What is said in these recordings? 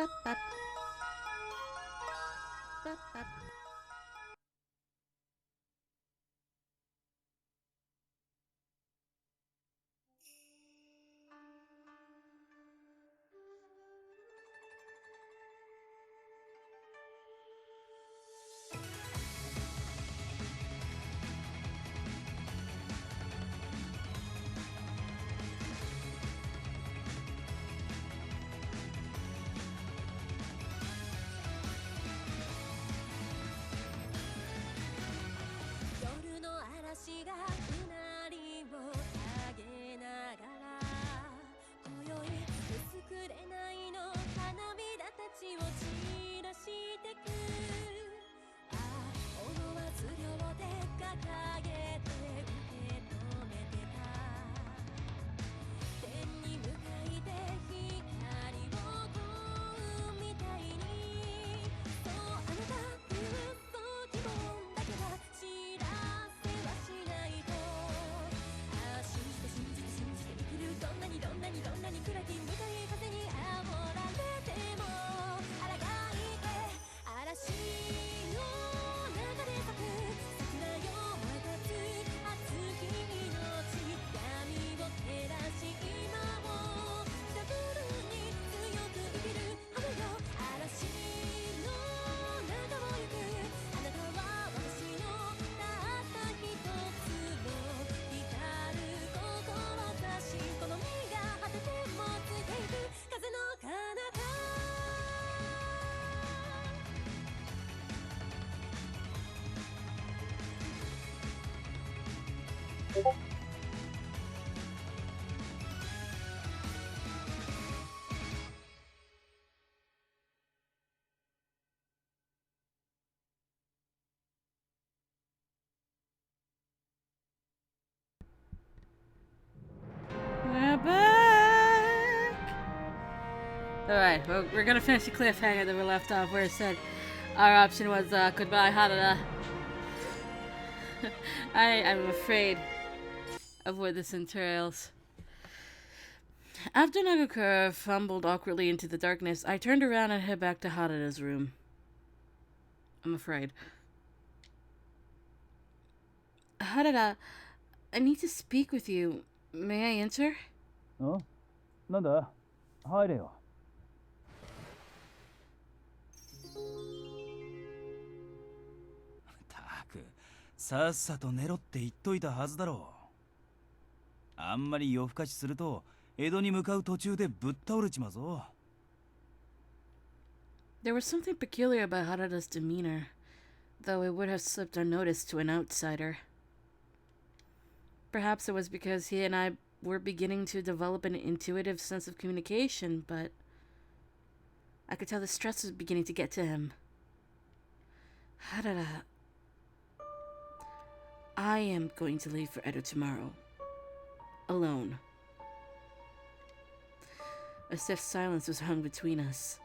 We're back! Alright, well, we're gonna finish the cliffhanger that we left off where it said our option was goodbye, Harada. I'm afraid of what this entails. After Nagakura fumbled awkwardly into the darkness, I turned around and headed back to Harada's room. I'm afraid. Harada, I need to speak with you. May I enter? Oh? なんだ入れよ。たく、さっさと寝ろって言っといたはずだろう。あんまり夜更かしすると、江戸に向かう途中でぶっ倒れちまうぞ。There was something peculiar about Harada's demeanor, though it would have slipped unnoticed to an outsider. Perhaps it was because he and I were beginning to develop an intuitive sense of communication, but I could tell the stress was beginning to get to him. Harada, I am going to leave for Edo tomorrow. Alone. A stiff silence was hung between us.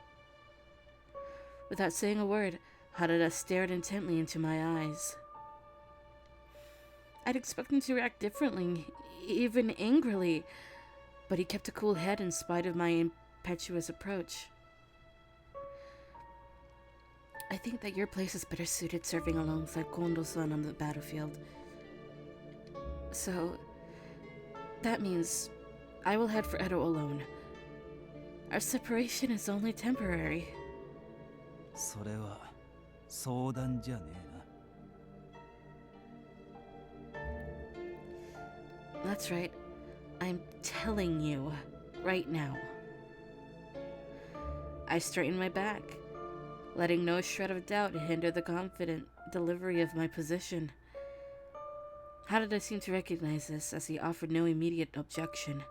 Without saying a word, Harada stared intently into my eyes. I'd expect him to react differently, even angrily, but he kept a cool head in spite of my impetuous approach. I think that your place is better suited serving alongside Kondo-san on the battlefield. So, that means I will head for Edo alone. Our separation is only temporary. それは相談じゃねえな。That's right. I'm telling you right now. I straightened my back, letting no shred of doubt hinder the confident delivery of my position. How did I seem to recognize this as he offered no immediate objection?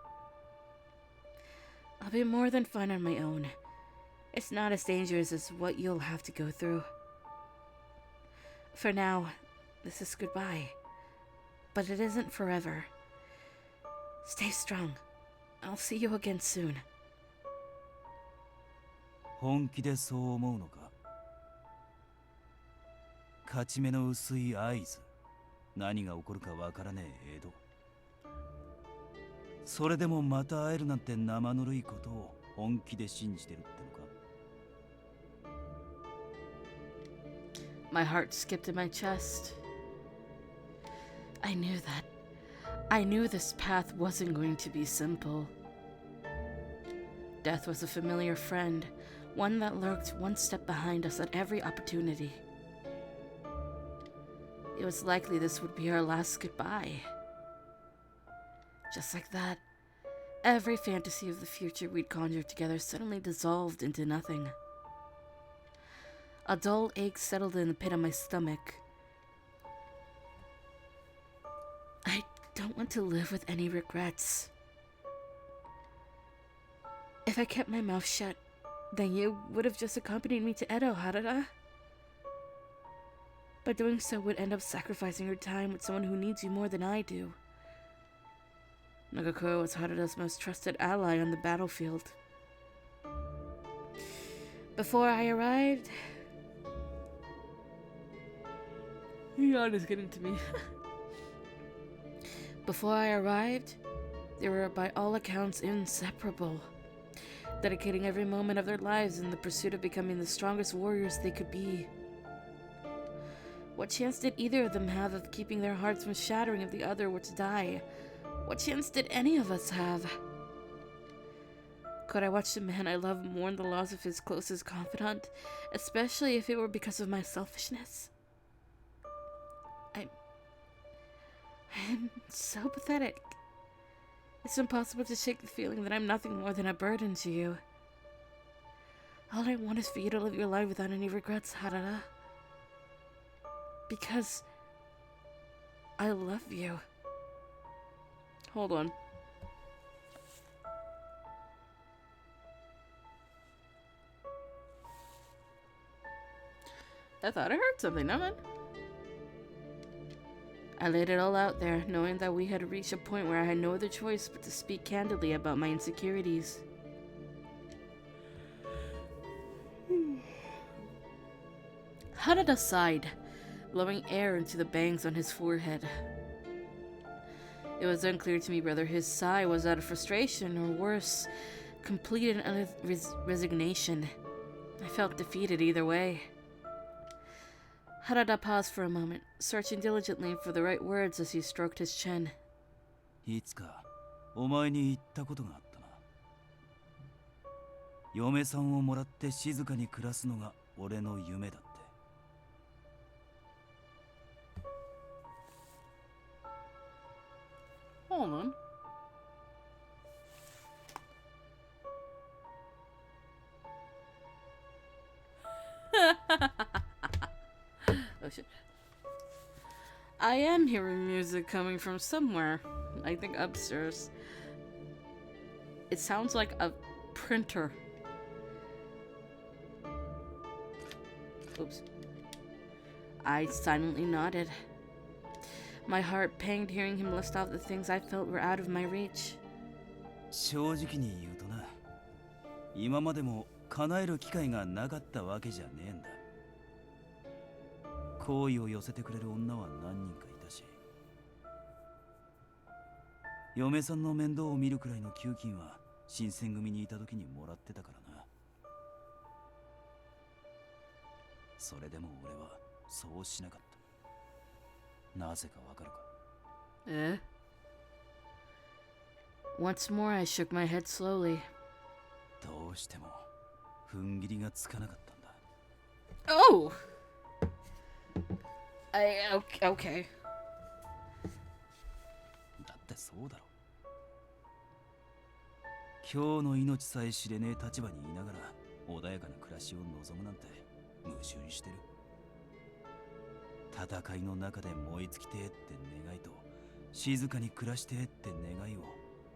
I'll be more than fine on my own. It's not as dangerous as what you'll have to go through. For now, this is goodbye. But it isn't forever. Stay strong. I'll see you again soon. 本気でそう思うのか。勝ち目の薄い合図。何が起こるかわからねえ江戸。それでもまた会えるなんて生ぬるいことを本気で信じてるってのか。My heart skipped in my chest. I knew that. I knew this path wasn't going to be simple. Death was a familiar friend, one that lurked one step behind us at every opportunity. It was likely this would be our last goodbye. Just like that, every fantasy of the future we'd conjured together suddenly dissolved into nothing. A dull ache settled in the pit of my stomach. I don't want to live with any regrets. If I kept my mouth shut, then you would have just accompanied me to Edo, Harada. But doing so would end up sacrificing your time with someone who needs you more than I do. Nagakura was Harada's most trusted ally on the battlefield. Before I arrived... Yawn is getting to me. Before I arrived, they were by all accounts inseparable, dedicating every moment of their lives in the pursuit of becoming the strongest warriors they could be. What chance did either of them have of keeping their hearts from shattering if the other were to die? What chance did any of us have? Could I watch the man I love mourn the loss of his closest confidant, especially if it were because of my selfishness? I'm so pathetic. It's impossible to shake the feeling that I'm nothing more than a burden to you. All I want is for you to live your life without any regrets, Harada. Because I love you. Hold on. I thought I heard something, no man. I laid it all out there, knowing that we had reached a point where I had no other choice but to speak candidly about my insecurities. Harada sighed, blowing air into the bangs on his forehead. It was unclear to me whether his sigh was out of frustration or worse, complete and resignation. I felt defeated either way. Harada paused for a moment, searching diligently for the right words as he stroked his chin. いつかお前に言ったことがあったな。嫁さんをもらって静かに暮らすのが俺の夢だって。Hold on. Oh shit. I am hearing music coming from somewhere. I think upstairs. It sounds like a printer. Oops. I silently nodded. My heart panged hearing him list off the things I felt were out of my reach. 正直に言うとな、今までも叶える機会がなかったわけじゃねえんだ。好意を寄せてくれる女は何人かいたし、嫁さんの面倒を見るくらいの給金は新選組にいた時にもらってたからな。それでも俺はそうしなかった。なぜかわかるか？ Once more I shook my head slowly. どうしても踏ん切りがつかなかったんだ。 Oh! Okay. だってそうだろ。今日の命さえ知れねえ立場にいながら穏やかな暮らしを望むなんて矛盾してる。戦いの中で燃え尽きてえって願いと静かに暮らしてえって願いを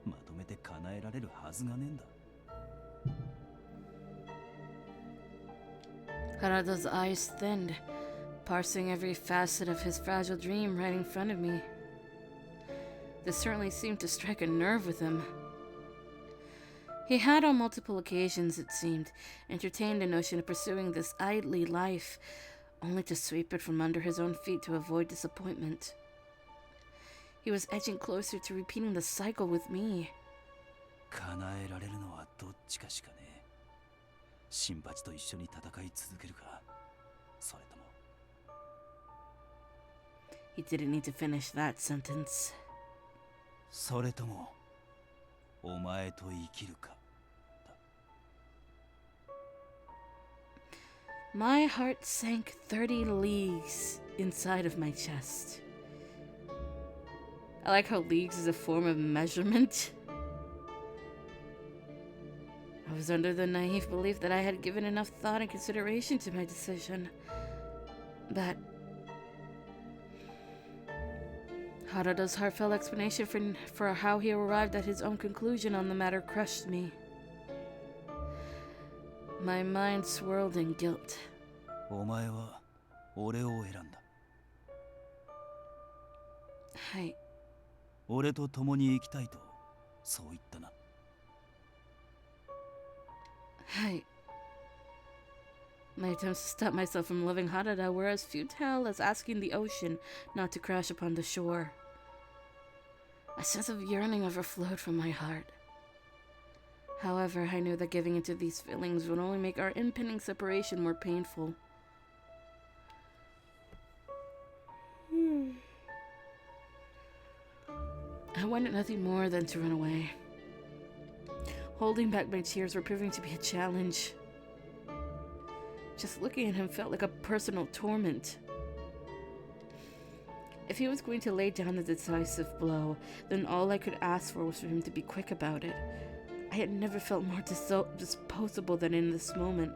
まとめて叶えられるはずがねえんだ。 Harada's eyes thinned, parsing every facet of his fragile dream right in front of me. This certainly seemed to strike a nerve with him. He had on multiple occasions, it seemed, entertained the notion of pursuing this idly life, only to sweep it from under his own feet to avoid disappointment. He was edging closer to repeating the cycle with me. 叶えられるのはどっちかしかねえ。新八と一緒に戦い続けるか、それとも He didn't need to finish that sentence. それともお前と生きるか。 My heart sank 30 leagues inside of my chest. I like how leagues is a form of measurement. I was under the naive belief that I had given enough thought and consideration to my decision. That Harada's heartfelt explanation for how he arrived at his own conclusion on the matter crushed me. My mind swirled in guilt. お前は俺を選んだ。はい。俺と共に生きたいとそう言ったな。はい。My attempts to stop myself from loving Harada were as futile as asking the ocean not to crash upon the shore. A sense of yearning overflowed from my heart. However, I knew that giving into these feelings would only make our impending separation more painful. I wanted nothing more than to run away. Holding back my tears were proving to be a challenge. Just looking at him felt like a personal torment. If he was going to lay down the decisive blow, then all I could ask for was for him to be quick about it. I had never felt more disposable than in this moment.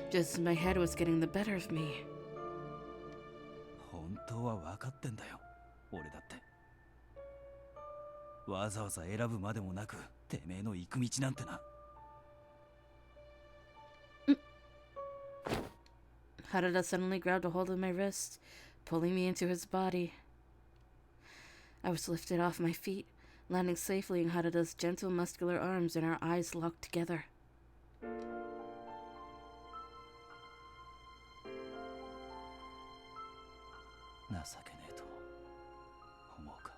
Just as my head was getting the better of me. 本当は分かってんだよ、俺だって。わざわざ選ぶまでもなく、てめえの行く道なんてな。Harada suddenly grabbed a hold of my wrist, pulling me into his body. I was lifted off my feet, landing safely in Harada's gentle, muscular arms, and our eyes locked together. 情けねえと思うか。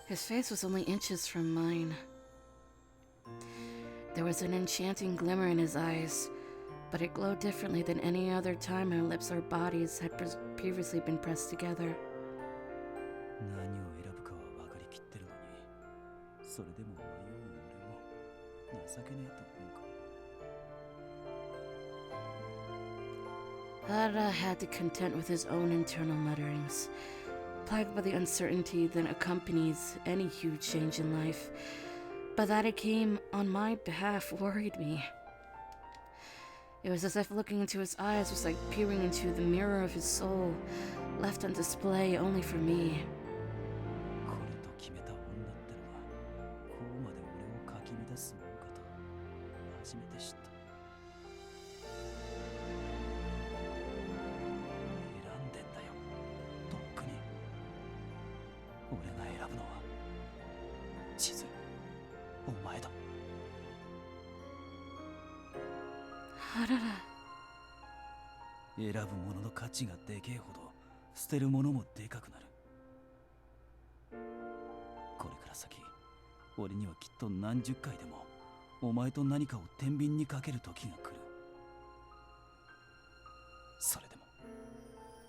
His face was only inches from mine. There was an enchanting glimmer in his eyes, but it glowed differently than any other time our lips or bodies had previously been pressed together. 何を選ぶかは分かりきってるのに、それでも迷う俺を情けねえと思うか。 Harada had to contend with his own internal mutterings, plagued by the uncertainty that accompanies any huge change in life. But that it came on my behalf worried me. It was as if looking into his eyes was like peering into the mirror of his soul, left on display only for me. これと決めた女ってのはこうまで俺をかき乱すもんかと初めて知った。選んでんだよ、とっくに。俺が選ぶのは地図、お前だ。 Harada. 選ぶものの価値がでけえほど捨てるものもでかくなる。これから先俺にはきっと何十回でもお前と何かを天秤にかける時が来る。それでも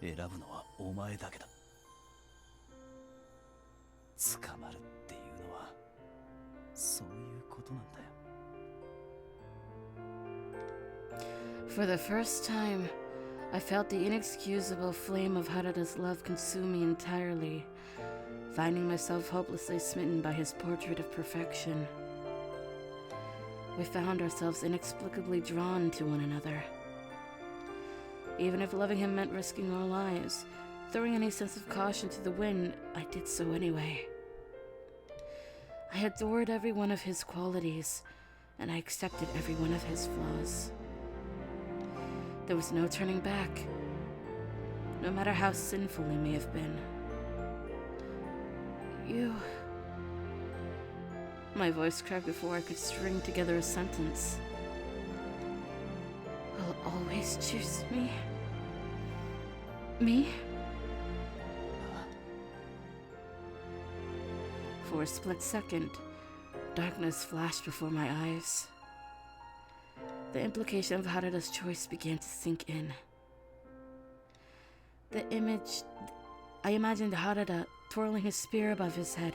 選ぶのはお前だけだ。捕まるっていうのはそういうことなんだよ。 For the first time, I felt the inexcusable flame of Harada's love consume me entirely, finding myself hopelessly smitten by his portrait of perfection. We found ourselves inexplicably drawn to one another. Even if loving him meant risking our lives, throwing any sense of caution to the wind, I did so anyway. I adored every one of his qualities, and I accepted every one of his flaws. There was no turning back, no matter how sinful he may have been. You... My voice cracked before I could string together a sentence. Will always choose me? Me? For a split second, darkness flashed before my eyes. The implication of Harada's choice began to sink in. I imagined Harada twirling his spear above his head,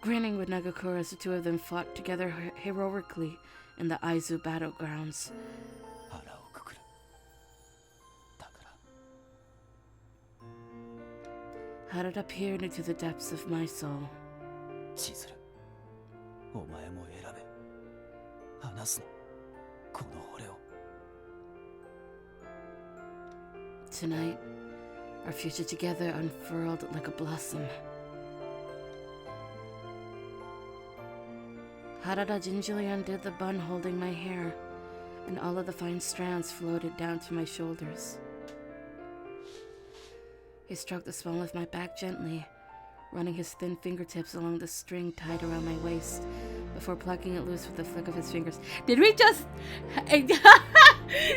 grinning with Nagakura as the two of them fought together heroically in the Aizu battlegrounds. 腹をくくる。だから Harada peered into the depths of my soul. 千鶴、お前も選べ。離すな、この俺を。 Tonight, our future together unfurled like a blossom. Harada gingerly undid the bun holding my hair, and all of the fine strands floated down to my shoulders. He stroked the small of my back gently, running his thin fingertips along the string tied around my waist before plucking it loose with a flick of his fingers. Did we just...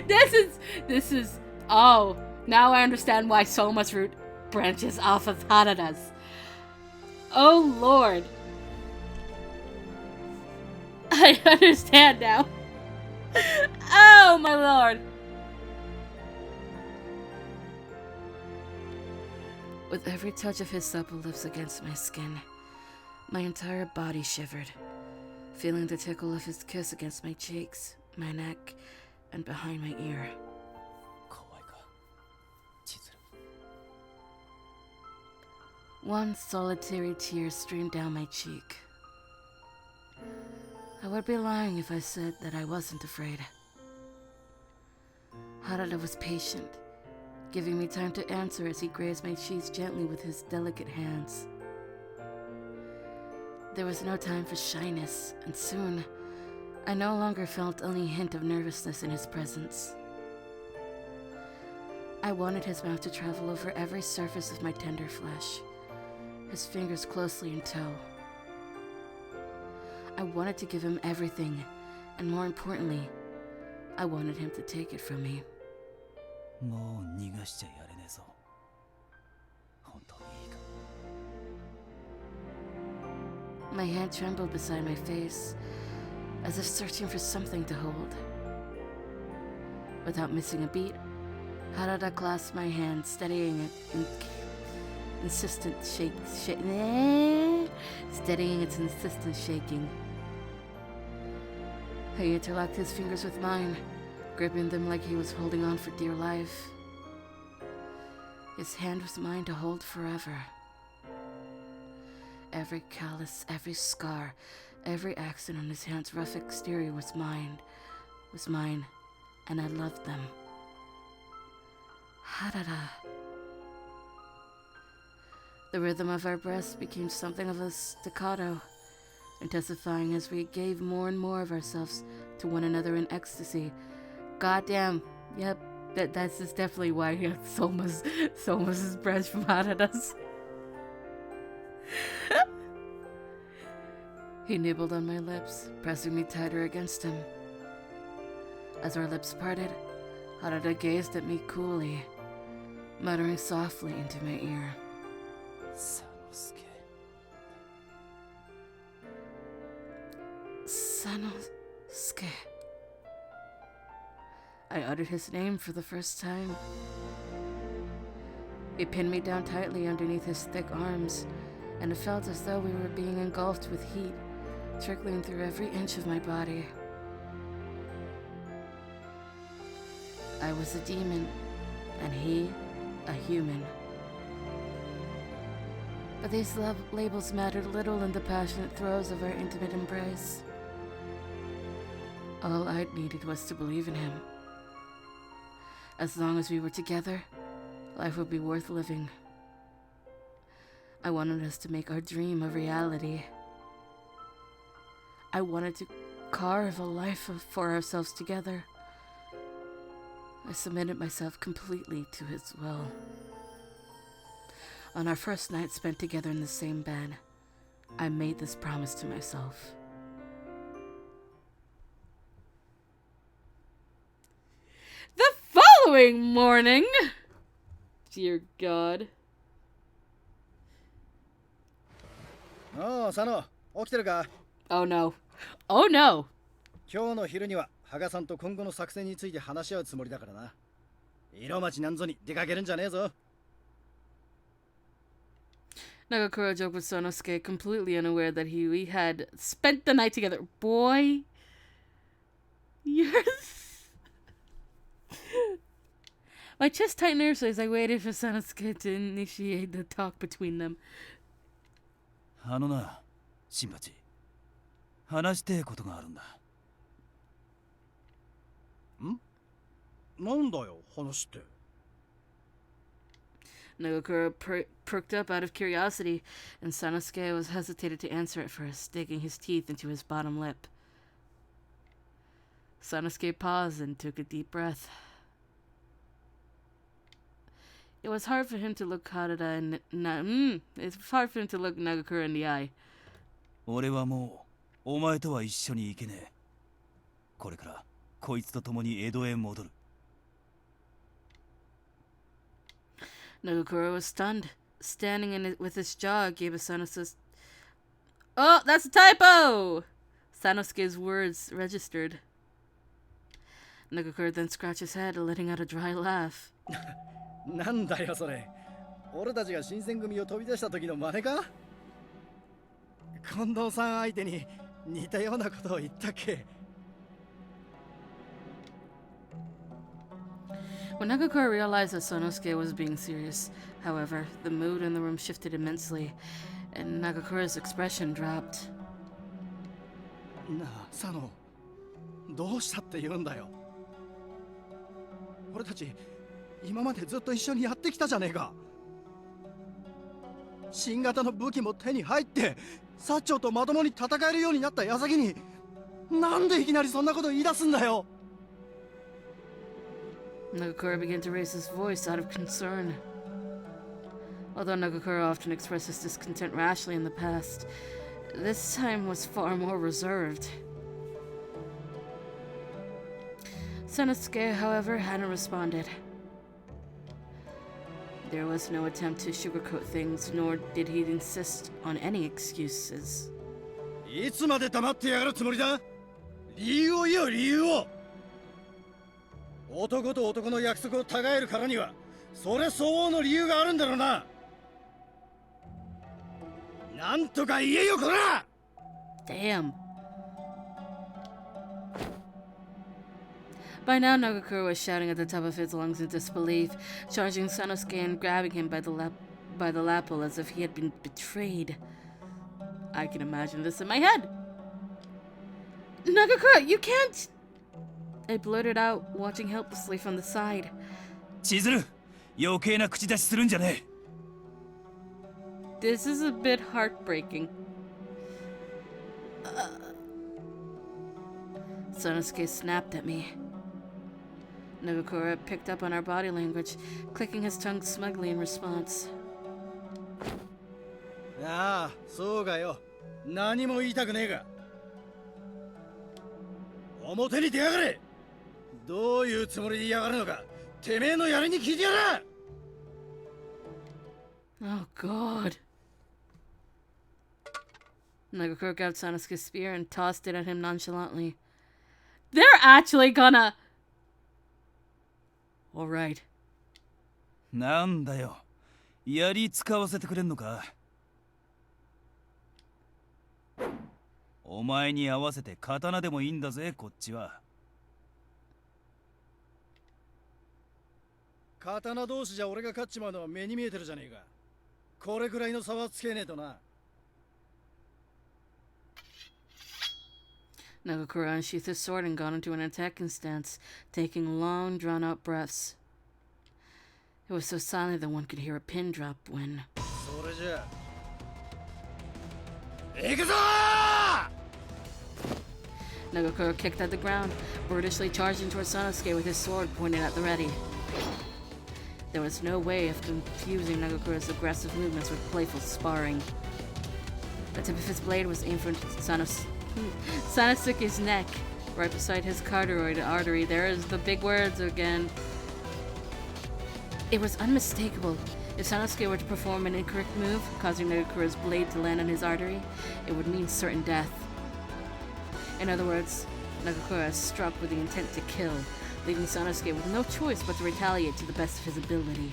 This is... Oh, now I understand why Soma's root branches off of Harada's. Oh, Lord. I understand now. Oh, my Lord. With every touch of his supple lips against my skin, my entire body shivered, feeling the tickle of his kiss against my cheeks, my neck, and behind my ear. 怖いか、千鶴。 One solitary tear streamed down my cheek. I would be lying if I said that I wasn't afraid. Harada was patient, giving me time to answer as he grazed my cheeks gently with his delicate hands. There was no time for shyness, and soon, I no longer felt any hint of nervousness in his presence. I wanted his mouth to travel over every surface of my tender flesh, his fingers closely in tow. I wanted to give him everything, and more importantly, I wanted him to take it from me. もう逃がしちゃやれねえぞ。本当にいいか。 My hand trembled beside my face, as if searching for something to hold. Without missing a beat, Harada clasped my hand, steadying it in steadying its insistent shaking. He interlocked his fingers with mine, gripping them like he was holding on for dear life. His hand was mine to hold forever. Every callus, every scar, every accent on his hand's rough exterior was mine, and I loved them. Harada. The rhythm of our breaths became something of a staccato, intensifying as we gave more and more of ourselves to one another in ecstasy. Goddamn, yep, that's just definitely why he had Soma's breath from Harada's. He nibbled on my lips, pressing me tighter against him. As our lips parted, Harada gazed at me coolly, muttering softly into my ear. Sanosuke. I uttered his name for the first time. He pinned me down tightly underneath his thick arms, and it felt as though we were being engulfed with heat, trickling through every inch of my body. I was a demon, and he, a human. But these labels mattered little in the passionate throes of our intimate embrace. All I'd needed was to believe in him. As long as we were together, life would be worth living. I wanted us to make our dream a reality. I wanted to carve a life for ourselves together. I submitted myself completely to his will. On our first night spent together in the same bed, I made this promise to myself. The following morning, dear God. おう、佐野、起きてるか？ Oh no. Oh no. 今日の昼には羽賀さんと今後の作戦について話し合うつもりだからな。色町なんぞに出かけるんじゃねえぞ。 Nagakura joked with Sonosuke, completely unaware that we had spent the night together. Boy, you're... My chest tightened nervously as I waited for Sonosuke to initiate the talk between them. あのな、新八。話してえことがあるんだ。なんだよ、話って。Nagakura perked up out of curiosity, and Sanosuke was hesitated to answer at first, digging his teeth into his bottom lip. Sanosuke paused and took a deep breath. It was hard for him to look Nagakura in the eye. 俺はもうお前とは一緒に行けねえ。これからこいつと共に江戸へ戻る。Nagakura was stunned. Standing with his jaw, gave a Sanosuke... Oh, that's a typo! Sanosuke's words registered. Nagakura then scratched his head, letting out a dry laugh. なんだよそれ。俺たちが新選組を飛び出した時の真似か？近藤さん相手に似たようなことを言ったっけ？ When Nagakura realized that Sonosuke was being serious, however, the mood in the room shifted immensely, and Nagakura's expression dropped. なあ、佐野。どうしたって言うんだよ。俺たち今までずっと一緒にやってきたじゃねえか。新型の武器も手に入って薩長とまともに戦えるようになった矢先に、なんでいきなりそんなこと言い出すんだよ。 Nagakura began to raise his voice out of concern. Although Nagakura often expressed his discontent rashly in the past, this time was far more reserved. Sonosuke, however, hadn't responded. There was no attempt to sugarcoat things, nor did he insist on any excuses. いつまで黙ってやがるつもりだ？理由を言おう、理由を。男と男の約束を違えるからには、それ相応の理由があるんだろうな。なんとか言えよ、こら！ Damn. By now, Nagakura was shouting at the top of his lungs in disbelief, charging Sanosuke and grabbing him by the lapel as if he had been betrayed. I can imagine this in my head. Nagakura, you can't! I blurted out, watching helplessly from the side. 千鶴、余計な口出しするんじゃねえ。 This is a bit heartbreaking. Sonosuke snapped at me. Nagakura picked up on our body language, clicking his tongue smugly in response. ああ、そうかよ。何も言いたくねえが。表に出やがれ。どういうつもりでやがるのか、てめえのやりに聞いてやら。 Oh God. Nagakura grabbed Sanosuke's spear and tossed it at him nonchalantly. They're actually gonna... Alright. なんだよ。槍使わせてくれんのか。お前に合わせて刀でもいいんだぜ、こっちは。刀同士じゃ俺が勝っちまうのは目に見えてるじゃねえか。これくらいの差はつけねえとな。 Nagakura unsheathed his sword and got into an attacking stance, taking long, drawn-out breaths. It was so silent that one could hear a pin drop when... それじゃあ行くぞー! Nagakura kicked at the ground, brutishly charging towards Sanosuke with his sword pointed at the ready. There was no way of confusing Nagakura's aggressive movements with playful sparring. The tip of his blade was aimed for Sanosuke's neck, right beside his carotid artery. There's the big words again. It was unmistakable. If Sanosuke were to perform an incorrect move, causing Nagakura's blade to land on his artery, it would mean certain death. In other words, Nagakura struck with the intent to kill, leaving Sanosuke with no choice but to retaliate to the best of his ability.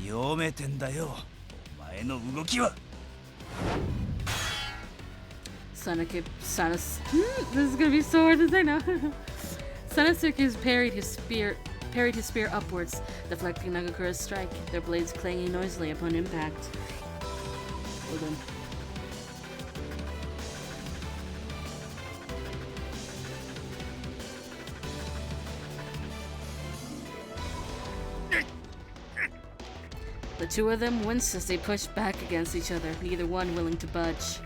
読めてんだよ、お前の動きは。This is gonna be so hard to say now. Sanosuke parried his spear upwards, deflecting Nagakura's strike, their blades clanging noisily upon impact. Hold on. The two of them winced as they pushed back against each other, neither one willing to budge.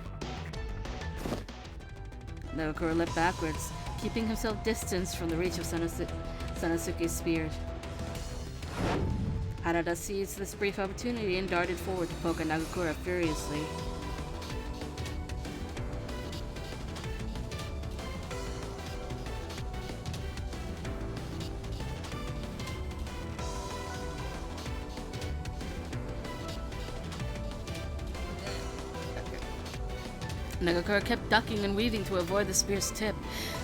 Nagakura leapt backwards, keeping himself distanced from the reach of Sanosuke's spear. Harada seized this brief opportunity and darted forward to poke at Nagakura furiously. Nagakura kept ducking and weaving to avoid the spear's tip,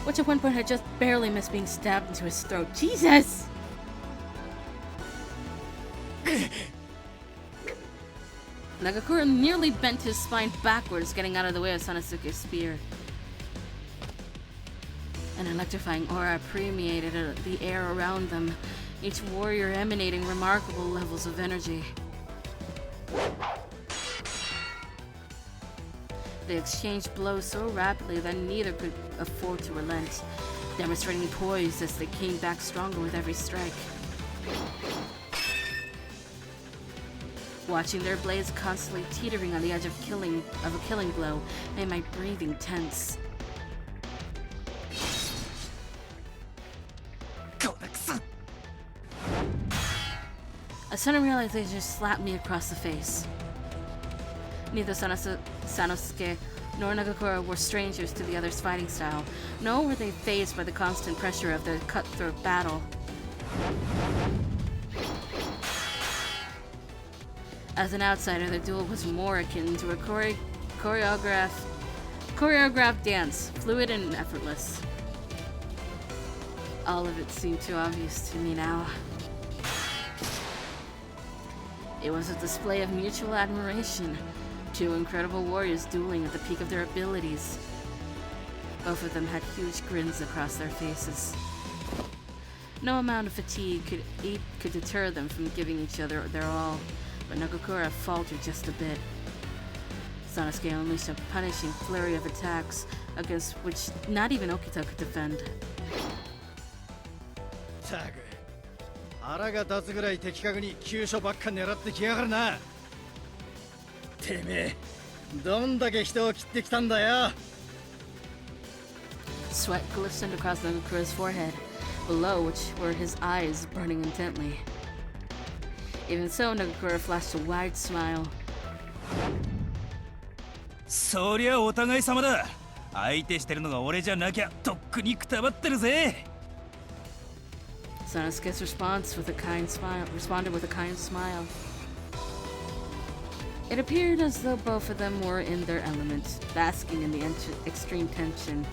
which at one point had just barely missed being stabbed into his throat. Jesus! Nagakura nearly bent his spine backwards, getting out of the way of Sanosuke's spear. An electrifying aura permeated the air around them, each warrior emanating remarkable levels of energy. They exchanged blows so rapidly that neither could afford to relent, demonstrating poise as they came back stronger with every strike. Watching their blades constantly teetering on the edge of a killing blow made my breathing tense. A sudden realization slapped me across the face. Neither Sanosuke nor Nagakura were strangers to the other's fighting style, nor were they fazed by the constant pressure of their cutthroat battle. As an outsider, the duel was more akin to a choreographed dance, fluid and effortless. All of it seemed too obvious to me now. It was a display of mutual admiration. Two incredible warriors dueling at the peak of their abilities. Both of them had huge grins across their faces. No amount of fatigue could deter them from giving each other their all, but Nagakura faltered just a bit. Sanosuke unleashed a punishing flurry of attacks, against which not even Okita could defend. ったく腹が立つぐらい的確に急所ばっか狙ってきやがるな。てめえどんだけ人を切ってきたんだよ。 Sweat glistened across Nagakura's forehead, below which were his eyes burning intently. Even so, Nagakura flashed a wide smile. そりゃお互い様だ。相手してるのが俺じゃなきゃとっくにくたばってるぜ。 Sanosuke's responded with a kind smile. It appeared as though both of them were in their element, basking in the extreme tension.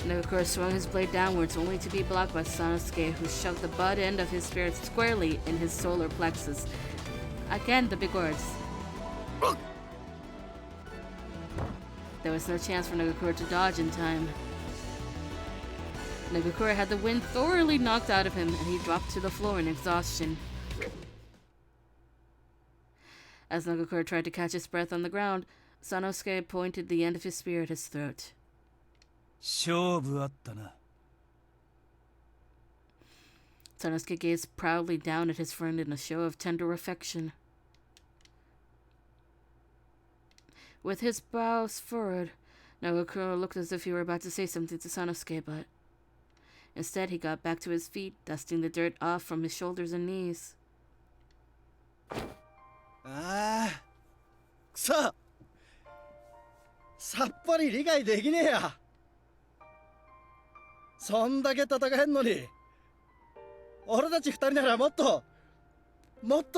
Nagakura swung his blade downwards, only to be blocked by Sanosuke, who shoved the butt end of his spear squarely in his solar plexus. Again, the big words. There was no chance for Nagakura to dodge in time. Nagakura had the wind thoroughly knocked out of him, and he dropped to the floor in exhaustion. As Nagakura tried to catch his breath on the ground, Sanosuke pointed the end of his spear at his throat. 勝負あったな。 Sanosuke gazed proudly down at his friend in a show of tender affection. With his brows furrowed, Nagakura looked as if he were about to say something to Sanosuke, but instead he got back to his feet, dusting the dirt off from his shoulders and knees. ああ、くそ、さっぱり理解できねえや。そんだけ戦えんのに、俺たち二人ならもっと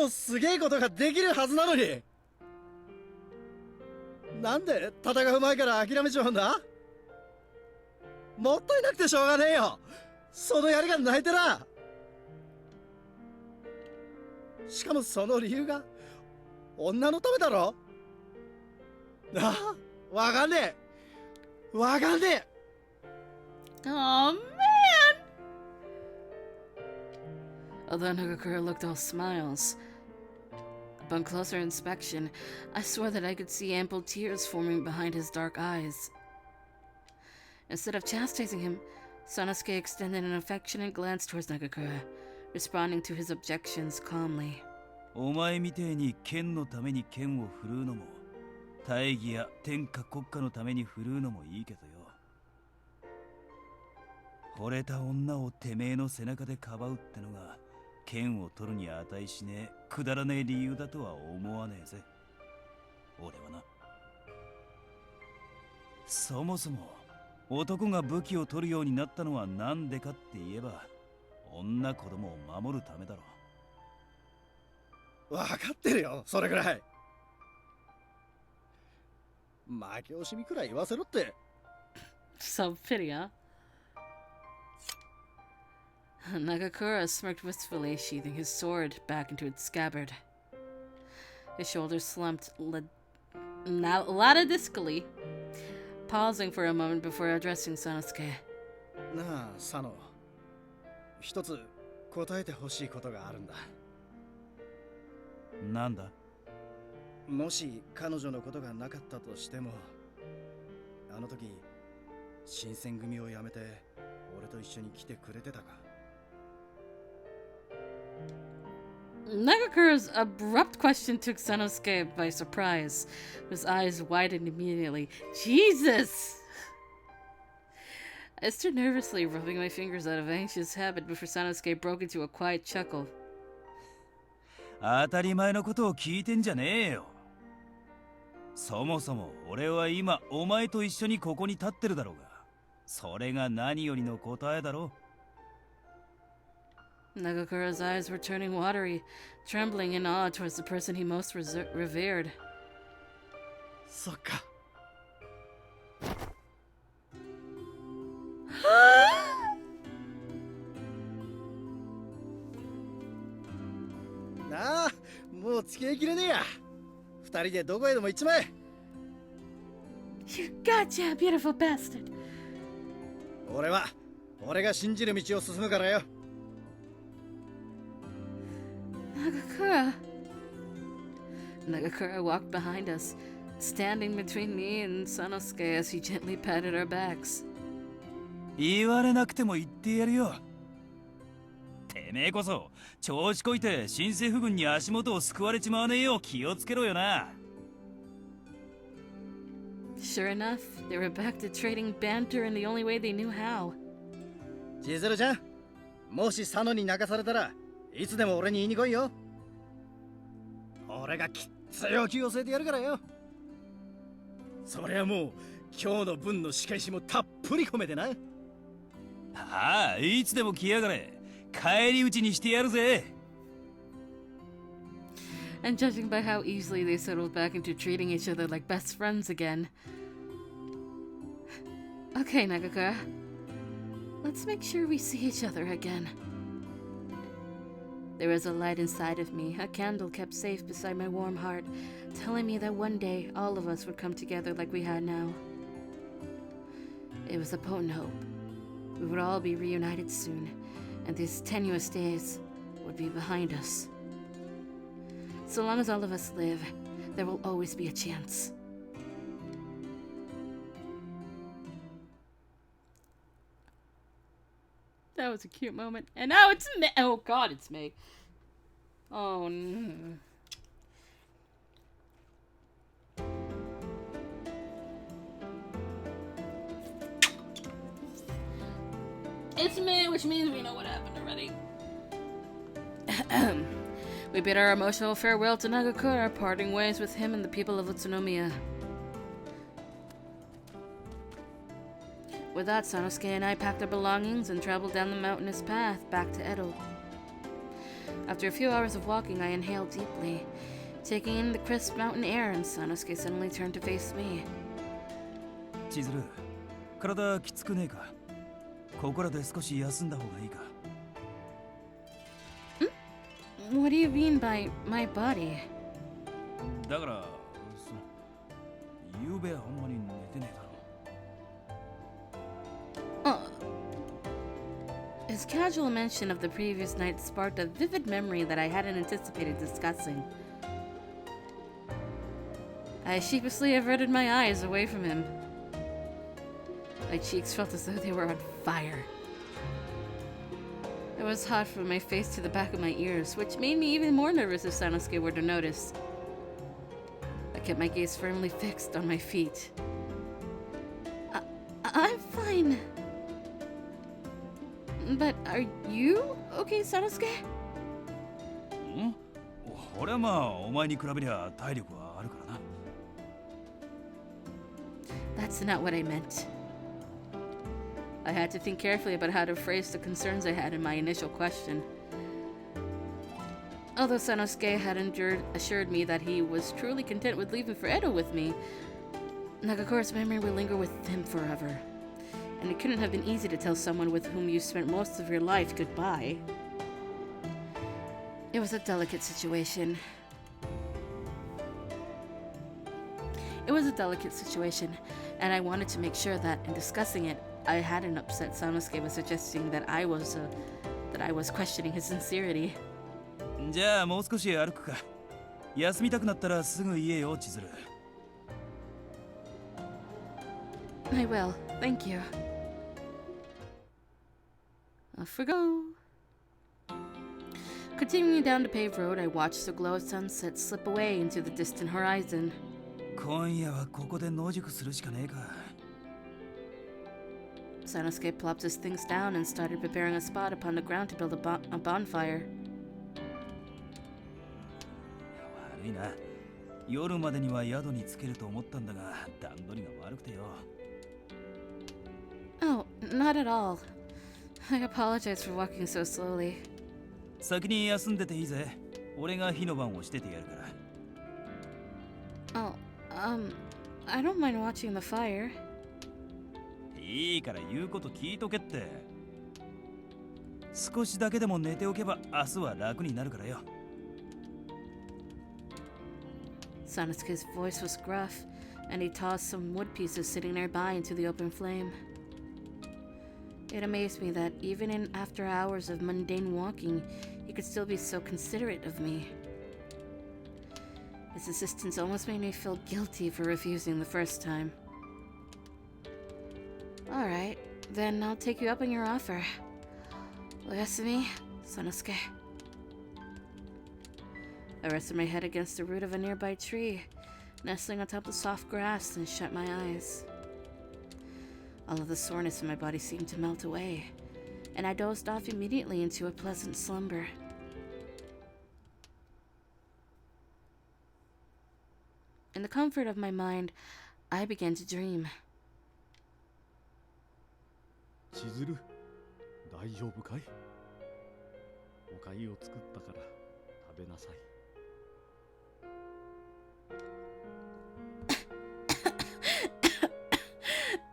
すげえことができるはずなのに。なんで戦う前から諦めちまうんだ？もったいなくてしょうがねえよ。そのやりが泣いてな。しかもその理由が女のためだろ。ああ、わかんねえ。わかんねえ。 Oh man! Although Nagakura looked all smiles, upon closer inspection, I swore that I could see ample tears forming behind his dark eyes. Instead of chastising him, Sanosuke extended an affectionate glance towards Nagakura, responding to his objections calmly. お前みてえに剣のために剣を振るうのも、大義や天下国家のために振るうのもいいけどよ。惚れた女をてめえの背中でかばうってのが剣を取るに値しねえくだらねえ理由だとは思わねえぜ。俺はな。そもそも男が武器を取るようになったのはなんでかって言えば、女子供を守るためだろ。わかってるよ、それぐらい。負け惜しみくらい言わせろって。 So pity, huh? Nagakura smirked wistfully, sheathing his sword back into its scabbard. His shoulders slumped laudistically, pausing for a moment before addressing Sanosuke. なあ、佐野。一つ答えてほしいことがあるんだ。なんだ？もし彼女のことがなかったとしても、あの時新選組を辞めて俺と一緒に来てくれてたか？ Nagakura's abrupt question took Sanosuke by surprise. His eyes widened immediately. Jesus! I stood nervously, rubbing my fingers out of anxious habit before Sanosuke broke into a quiet chuckle. 当たり前のことを聞いてんじゃねえよ。そもそも俺は今お前と一緒にここに立ってるだろうが、それが何よりの答えだろ。Nagakura's eyes were turning watery, trembling in awe towards the person he most revered. そっか。なあ、もう付き合いきれねえや。二人でどこへでも行っちまえ。 You gotcha, beautiful bastard! 俺が信じる道を進むからよ。 Nagakura! Nagakura walked behind us, standing between me and Sanosuke as he gently patted our backs. 言われなくても言ってやるよ。てめえこそ調子こいて新政府軍に足元をすくわれちまわねえよう気をつけろよな。Sure enough, they were back to trading banter in the only way they knew how. 千鶴ちゃん、もし佐野に泣かされたらいつでも俺に言いに来いよ。俺がきっついお気を据えてやるからよ。そりゃもう今日の分の仕返しもたっぷり込めてな。ああ、いつでも来やがれ。帰り討ちにしてやるぜ。 And judging by how easily they settled back into treating each other like best friends again. Okay, Nagakura. Let's make sure we see each other again. There was a light inside of me, a candle kept safe beside my warm heart, telling me that one day all of us would come together like we had now. It was a potent hope. We would all be reunited soon, and these tenuous days would be behind us. So long as all of us live, there will always be a chance. That was a cute moment. And now it's May. Oh god, it's May. Oh no. It's May, which means we know what happened already. We bid our emotional farewell to Nagakura, parting ways with him and the people of Utsunomiya. With that, Sanosuke and I packed our belongings and traveled down the mountainous path back to Edo. After a few hours of walking, I inhaled deeply, taking in the crisp mountain air, and Sanosuke suddenly turned to face me. 千鶴、体きつくねえか。ここらで少し休んだ方がいいか。What do you mean by my body? だから、ゆうべあんまり寝てねえだろ。His casual mention of the previous night sparked a vivid memory that I hadn't anticipated discussing. I sheepishly averted my eyes away from him. My cheeks felt as though they were on fire. It was hot from my face to the back of my ears, which made me even more nervous if Sanosuke were to notice. I kept my gaze firmly fixed on my feet. I'm fine. But are you okay, Sanosuke? ん？俺はまあお前に比べりゃ体力はあるからな。That's not what I meant. I had to think carefully about how to phrase the concerns I had in my initial question. Although Sanosuke had assured me that he was truly content with leaving for Edo with me, Nagakura's memory would linger with him forever. And it couldn't have been easy to tell someone with whom you spent most of your life goodbye. It was a delicate situation. And I wanted to make sure that in discussing it, I hadn't upset Sanosuke by suggesting that I was questioning his sincerity. じゃあもう少し歩くか。休みたくなったらすぐ言えよ、千鶴。I will, thank you. Off we go. Continuing down the paved road, I watched the glow of sunset slip away into the distant horizon. 今夜はここで野宿するしかねえか。Sanosuke plopped his things down and started preparing a spot upon the ground to build a bonfire. 悪いな。夜までには宿に着けると思ったんだが、段取りが悪くてよ。Oh, not at all. I apologize for walking so slowly. 先に休んでていいぜ。俺が火の番をしててやるから。Oh, I don't mind watching the fire. いいから言うこと聞いとけって。少しだけでも寝ておけば明日は楽になるからよ。Sanosuke's voice was gruff, and he tossed some wood pieces sitting nearby into the open flame. It amazed me that even after hours of mundane walking, he could still be so considerate of me. His insistence almost made me feel guilty for refusing the first time. Alright, then I'll take you up on your offer. Oyasumi, Sanosuke. I rested my head against the root of a nearby tree, nestling atop the soft grass, and shut my eyes. All of the soreness in my body seemed to melt away, and I dozed off immediately into a pleasant slumber. In the comfort of my mind, I began to dream. 千鶴、大丈夫かい？おかゆを作ったから食べなさい。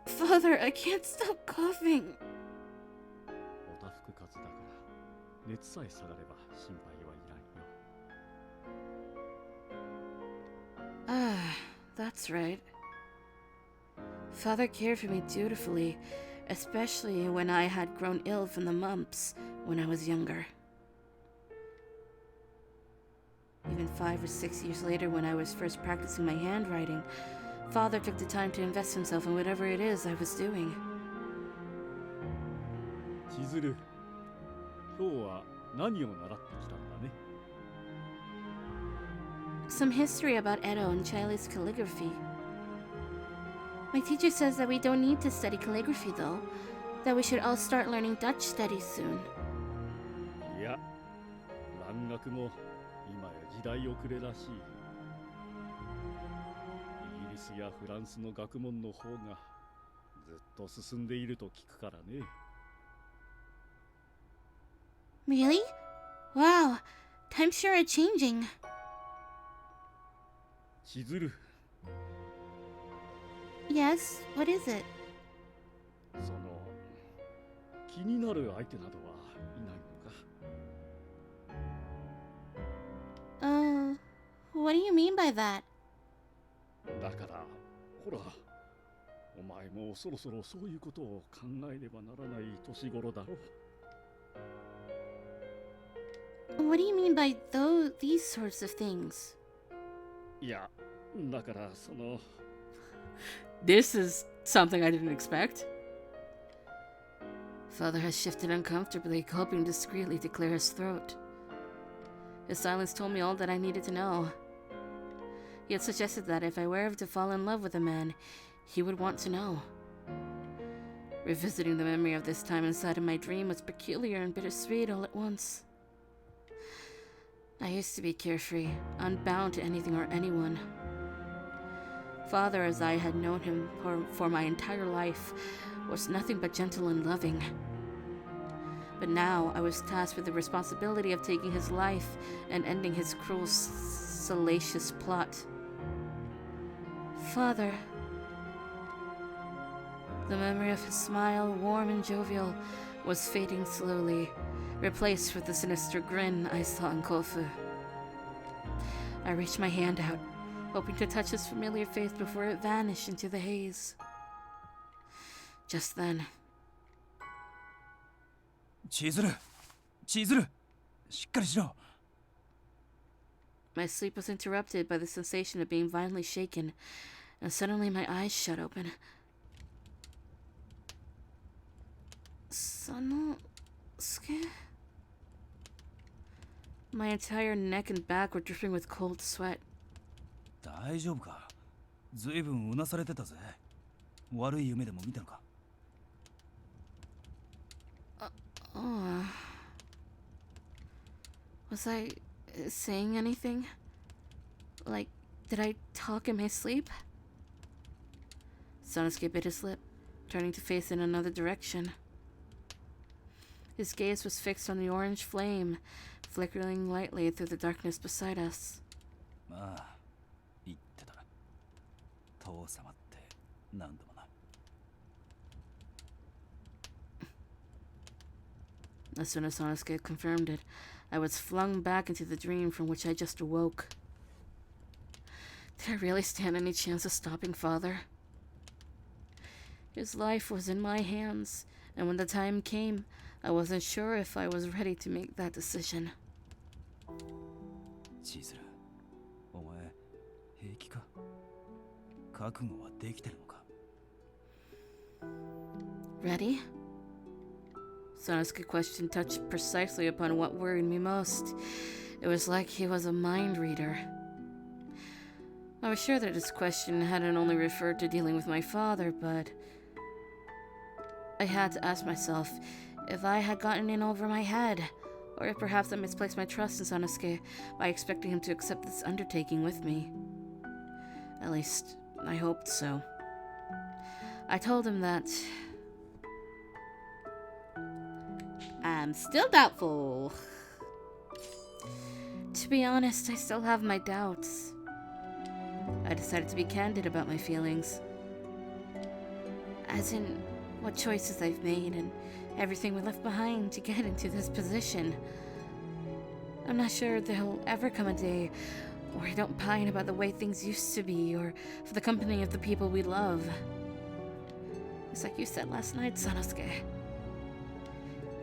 Father, I can't stop coughing. おたふく風邪だから熱さえ下がれば心配はいらんよ。Ah, that's right. Father cared for me dutifully, especially when I had grown ill from the mumps when I was younger. Even 5 or 6 years later, when I was first practicing my handwriting, Father took the time to invest himself in whatever it is I was doing. 千鶴、今日は何を習ってきたんだね。Some history about Edo and Chinese calligraphy. My teacher says that we don't need to study calligraphy though, that we should all start learning Dutch studies soon. いや、蘭学も今や時代遅れらしい。イギリスやフランスの学問の方がずっと進んでいると聞くからね。Really? Wow, times sure are changing. 千鶴、 Yes, what is it? その気になる相手などはいないのか？ What do you mean by that? だからほら、お前もそろそろそういうことを考えねばならない年頃だろう。 What do you mean by these sorts of things? いや、だからその This is something I didn't expect. Father has shifted uncomfortably, hoping discreetly to clear his throat. His silence told me all that I needed to know. He had suggested that if I were ever to fall in love with a man, he would want to know. Revisiting the memory of this time inside of my dream was peculiar and bittersweet all at once. I used to be carefree, unbound to anything or anyone. Father, as I had known him for my entire life, was nothing but gentle and loving. But now I was tasked with the responsibility of taking his life and ending his cruel, salacious plot. Father. The memory of his smile, warm and jovial, was fading slowly, replaced with the sinister grin I saw in Kofu. I reached my hand out, hoping to touch his familiar face before it vanished into the haze. Just then, 千鶴、千鶴、しっかりしろ。 my sleep was interrupted by the sensation of being violently shaken, and suddenly my eyes shut open. Sanosuke? My entire neck and back were dripping with cold sweat. 大丈夫か？ずいぶんうなされてたぜ。悪い夢でも見たのか？ Oh. Was I saying anything? Like, did I talk in my sleep? Sanosuke bit his lip, turning to face in another direction. His gaze was fixed on the orange flame, flickering lightly through the darkness beside us. まあ、言ってた。父様って何度もな。 As soon as Sanosuke confirmed it, I was flung back into the dream from which I just awoke. Did I really stand any chance of stopping Father? His life was in my hands, and when the time came, I wasn't sure if I was ready to make that decision. 千鶴、お前平気か？覚悟はできてるのか？ Ready? Sanosuke's question touched precisely upon what worried me most. It was like he was a mind reader. I was sure that his question hadn't only referred to dealing with my father, but I had to ask myself if I had gotten in over my head, or if perhaps I misplaced my trust in Sanosuke by expecting him to accept this undertaking with me. At least, I hoped so. I told him that I'm still doubtful. To be honest, I still have my doubts. I decided to be candid about my feelings. As in, what choices I've made and everything we left behind to get into this position. I'm not sure there'll ever come a day where I don't pine about the way things used to be or for the company of the people we love. It's like you said last night, Sanosuke.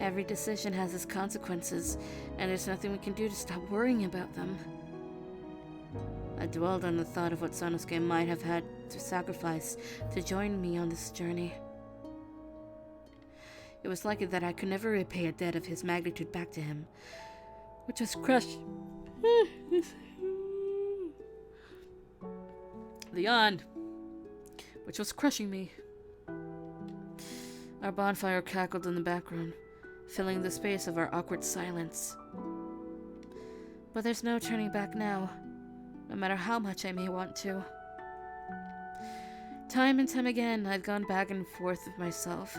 Every decision has its consequences, and there's nothing we can do to stop worrying about them. I dwelled on the thought of what Sanosuke might have had to sacrifice to join me on this journey. It was likely that I could never repay a debt of his magnitude back to him, which was crushed. The yawn, which was crushing me. Our bonfire cackled in the background, filling the space of our awkward silence. But there's no turning back now, no matter how much I may want to. Time and time again, I've gone back and forth with myself,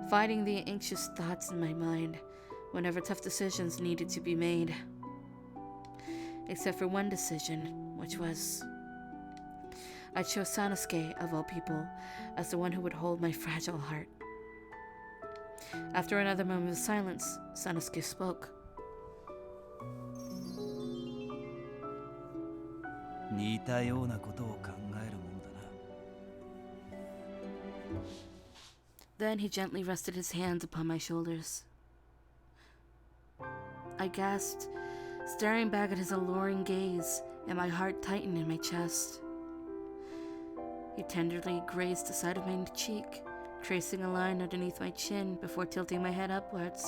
fighting the anxious thoughts in my mind whenever tough decisions needed to be made. Except for one decision, which was I chose Sanosuke, of all people, as the one who would hold my fragile heart. After another moment of silence, Sanosuke spoke. 似たようなことを考えるもんだな。 Then he gently rested his hands upon my shoulders. I gasped, staring back at his alluring gaze, and my heart tightened in my chest. He tenderly grazed the side of my cheek, tracing a line underneath my chin before tilting my head upwards.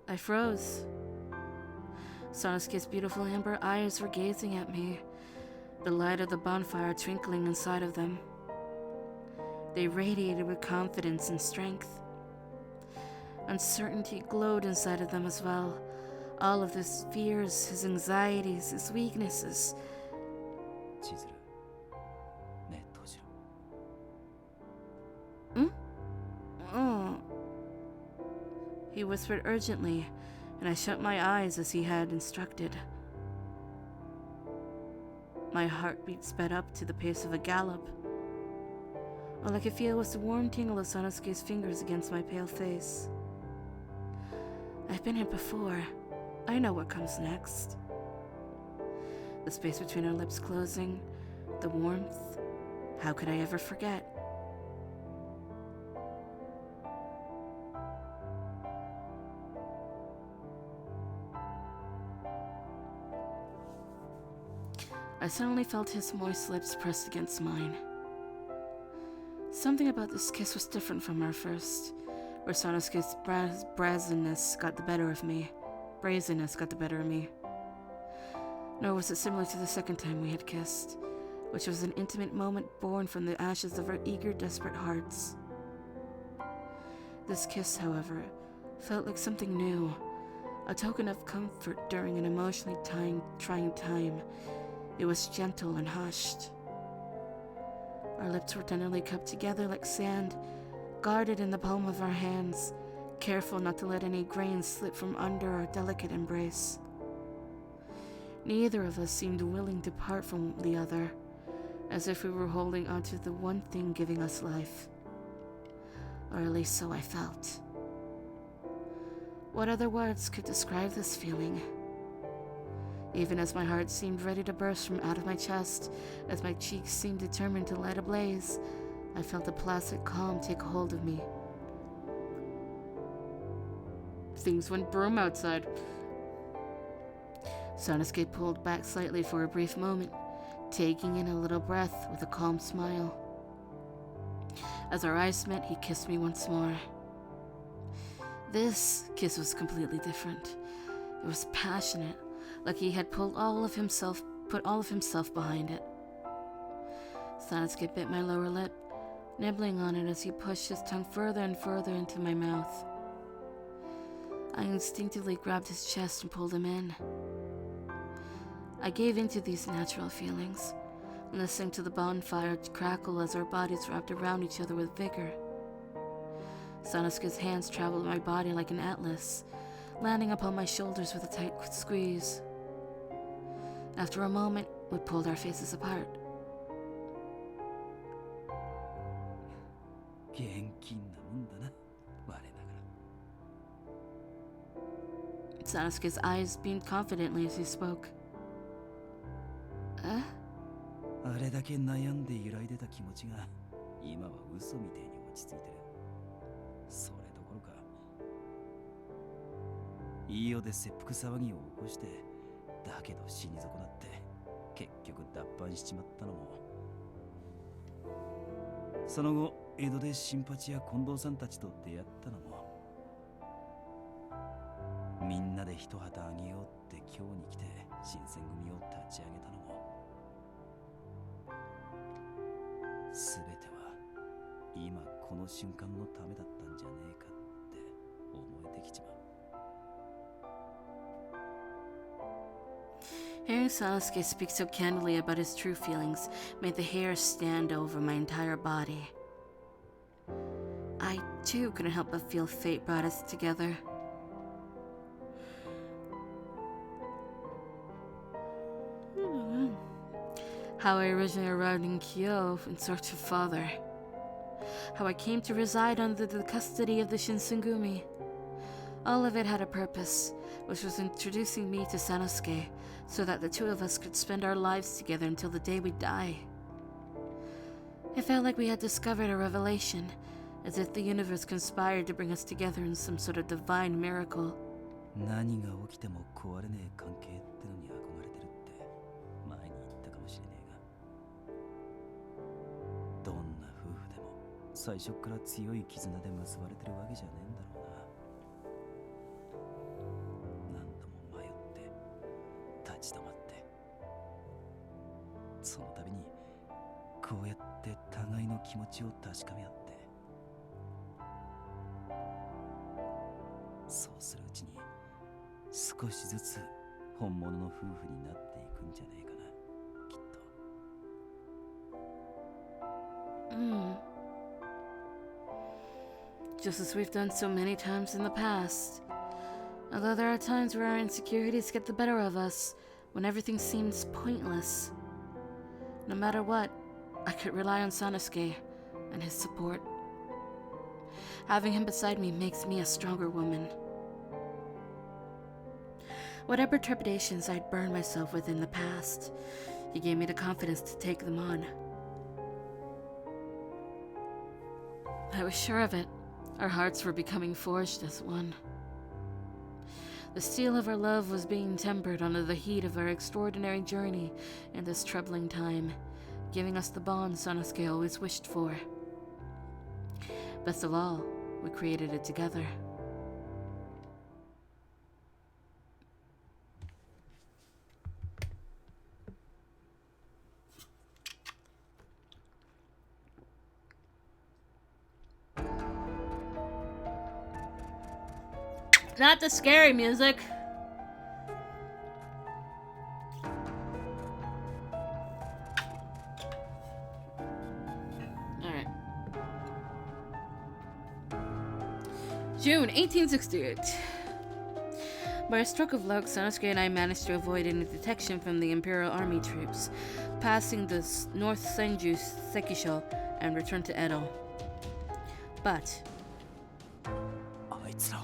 I froze. Sanosuke's beautiful amber eyes were gazing at me, the light of the bonfire twinkling inside of them. They radiated with confidence and strength. Uncertainty glowed inside of them as well. All of his fears, his anxieties, his weaknesses. 千鶴、ねえどうしろ。Oh. He whispered urgently, and I shut my eyes as he had instructed. My heartbeat sped up to the pace of a gallop. All I could feel was the warm tingle of Sanosuke's fingers against my pale face. I've been here before. I know what comes next. The space between our lips closing, the warmth. How could I ever forget? I suddenly felt his moist lips pressed against mine. Something about this kiss was different from our first, where Sanosuke's brazenness got the better of me. Brazenness got the better of me. Nor was it similar to the second time we had kissed, which was an intimate moment born from the ashes of our eager, desperate hearts. This kiss, however, felt like something new, a token of comfort during an emotionally trying time. It was gentle and hushed. Our lips were tenderly cupped together like sand, guarded in the palm of our hands, careful not to let any grains slip from under our delicate embrace. Neither of us seemed willing to part from the other, as if we were holding onto the one thing giving us life. Or at least so I felt. What other words could describe this feeling? Even as my heart seemed ready to burst from out of my chest, as my cheeks seemed determined to light ablaze, I felt a placid calm take hold of me. Things went broom outside. Sanosuke pulled back slightly for a brief moment, taking in a little breath with a calm smile. As our eyes met, he kissed me once more. This kiss was completely different. It was passionate, like he had put all of himself behind it. Sanosuke bit my lower lip, nibbling on it as he pushed his tongue further and further into my mouth. I instinctively grabbed his chest and pulled him in. I gave in to these natural feelings, listening to the bonfire crackle as our bodies wrapped around each other with vigor. Sanosuke's hands traveled my body like an atlas, landing upon my shoulders with a tight squeeze. After a moment, we pulled our faces apart. 現金なもんだな、我ながら。 Sanosuke's eyes beamed confidently as he spoke. あれだけ悩んで揺らいでた気持ちが今は嘘みてえに落ち着いてる。それどころかいいよで切腹騒ぎを起こして、だけど死に損なって結局脱藩しちまったのも、その後江戸で新八や近藤さんたちと出会ったのも、みんなで一旗あげようって今日に来て新選組を立ち上げたのも、すべては今この瞬間のためだったんじゃねえかって思えてきちまう。 Hearing Sanosuke speak so candidly about his true feelings made the hair stand over my entire body. I, too, couldn't help but feel fate brought us together. how I originally arrived in Kyoto in search of father, how I came to reside under the custody of the Shinsengumi. All of it had a purpose, which was introducing me to Sanosuke, so that the two of us could spend our lives together until the day we die. It felt like we had discovered a revelation, as if the universe conspired to bring us together in some sort of divine miracle. 何が起きても壊れねえ関係ってのに憧れてるって前に言ったかもしれねえが、どんな夫婦でも最初から強い絆で結ばれてるわけじゃねえんだろうな。何度も迷って立ち止まって、その度にこうやって互いの気持ちを確かめ合って、そうするうちに少しずつ本物の夫婦になっていくんじゃねえかな、きっと。Just as we've done so many times in the past. Although there are times where our insecurities get the better of us, when everything seems pointless. No matter what, I could rely on Sanosuke and his support. Having him beside me makes me a stronger woman. Whatever trepidations I'd burned myself with in the past, he gave me the confidence to take them on. I was sure of it. Our hearts were becoming forged as one. The steel of our love was being tempered under the heat of our extraordinary journey in this troubling time, giving us the bond Sanosuke always wished for. Best of all, we created it together. Not the scary music. Alright. June 1868. By a stroke of luck, Sanosuke and I managed to avoid any detection from the Imperial Army troops, passing the North Senju Sekisho and returned to Edo. But あいつら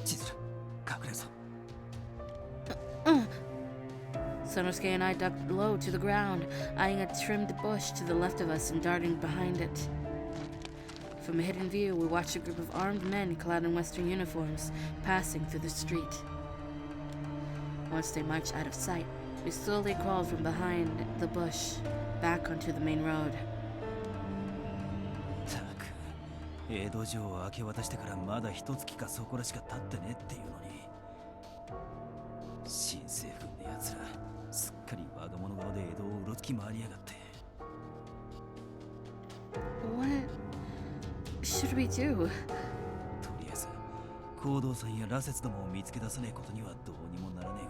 千鶴隠れぞ。Sanosuke and I ducked low to the ground, eyeing a trimmed bush to the left of us and darting behind it. From a hidden view, we watched a group of armed men clad in Western uniforms passing through the street. Once they marched out of sight, we slowly crawled from behind the bush, back onto the main road. たく、江戸城を明け渡してからまだ一月かそこらしか経ってねえっていうのに、新政府軍のやつらすっかり我が物顔で江戸をうろつき回りやがって。What should we do? とりあえず行動さんや羅刹どもを見つけ出さねえことにはどうにもならねえ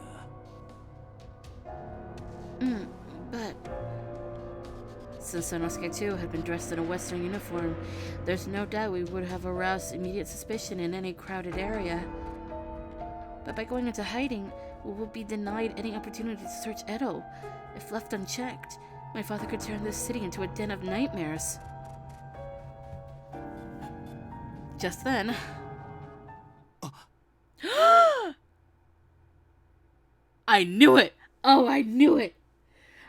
が。But since Sanosuke too had been dressed in a Western uniform, there's no doubt we would have aroused immediate suspicion in any crowded area. But by going into hiding, we would be denied any opportunity to search Edo. If left unchecked, my father could turn this city into a den of nightmares. Just then... I knew it! Oh, I knew it!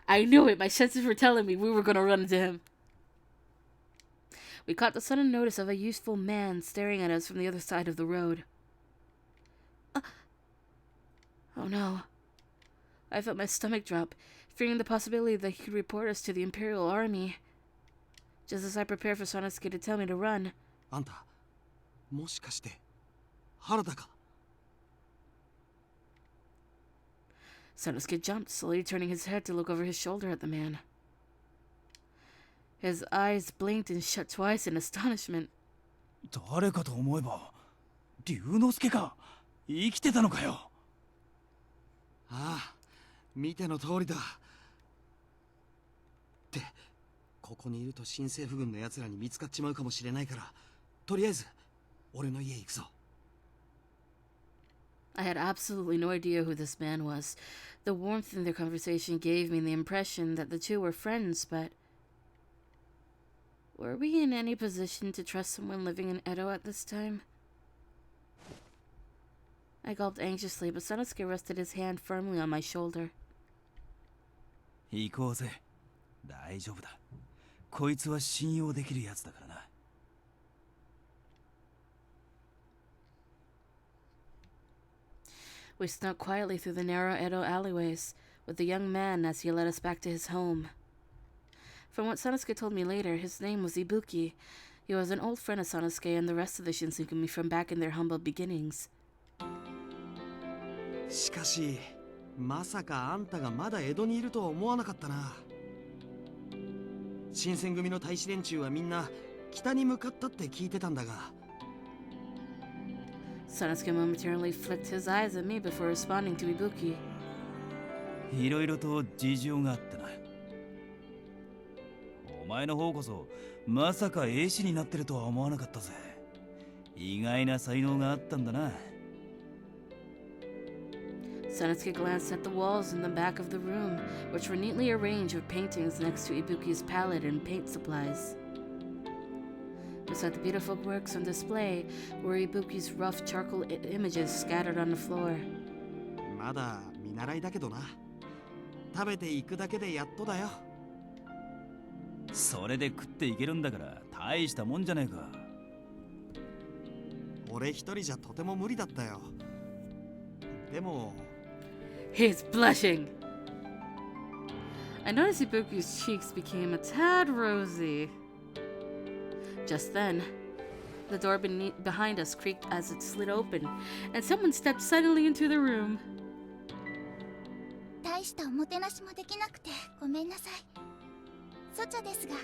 I knew it! My senses were telling me we were gonna run into him. We caught the sudden notice of a youthful man staring at us from the other side of the road. Oh no. I felt my stomach drop, fearing the possibility that he could report us to the Imperial Army. Just as I prepared for Sanosuke to tell me to run. あんた、もしかして原田か? Sanosuke jumped, slowly turning his head to look over his shoulder at the man. His eyes blinked and shut twice in astonishment. 誰かと思えば龍之介か。生きてたのかよ。ああ、見ての通りだ。ってここにいると新政府軍のやつらに見つかっちまうかもしれないから、とりあえず俺の家行くぞ。I had absolutely no idea who this man was. The warmth in their conversation gave me the impression that the two were friends, but were we in any position to trust someone living in Edo at this time? I gulped anxiously, but Sanosuke rested his hand firmly on my shoulder. 行こうぜ。大丈夫だ。こいつは信用できるやつだからな。We snuck quietly through the narrow Edo alleyways, with the young man as he led us back to his home. From what Sanosuke told me later, his name was Ibuki. He was an old friend of Sanosuke and the rest of the Shinsengumi from back in their humble beginnings. しかし、まさかあんたがまだ江戸にいるとは思わなかったな。新選組の大使連中はみんな北に向かったって聞いてたんだが。Sanosuke momentarily flicked his eyes at me before responding to Ibuki. いろいろと事情があってな。お前の方こそまさか英士になってるとは思わなかったぜ。意外な才能があったんだな。Sanosuke glanced at the walls in the back of the room, which were neatly arranged with paintings next to Ibuki's palette and paint supplies. Beside the beautiful works on display were Ibuki's rough charcoal images scattered on the floor. まだ見習いだけどな。食べていくだけでやっとだよ。それで食っていけるんだから大したもんじゃねえか。俺一人じゃとても無理だったよ。でも He's blushing. I noticed Ibuki's cheeks became a tad rosy. Just then, the door behind us creaked as it slid open, and someone stepped suddenly into the room. 大したおもてなしもできなくてごめんなさい。そちゃですが、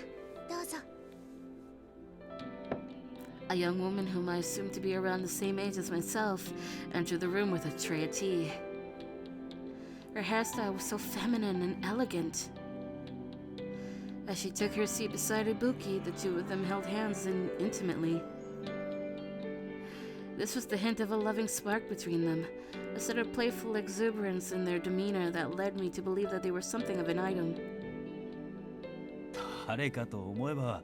どうぞ。A young woman whom I assumed to be around the same age as myself entered the room with a tray of tea. Her hairstyle was so feminine and elegant. As she took her seat beside Ibuki, the two of them held hands intimately. This was the hint of a loving spark between them, a sort of playful exuberance in their demeanor that led me to believe that they were something of an item. 誰かと思えば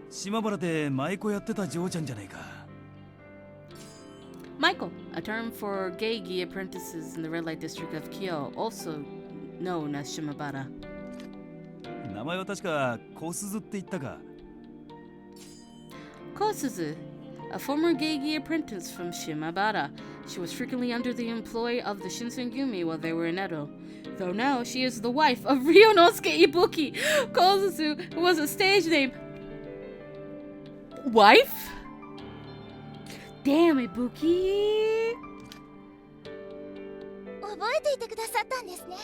島原で舞妓やってた嬢ちゃんじゃないか。Michael, a term for geigi apprentices in the red light district of Kyo, also known as Shimabara. 名前は確か小鈴って言ったか。Kosuzu, a former geigi apprentice from Shimabara. She was frequently under the employ of the Shinsengumi while they were in Edo. Though now she is the wife of Ryunosuke Ibuki. Kosuzu was a stage name. Wife? Damn, Ibuki! 覚えていてくださったんですね。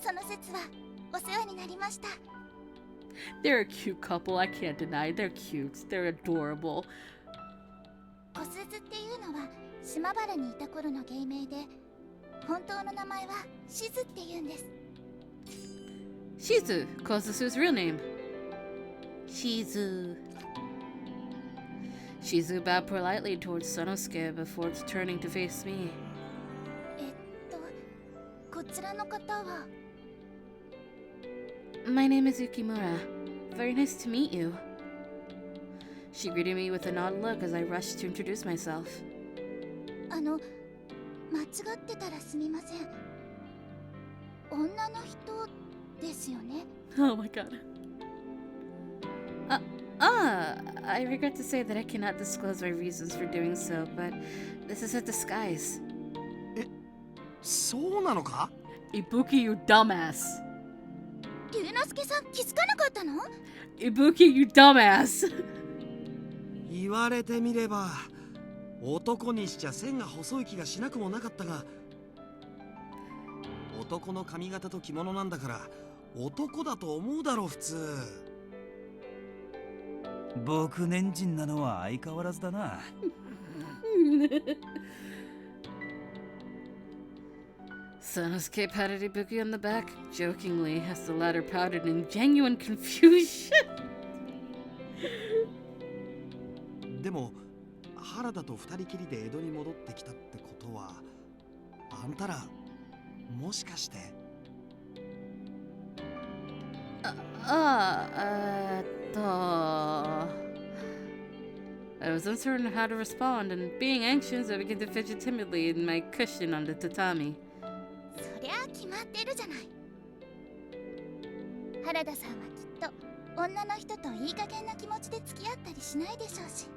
その説はお世話になりました。They're a cute couple, I can't deny. They're cute. They're adorable. 小鈴っていうのは島原にいた頃の芸名で、本当の名前はしずって言うんです。Shizu, Kosuzu's real name. Shizu. Shizu bowed politely towards Sanosuke before turning to face me. こちらの方は My name is Yukimura. Very nice to meet you. She greeted me with an odd look as I rushed to introduce myself. 間違ってたらすみません。女の人ですよね。Oh my god. I regret to say that I cannot disclose my reasons for doing so, but this is a disguise. そうなのか？ Ibuki, you dumbass. 龍之介さん気づかなかったの？ Ibuki, you dumbass. 言われてみれば男にしちゃ線が細い気がしなくもなかったが、男の髪型と着物なんだから男だと思うだろう普通。僕年人なのは相変わらずだな。Sanosuke patted Ibuki on the back, jokingly, as the latter pouted in genuine confusion. でも原田と二人きりで江戸に戻ってきたってことはあんたらもしかして。 I was uncertain how to respond, and being anxious, I began to fidget timidly in my cushion on the tatami. そりゃあ決まってるじゃない。原田さんはきっと女の人といい加減な気持ちで付き合ったりしないでしょうし。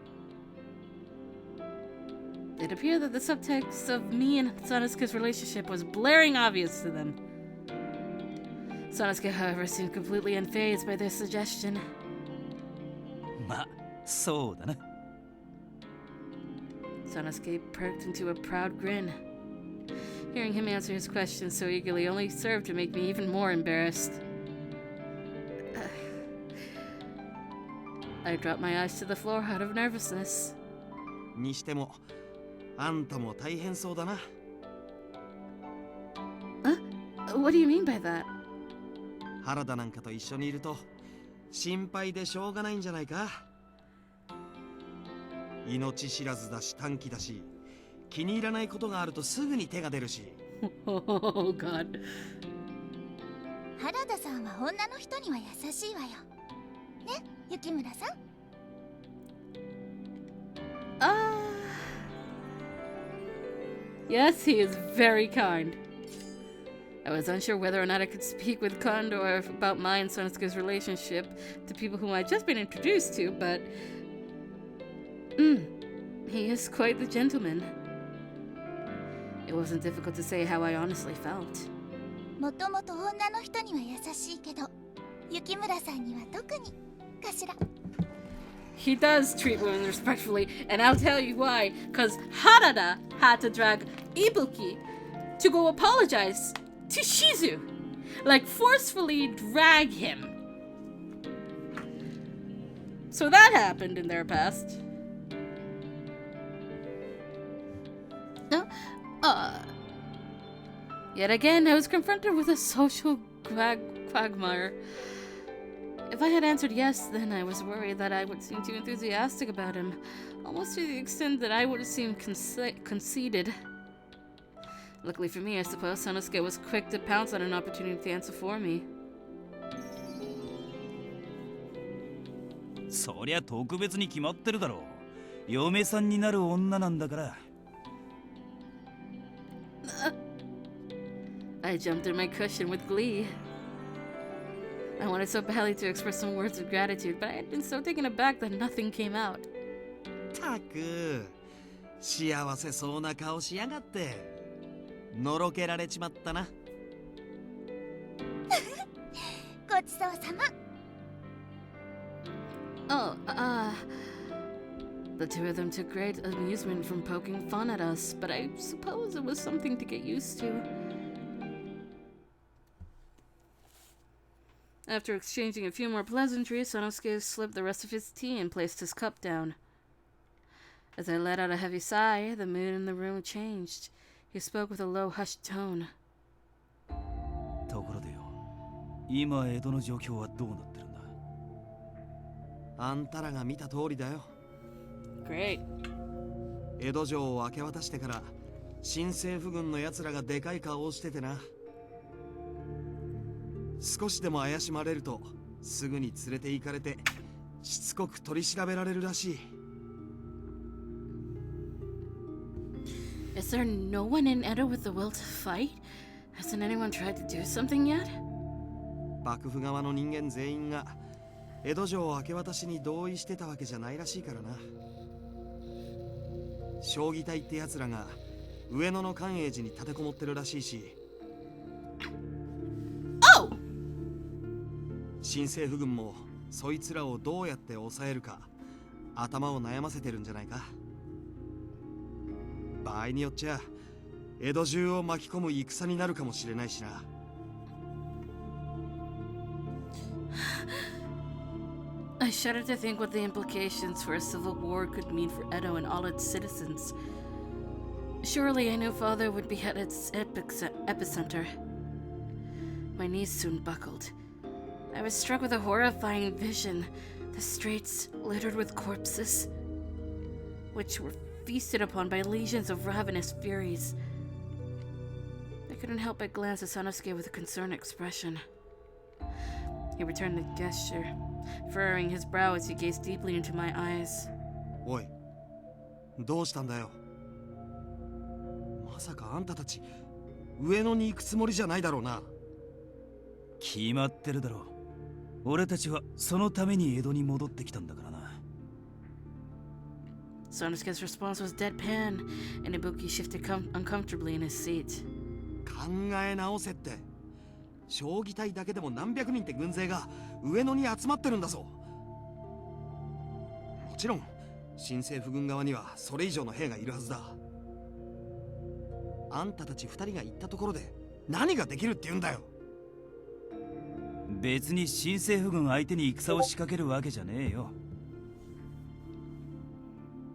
It appeared that the subtext of me and Sanosuke's relationship was blaring obvious to them. Sanosuke, however, seemed completely unfazed by their suggestion. まあそうだな。 Sanosuke perked into a proud grin. Hearing him answer his questions so eagerly only served to make me even more embarrassed. I dropped my eyes to the floor out of nervousness. にしてもあんたも大変そうだな。 What do you mean by that? 原田なんかと一緒にいると心配でしょうがないんじゃないか。命知らずだし短気だし、気に入らないことがあるとすぐに手が出るし。 Oh, God. 原田さんは女の人には優しいわよ。ね、雪村さん。Yes, he is very kind. I was unsure whether or not I could speak with Condor about my and Sanosuke's relationship to people whom I'd just been introduced to, but... he is quite the gentleman. It wasn't difficult to say how I honestly felt. もともと女の人には優しいけど、雪村さんには特にかしら。 He does treat women respectfully, and I'll tell you why. Because Harada had to drag Ibuki to go apologize to Shizu. Like, forcefully drag him. So that happened in their past. Yet again, I was confronted with a social quagmire. If I had answered yes, then I was worried that I would seem too enthusiastic about him, almost to the extent that I would seem conceited. Luckily for me, I suppose, Sanosuke was quick to pounce on an opportunity to answer for me. そりゃ特別に決まってるだろう。嫁さんになる女なんだから。 I jumped in my cushion with glee. I wanted so badly to express some words of gratitude, but I had been so taken aback that nothing came out. たく幸せそうな顔しやがって。のろけられちまったな。ごちそうさま。 Oh, the two of them took great amusement from poking fun at us, but I suppose it was something to get used to. After exchanging a few more pleasantries, Sanosuke slipped the rest of his tea and placed his cup down. As I let out a heavy sigh, the mood in the room changed. He spoke with a low, hushed tone. ところでよ、今江戸の状況はどうなってるんだ？あんたらが見た通りだよ。 Great. 江戸城を明け渡してから新政府軍の奴らがでかい顔をしててな。少しでも怪しまれるとすぐに連れて行かれてしつこく取り調べられるらしい。 Is there no one in Edo with the will to fight? Hasn't anyone tried to do something yet? 幕府側の人間全員が江戸城明け渡しに同意してたわけじゃないらしいからな。将棋隊って奴らが上野の寛永寺に立てこもってるらしいし。 Oh! 新政府軍もそいつらをどうやって抑えるか頭を悩ませてるんじゃないか。場合によっちゃ江戸中を巻き込む戦になるかもしれないしな。 I shudder to think what the implications for a civil war could mean for Edo and all its citizens. Surely I knew father would be at its epicenter. My knees soon buckled. I was struck with a horrifying vision. The streets littered with corpses, which were feasted upon by legions of ravenous furies. couldn't help but glance at Sanosuke with a concerned expression. He returned the gesture, furrowing his brow as he gazed deeply into my eyes. おい、どうしたんだよ。まさかあんたたち上野に行くつもりじゃないだろうな。決まってるだろう。俺たちはそのために江戸に戻ってきたんだからな。Sanosuke's response was deadpan, and Ibuki shifted uncomfortably in his seat. 考え直せって。将棋隊だけでも何百人って軍勢が上野に集まってるんだぞ。もちろん新政府軍側にはそれ以上の兵がいるはずだ。あんたたち二人が行ったところで何ができるって言うんだよ。別に新政府軍相手に戦を仕掛けるわけじゃねえよ。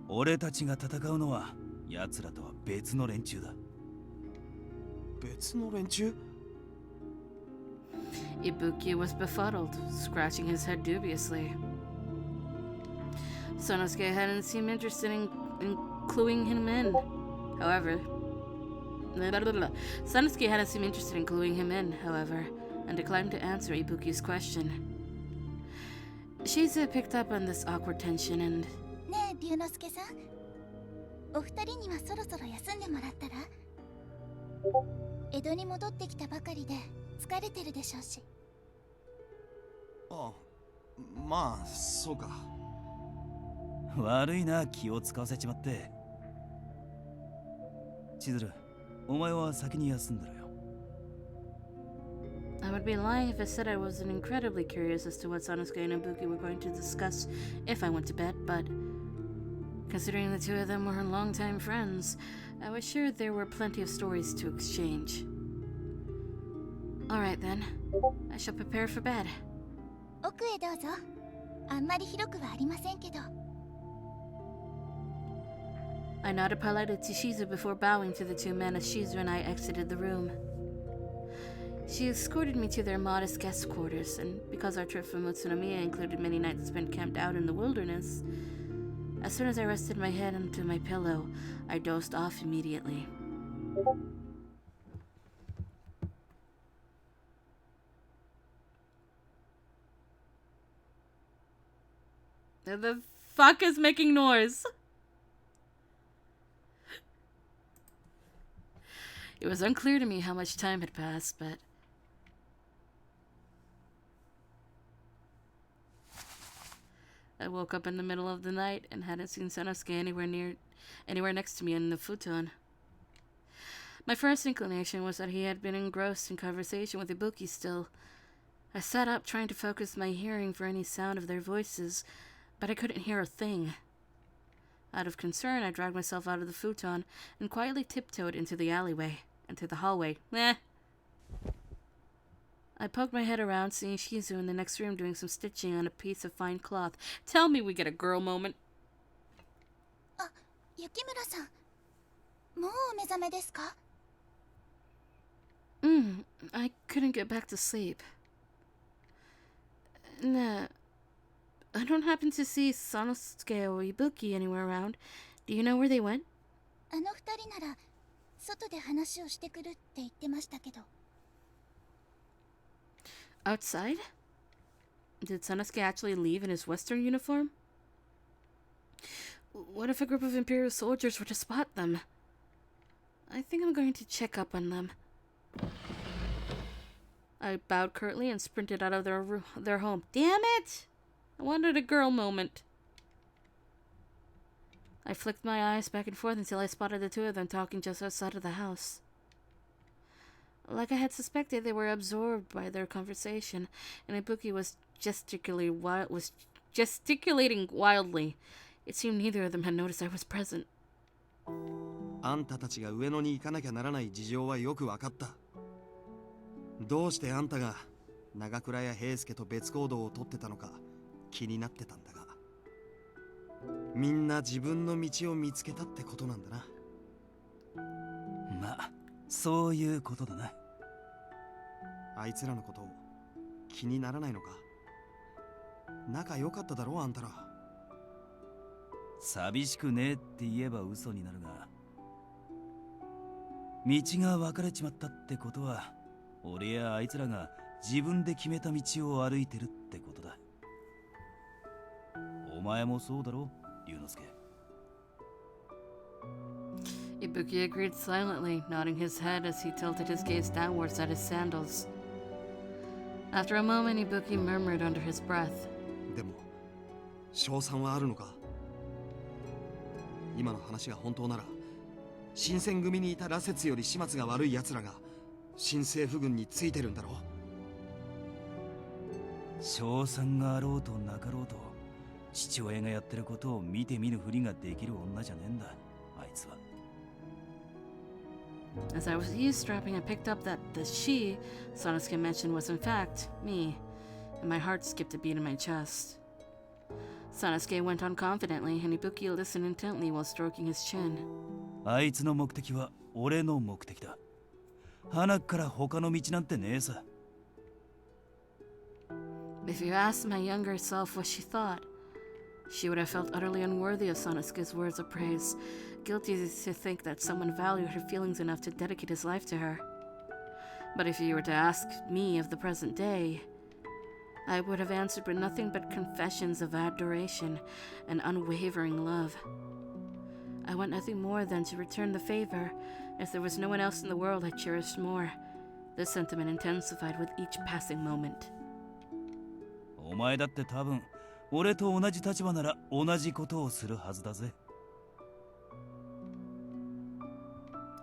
俺たちが戦うのは奴らとは別の連中だ。別の連中？ Ibuki was befuddled, scratching his head dubiously. Sanosuke hadn't seemed interested in cluing him in. However, Sanosuke hadn't seemed interested in cluing him in, however, and declined to answer Ibuki's question. Shizu picked up on this awkward tension and... ねえ龍之介さん、お二人にはそろそろ休んでもらったら。江戸に戻ってきたばかりで疲れてるでしょうし。ああ、まあそうか。悪いな、気を使わせちまって。千鶴、お前は先に休んでろよ。I would be lying if I said I wasn't incredibly curious as to what Sanosuke and Ibuki were going to discuss if I went to bed, but considering the two of them were longtime friends, I was sure there were plenty of stories to exchange. Alright then, I shall prepare for bed. 奥へどうぞ。あんまり広くはありませんけど。I nodded politely to Shizu before bowing to the two men as Shizu and I exited the room. She escorted me to their modest guest quarters, and because our trip from Utsunomiya included many nights spent camped out in the wilderness, as soon as I rested my head onto my pillow, I dozed off immediately. The fuck is making noise? It was unclear to me how much time had passed, but I woke up in the middle of the night and hadn't seen Sanosuke anywhere next to me in the futon. My first inclination was that he had been engrossed in conversation with Ibuki still. I sat up trying to focus my hearing for any sound of their voices, but I couldn't hear a thing. Out of concern, I dragged myself out of the futon and quietly tiptoed into the hallway. I poked my head around, seeing Shizu in the next room doing some stitching on a piece of fine cloth. Tell me we get a girl moment. あ、雪村さん、もうお目覚めですか？ I couldn't get back to sleep. Nah, I don't happen to see Sanosuke or Ibuki anywhere around. Do you know where they went? あの二人なら外で話をしてくるって言ってましたけど。Outside? Did Sanosuke actually leave in his Western uniform? What if a group of Imperial soldiers were to spot them? I think I'm going to check up on them. I bowed curtly and sprinted out of their home. Damn it! I wanted a girl moment. I flicked my eyes back and forth until I spotted the two of them talking just outside of the house. Like I had suspected, they were absorbed by their conversation, and Ibuki was gesticulating wildly. It seemed neither of them had noticed I was present. あんたたちが上野に行かなきゃならない事情はよくわかった。どうしてあんたが長倉や平助と別行動をとってたのか気になってたんだが、みんな自分の道を見つけたってことなんだな。まあ、そういうことだな。あいつらのこと気にならないのか？仲良かっただろう、あんたら。寂しくねえって言えば嘘になるが、道が分かれちまったってことは、俺やあいつらが自分で決めた道を歩いてるってことだ。お前もそうだろ、龍之介。Ibuki agreed silently, nodding his head as he tilted his gaze downwards at his sandals. After a moment, Ibuki murmured under his breath. でも勝算はあるのか。今の話が本当なら、新選組にいた羅刹より始末が悪い奴らが新政府軍についてるんだろう。勝算があろうとなかろうと、父親がやってることを見て見ぬふりができる女じゃねえんだ、あいつは。As I was eavesdropping, I picked up that the she Sanosuke mentioned was in fact me, and my heart skipped a beat in my chest. Sanosuke went on confidently, and Ibuki listened intently while stroking his chin. あいつの目的は俺の目的だ。花から他の道なんてねえさ。If you asked my younger self what she thought, she would have felt utterly unworthy of Sanosuke's words of praise, guilty to think that someone valued her feelings enough to dedicate his life to her. But if you were to ask me of the present day, I would have answered with nothing but confessions of adoration and unwavering love. I want nothing more than to return the favor, as there was no one else in the world I cherished more. This sentiment intensified with each passing moment. お前だって多分俺と同じ立場なら同じことをするはずだぜ。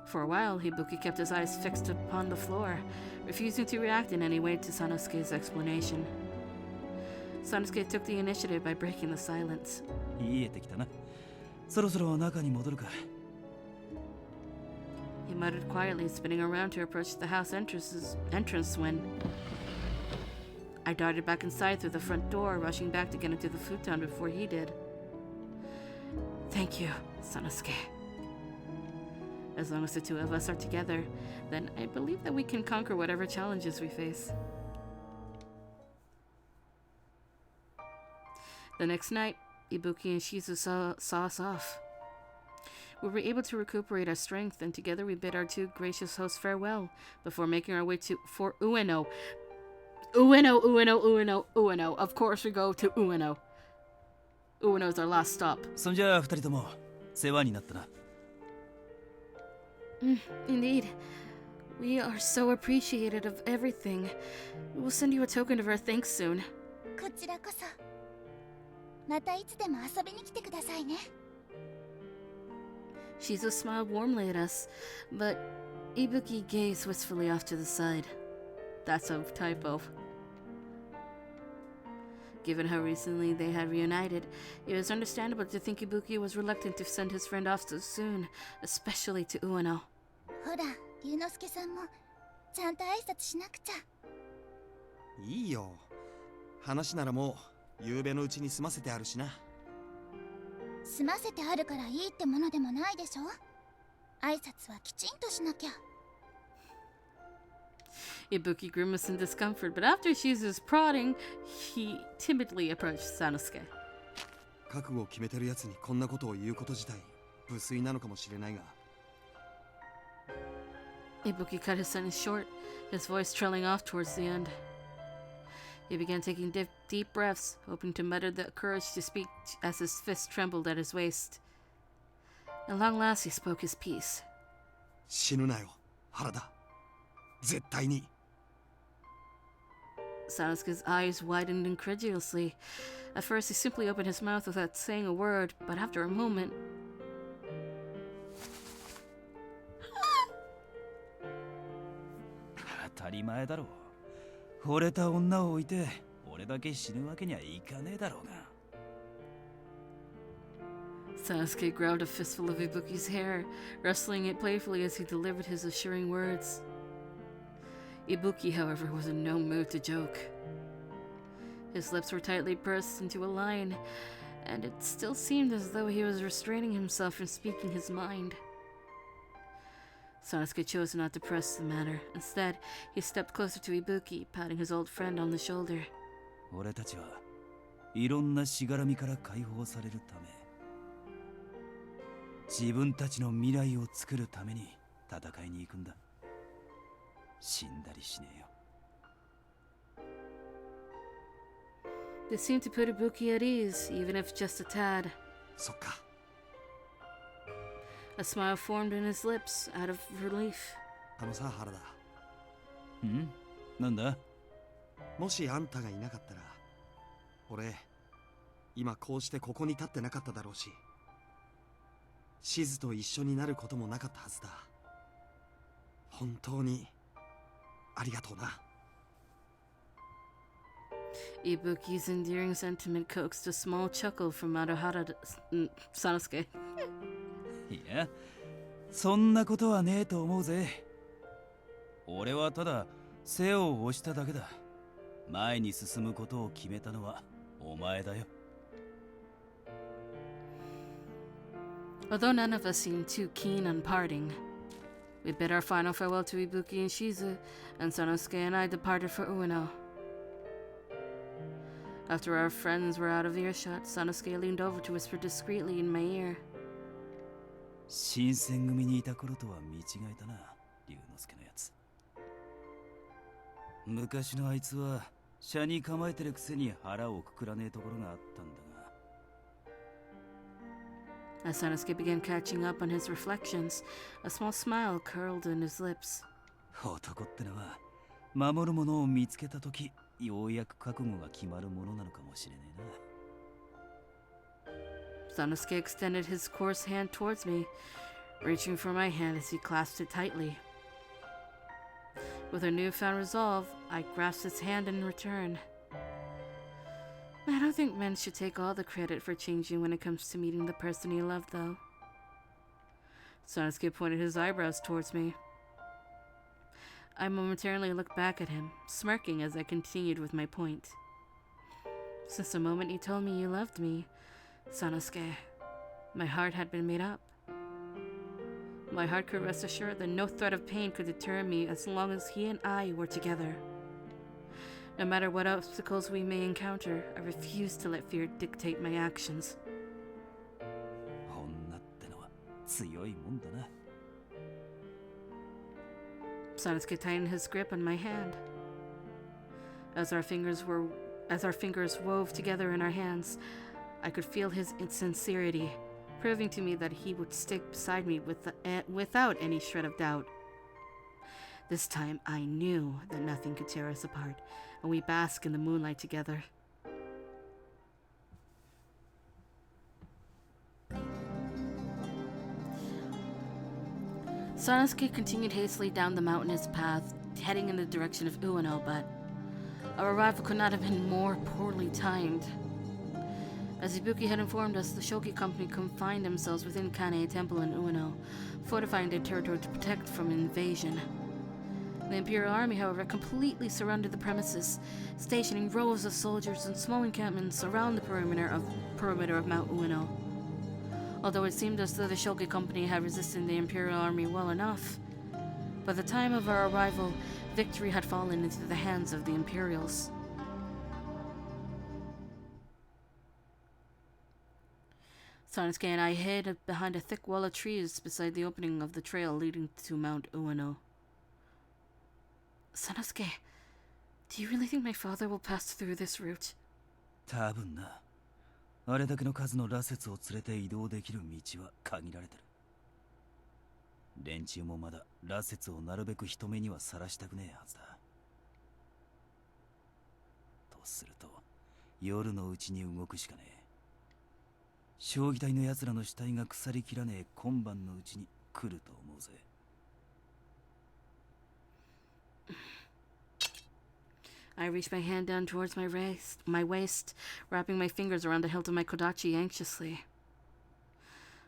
For a while, Hibuki kept his eyes fixed upon the floor, refusing to react in any way to Sanosuke's explanation. Sanosuke took the initiative by breaking the silence. 言えてきたな。そろそろ中に戻るか。He muttered quietly, spinning around to approach the house entrance when I darted back inside through the front door, rushing back to get into the futon before he did. Thank you, Sanosuke. As long as the two of us are together, then I believe that we can conquer whatever challenges we face. The next night, Ibuki and Shizu saw us off. We were able to recuperate our strength, and together we bid our two gracious hosts farewell before making our way for Ueno. Ueno. Of course we go to Ueno. Ueno is our last stop. そんじゃあ二人とも世話になったな。Indeed. We are so appreciative of everything. We will send you a token of our thanks soon. こちらこそまたいつでも遊びに来てくださいね。Shizu smiled warmly at us, but Ibuki gazed wistfully off to the side. That's a typo. Given how recently they had reunited, it was understandable to think Ibuki was reluctant to send his friend off so soon, especially to Ueno. ほら、龍之介さんもちゃんと挨拶しなくちゃ。いいよ。話ならもう夕べのうちに済ませてあるしな。済ませてあるからいいってものでもないでしょ。挨拶はきちんとしなきゃ。Ibuki grimaced in discomfort, but after Shizu's prodding, he timidly approached Sanosuke. 覚悟を決めてるやつにこんなことを言うこと自体無粋なのかもしれないが。Ibuki cut his sentence short, his voice trailing off towards the end. He began taking deep breaths, hoping to mutter the courage to speak as his fist trembled at his waist. At long last, he spoke his piece. 死ぬなよ、原田。絶対に。Sanosuke's eyes widened incredulously. At first, he simply opened his mouth without saying a word, but after a moment... 当たり前だろう。惚れた女を置いて俺だけ死ぬわけにはいかねえだろうが。Sanosuke grabbed a fistful of Ibuki's hair, rustling it playfully as he delivered his assuring words. Ibuki, however, was in no mood to joke. His lips were tightly pursed into a line, and it still seemed as though he was restraining himself from speaking his mind. Sanosuke chose not to press the matter. Instead, he stepped closer to Ibuki, patting his old friend on the shoulder. 俺たちはいろんなしがらみから解放されるため、自分たちの未来を作るために戦いに行くんだ。死んだりしねえよ。 This seemed to put Ibuki at ease, even if just a tad. そっか。 A smile formed in his lips, out of relief. さ、原田。ん？なんだ？もしあんたがいなかったら、俺、今こうしてここに立ってなかっただろうし、シズと一緒になることもなかったはずだ。本当に、ありがとうな。 Ibuki's endearing sentiment coaxed a small chuckle from Sanosuke. いや、そんなことはねえと思うぜ。俺はただ背を押しただけだ。前に進むことを決めたのはお前だよ。 Although none of us seemed too keen on parting, we bid our final farewell to Ibuki and Shizu, and Sanosuke and I departed for Ueno. After our friends were out of earshot, Sanosuke leaned over to whisper discreetly in my ear. 新選組にいた頃とは見違えたな、龍之介のやつ。昔のあいつは車に構えてるくせに腹をくくらねえところがあったんだが。 As Sanosuke began catching up on his reflections, a small smile curled in his lips. 男ってのは守るものを見つけたとき、ようやく覚悟が決まるものなのかもしれねえな。 Sanosuke extended his coarse hand towards me, reaching for my hand as he clasped it tightly. With a newfound resolve, I grasped his hand in return. I don't think men should take all the credit for changing when it comes to meeting the person you love, though. Sanosuke pointed his eyebrows towards me. I momentarily looked back at him, smirking as I continued with my point. Since the moment you told me you loved me, Sanosuke, my heart had been made up. My heart could rest assured that no threat of pain could deter me as long as he and I were together. No matter what obstacles we may encounter, I refuse to let fear dictate my actions. 女ってのは強いもんだな。 Sanosuke tightened his grip on my hand. As our fingers wove together in our hands, I could feel his sincerity, proving to me that he would stick beside me without any shred of doubt. This time I knew that nothing could tear us apart, and we basked in the moonlight together. Sanosuke continued hastily down the mountainous path, heading in the direction of Ueno, but our arrival could not have been more poorly timed. As Ibuki had informed us, the Shoki Company confined themselves within Kane Temple in Ueno, fortifying their territory to protect from invasion. The Imperial Army, however, completely surrounded the premises, stationing rows of soldiers and small encampments around the perimeter of Mount Ueno. Although it seemed as though the Shoki Company had resisted the Imperial Army well enough, by the time of our arrival, victory had fallen into the hands of the Imperials. Sanosuke and I hid behind a thick wall of trees beside the opening of the trail leading to Mount Ueno. Sanosuke, do you really think my father will pass through this route? 多分な。あれだけの数の羅刹を連れて移動できる道は限られてる。連中もまだ羅刹をなるべく人目にはさらしたくねえはずだ。とすると、夜のうちに動くしかねえ。将棋隊の奴らの死体が腐りきらねえ今晩のうちに来ると思うぜ。I reached my hand down towards my waist, wrapping my fingers around the hilt of my kodachi anxiously.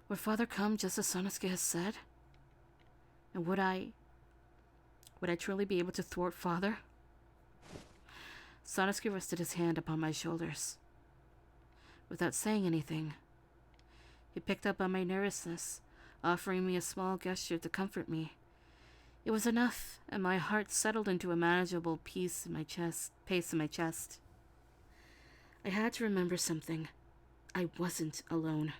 Would father come just as Sanosuke has said? And would I truly be able to thwart father? Sanosuke rested his hand upon my shoulders. Without saying anything, he picked up on my nervousness, offering me a small gesture to comfort me. It was enough, and my heart settled into a manageable pace in my chest. I had to remember something. I wasn't alone.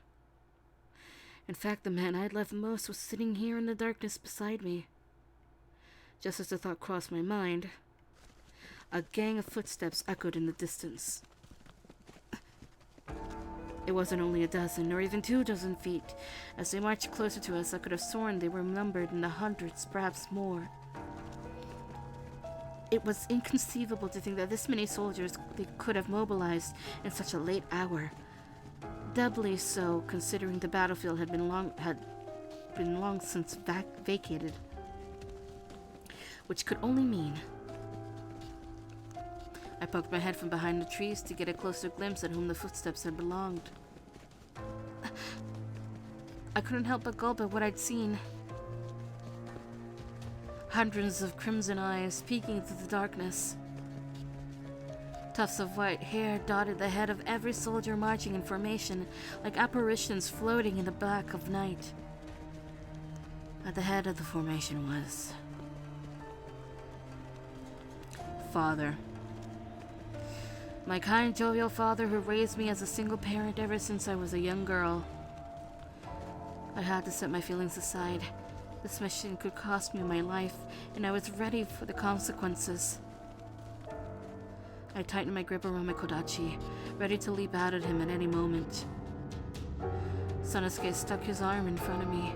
In fact, the man I'd loved most was sitting here in the darkness beside me. Just as the thought crossed my mind, a gang of footsteps echoed in the distance. It wasn't only a dozen, nor even 2 dozen feet. As they marched closer to us, I could have sworn they were numbered in the hundreds, perhaps more. It was inconceivable to think that this many soldiers they could have mobilized in such a late hour. Doubly so, considering the battlefield had been long since vacated, which could only mean. I poked my head from behind the trees to get a closer glimpse at whom the footsteps had belonged. I couldn't help but gulp at what I'd seen. Hundreds of crimson eyes peeking through the darkness. Tufts of white hair dotted the head of every soldier marching in formation, like apparitions floating in the black of night. At the head of the formation was... Father. My kind, jovial father who raised me as a single parent ever since I was a young girl. I had to set my feelings aside. This mission could cost me my life, and I was ready for the consequences. I tightened my grip around my kodachi, ready to leap out at him at any moment. Sanosuke stuck his arm in front of me.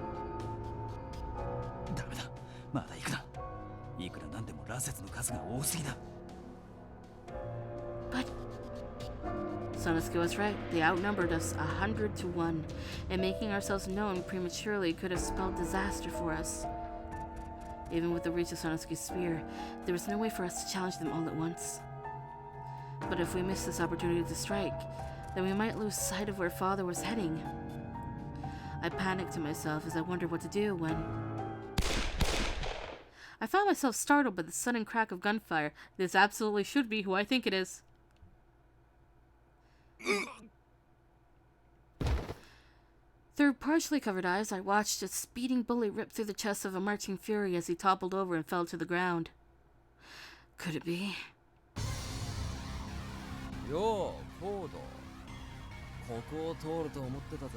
ダメだ、まだ行くな。いくらなんでも羅刹の数が多すぎだ。 But Sanosuke was right. They outnumbered us 100 to 1, and making ourselves known prematurely could have spelled disaster for us. Even with the reach of Sanosuke's spear, there was no way for us to challenge them all at once. But if we missed this opportunity to strike, then we might lose sight of where Father was heading. I panicked to myself as I wondered what to do when... I found myself startled by the sudden crack of gunfire. This absolutely should be who I think it is. Through partially covered eyes, I watched a speeding bullet rip through the chest of a marching fury as he toppled over and fell to the ground. Could it be? Yo, フォード。ここを通ると思ってたぜ。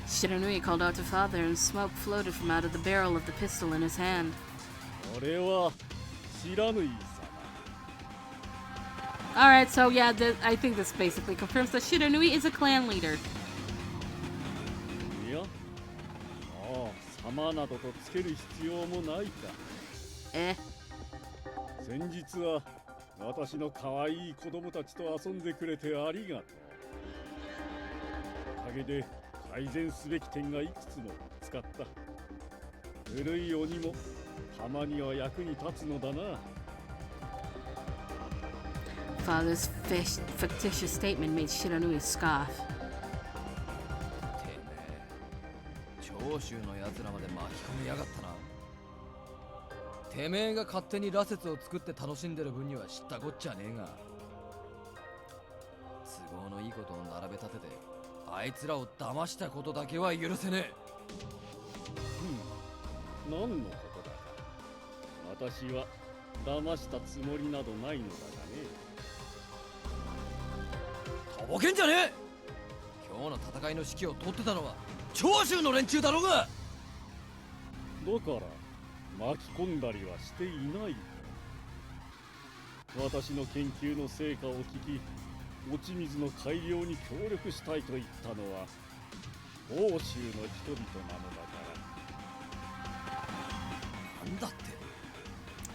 Shiranui called out to Father, and smoke floated from out of the barrel of the pistol in his hand. 俺は知らぬい様。 Alright, so yeah, I think this basically confirms that Shiranui is a clan leader. いや、ああ、様などとつける必要もないか。Eh. 先日は私の可愛い子供たちと遊んでくれてありがとう。おかげで改善すべき点がいくつも見つかった。古い鬼もたまには役に立つのだな。 Father's fictitious statement made Shiranui scoff. てめえ、長州の奴らまで巻き込みやがったな。てめえが勝手に羅刹を作って楽しんでる分には知ったこっちゃねえが、都合のいいことを並べ立ててあいつらを騙したことだけは許せねえ。何のことだか。私は騙したつもりなどないのだがね。 とぼけんじゃねえ。今日の戦いの指揮を取ってたのは長州の連中だろうが。だから巻き込んだりはしていない。私の研究の成果を聞き、落ち水の改良に協力したいと言ったのは欧州の人々なのだから。なんだって。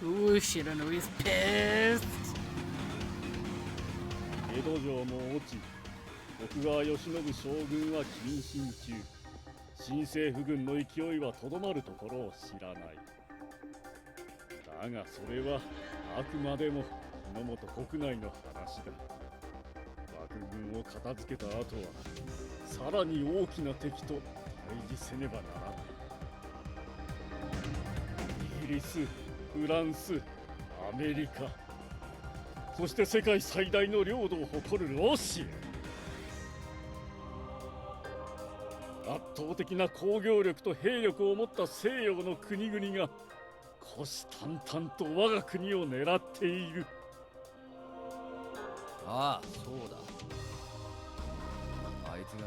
Ooh, Shiranui's pissed. 江戸城も落ち、徳川慶喜将軍は謹慎中。新政府軍の勢いはとどまるところを知らない。だがそれはあくまでも日の本国内の話だ。幕軍を片付けた後はさらに大きな敵と対峙せねばならない。イギリス、フランス、アメリカ、そして世界最大の領土を誇るロシア。圧倒的な工業力と兵力を持った西洋の国々が虎視眈々と我が国を狙っている。ああ、そうだ。あいつが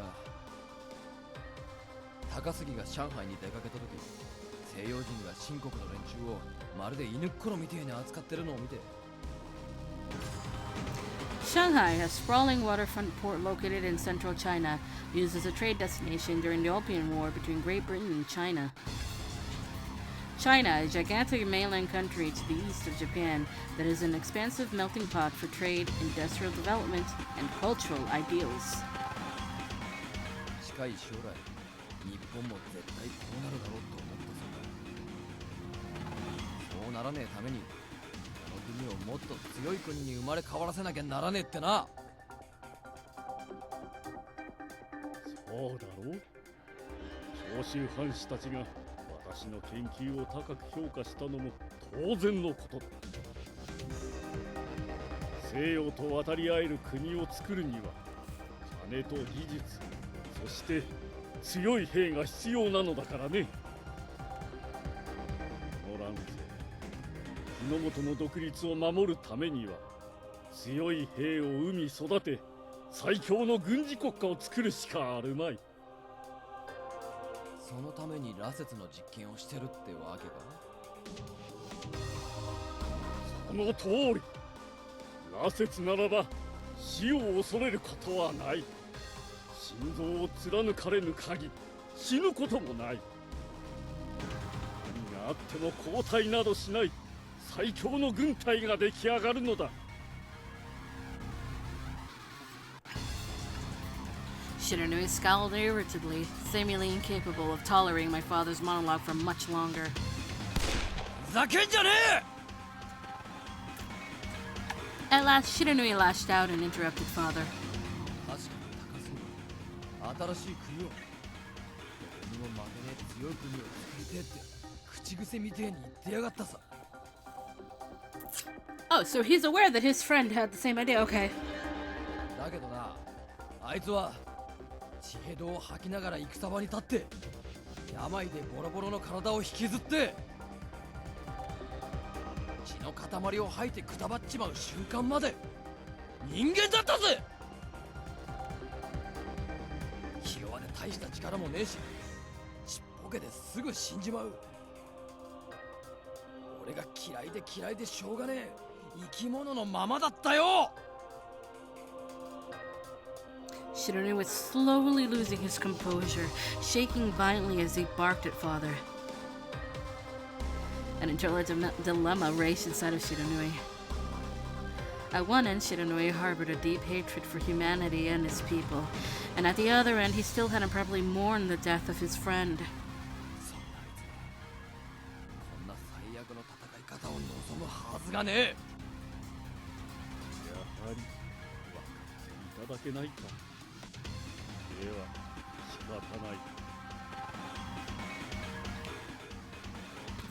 高杉が上海に出かけた時、西洋人が秦国の連中をまるで犬っころみてえに扱ってるのを見て、 Shanghai, a sprawling waterfront port located in central China, used as a trade destination during the Opium War between Great Britain and China. China, a gigantic mainland country to the east of Japan that is an expansive melting pot for trade, industrial development, and cultural ideals. 近い将来、日本も絶対こうなるだろうと思ったそうだ。そうならねえために、この国をもっと強い国に生まれ変わらせなきゃならねえってな。そうだろう。長州藩士たちが私の研究を高く評価したのも当然のことだ。西洋と渡り合える国を作るには金と技術、そして強い兵が必要なのだからね。この乱世、日の本の独立を守るためには強い兵を生み育て、最強の軍事国家を作るしかあるまい。そのために羅刹の実験をしてるってわけか。その通り。羅刹ならば死を恐れることはない。心臓を貫かれぬ限り死ぬこともない。何があっても後退などしない最強の軍隊が出来上がるのだ。Shiranui scowled irritably, seemingly incapable of tolerating my father's monologue for much longer. ふざけんじゃねえ! At last, Shiranui lashed out and interrupted father. 確かに高杉、新しい国を、どこにも負けねえ強い国を作りてえって口癖みてえに言ってやがったさ。 Oh, so he's aware that his friend had the same idea, okay. だけどな、あいつは血ヘドを吐きながら戦場に立って、病でボロボロの体を引きずって血の塊を吐いてくたばっちまう瞬間まで人間だったぜ。ひ弱で大した力もねえし、ちっぽけですぐ死んじまう。俺が嫌いでしょうがねえ生き物のままだったよ。Shiranui was slowly losing his composure, shaking violently as he barked at father. An internal dilemma raced inside of Shiranui. At one end, Shiranui harbored a deep hatred for humanity and his people, and at the other end, he still hadn't properly mourned the death of his friend. そんなあいつはこんな最悪の戦い方を望むはずがねえ。やはり分かっていただけないか。では仕方ない。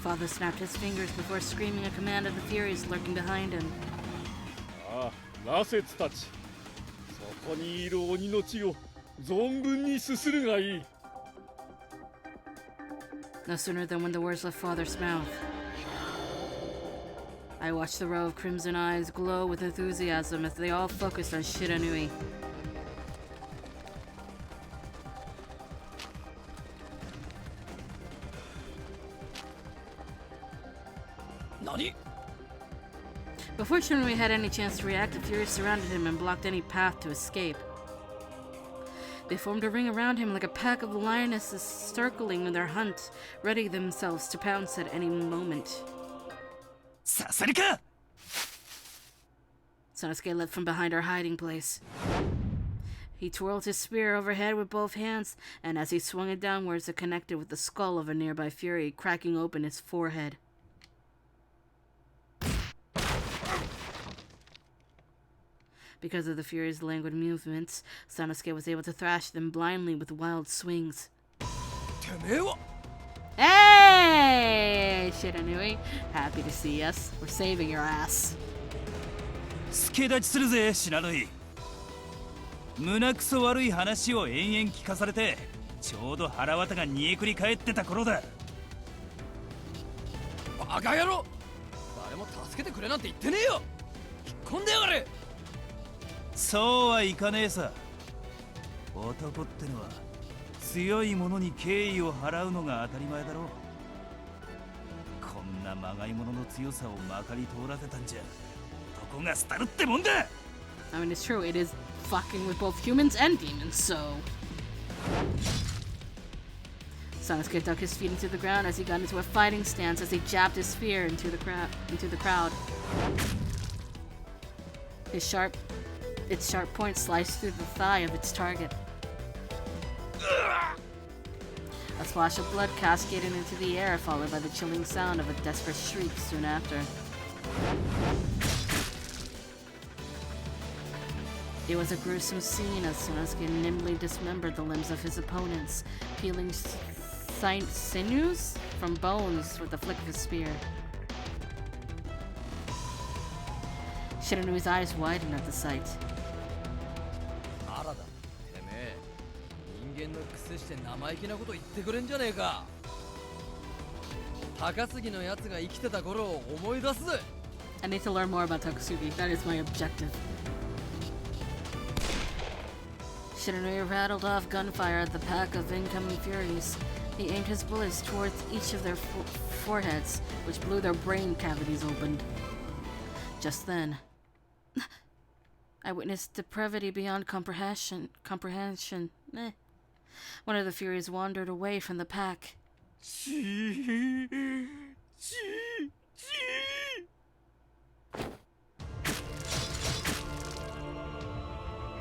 Father snapped his fingers before screaming a command at the Furies lurking behind him. さあ、羅刹たち、そこにいる鬼の血を存分にすするがいい。 No sooner than when the words left father's mouth, I watched the row of crimson eyes glow with enthusiasm as they all focused on Shiranui. 何? Before Shiranui had any chance to react, the Furies surrounded him and blocked any path to escape. They formed a ring around him like a pack of lionesses circling in their hunt, ready themselves to pounce at any moment. ささりか! Sanosuke leapt from behind our hiding place. He twirled his spear overhead with both hands, and as he swung it downwards, it connected with the skull of a nearby Fury, cracking open his forehead. Because of the Fury's languid movements, Sanosuke was able to thrash them blindly with wild swings. てめえは Hey, Shiranui! Happy to see us. We're saving your ass. 助立ちするぜ、知らぬい。胸くそ悪い話を延々聞かされて、ちょうど腹渡が煮えくり返ってた頃だ。バカ野郎、誰も助けてくれなんて言ってねえよ。引っ込んでやがれ。そうはいかねえさ。男ってのは強い者に敬意を払うのが当たり前だろう。こんなまがい者の強さをまかり通らせたんじゃ男が廃るってもんだ。 I mean, it's true. It is fucking with both humans and demons, so... Sanosuke dug his feet into the ground as he got into a fighting stance as he jabbed his spear into the crowd. Its sharp point sliced through the thigh of its target. A splash of blood cascaded into the air, followed by the chilling sound of a desperate shriek soon after. It was a gruesome scene as Sanosuke nimbly dismembered the limbs of his opponents, peeling sinews from bones with the flick of his spear. Shiranui's eyes widened at the sight. あらだ、てめえ。人間の癖して生意気なこと言ってくれんじゃねえか。高杉のやつが生きてた頃を思い出すぜ。I need to learn more about Takasugi. That is my objective. Shiranui rattled off gunfire at the pack of incoming Furies. He aimed his bullets towards each of their foreheads, which blew their brain cavities open. Just then, I witnessed depravity beyond comprehension. One of the Furies wandered away from the pack.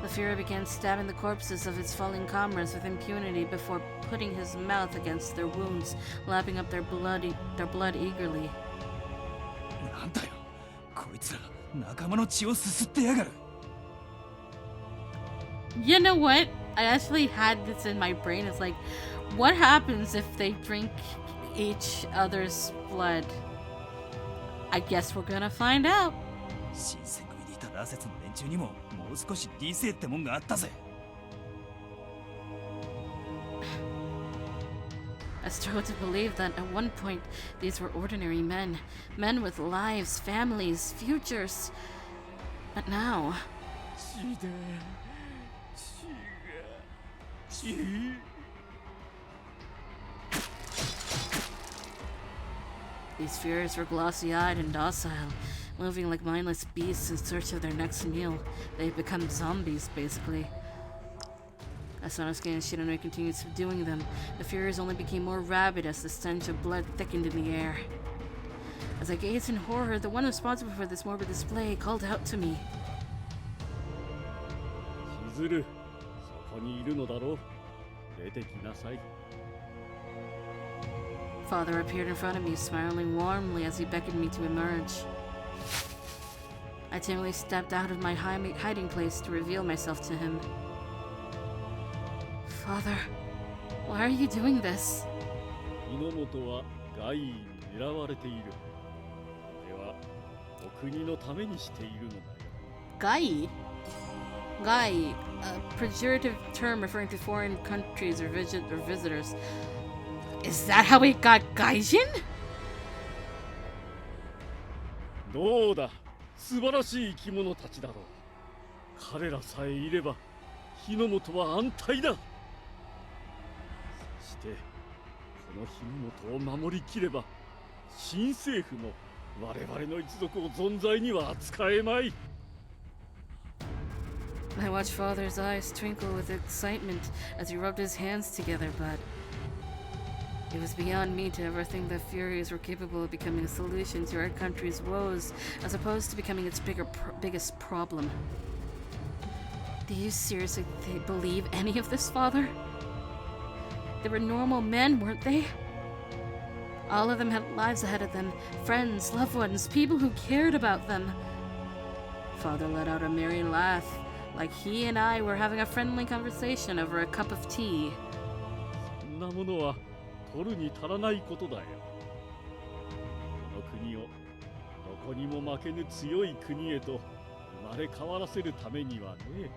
The Fury began stabbing the corpses of its fallen comrades with impunity before putting his mouth against their wounds, lapping up their blood eagerly. なんだよ、こいつら仲間の血をすすってやがる。 You know what? I actually had this in my brain. It's like, what happens if they drink each other's blood? I guess we're gonna find out. 新選組にいた羅刹の連中にももう少し理性ってもんがあったぜ。 I struggled to believe that at one point these were ordinary men. Men with lives, families, futures. But now... These Furies were glossy-eyed and docile, moving like mindless beasts in search of their next meal. They've become zombies, basically. As Sanosuke and Shiranui continued subduing them, the Furies only became more rabid as the stench of blood thickened in the air. As I gazed in horror, the one responsible for this morbid display called out to me. しずる、そこにいるのだろう。出てきなさい。 Father appeared in front of me, smiling warmly as he beckoned me to emerge. I timidly stepped out of my hiding place to reveal myself to him. Father, why are you doing this? 日本は外位に狙われている。これはお国のためにしているのだよ。 Gai? Gai, a pejorative term referring to foreign countries or visitors. Is that how we got Gaijin? どうだ、素晴らしい生き物たちだろう。彼らさえいれば、日の本は安泰だ。そして、この日の本を守りきれば、新政府も我々の一族を存在には扱えまい。 I watched Father's eyes twinkle with excitement as he rubbed his hands together, but it was beyond me to ever think that Furies were capable of becoming a solution to our country's woes, as opposed to becoming its biggest problem. Do you seriously believe any of this, Father? They were normal men, weren't they? All of them had lives ahead of them, friends, loved ones, people who cared about them. Father let out a merry laugh, like he and I were having a friendly conversation over a cup of tea. そんなものは取るに足らないことだよ。この国をどこにも負けぬ強い国へと生まれ変わらせるためにはね。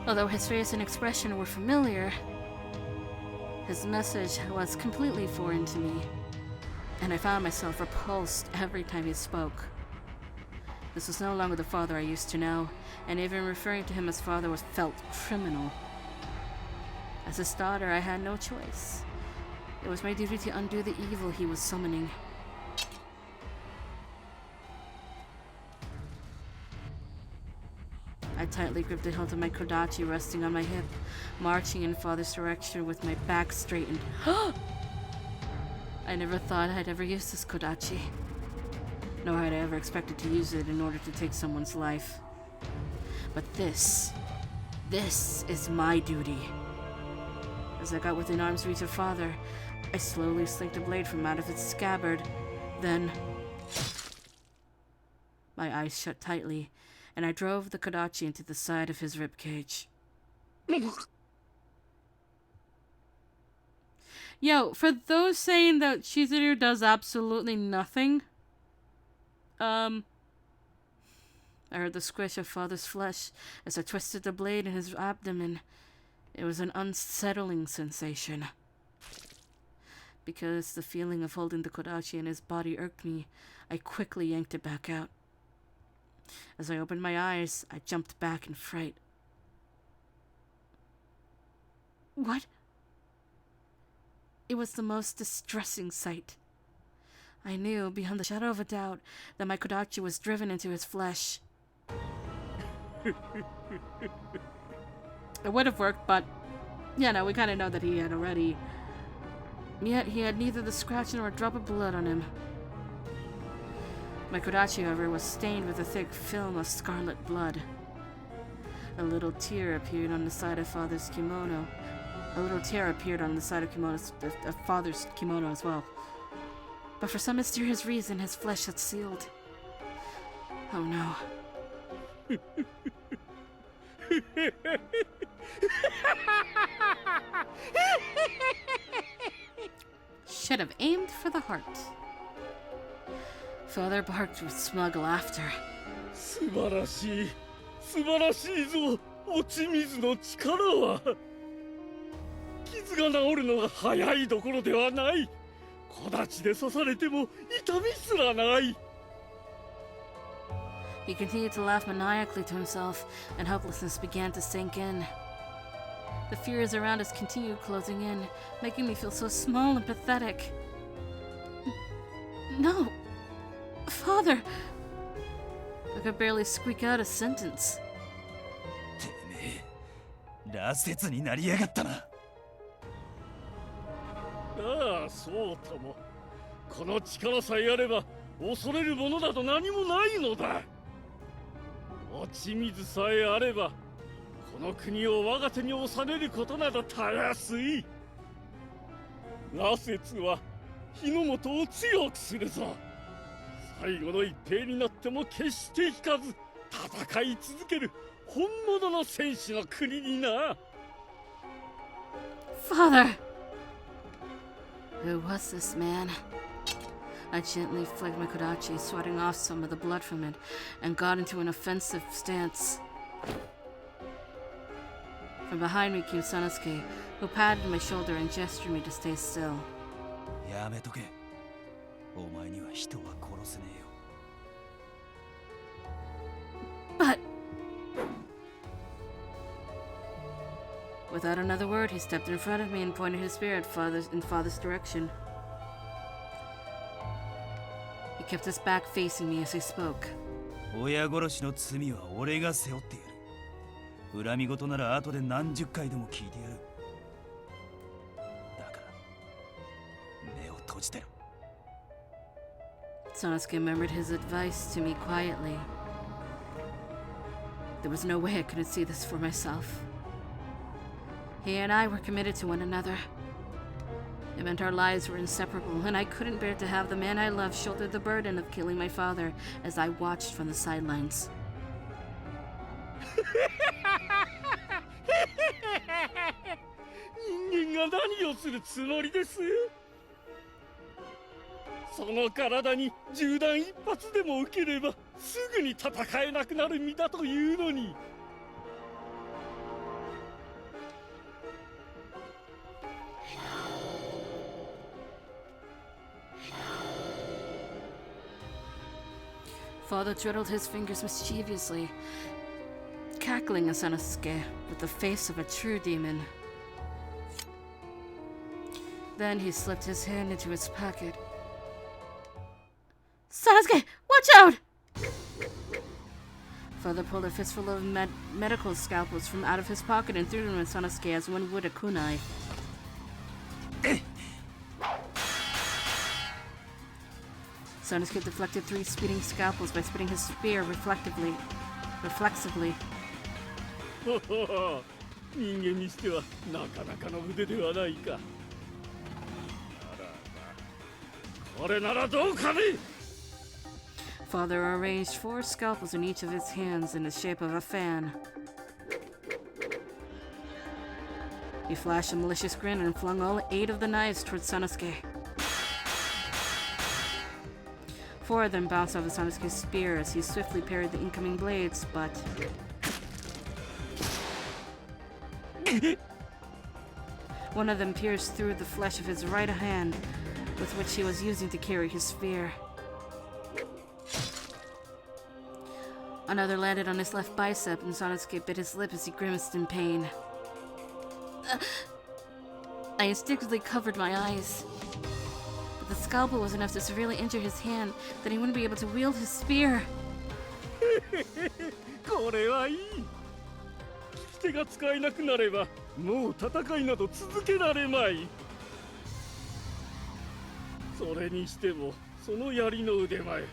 Although his face and expression were familiar, his message was completely foreign to me, and I found myself repulsed every time he spoke. This was no longer the father I used to know, and even referring to him as father felt criminal. As his daughter, I had no choice. It was my duty to undo the evil he was summoning. I tightly gripped the hilt of my kodachi resting on my hip, marching in father's direction with my back straightened. I never thought I'd ever use this kodachi, nor had I ever expected to use it in order to take someone's life. But this is my duty. As I got within arm's reach of father, I slowly slinked the blade from out of its scabbard. Then my eyes shut tightly, and I drove the kodachi into the side of his ribcage. Yo, for those saying that Chizuru does absolutely nothing, I heard the squish of father's flesh as I twisted the blade in his abdomen. It was an unsettling sensation. Because the feeling of holding the kodachi in his body irked me, I quickly yanked it back out. As I opened my eyes, I jumped back in fright. What? It was the most distressing sight. I knew, beyond the shadow of a doubt, that my kodachi was driven into his flesh. It would have worked, but, yeah, no, we kind of know that he had already. Yet he had neither the scratch nor a drop of blood on him. My kodachi, however, was stained with a thick film of scarlet blood. A little tear appeared on the side of father's kimono. A little tear appeared on the side of father's kimono as well. But for some mysterious reason, his flesh had sealed. Oh no. Should have aimed for the heart. Father barked with smug laughter. 素晴らしい素晴らしいぞ落ち水の力は傷が治るのが早いどころではない小立ちで刺されても痛みすらない He continued to laugh maniacally to himself, and helplessness began to sink in. The fears around us continued closing in, making me feel so small and pathetic. No! Father! I could barely squeak out a sentence. てめえ、羅刹になりやがったな。ああそうともこの力さえあれば恐れるものなど何もないのだ落ち水さえあればこの国を我が手に収めることなどたやすい羅刹は火の元を強くするぞ最後の一兵になっても決して引かず戦い続ける本物の戦士の国にな Father! Who was this man? I gently flicked my kodachi, swatting off some of the blood from it, and got into an offensive stance. From behind me came Sanosuke, who patted my shoulder and gestured me to stay still. やめとけ。お前には人は殺せねえよ。 But... Without another word, he stepped in front of me and pointed his spear in father's direction. He kept his back facing me as he spoke. 親殺しの罪は俺が背負ってやる。恨み事なら後で何十回でも聞いてやる。だから目を閉じてろ。 Sanosuke murmured his advice to me quietly. There was no way I couldn't see this for myself. He and I were committed to one another. It meant our lives were inseparable, and I couldn't bear to have the man I loved shoulder the burden of killing my father as I watched from the sidelines. 人間が何をするつもりですその体に銃弾一発でも受ければすぐに戦えなくなる身だというのに Father twiddled his fingers mischievously, cackling at Sanosuke with the face of a true demon. Then he slipped his hand into his pocket. Sanosuke, watch out! Father pulled a fistful of medical scalpels from out of his pocket and threw them at Sanosuke as one would a kunai. Sanosuke deflected 3 speeding scalpels by spitting his spear reflexively. 人間にしてはなかなかの腕ではないか。ならばこれならどうかね。 Father arranged 4 scalpels in each of his hands in the shape of a fan. He flashed a malicious grin and flung all 8 of the knives towards Sanosuke. 4 of them bounced off of Sanosuke's spear as he swiftly parried the incoming blades, but... one of them pierced through the flesh of his right hand, with which he was using to carry his spear. Another landed on his left bicep, and Sanosuke bit his lip as he grimaced in pain. I instinctively covered my eyes. But the scalpel was enough to severely injure his hand that he wouldn't be able to wield his spear. これはいい。利き手が使えなくなればもう戦いなど続けられまい。それにしてもその槍の腕前、こ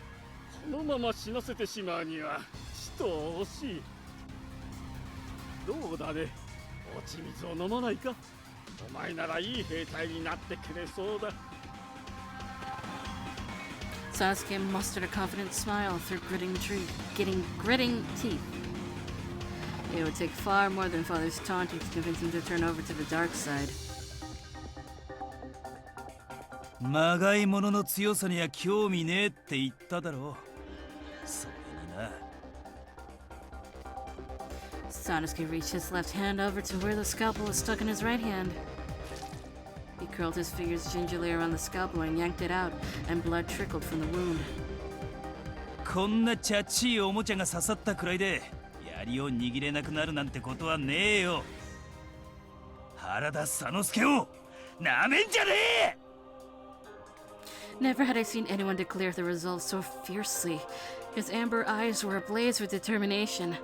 のまま死なせてしまうにはちと惜しい。どうだね、落ち水を飲まないか。お前ならいい兵隊になってくれそうだ。 Sasuke mustered a confident smile through gritting teeth. It would take far more than Father's taunting to convince him to turn over to the dark side. まがいものの強さには興味ねえって言っただろう。それにな。Sanosuke reached his left hand over to where the scalpel was stuck in his right hand. He curled his fingers gingerly around the scalpel and yanked it out, and blood trickled from the wound. こんなチャチいおもちゃが刺さったくらいで槍を握れなくなるなんてことはねえよ。原田佐之助をなめんじゃねえ。 Never had I seen anyone declare the resolve so fiercely. His amber eyes were ablaze with determination.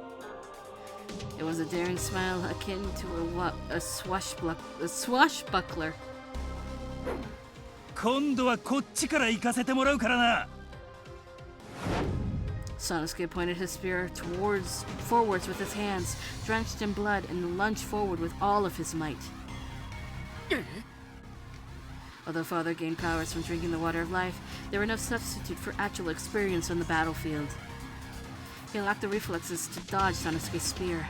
It was a daring smile akin to a swashbuckler. 今度はこっちから行かせてもらうからな。 Sanosuke pointed his spear forwards with his hands, drenched in blood, and lunged forward with all of his might. Although Father gained powers from drinking the water of life, they were no substitute for actual experience on the battlefield. He lacked the reflexes to dodge Sanosuke's spear.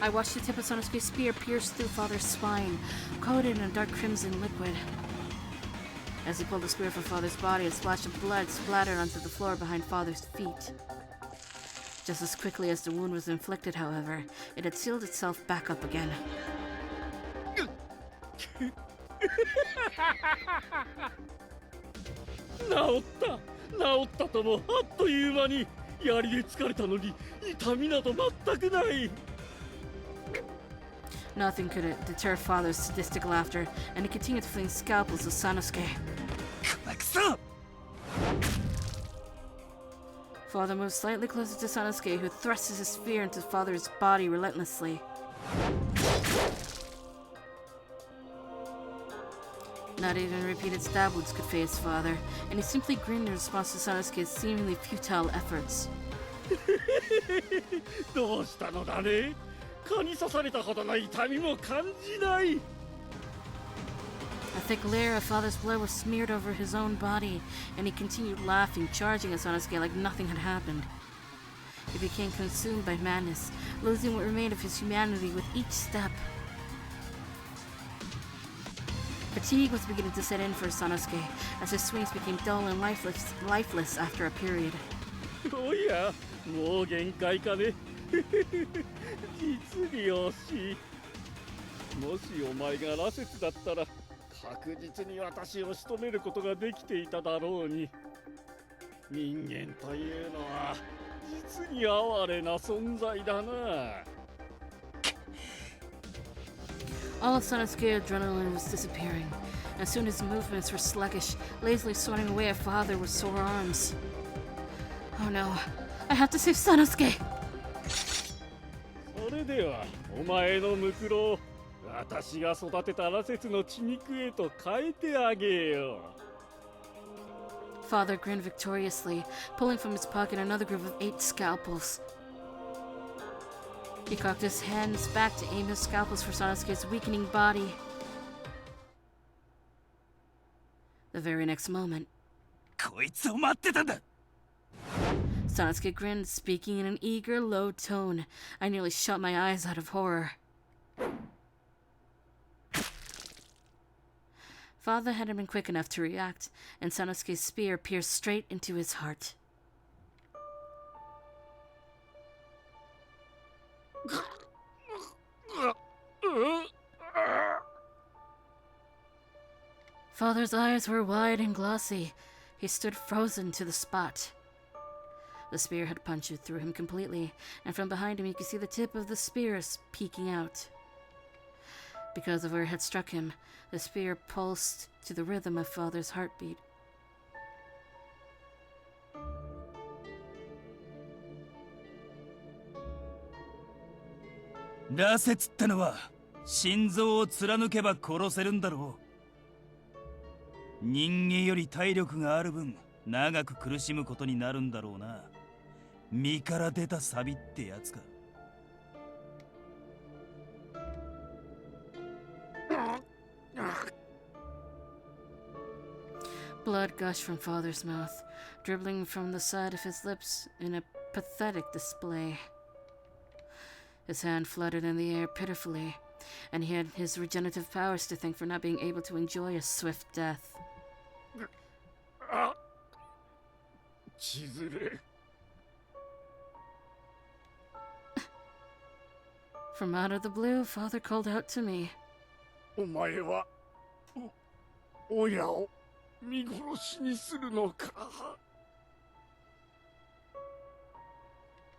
I watched the tip of Sanosuke's spear pierce through Father's spine, coated in a dark crimson liquid. As he pulled the spear from Father's body, a splash of blood splattered onto the floor behind Father's feet. Just as quickly as the wound was inflicted, however, it had sealed itself back up again. 治ったともあっという間に。槍で疲れたのに痛みなど全くない。 Nothing could deter Father's sadistic laughter, and he continued to fling scalpels at Sanosuke. くそ。 Father moved slightly closer to Sanosuke, who thrust his spear into Father's body relentlessly. Not even repeated stab wounds could phase Father, and he simply grinned in response to Sanosuke's seemingly futile efforts. どうしたのだね。蚊に刺されたほどの痛みも感じない。 A thick layer of Father's blood was smeared over his own body, and he continued laughing, charging at Sanosuke like nothing had happened. He became consumed by madness, losing what remained of his humanity with each step. Fatigue was beginning to set in for Sanosuke, as his swings became dull and lifeless after a period. おや、もう限界かね。実に惜しい。もしお前が羅刹だったら確実に私を仕留めることができていただろうに。人間というのは実に哀れな存在だな。All of Sanosuke's adrenaline was disappearing, and soon his movements were sluggish, lazily swatting away at father with sore arms. Oh no, I have to save Sanosuke! それではお前のムクロを私が育てた羅刹の血肉へと変えてあげよう。 Father grinned victoriously, pulling from his pocket another group of 8 scalpels. He cocked his hands back to aim his scalpels for Sanosuke's weakening body. The very next moment, こいつを待ってたんだ。 Sanosuke grinned, speaking in an eager, low tone. I nearly shut my eyes out of horror. Father hadn't been quick enough to react, and Sanosuke's spear pierced straight into his heart. Father's eyes were wide and glossy. He stood frozen to the spot. The spear had punctured through him completely, and from behind him you could see the tip of the spear peeking out. Because of where it had struck him, the spear pulsed to the rhythm of Father's heartbeat.「羅刹ってのは心臓を貫けば殺せるんだろう。人間より体力がある分長く苦しむことになるんだろうな。身から出たサビってやつか。 Blood gushed from Father's mouth, dribbling from the side of his lips in a pathetic display. His hand fluttered in the air pitifully, and he had his regenerative powers to thank for not being able to enjoy a swift death. 千鶴 From out of the blue, Father called out to me. お前は親を見殺しにするのか。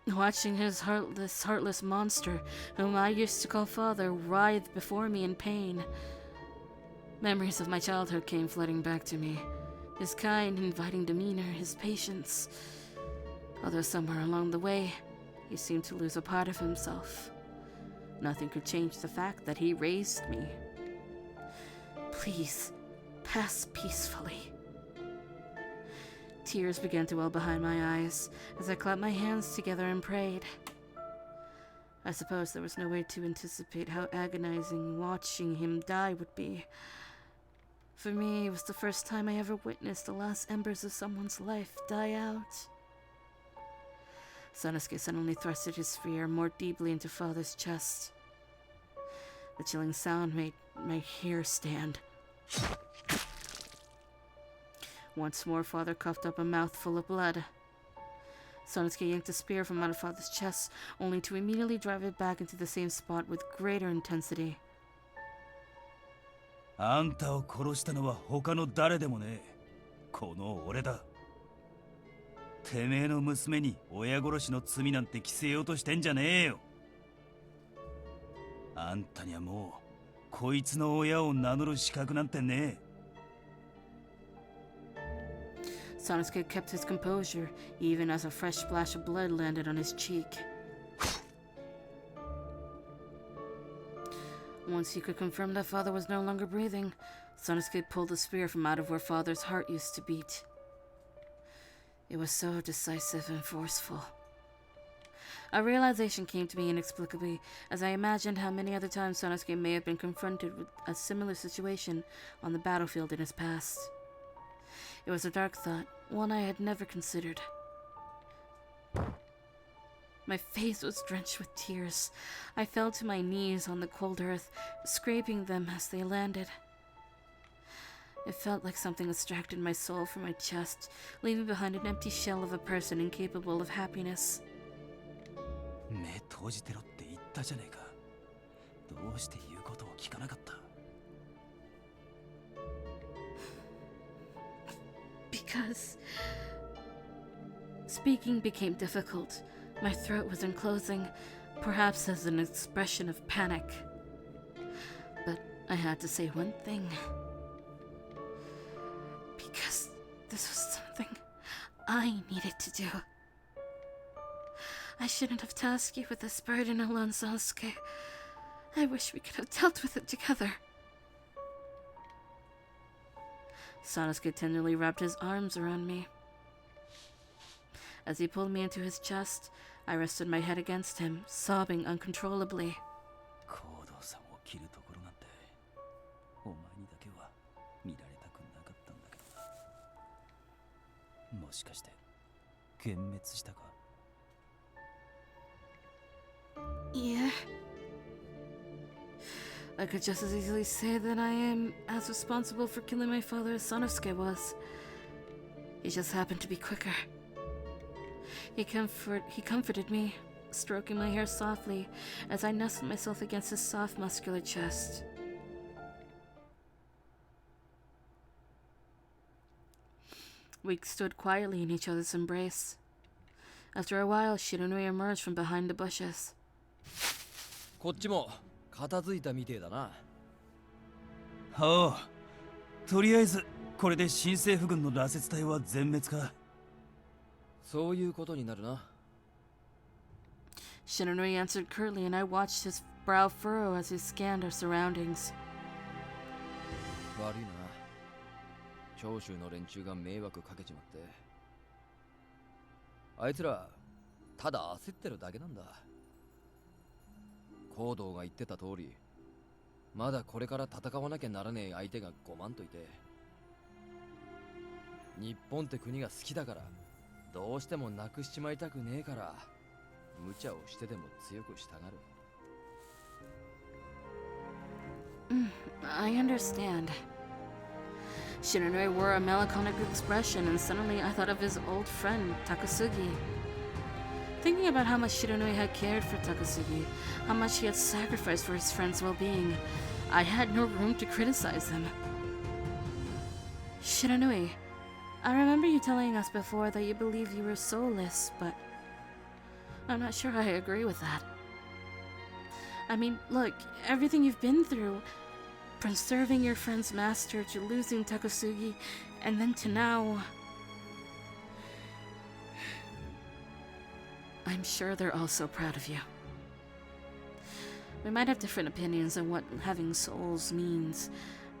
Watching his heartless monster, whom I used to call Father, writhe before me in pain. Memories of my childhood came flooding back to me. His kind, inviting demeanor, his patience. Although somewhere along the way, he seemed to lose a part of himself. Nothing could change the fact that he raised me. Please, pass peacefully. Tears began to well behind my eyes as I clapped my hands together and prayed. I suppose there was no way to anticipate how agonizing watching him die would be. For me, it was the first time I ever witnessed the last embers of someone's life die out. Sanosuke suddenly thrusted his spear more deeply into Father's chest. The chilling sound made my hair stand. Once more, Father coughed up a mouthful of blood. Sanosuke yanked a spear from out of Father's chest, only to immediately drive it back into the same spot with greater intensity. あんたを殺したのは他の誰でもねえ。この俺だ。てめえの娘に親殺しの罪なんて着せようとしてんじゃねえよ。あんたにはもうこいつの親を名乗る資格なんてねえ。 Sanosuke kept his composure, even as a fresh splash of blood landed on his cheek. Once he could confirm that Father was no longer breathing, Sanosuke pulled the spear from out of where Father's heart used to beat. It was so decisive and forceful. A realization came to me inexplicably as I imagined how many other times Sanosuke may have been confronted with a similar situation on the battlefield in his past. It was a dark thought, one I had never considered. My face was drenched with tears. I fell to my knees on the cold earth, scraping them as they landed. It felt like something extracted my soul from my chest, leaving behind an empty shell of a person incapable of happiness. 目閉じてろって言ったじゃねえか。どうして言うことを聞かなかった？ Because speaking became difficult. My throat was unclosing, perhaps as an expression of panic. But I had to say one thing. Because this was something I needed to do. I shouldn't have tasked you with this burden alone, Sasuke. I wish we could have dealt with it together. Sasuke tenderly wrapped his arms around me. As he pulled me into his chest, I rested my head against him, sobbing uncontrollably. 行動さんを切るところなんてお前にだけは見られたくなかったんだけどな。もしかして幻滅したか？ Yeah. I could just as easily say that I am as responsible for killing my father as Sanosuke was. He just happened to be quicker. He comforted me, stroking my hair softly as I nestled myself against his soft, muscular chest. We stood quietly in each other's embrace. After a while, Shiranui emerged from behind the bushes. こっちも片付いたみてえだな。おう、とりあえずこれで新政府軍の羅刹隊は全滅か。そういうことになるな。Shiranui answered curtly, and I watched his brow furrow as he scanned our surroundings. 悪いな。長州の連中が迷惑かけちまって。あいつらただ焦ってるだけなんだ。行動が言ってた通り、まだこれから戦わなきゃならねえ相手が5万といて、日本って国が好きだからどうしてもなくしちまいたくねえから無茶をしてでも強くしたがる。I understand. Shiranui wore a melancholic expression, and suddenly I thought of his old friend, Takasugi. Thinking about how much Shiranui had cared for Takasugi, how much he had sacrificed for his friend's well-being, I had no room to criticize him. Shiranui, I remember you telling us before that you believe you were soulless, but I'm not sure I agree with that. I mean, look, everything you've been through, from serving your friend's master to losing Takasugi, and then to now, I'm sure they're all so proud of you. We might have different opinions on what having souls means,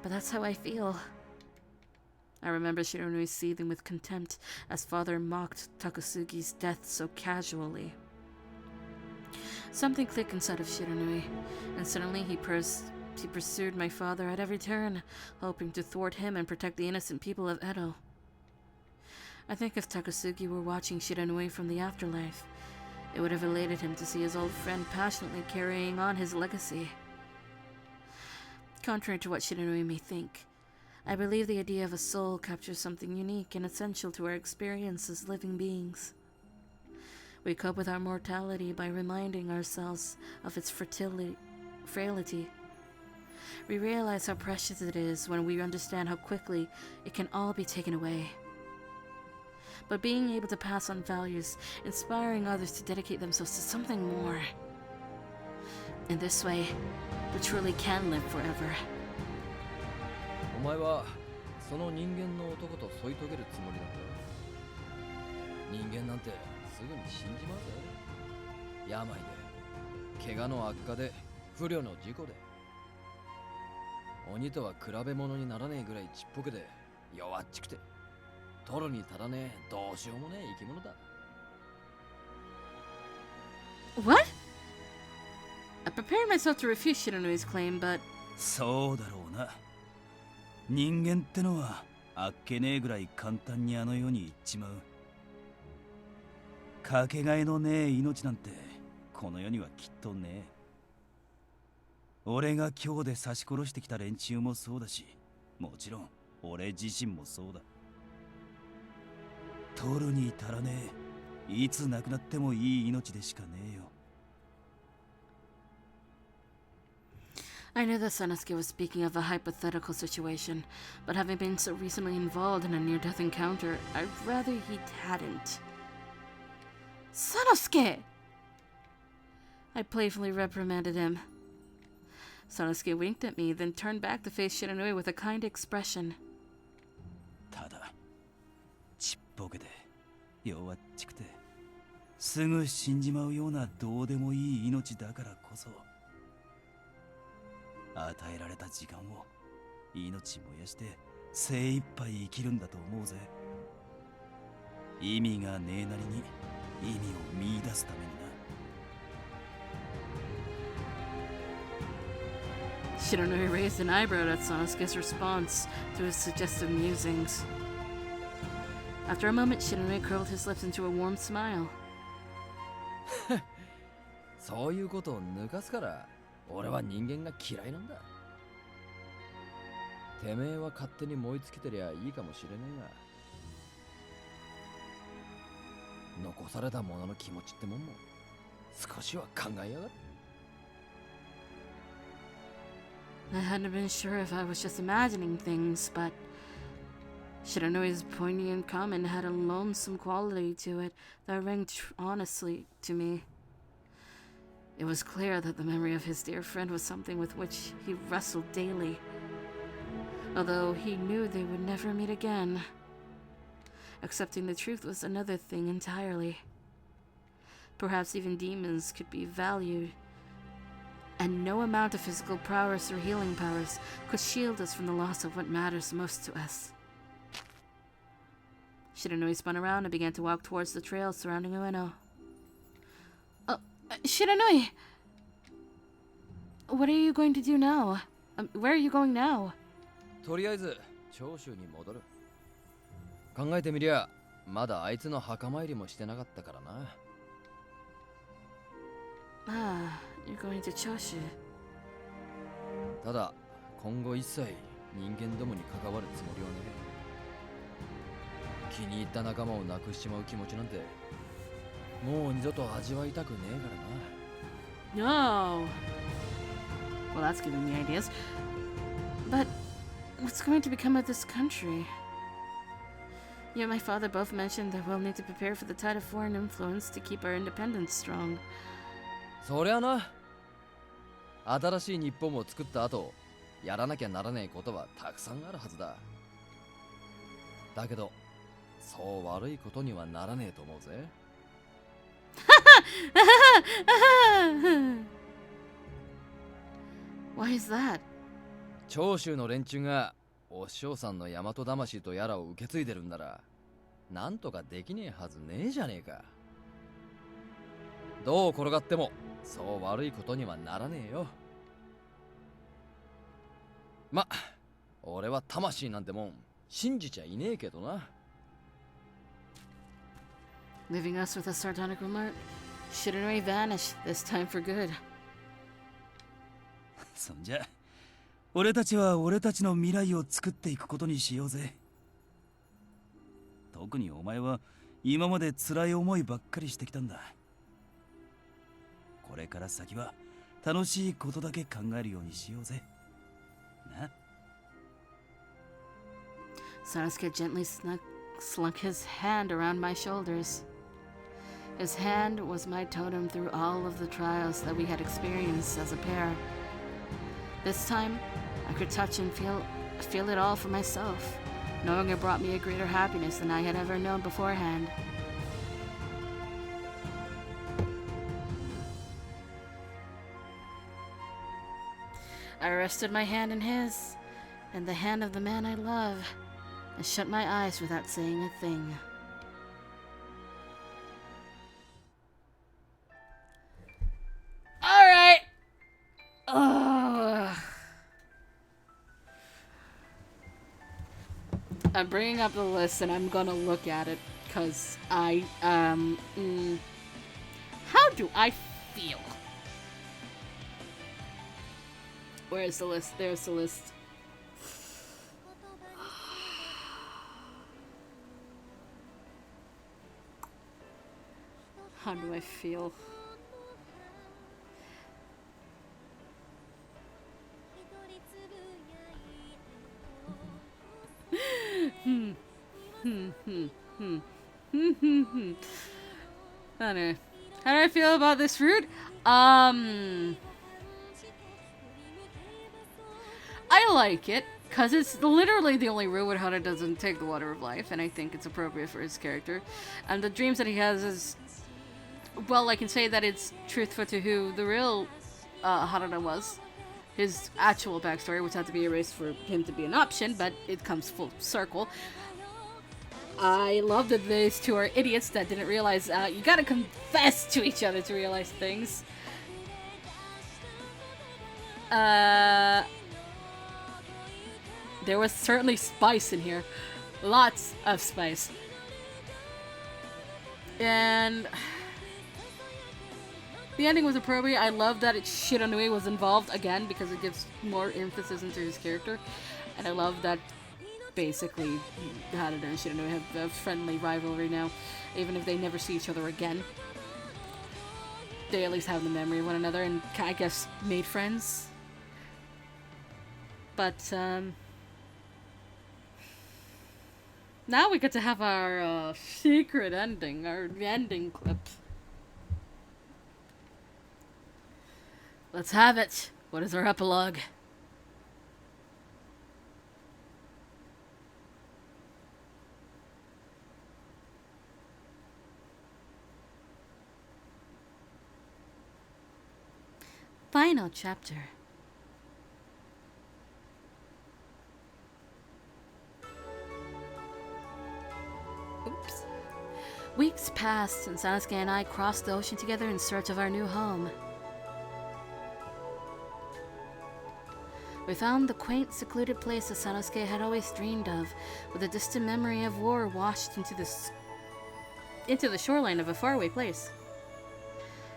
but that's how I feel. I remember Shiranui seething with contempt as father mocked Takasugi's death so casually. Something clicked inside of Shiranui, and suddenly he pursued my father at every turn, hoping to thwart him and protect the innocent people of Edo. I think if Takasugi were watching Shiranui from the afterlife, it would have elated him to see his old friend passionately carrying on his legacy. Contrary to what Shiranui may think, I believe the idea of a soul captures something unique and essential to our experience as living beings. We cope with our mortality by reminding ourselves of its frailty. We realize how precious it is when we understand how quickly it can all be taken away. But being able to pass on values, inspiring others to dedicate themselves to something more. In this way, we truly can live forever. お前はその人間の男と添い遂げるつもりだった。人間なんてすぐに死んじまうぜ。病で、怪我の悪化で、不慮の事故で。鬼とは比べ物にならねえぐらいちっぽけで弱っちくて取るに足らねえどうしようもねえ生き物だ。 What? I prepared myself to refute Shiranui's claim, but そうだろうな。人間ってのはあっけねえぐらい簡単にあの世に行っちまう。かけがえのねえ命なんてこの世にはきっとねえ。俺が今日で刺し殺してきた連中もそうだし、もちろん俺自身もそうだ。取るに足らねえ、いつ亡くなってもいい命でしかねえよ。I knew that Sanosuke was speaking of a hypothetical situation, but having been so recently involved in a near-death encounter, I'd rather he hadn't. Sanosuke! I playfully reprimanded him. Sanosuke winked at me, then turned back to face Shiranui with a kind expression. ただちっぽけで弱っちくてすぐ死んじまうようなどうでもいい命だからこそ与えられた時間を命燃やして精一杯生きるんだと思うぜ。意味がねえなりに意味を見出すためにな。Shiranui raised an eyebrow at Sanosuke's response to his suggestive musings. After a moment, Shiranui curled his lips into a warm smile. そういうことを抜かすから俺は人間が嫌いなんだ。てめえは勝手に燃え尽きてりゃいいかもしれねえが、残された者の気持ちってもんも少しは考えやがる。I hadn't been sure if I was just imagining things, but Shiranui's poignant comment had a lonesome quality to it that rang honestly to me. It was clear that the memory of his dear friend was something with which he wrestled daily, although he knew they would never meet again. Accepting the truth was another thing entirely. Perhaps even demons could be valued, and no amount of physical prowess or healing powers could shield us from the loss of what matters most to us. Shiranui spun around and began to walk towards the trail surrounding Ueno. Oh, Shiranui! What are you going to do now? Where are you going now? とりあえず長州に戻る。考えてみりゃまだあいつの墓参りもしてなかったからな。Ah, you're going to Choshu. ただ今後一切人間どもに関わるつもりはねえ。気に入った仲間を亡くしちまう気持ちなんてもう二度と味わいたくねえからな。 No! Well, that's giving me ideas. But what's going to become of this country? You and my father both mentioned that we'll need to prepare for the tide of foreign influence to keep our independence strong. そりゃな。新しい日本を作った後、やらなきゃならねえことはたくさんあるはずだ。だけど、そう悪いことにはならねえと思うぜ。Why is that? 長州の連中がお師匠さんの大和魂とやらを受け継いでるんなら、なんとかできねえはずねえじゃねえか。どう転がってもそう悪いことにはならねえよ。ま、俺は魂なんてもん信じちゃいねえけどな。Leaving us with a sardonic remark, Shiranui vanished, this time for good. そんじゃ俺たちは俺たちの未来を作っていくことにしようぜ。特にお前は今まで辛い思いばっかりしてきたんだ。これから先は楽しいことだけ考えるようにしようぜ。な。Sanosuke gently slunk his hand around my shoulders. His hand was my totem through all of the trials that we had experienced as a pair. This time, I could touch and feel it all for myself, knowing it brought me a greater happiness than I had ever known beforehand. I rested my hand in his, and the hand of the man I love, and shut my eyes without saying a thing. Alright! I'm bringing up the list and I'm gonna look at it, because how do I feel? Where's the list? There's the list. How do I feel? I don't know. How do I feel about this fruit? I like it because it's literally the only route Hunter doesn't take the water of life, and I think it's appropriate for his character. And the dreams that he has is, well, I can say that it's truthful to who the real Harada was. His actual backstory, which had to be erased for him to be an option, but it comes full circle. I love that these two are idiots that didn't realize you gotta confess to each other to realize things. There was certainly spice in here. Lots of spice. And the ending was appropriate. I love that Shiranui was involved again because it gives more emphasis into his character. And I love that basically Harada and Shiranui have a friendly rivalry now. Even if they never see each other again. They at least have the memory of one another and I guess made friends. But now we get to have our secret ending, our ending clip. Let's have it. What is our epilogue? Final chapter. Oops. Weeks passed and Sanosuke and I crossed the ocean together in search of our new home. We found the quaint, secluded place that Sanosuke had always dreamed of, with a distant memory of war washed into the shoreline of a faraway place.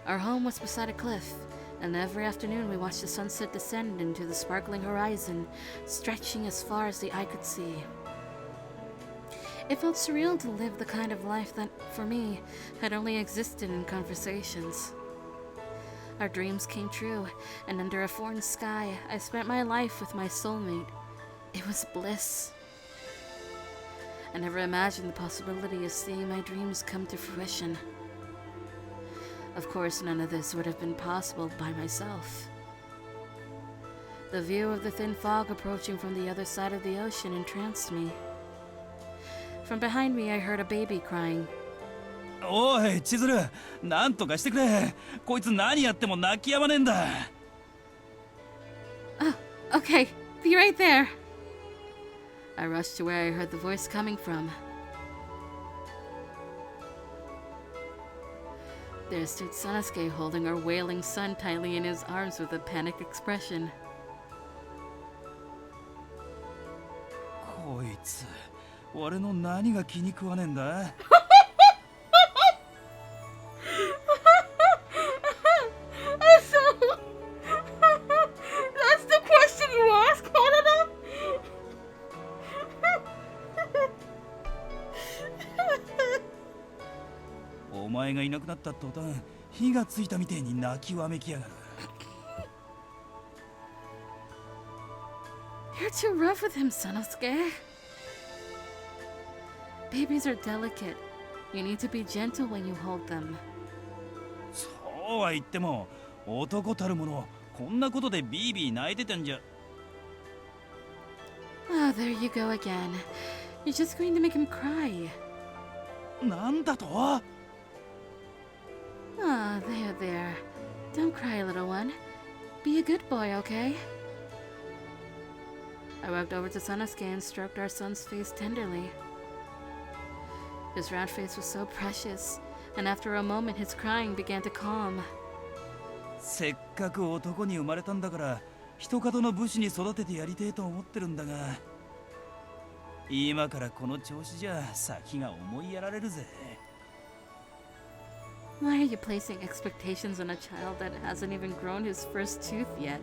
Our home was beside a cliff, and every afternoon we watched the sunset descend into the sparkling horizon, stretching as far as the eye could see. It felt surreal to live the kind of life that, for me, had only existed in conversations. Our dreams came true, and under a foreign sky, I spent my life with my soulmate. It was bliss. I never imagined the possibility of seeing my dreams come to fruition. Of course, none of this would have been possible by myself. The view of the thin fog approaching from the other side of the ocean entranced me. From behind me, I heard a baby crying. おい千鶴、なんとかしてくれ。こいつ何やっても泣き止まねえんだ。Oh, okay, be right there. I rushed to where I heard the voice coming from. There stood Sanosuke holding our wailing son tightly in his arms with a panicked expression. こいつ、俺の何が気に食わねえんだ。That's the question you ask, Harada? お前がいなくなった途端、火がついたみてえに泣きわめきやがる。You're too rough with him, Sanosuke. Babies are delicate. You need to be gentle when you hold them. そうは言っても、男たる者、こんなことでビービー泣いてたんじゃ。Oh, there you go again. You're just going to make him cry. なんだと？ Oh, there. Don't cry, little one. Be a good boy, okay? I walked over to Sanosuke and stroked our son's face tenderly. His round face was so precious, and after a moment his crying began to calm. せっかく男に生まれたんだから、一門の武士に育ててやりてえと思ってるんだが、今からこの調子じゃ先が思いやられるぜ。Why are you placing expectations on a child that hasn't even grown his first tooth yet?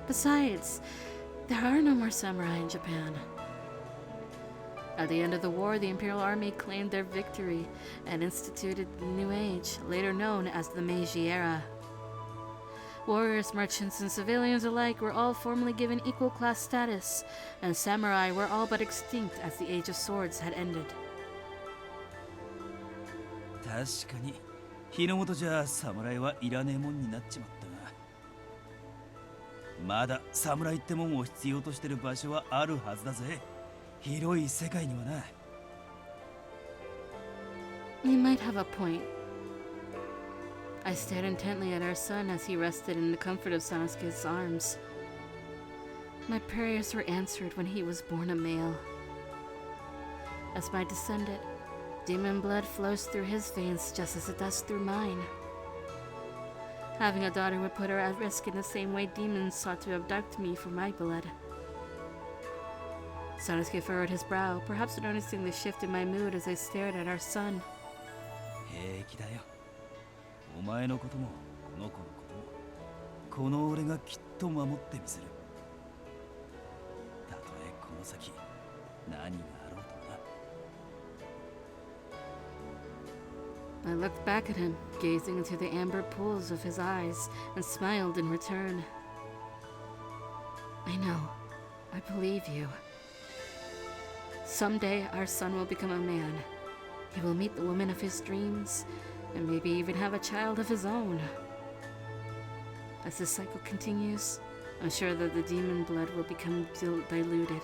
Besides, there are no more samurai in Japan. At the end of the war, the Imperial Army claimed their victory and instituted the New Age, later known as the Meiji Era. Warriors, merchants, and civilians alike were all formally given equal class status, and samurai were all but extinct as the Age of Swords had ended. 確かに、日の本じゃ侍はいらねえもんになっちまったが。まだ侍ってもんを必要としてる場所はあるはずだぜ。広い世界にはな。You might have a point. I stared intently at our son as he rested in the comfort of Sanosuke's arms. My prayers were answered when he was born a male. As my descendant, demon blood flows through his veins just as it does through mine. Having a daughter would put her at risk in the same way demons sought to abduct me for my blood. Sanosuke furrowed his brow, perhaps noticing the shift in my mood as I stared at our son. 平気だよ。お前のこともこの子のこともこの俺がきっと守ってみせる。たとえこの先何があろうとな。 I looked back at him, gazing into the amber pools of his eyes, and smiled in return. I know. I believe you. Someday our son will become a man. He will meet the woman of his dreams, and maybe even have a child of his own. As this cycle continues, I'm sure that the demon blood will become diluted,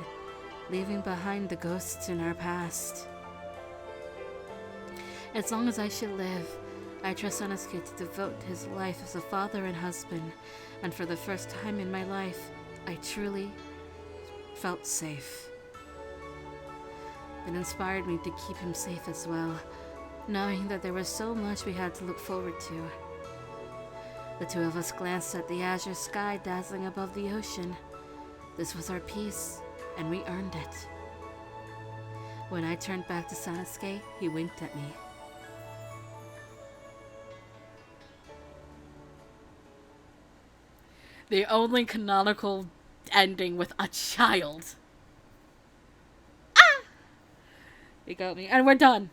leaving behind the ghosts in our past. As long as I should live, I trust Sanosuke to devote his life as a father and husband, and for the first time in my life, I truly felt safe. It inspired me to keep him safe as well, knowing that there was so much we had to look forward to. The two of us glanced at the azure sky dazzling above the ocean. This was our peace, and we earned it. When I turned back to Sanosuke, he winked at me. The only canonical ending with a child. Ah! It got me. And we're done.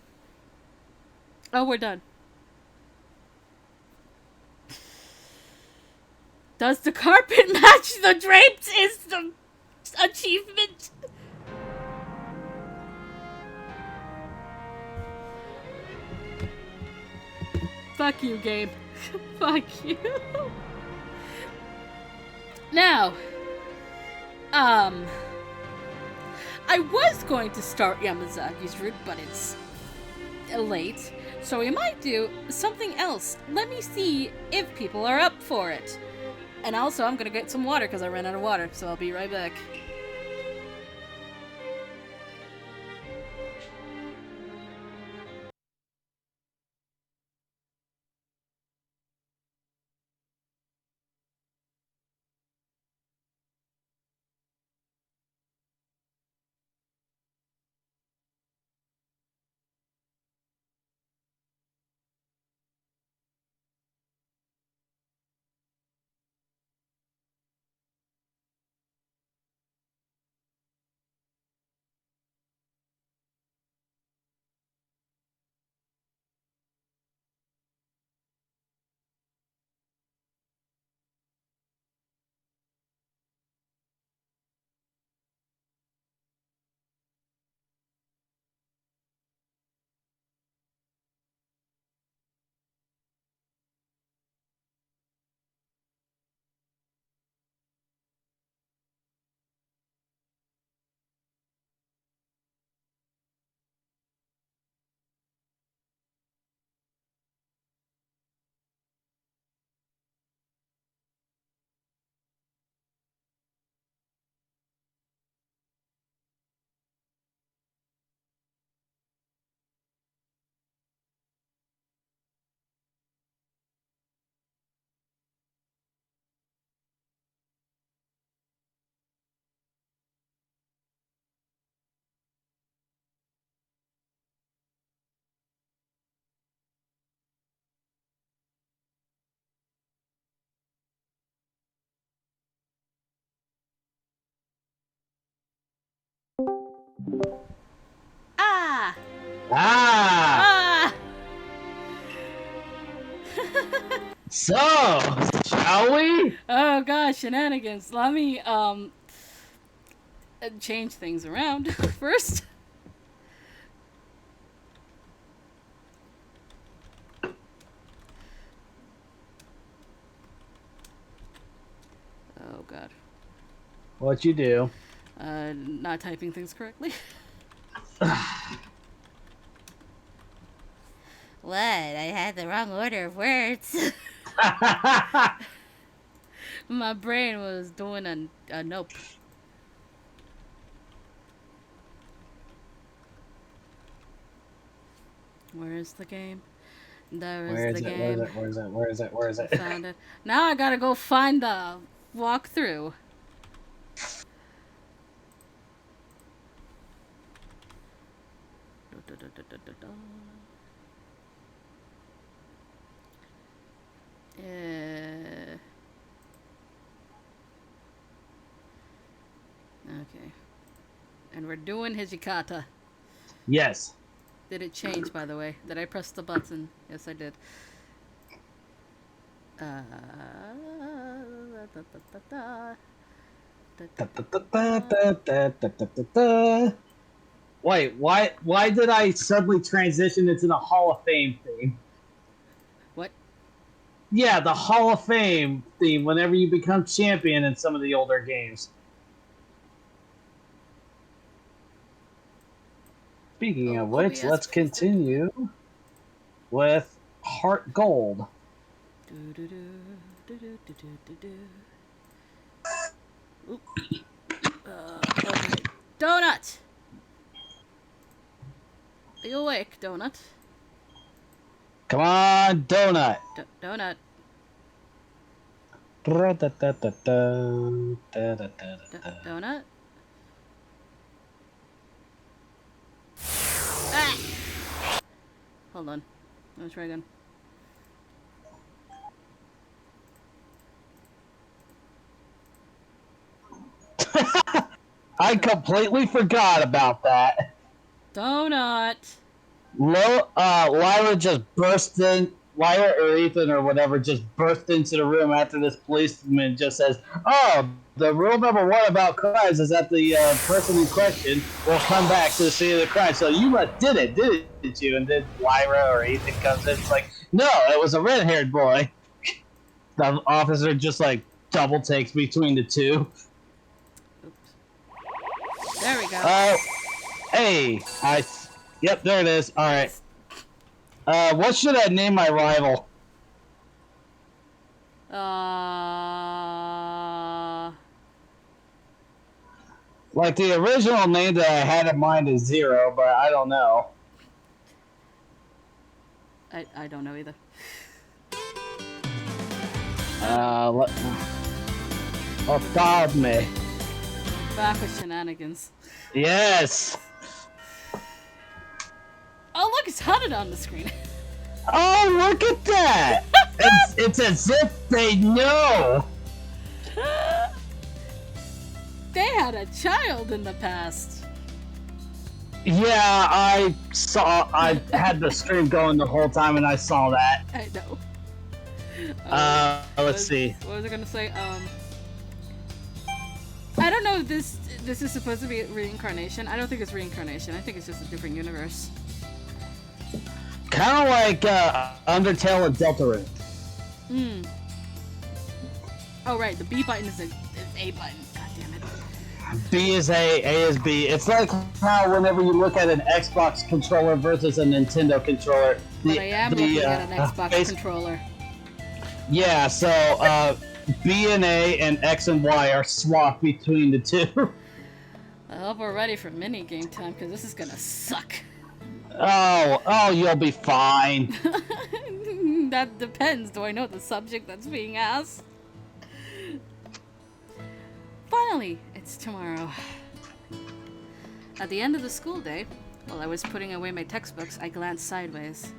Oh, we're done. Does the carpet match the drapes? Is the achievement? Fuck you, game. Fuck you. Now, I was going to start Yamazaki's route, but it's late, so we might do something else. Let me see if people are up for it. And also, I'm gonna get some water because I ran out of water, so I'll be right back. Ah! Ah! Ah! So, shall we? Oh gosh, shenanigans. Let me, change things around first. Oh God. What you do? Not typing things correctly. What? I had the wrong order of words. My brain was doing a nope. Where is the game? There is Where is the it? Where is game. it? Where is it? Where is it? Where is I it? found it. Now I gotta go find the walkthrough. Okay. And we're doing Hijikata. Yes. Did it change, by the way? Did I press the button? Yes, I did. Wait, why did I suddenly transition into the Hall of Fame theme? What? Yeah, the Hall of Fame theme whenever you become champion in some of the older games. Speaking of which, OBS, let's please don't do that. continue with Heart Gold. Oop. Okay. Donut! Are you awake, Donut? Come on, Donut. Donut. Donut? Ah! Hold on. Let me try again. I completely forgot about that. Donut! Lyra just burst in. Lyra or Ethan or whatever just burst into the room after this policeman just says, "Oh, the rule number one about crimes is that the person in question will come back to the scene of the crime. So you did it, didn't you?" And then Lyra or Ethan comes in. It's like, "No, it was a red-haired boy." The officer just like double takes between the two. Oops. There we go. Hey, yep, there it is. All right. What should I name my rival? Like the original name that I had in mind is Zero, but I don't know. I don't know either. Otadme. Back with shenanigans. Yes. Oh, look, it's hunted on the screen. Oh, look at that! it's as if they know. They had a child in the past. Yeah, I saw. I had the stream going the whole time, and I saw that. I know. Let's see. What was I gonna say? I don't know if this is supposed to be reincarnation. I don't think it's reincarnation. I think it's just a different universe. Kind of like Undertale and Deltarune. Hmm. Oh right, the B button is A button. God damn it. B is A is B. It's like how whenever you look at an Xbox controller versus a Nintendo controller, But I am looking at an Xbox controller. Yeah, so B and A and X and Y are swapped between the two. I hope we're ready for mini game time because this is gonna suck. Oh, you'll be fine. That depends. Do I know the subject that's being asked? Finally, it's tomorrow. At the end of the school day, while I was putting away my textbooks, I glanced sideways.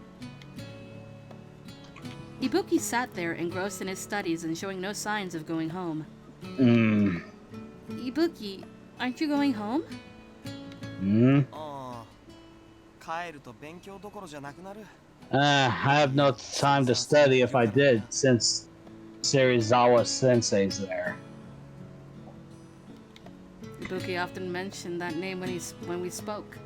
Ibuki sat there, engrossed in his studies and showing no signs of going home. Ibuki, aren't you going home? I have no time to study if I did, since Serizawa Sensei's there. Ibuki often mentioned that name when we spoke.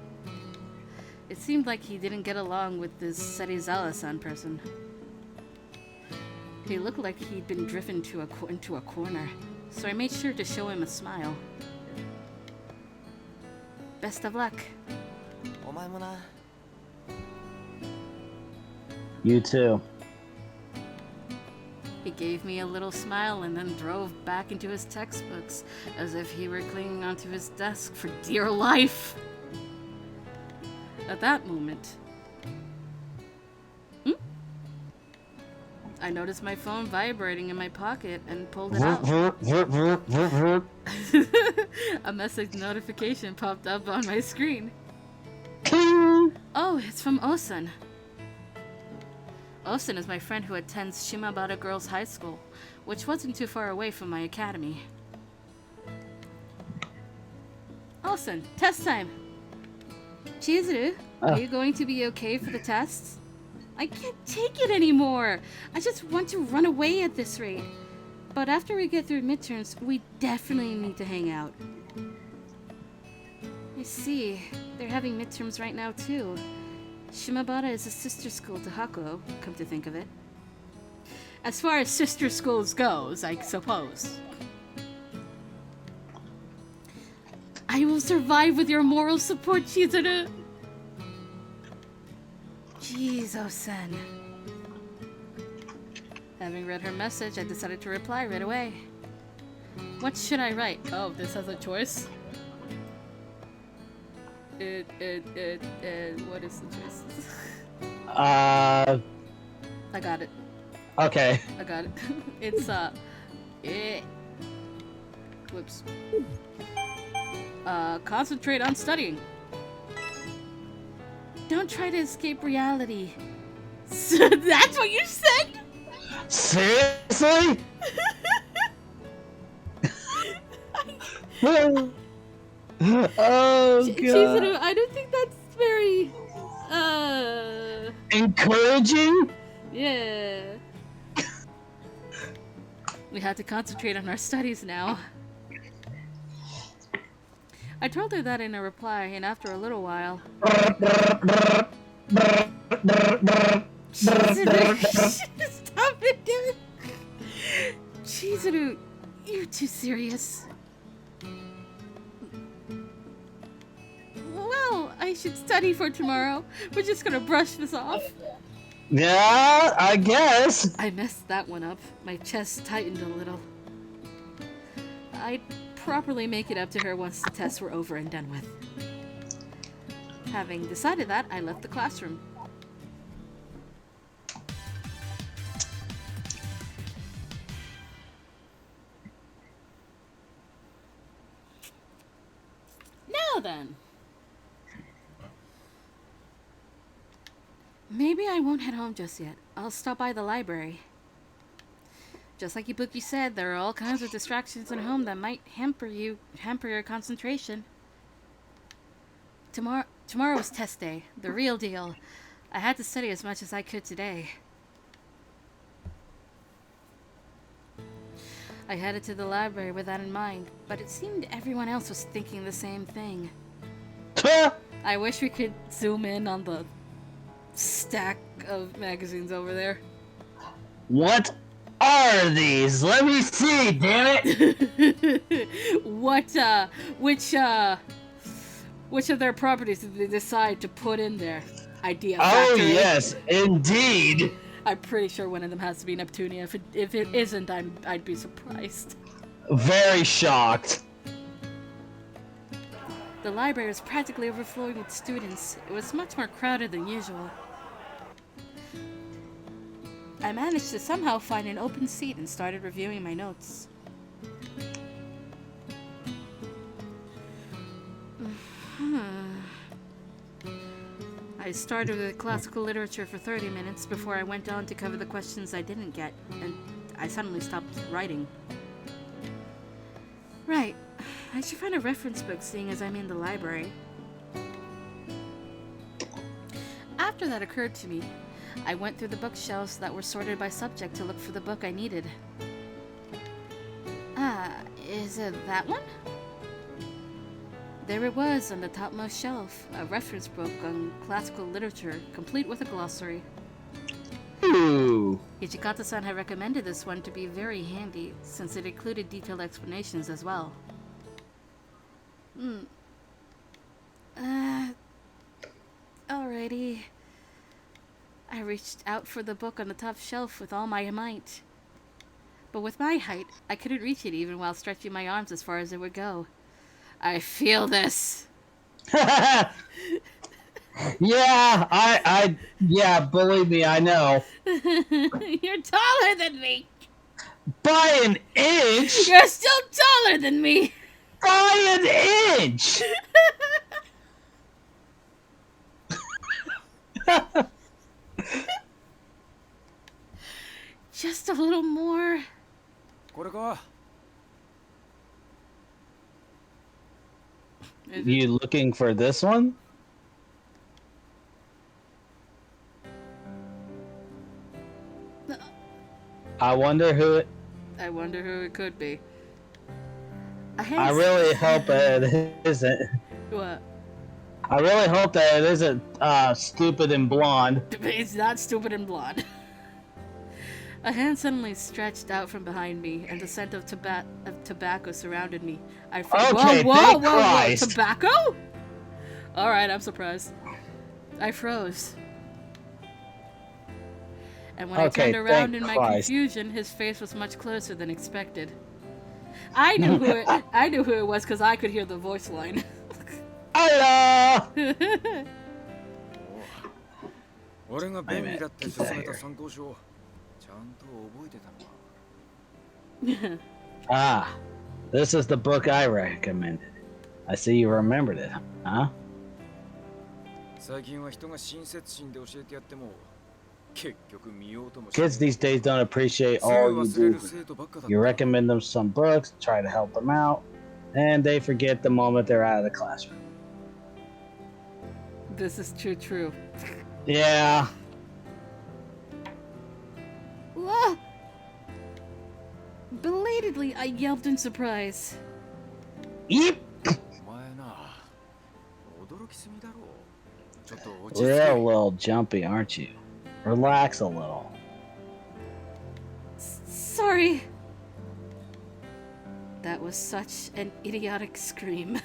It seemed like he didn't get along with this Serizawa-san person. He looked like he'd been driven into a corner. so I made sure to show him a smile. Best of luck. お前もな。 You too. He gave me a little smile and then drove back into his textbooks as if he were clinging onto his desk for dear life. At that moment, I noticed my phone vibrating in my pocket and pulled it out. A message notification popped up on my screen. Oh, it's from Osun. Osun is my friend who attends Shimabara Girls' High School, which wasn't too far away from my academy. Osun, test time! Chizuru, are you going to be okay for the tests? I can't take it anymore! I just want to run away at this rate. But after we get through midterms, we definitely need to hang out. I see. They're having midterms right now, too. Shimabara is a sister school to Hakuo, come to think of it. As far as sister schools goes, I suppose. I will survive with your moral support, Chizuru! Jeez, Osen. Having read her message, I decided to reply right away. What should I write? Oh, this has a choice? What is the choice? I got it. Okay. I got it. It's, whoops. Concentrate on studying. Don't try to escape reality. So that's what you said? Seriously? Oh god. Chizuru, I don't think that's very encouraging? Yeah. We had to concentrate on our studies now. I told her that in a reply, and after a little while... Chizuru, stop it, dude! Chizuru, you're too serious. Well, I should study for tomorrow. We're just gonna brush this off. Yeah, I guess. I messed that one up. My chest tightened a little. I'd properly make it up to her once the tests were over and done with. Having decided that, I left the classroom. Now then. Maybe I won't head home just yet. I'll stop by the library. Just like Ibuki said, there are all kinds of distractions at home that might hamper your concentration. Tomorrow was test day, the real deal. I had to study as much as I could today. I headed to the library with that in mind, but it seemed everyone else was thinking the same thing. I wish we could zoom in on the stack of magazines over there. What are these? Let me see, damn it! Which of their properties did they decide to put in there? Idea Oh Factory. yes, indeed. I'm pretty sure one of them has to be Neptunia. If it isn't, I'd be surprised. Very shocked. The library was practically overflowing with students. It was much more crowded than usual. I managed to somehow find an open seat and started reviewing my notes. I started with classical literature for 30 minutes before I went on to cover the questions I didn't get, and I suddenly stopped writing. Right. I should find a reference book, seeing as I'm in the library. After that occurred to me, I went through the bookshelves that were sorted by subject to look for the book I needed. Ah, is it that one? There it was on the topmost shelf, a reference book on classical literature, complete with a glossary. Ooh. Ooh. Hijikata-san had recommended this one to be very handy, since it included detailed explanations as well. Alrighty. I reached out for the book on the top shelf with all my might. But with my height, I couldn't reach it even while stretching my arms as far as it would go. I feel this. Yeah, believe me, I know. You're taller than me. By an inch? You're still taller than me. By an inch! Just a little more. これか You looking for this one? I wonder who it could be. I really hope it isn't. What? I really hope that it isn't stupid and blonde. It's not stupid and blonde. A hand suddenly stretched out from behind me, and the scent of tobacco surrounded me. Okay, whoa, Christ. Tobacco? Alright, I'm surprised. I froze. And when I turned around in my confusion, his face was much closer than expected. I knew who it was because I could hear the voice line. Hello! 俺が便利だって勧めた参考書をちゃんと覚えてたのか Ah, this is the book I recommended. I see you remembered it, huh? 最近は人が親切心で教えてやっても結局見ようともしない Kids these days don't appreciate all you do. You recommend them some books, try to help them out, and they forget the moment they're out of the classroom. This is true. Yeah. Whoa! Belatedly, I yelped in surprise. Yep. お前な驚きすぎだろちょっと落ち着 You're け a little jumpy, aren't you? Relax a little. Sorry. That was such an idiotic scream.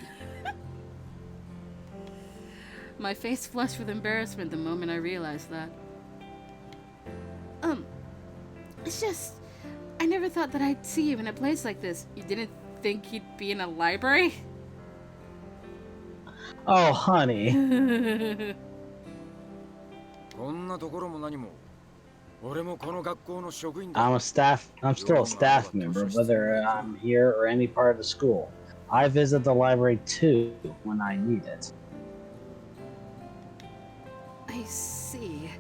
My face flushed with embarrassment the moment I realized that. It's just, I never thought that I'd see you in a place like this. You didn't think you'd be in a library? Oh, honey. こんなところも何も俺もこの学校の職員だ I'm still a staff member, whether I'm here or any part of the school. I visit the library too when I need it. I see.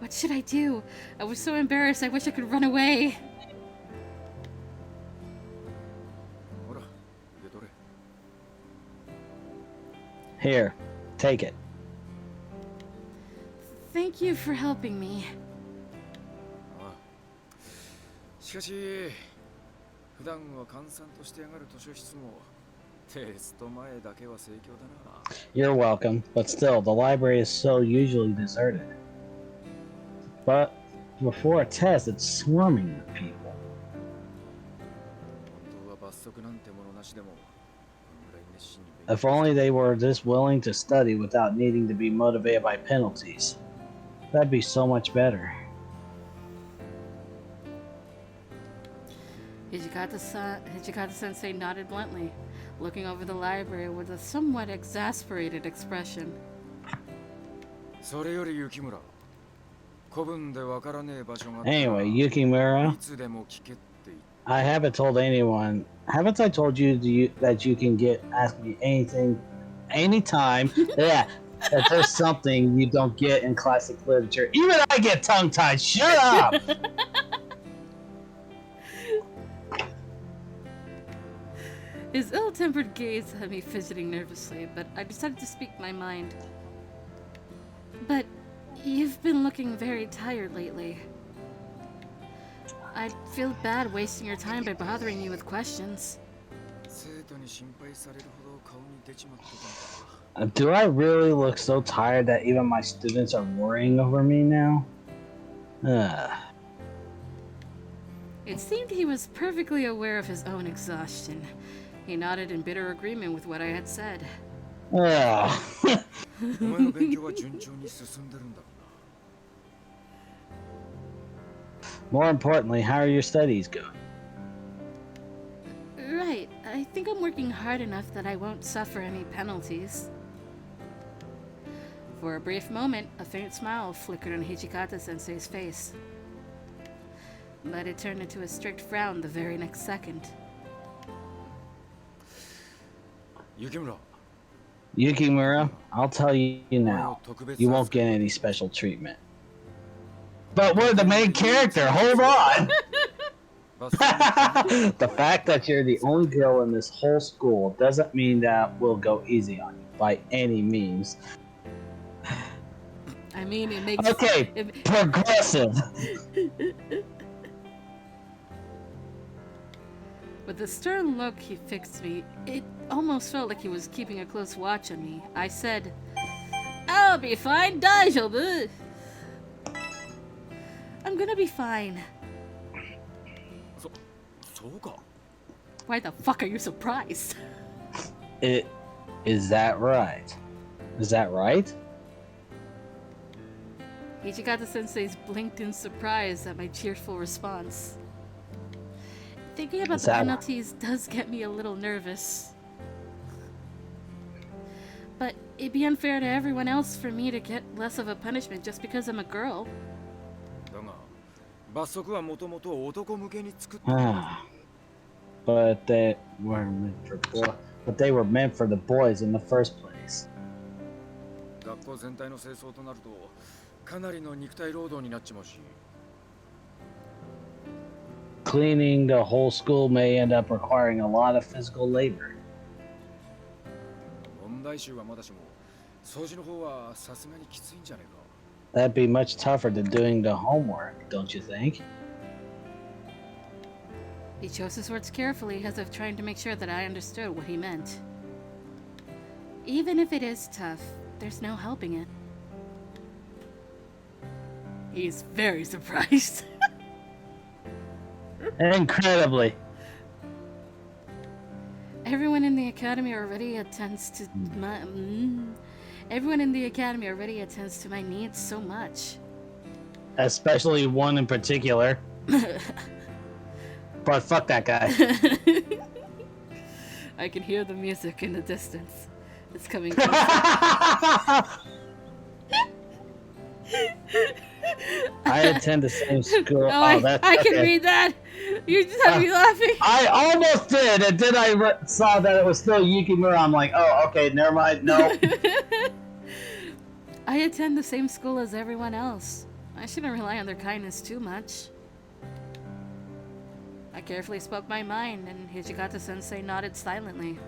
What should I do? I was so embarrassed, I wish I could run away. ほら受け取れ Here, take it. Thank you for helping me. ああしかし普段は閑散としてやがる図書室もテスト前だけは盛況だな You're welcome, but still, the library is so usually deserted. But before a test, it's swarming with people. 本当は罰則なんてものなしでもこんぐらい熱心に勉 If only they were just willing to study without needing to be motivated by penalties. That'd be so much better. Hijikata-sensei nodded bluntly, looking over the library with a somewhat exasperated expression. それより雪村古文でわからねえ場所が Anyway, Yukimura, いつでも聞けって言って I haven't told anyone. Haven't I told you, that you can ask me anything, anytime? Yeah, that there's something you don't get in classic literature. Even I get tongue-tied. Shut up! His ill-tempered gaze had me fidgeting nervously, but I decided to speak my mind. But you've been looking very tired lately. I feel bad wasting your time by bothering you with questions. 生徒に心配されるほど顔に出ちまってたんだ Do I really look so tired that even my students are worrying over me now? Ah. It seemed he was perfectly aware of his own exhaustion. He nodded in bitter agreement with what I had said. Ah. お前の勉強は順調に進んでるんだろうな。 More importantly, how are your studies going? Right, I think I'm working hard enough that I won't suffer any penalties. For a brief moment, a faint smile flickered on Hijikata-sensei's face. But it turned into a strict frown the very next second. 雪村、 Yukimura, I'll tell you now, you won't get any special treatment. But we're the main character, hold on! The fact that you're the only girl in this whole school doesn't mean that we'll go easy on you, by any means. I mean, it makes... Okay, progressive! With the stern look he fixed me, it almost felt like he was keeping a close watch on me. I said, I'll be fine, daijoubu! I'm gonna be fine. そうか。 Why the fuck are you surprised? Is that right? Is that right? Ichigata-sensei blinked in surprise at my cheerful response. Thinking about Is the that- penalties does get me a little nervous. But it'd be unfair to everyone else for me to get less of a punishment just because I'm a girl. だが、罰則はもともと男向けに作った。 Ah. But they were meant for the boys in the first place. 学校全体の清掃となると、かなりの肉体労働になっちまうし。 Cleaning the whole school may end up requiring a lot of physical labor. 問題集はまだしも、掃除の方はさすがにきついんじゃねえか。 That'd be much tougher than doing the homework, don't you think? He chose his words carefully, as if trying to make sure that I understood what he meant. Even if it is tough, there's no helping it. He's very surprised. Incredibly. Everyone in the academy already attends to my needs so much. Especially one in particular. But fuck that guy. I can hear the music in the distance. It's coming closer. I attend the same school. Oh, I can read that. You just have me laughing. I almost did, and then I saw that it was still Yukimura. I'm like, oh, okay, never mind. No. I attend the same school as everyone else. I shouldn't rely on their kindness too much. I carefully spoke my mind, and Hijikata-sensei nodded silently.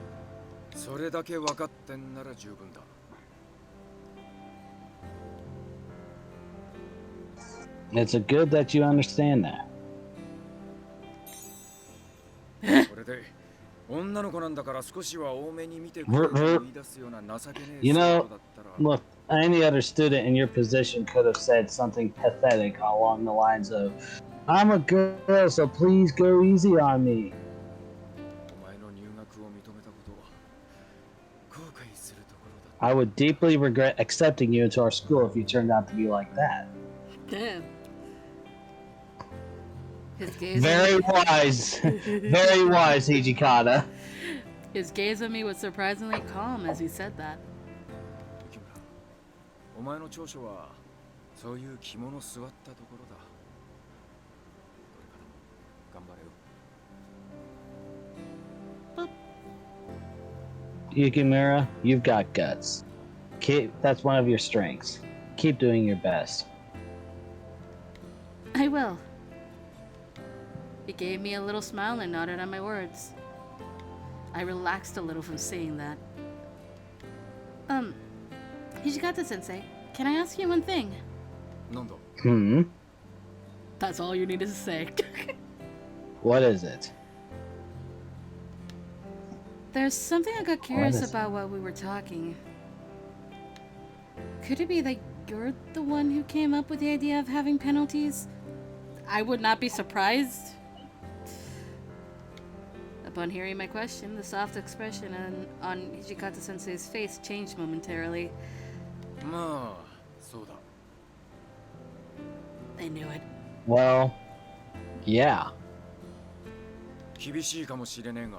それだけ分かってんなら十分だ。 It's a good that you understand that. これで女の子なんだから少しは多めに見てくれと言い出すような情けねえ You 生 know, 徒だったら。 look, any other student in your position could have said something pathetic along the lines of, I'm a girl, so please go easy on me. お前の入学を認めたことは後悔するところだ。 I would deeply regret accepting you into our school if you turned out to be like that. Damn. His gaze Very wise. Very wise, Hijikata. His gaze at me was surprisingly calm as he said that. 雪村、お前の長所はそういう肝の据わったところだ。これからも頑張れよ。 Yukimura, you've got guts. That's one of your strengths. Keep doing your best. I will. He gave me a little smile and nodded at my words. I relaxed a little from saying that. Hijikata-sensei, can I ask you one thing? なんだ。 Hmm? That's all you needed to say. What is it? There's something I got curious is it? about while we were talking. Could it be that you're the one who came up with the idea of having penalties, I would not be surprised. Upon hearing my question, the soft expression on Hijikata-sensei's face changed momentarily. まあそうだ I knew it. Well, yeah. 厳しいかもしれねえが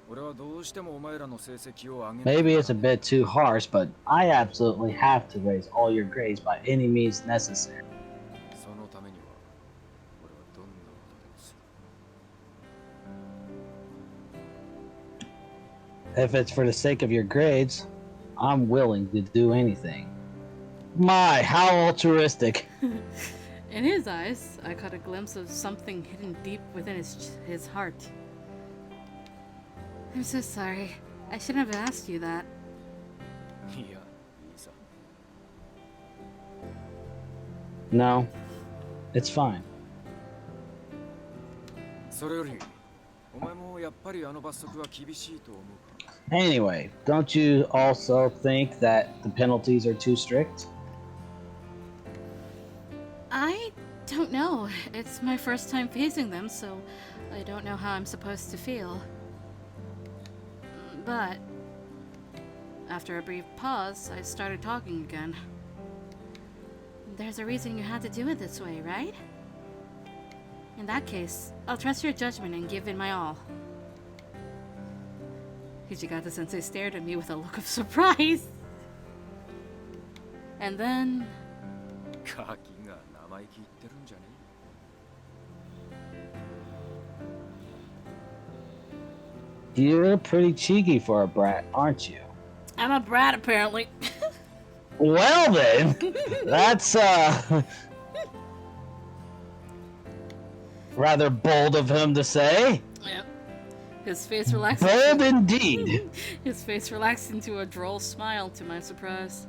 俺はどうしてもお前らの成績を上げ Maybe it's a bit too harsh, but I absolutely have to raise all your grades by any means necessary. そのためには俺はどんなことでもする If it's for the sake of your grades, I'm willing to do anything. My, how altruistic. In his eyes, I caught a glimpse of something hidden deep within his heart. I'm so sorry. I shouldn't have asked you that. いやいいさ No, it's fine. それよりお前もやっぱりあの罰則は厳しいと思うか Anyway, don't you also think that the penalties are too strict? I don't know. It's my first time facing them, so I don't know how I'm supposed to feel. But after a brief pause, I started talking again. There's a reason you had to do it this way, right? In that case, I'll trust your judgment and give it my all. Hijikata-sensei stared at me with a look of surprise. And then... ガキが生意気言ってるんじゃね You're pretty cheeky for a brat, aren't you? I'm a brat, apparently. Well then, that's rather bold of him to say. Yep. His face relaxed. Bold indeed. His face relaxed into a droll smile, to my surprise.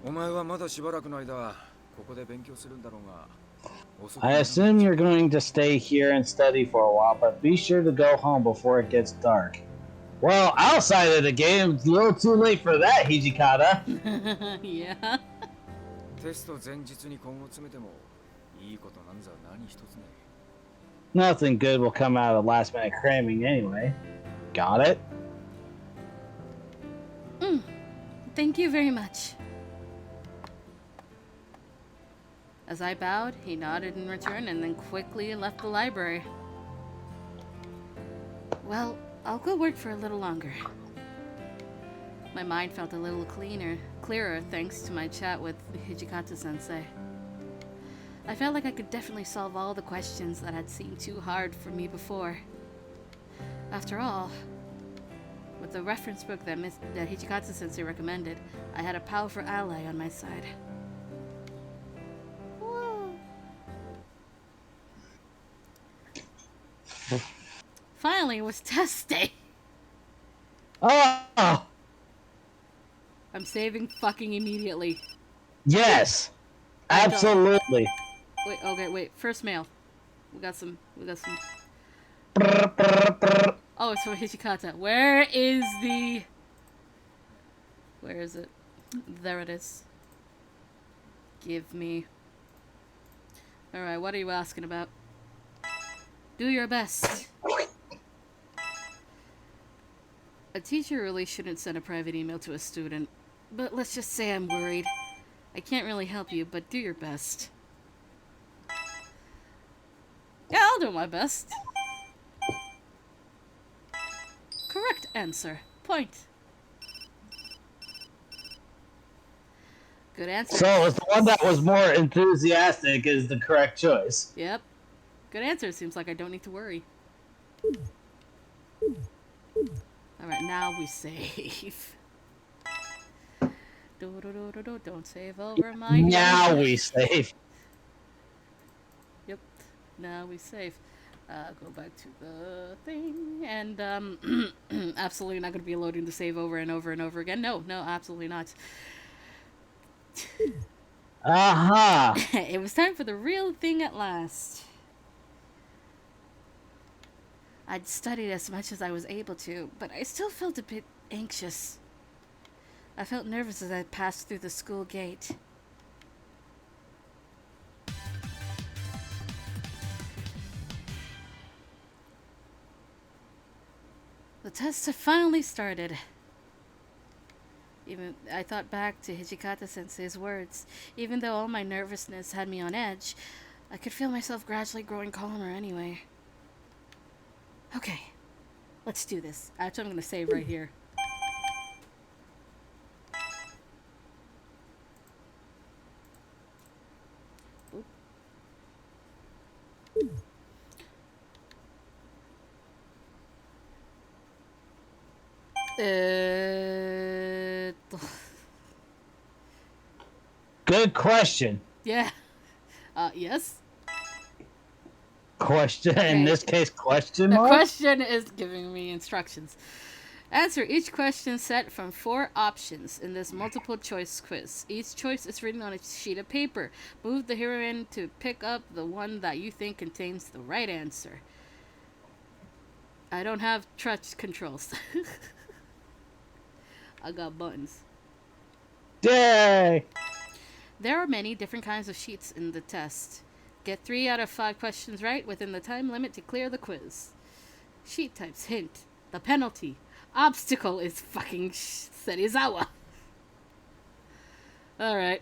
お前はまだしばらくの間ここで勉強するんだろうが I assume you're going to stay here and study for a while, but be sure to go home before it gets dark. Well, outside of the game, it's a little too late for that, Hijikata. Yeah. テスト前日に今後詰めてもいいことなんざ何一つね Nothing good will come out of last minute cramming anyway. Got it? Thank you very much. As I bowed, he nodded in return and then quickly left the library. Well, I'll go work for a little longer. My mind felt a little clearer thanks to my chat with Hijikata-sensei. I felt like I could definitely solve all the questions that had seemed too hard for me before. After all, with the reference book that Hijikata-sensei recommended, I had a powerful ally on my side. Whoa. Finally, it was test day. Oh! I'm saving fucking immediately. Yes! Absolutely. Wait, okay, wait. First mail. We got some. Oh, it's from Hijikata. Where is it? There it is. Give me. Alright, what are you asking about? Do your best. A teacher really shouldn't send a private email to a student, but let's just say I'm worried. I can't really help you, but do your best. Yeah, I'll do my best. Correct answer. Point. Good answer. So it's the one that was more enthusiastic is the correct choice. Yep. Good answer. Seems like I don't need to worry. Alright, now we save. Don't save over my Now head. we save. Yep. Now we save. Go back to the thing, and absolutely not going to be loading the save over and over and over again. No, absolutely not. Aha! It was time for the real thing at last. I'd studied as much as I was able to, but I still felt a bit anxious. I felt nervous as I passed through the school gate. The tests have finally started. Even I thought back to Hijikata-sensei's words. Even though all my nervousness had me on edge, I could feel myself gradually growing calmer anyway. Okay, let's do this. Actually, I'm going to save right here. Good question. Yeah. Yes? Question. Okay. In this case, question The mark? question is giving me instructions. Answer each question set from 4 options in this multiple choice quiz. Each choice is written on a sheet of paper. Move the heroine to pick up the one that you think contains the right answer. I don't have touch controls. I got buttons. Yay! There are many different kinds of sheets in the test. Get 3 out of 5 questions right within the time limit to clear the quiz. Sheet types: hint. The penalty. Obstacle is fucking Serizawa. Alright.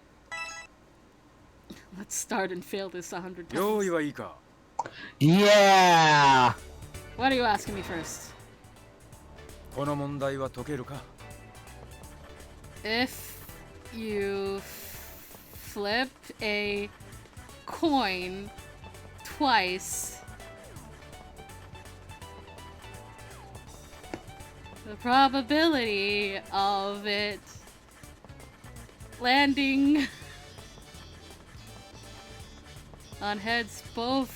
Let's start and fail this 100 times. 用意はいいか Yeah! What are you asking me first? この問題は解けるか If you flip a coin twice, the probability of it landing on heads both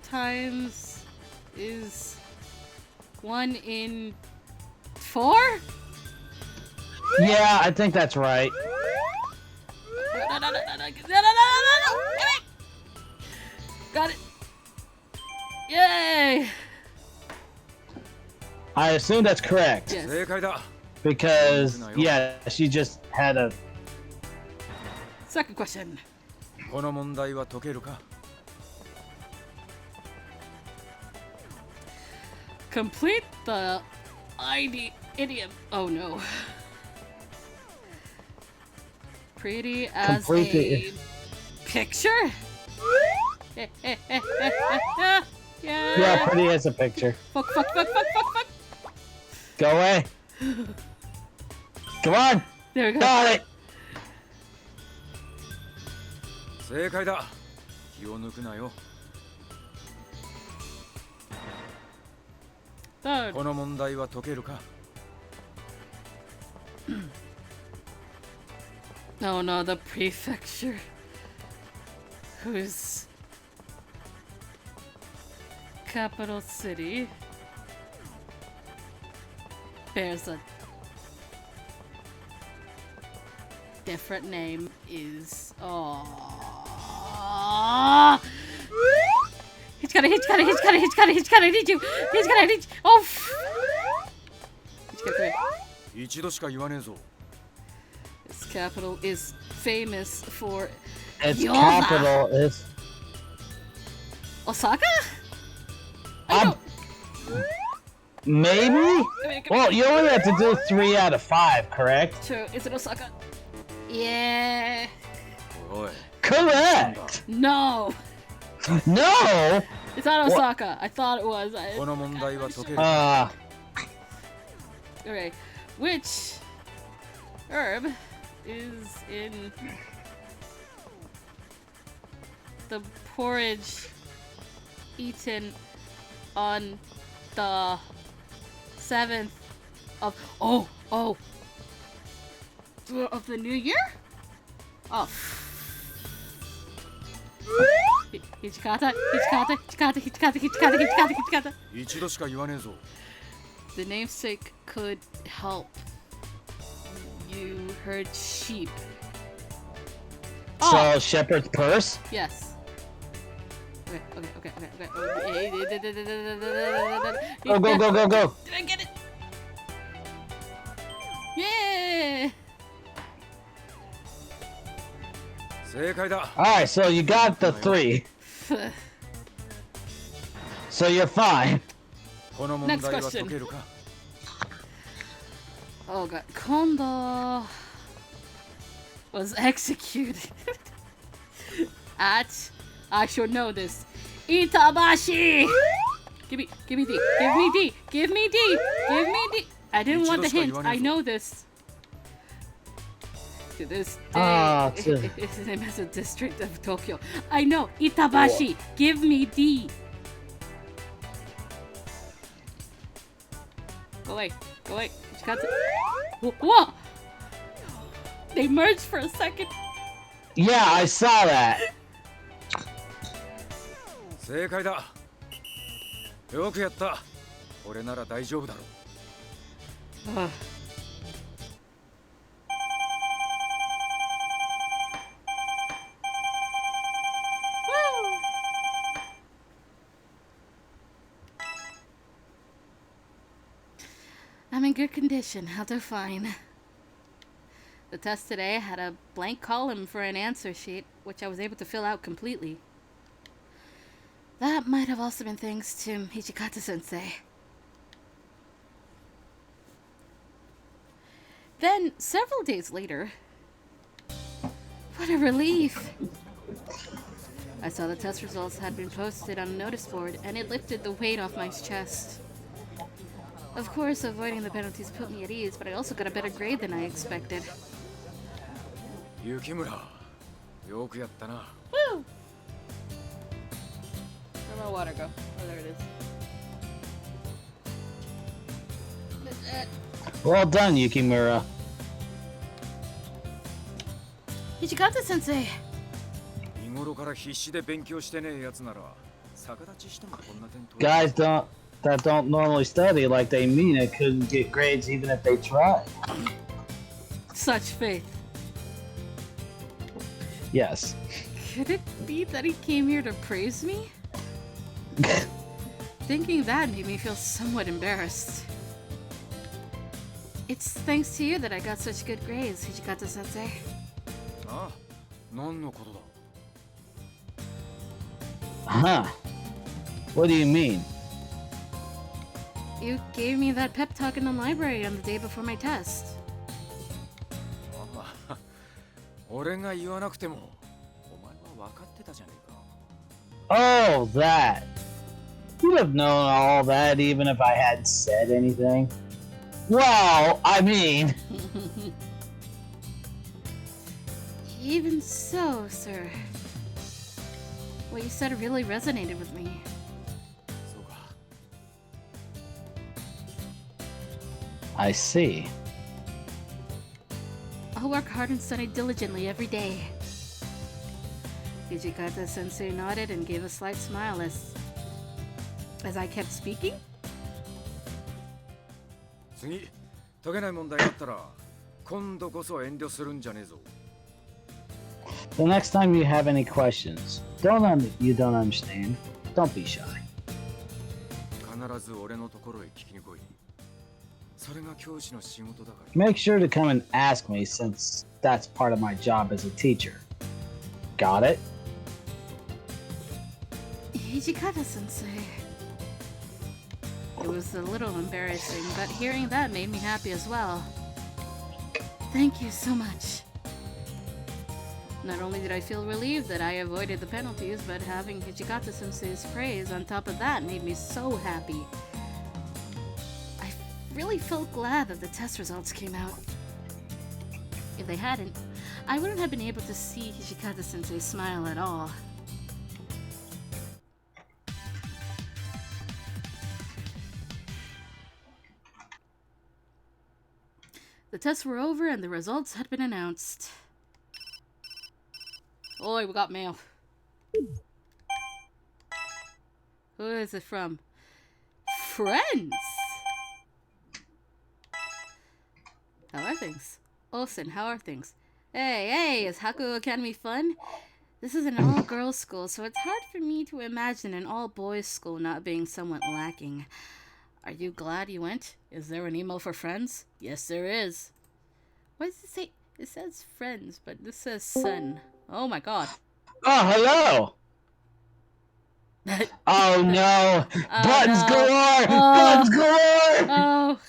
times is 1 in 4? Yeah, I think that's right. No. Got it. Yay! I assume that's correct. Yes. 正解だ Because, yeah, she just had a... Second question. この問題は解けるか Complete the idiom. Oh no. Pretty as Complete a picture? Yeah. Yeah, pretty as a picture. Fuck. Go away. Come on. There we go. Got it. 正解だ気を抜くなよ Third. この問題は解けるか Oh no, the prefecture. Whose capital city bears a different name is... Oh. He's gonna need you. Oh. He's gonna come in. 一度しか言わねえぞ Its capital is famous for Its Gyoza. capital is... Osaka? Maybe? Well, you only have to do 3 out of 5, correct? True. Is it Osaka? Yeah. おい Correct! No. No! It's not Osaka. I thought it was. この問題は解ける Okay. Which herb is in the porridge eaten on the 7th of of the new year? Oh. Hichikata. 一度しか言わねえぞ The namesake could help you herd sheep. So, shepherd's purse? Yes. Okay. Go. Did I get it? Yeah! 正解だ Alright, so you got the 3. So you're fine. この問 Next 題は question. 解けるか Oh god. Kondo was executed at, I should know this, Itabashi! Give me D. Give me D. Give me D. Give me D. I didn't want the hint. I know this. To this day, his name is a district of Tokyo. I know. Itabashi. Give me D. Go away. Go away. Whoa! They merged for a second. Yeah, I saw that. 正解だよくやった俺なら大丈夫だろう Ugh. I'm in good condition. I'll do fine. The test today had a blank column for an answer sheet, which I was able to fill out completely. That might have also been thanks to Hijikata-sensei. Then, several days later... What a relief! I saw the test results had been posted on a notice board, and it lifted the weight off my chest. Of course, avoiding the penalties put me at ease, but I also got a better grade than I expected. 雪村よくやったな Woo! Where'd my water go? Oh, there it is. Well done, Yukimura. Hijikata-sensei! 日頃から必死で勉強してねえやつなら逆立ちしてもこんな点取 Guys that don't normally study like they mean it couldn't get grades even if they tried. Such faith. Yes. Could it be that he came here to praise me? Thinking that made me feel somewhat embarrassed. It's thanks to you that I got such good grades, Hijikata-sensei. ああ何のことだ Huh. What do you mean? You gave me that pep talk in the library on the day before my test. ああ俺が言わなくてもお前は分かってたじゃねえか Oh, that. You'd have known all that even if I hadn't said anything. Well, I mean... Even so, sir. What you said really resonated with me. そうか I see. I'll work hard and study diligently every day. Hijikata-sensei nodded and gave a slight smile as I kept speaking. 次解けない問題があったら今度こそ遠慮するんじゃねえぞ The next time you have any questions, you don't understand, don't be shy. 必ず俺のところへ聞きに来いそれが教師の仕事だから Make sure to come and ask me since that's part of my job as a teacher. Got it? Hijikata-sensei. It was a little embarrassing, but hearing that made me happy as well. Thank you so much. Not only did I feel relieved that I avoided the penalties, but having Hijikata-sensei's praise on top of that made me so happy. I really felt glad that the test results came out. If they hadn't, I wouldn't have been able to see Hijikata-sensei smile at all. The tests were over and the results had been announced. Oi, we got mail. Who is it from? Friends! How are things? Olsen, how are things? Hey, is Hakuo Academy fun? This is an all-girls school, so it's hard for me to imagine an all-boys school not being somewhat lacking. Are you glad you went? Is there an email for friends? Yes, there is. What does it say? It says friends, but this says son. Oh my god. Oh, hello! Oh no! Oh, Buttons no. galore! Oh. Buttons galore! Oh.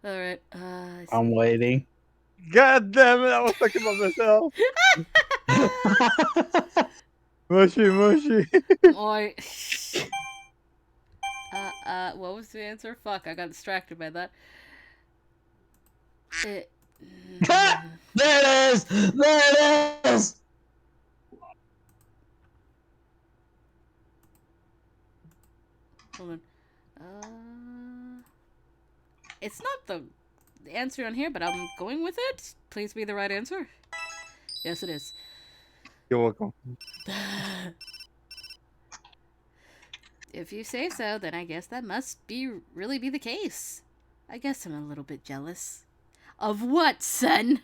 Alright, let's I'm see. waiting. God damn it! I was talking about myself. Mushy, mushy. Oi. What was the answer? Fuck, I got distracted by that. It... There it is! There it is! Hold on. It's not the answer on here, but I'm going with it. Please be the right answer. Yes, it is. You're welcome. If you say so, then I guess that must really be the case. I guess I'm a little bit jealous. Of what, son?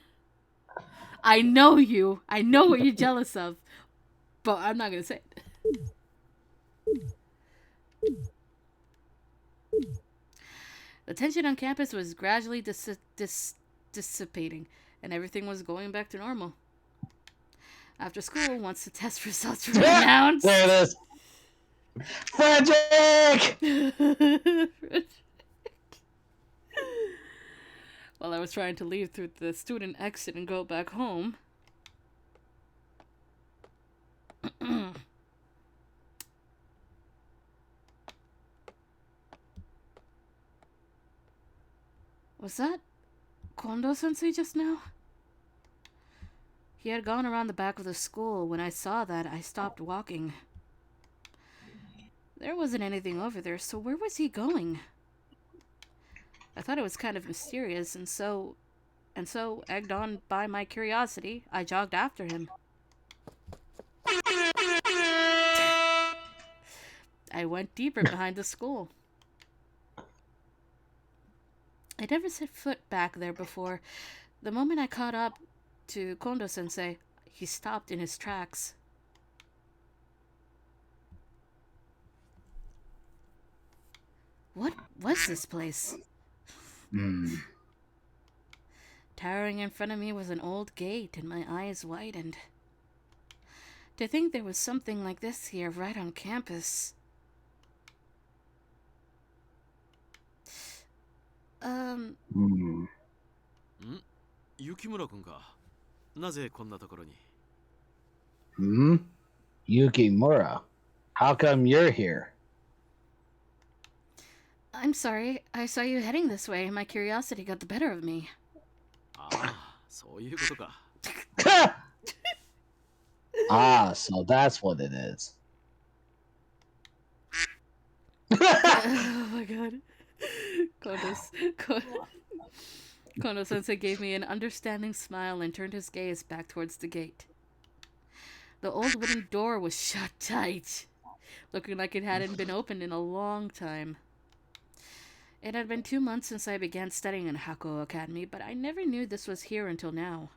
I know you. I know what you're jealous of. But I'm not gonna say it. The tension on campus was gradually dissipating, and everything was going back to normal. After school, once the test results were announced... There it is! Frederick! While I was trying to leave through the student exit and go back home... Was that Kondo-sensei just now? He had gone around the back of the school. When I saw that, I stopped walking. There wasn't anything over there, so where was he going? I thought it was kind of mysterious, and so, egged on by my curiosity, I jogged after him. I went deeper behind the school. I never set foot back there before. The moment I caught up to Kondo-sensei, he stopped in his tracks. What was this place? Towering in front of me was an old gate, and my eyes widened. To think there was something like this here right on campus. 雪村君か。なぜこんなところに Yukimura. How come you're here? I'm sorry, I saw you heading this way, and my curiosity got the better of me. ああ、そういうことか。Ah, so that's what it is. Oh my god. Kondo-sensei gave me an understanding smile and turned his gaze back towards the gate. The old wooden door was shut tight, looking like it hadn't been opened in a long time. It had been 2 months since I began studying in Hakuo Academy, but I never knew this was here until now.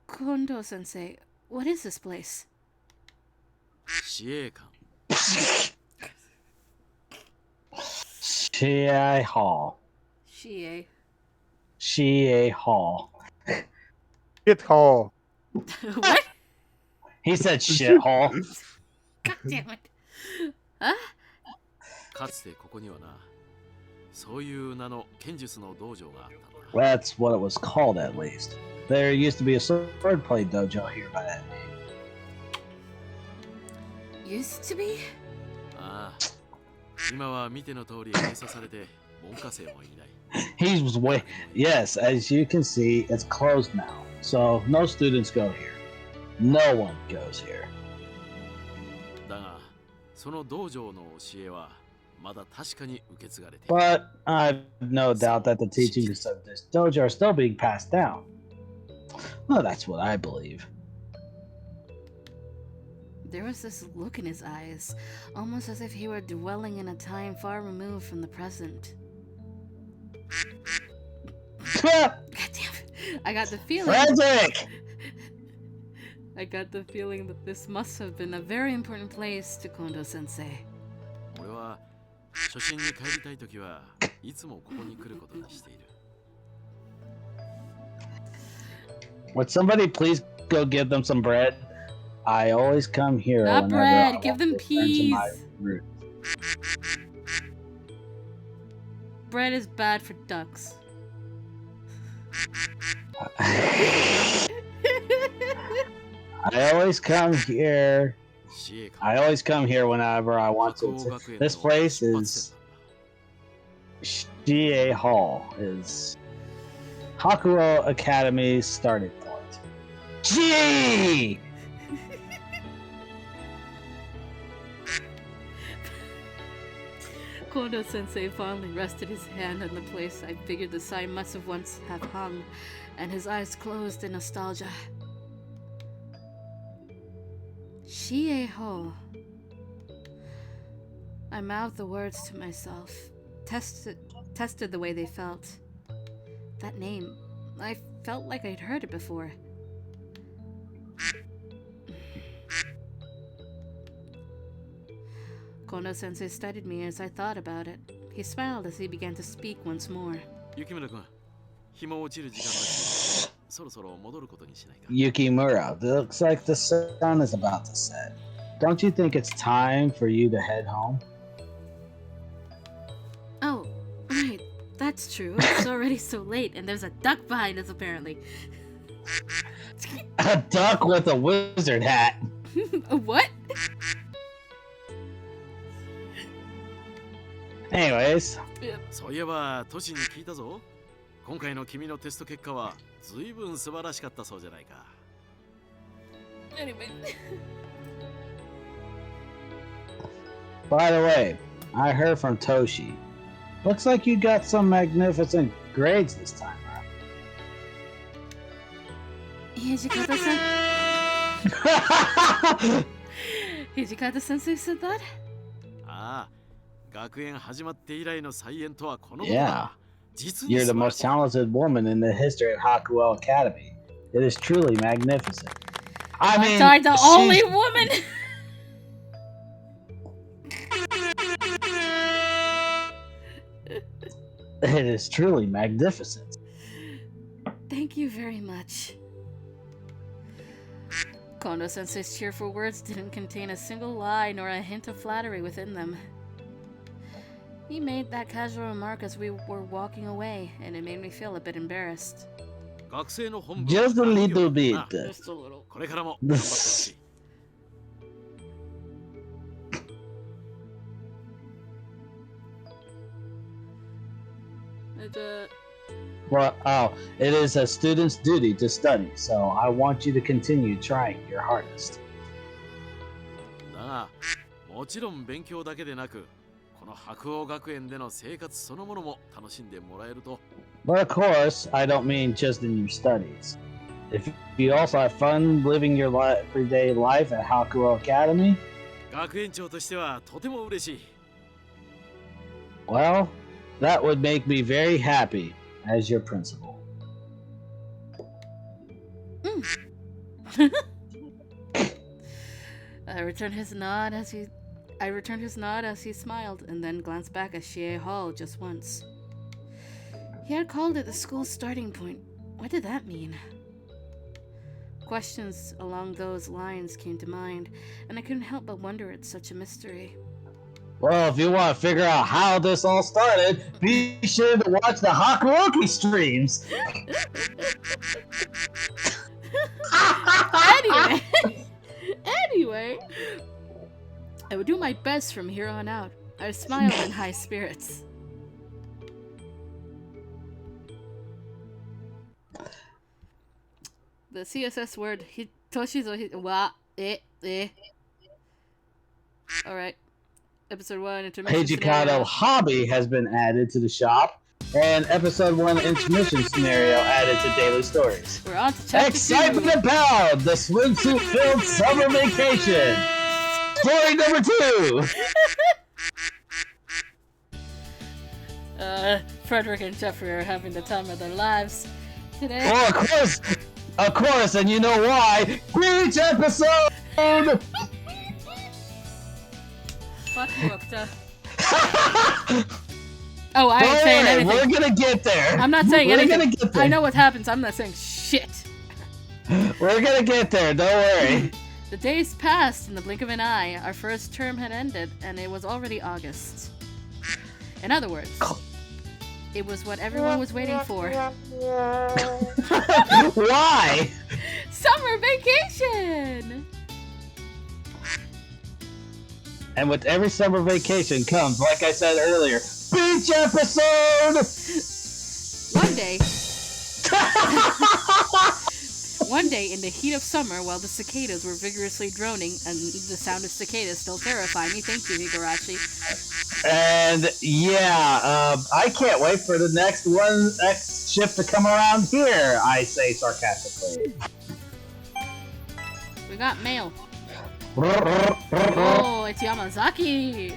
Kondo-sensei, what is this place? 司令官。 Shie Hall. Shie. Shie Hall. Shit hole. What? He said shit hall. God damn it. Huh? かつてここにはな、そういう名の剣術の道場があったんだ。 That's what it was called, at least. There used to be a swordplay dojo here by that name. Used to be? ああ、今は見ての通り閉鎖されて門下生もいない。 He was way. Yes, as you can see, it's closed now. So no students go here. No one goes here. だが、その道場の教えはまだ確かに受け継がれている。 But I've no doubt that the teachings of this dojo are still being passed down. Well, that's what I believe. There was this look in his eyes, almost as if he were dwelling in a time far removed from the present. God damn it. I got the feeling. Frederick! I got the feeling that this must have been a very important place to Kondo-sensei. 俺は初心に帰りたいときはいつもここに来ることにしている。Would somebody please go give them some bread? I always come here Not whenever bread, I give want them to return to my peas. roots. Bread is bad for ducks. I always come here. I always come here whenever I want to. This place is Shie Hall. Is Hakuo Academy's starting point. Gee! Kondo sensei fondly rested his hand on the place I figured the sign must have once have hung, and his eyes closed in nostalgia. Shie Ho. I mouthed the words to myself, tested the way they felt. That name, I felt like I'd heard it before. Kono sensei studied me as I thought about it. He smiled as he began to speak once more. Yukimura-kun, 日も落ちる時間だし、そろそろ戻ることにしないか。Yukimura, looks like the sun is about to set. Don't you think it's time for you to head home? Oh, right. That's true. It's already so late, and there's a duck behind us, apparently. A duck with a wizard hat. A what? Anyways. そういえば、トシに聞いたぞ。今回の君のテスト結果は随分素晴らしかったそうじゃないか。Anyway. By the way, I heard from Toshi. Looks like you got some magnificent grades this time, right? Hijikata-san? Hijikata-sensei said that? ああ、学園始まって以来の再演とはこのこと Yeah. だ。You're the most talented woman in the history of Hakuo Academy. It is truly magnificent. I mean, I'm the only woman! It is truly magnificent. Thank you very much. Kondo-sensei's cheerful words didn't contain a single lie nor a hint of flattery within them. He made that casual remark as we were walking away, and it made me feel a bit embarrassed. Just a little bit. Just a little. これからも頑張ってほしい。Well, it is a student's duty to study, so I want you to continue trying your hardest. だが、もちろん勉強だけでなく、この白鸚学園での生活そのものも楽しんでもらえると。But of course, I don't mean just in your studies. If you also have fun living your everyday life at Hakuo Academy, 学園長としてはとても嬉しい。well, that would make me very happy as your principal. I returned his nod as he smiled, and then glanced back at Shie Hall just once. He had called it the school's starting point. What did that mean? Questions along those lines came to mind, and I couldn't help but wonder at such a mystery. Well, if you want to figure out how this all started, be sure to watch the Hakuoki streams. Anyway, I would do my best from here on out. I smiled in high spirits. The CSS word Toshizo wa Alright. Episode 1 intermission Hijikado hobby has been added to the shop, and episode 1 intermission scenario added to daily stories. We're on to chapter Excitement 2. abound! The swimsuit-filled summer vacation. Story number 2. Frederick and Jeffrey are having the time of their lives today. Oh, of course, and you know why? Each episode. Fuck you, Okta. Oh, I ain't saying anything. We're gonna get there. I'm not saying anything. Gonna get there. I know what happens. I'm not saying shit. We're gonna get there, don't worry. The days passed in the blink of an eye. Our first term had ended, and it was already August. In other words, it was what everyone was waiting for. Why? Summer vacation! And with every summer vacation comes, like I said earlier, beach episode! One day, in the heat of summer, while the cicadas were vigorously droning, and the sound of cicadas still terrified me, thank you, Higurashi. And yeah, I can't wait for the next ship to come around here, I say sarcastically. We got mail. Oh, it's Yamazaki!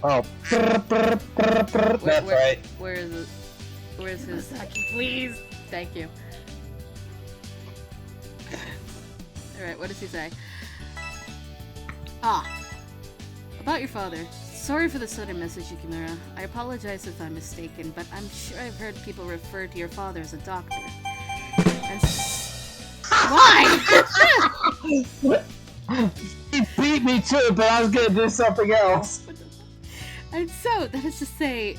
Oh, that's right. Where is it? Where's his Saki, please? Thank you. Alright, what does he say? About your father. Sorry for the sudden message, Yukimura. I apologize if I'm mistaken, but I'm sure I've heard people refer to your father as a doctor. And why? He beat me too, but I was gonna do something else. And so, that is to say,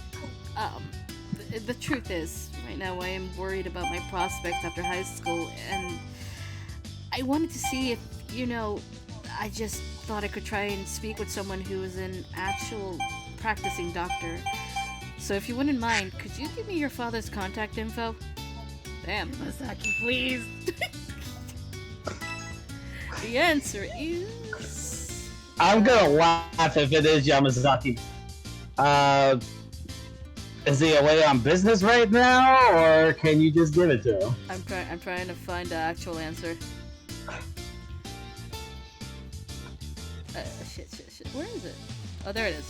the truth is, right now I am worried about my prospects after high school, and I wanted to see if, I just thought I could try and speak with someone who is an actual practicing doctor. So if you wouldn't mind, could you give me your father's contact info? Damn, Masaki, please! The answer is... I'm gonna laugh if it is Yamazaki. Is he away on business right now, or can you just give it to him? I'm trying to find the actual answer. Shit. Where is it? Oh, there it is.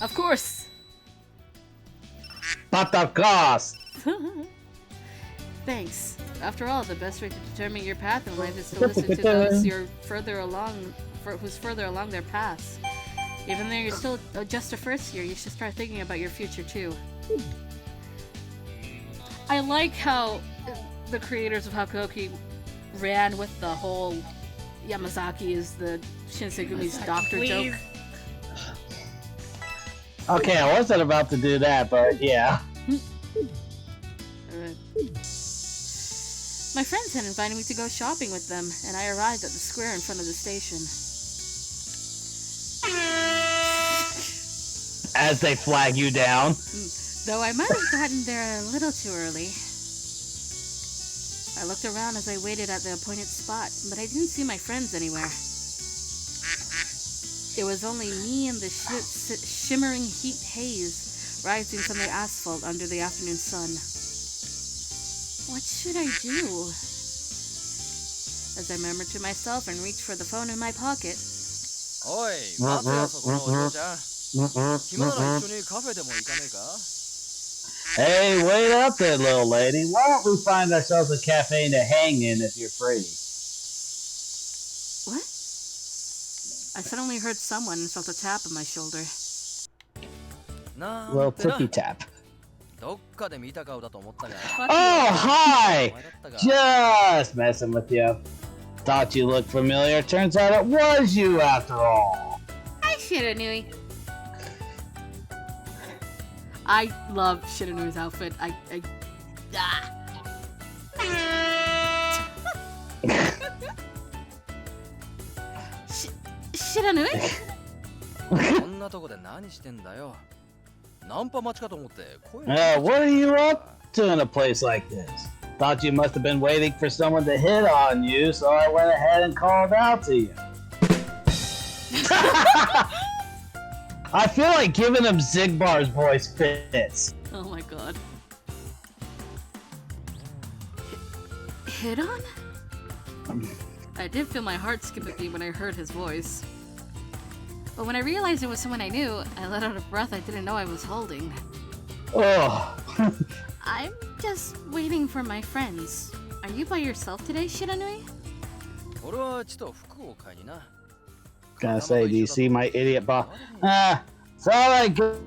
Of course! Patacos! Thanks. After all, the best way to determine your path in life is to listen to those who's further along their paths. Even though you're still just a first year, you should start thinking about your future too. I like how the creators of Hakuoki ran with the whole Yamazaki is the Shinsegumi's doctor joke. Okay, I wasn't about to do that, but yeah. My friends had invited me to go shopping with them, and I arrived at the square in front of the station. As they flag you down. Though I might have gotten there a little too early. I looked around as I waited at the appointed spot, but I didn't see my friends anywhere. It was only me and the shimmering heat haze rising from the asphalt under the afternoon sun. What should I do? As I murmured to myself and reached for the phone in my pocket. Oi, 待てよそこのお嬢ちゃん。暇なら一緒にカフェでも行かねえか? Hey, wait up there, little lady. Why don't we find ourselves a cafe to hang in if you're free? What? I suddenly heard someone and felt a tap on my shoulder. Little tippy tap. どっかで見た顔だと思ったが。Oh, hi! Just messing with you. Thought you looked familiar. Turns out it was you after all. Hi, Shiranui. I love Shiranui's outfit. Shiranui? こんなとこで何してんだよ。ナンパ待ちかと思って声。What are you up to in a place like this? Thought you must have been waiting for someone to hit on you, so I went ahead and called out to you. I feel like giving him Zigbar's voice fits. Oh my god. Hit on? I did feel my heart skip a beat when I heard his voice. But when I realized it was someone I knew, I let out a breath I didn't know I was holding. Oh. I'm just waiting for my friends. Are you by yourself today, Shiranui? 俺はちょっと服を買いにな。Gonna say, do you see my idiot boss? Thought I'd go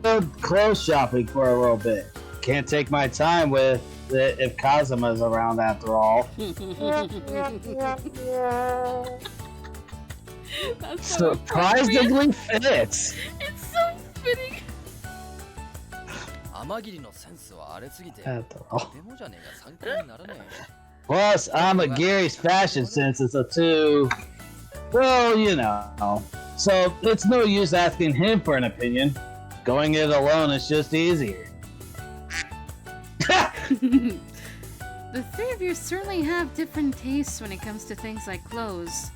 clothes shopping for a little bit. can't take my time with it if Kazuma's around after all. That's so Surprisingly fits. It's so fitting. 天霧のセンスは荒れすぎて、 After all. とてもじゃねえが参考にならねえ。 Plus, Amagiri's fashion sense is a too, well, you know. So it's no use asking him for an opinion. Going it alone is just easier. The three of you certainly have different tastes when it comes to things like clothes.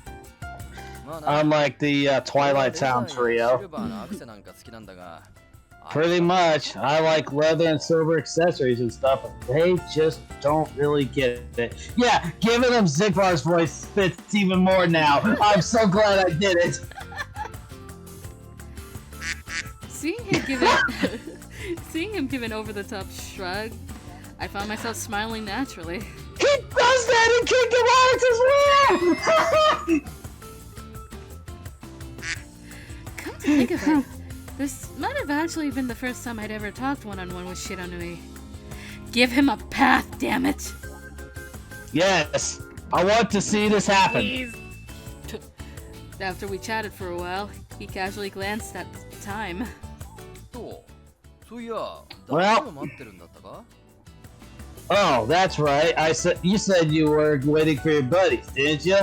まあな、 Unlike the Twilight Town シ trio. ルバーのアクセなんか好きなんだが、 Pretty much. I like leather and silver accessories and stuff, but they just don't really get it. Yeah, giving them Zigbar's voice fits even more now. I'm so glad I did it. Seeing him give an over-the-top shrug, I found myself smiling naturally. He does that in Kingdom Hearts as well! Come to think of it, this might have actually been the first time I'd ever talked one-on-one with Shiranui. Give him a path, damn it! Yes, I want to see this happen. Please. After we chatted for a while, he casually glanced at the time. そういや、 Well- 誰を待ってるんだったか? Oh, that's right. You said you were waiting for your buddies, didn't you?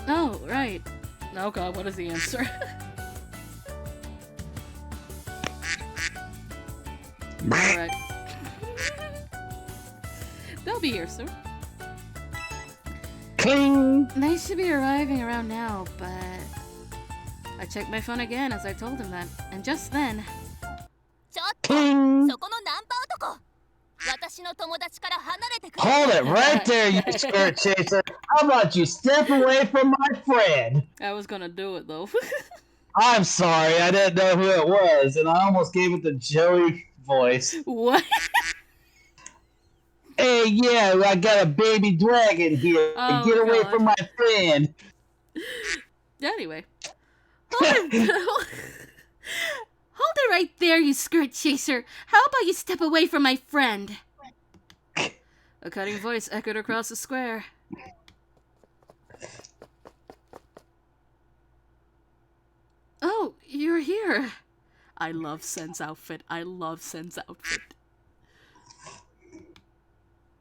Oh, right. Oh god, what is the answer? Alright. They'll be here soon. Cling! They should be arriving around now, but... I checked my phone again as I told him that, and just then... ちょっと Cling! そこのナンパ男私の友達から離れてくれ Hold it right there, you skirt chaser. How about you step away from my friend? I was gonna do it though. I'm sorry, I didn't know who it was, and I almost gave it the Joey voice. What? Hey, yeah, I got a baby dragon here. Oh, Get away God. from my friend. Anyway. Hold it, hold it right there, you skirt chaser. How about you step away from my friend? A cutting voice echoed across the square. Oh, you're here. I love Sen's outfit. I love Sen's outfit.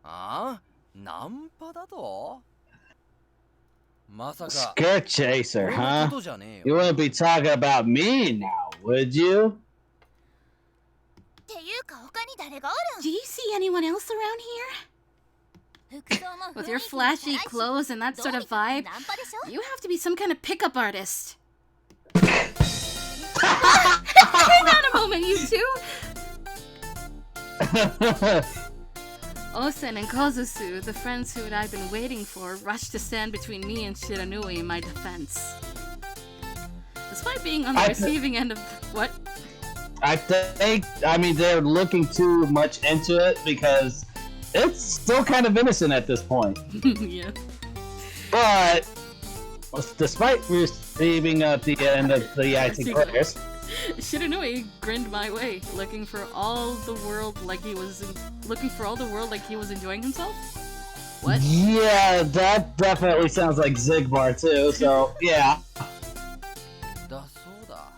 ああ、ナンパだと? まさか、 Skirt chaser, 俺の huh? ことじゃねえ You よ。 wouldn't be talking about me now, would you? っていうか他に誰がおる Do you see anyone else around here? ん服装も With 雰 your 囲気も flashy チャラいし clothes and that ど sort う of 見たって vibe, ナンパでしょ you have to be some kind of pickup artist. Hang on a moment, you two. Osen and Kozusu, the friends who I'd been waiting for, rushed to stand between me and Shiranui in my defense. Despite being on the receiving end of what? I mean, they're looking too much into it because it's still kind of innocent at this point. Yeah. But despite receiving at the end of the IT players, Shiranui grinned my way, looking for all the world like he was enjoying himself. What? yeah, that definitely sounds like Zigbar too. So yeah. だそうだ。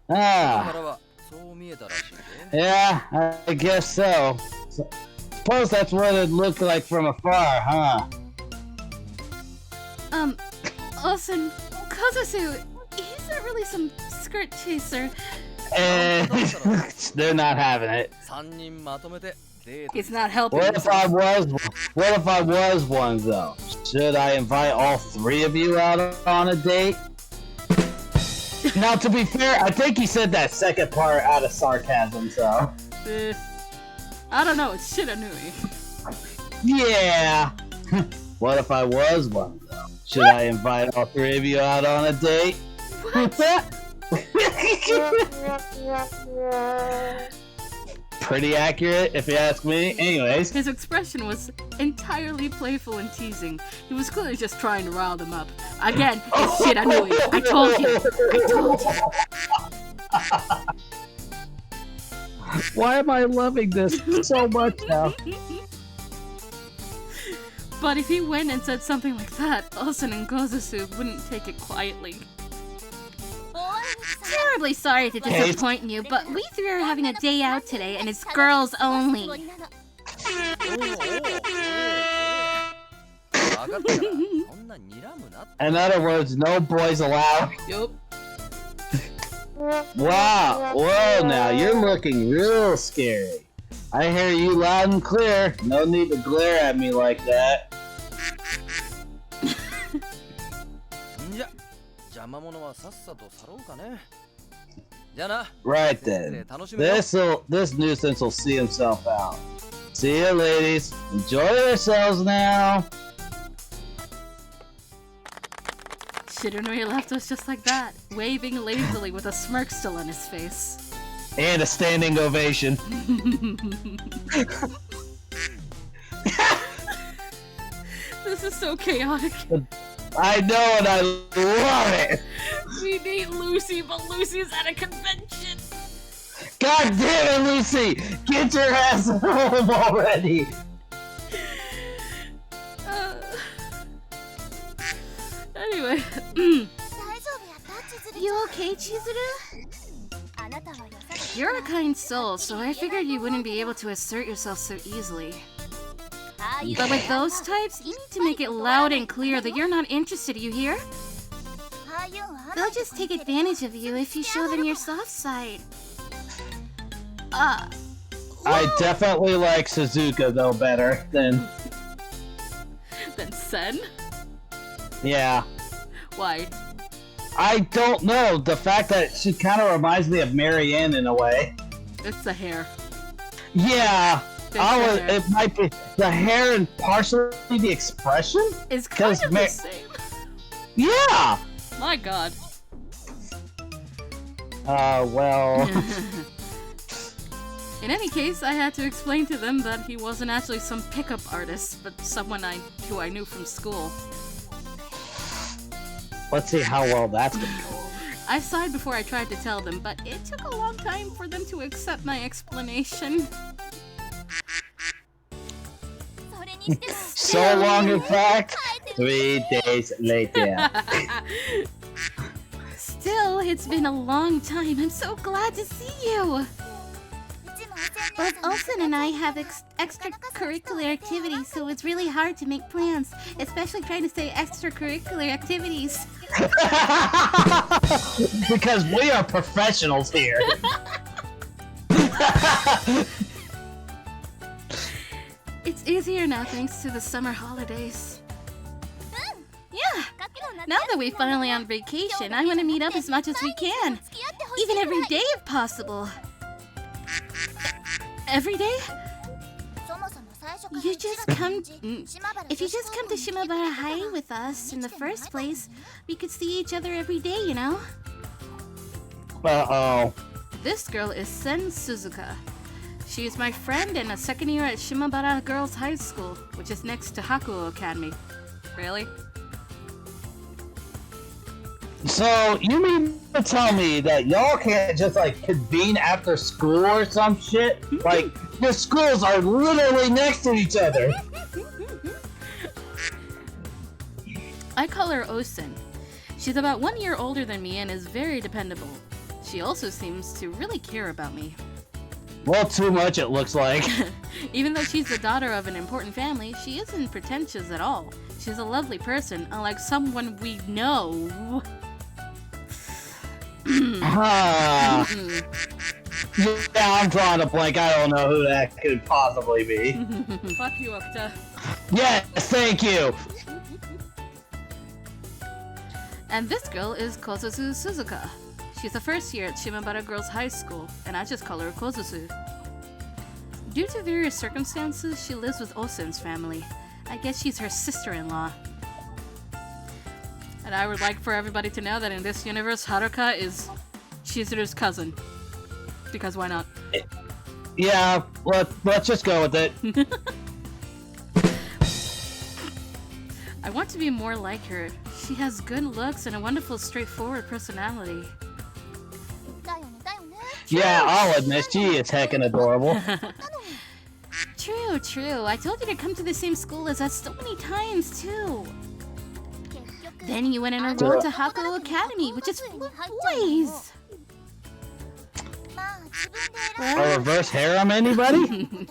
Ah, からはそう見えたらしいぜ。 yeah, I guess so. Suppose that's what it looked like from afar, huh? Osen, Kozusu, he's not really some skirt chaser. And they're not having it. 3人まとめてデート He's not helping What if I himself. was one though? Should I invite all three of you out on a date? Now, to be fair, I think he said that second part out of sarcasm, so. I don't know, it's Shiranui. Yeah! What if I was one, though? Should I invite all three of you out on a date? Pretty accurate, if you ask me. Anyways. His expression was entirely playful and teasing. He was clearly just trying to rile them up. Again, it's Shiranui. I told you. I told you. Why am I loving this so much now? But if he went and said something like that, Osen and Gozusu wouldn't take it quietly. Terribly sorry to disappoint you, but we three are having a day out today and it's girls only. In other words, no boys allowed. Yup. Wow. Whoa, now you're looking real scary. I hear you loud and clear. No need to glare at me like that. Right then. This nuisance will see himself out. See you, ladies. Enjoy yourselves now. Shiranui left us just like that, waving lazily with a smirk still on his face. And a standing ovation. This is so chaotic. I know and I love it. We need Lucy, but Lucy's at a convention. God damn it, Lucy! Get your ass home already! Anyway. You okay, Chizuru? You're a kind soul, so I figured you wouldn't be able to assert yourself so easily. But with those types, you need to make it loud and clear that you're not interested, you hear? They'll just take advantage of you if you show them your soft side. I definitely like Suzuka though better than Sen? Yeah. Why? I don't know. The fact that she kind of reminds me of Marianne in a way. It's the hair. Yeah. Hair. It might be the hair and partially the expression. It's kind of the same. Yeah. My God. Well. In any case, I had to explain to them that he wasn't actually some pickup artist, but someone who I knew from school. Let's see how well that's been going. I sighed before I tried to tell them, but it took a long time for them to accept my explanation. So long, in fact, 3 days later. Still, it's been a long time. I'm so glad to see you. Both Olsen and I have extracurricular activities, so it's really hard to make plans, especially trying to say extracurricular activities. Because we are professionals here. It's easier now thanks to the summer holidays. Yeah, now that we're finally on vacation, I want to meet up as much as we can. Even every day if possible. Every day? If you just come to Shimabara High with us in the first place, we could see each other every day, you know? Uh-oh. This girl is Sen Suzuka. She is my friend and a second year at Shimabara Girls High School, which is next to Hakuo Academy. Really? So, you mean to tell me that y'all can't just, like, convene after school or some shit? Like, your schools are literally next to each other. I call her Osen. She's about 1 year older than me and is very dependable. She also seems to really care about me. Well, too much, it looks like. Even though she's the daughter of an important family, she isn't pretentious at all. She's a lovely person, unlike someone we know. Yeah, I'm drawing a blank. I don't know who that could possibly be. Fuck you, Okta. Yes, thank you. And this girl is Kozusu Suzuka. She's a first year at Shimabara Girls High School, and I just call her Kozusu. Due to various circumstances, she lives with Osen's family. I guess she's her sister-in-law. And I would like for everybody to know that in this universe, Haruka is Chizuru's cousin. Because why not? Yeah, let's just go with it. I want to be more like her. She has good looks and a wonderful, straightforward personality. Yeah, I'll admit she is heckin' adorable. True, true. I told you to come to the same school as us so many times, too. Then you went and enrolled to Hakuo Academy, which is full of boys. A reverse harem, anybody?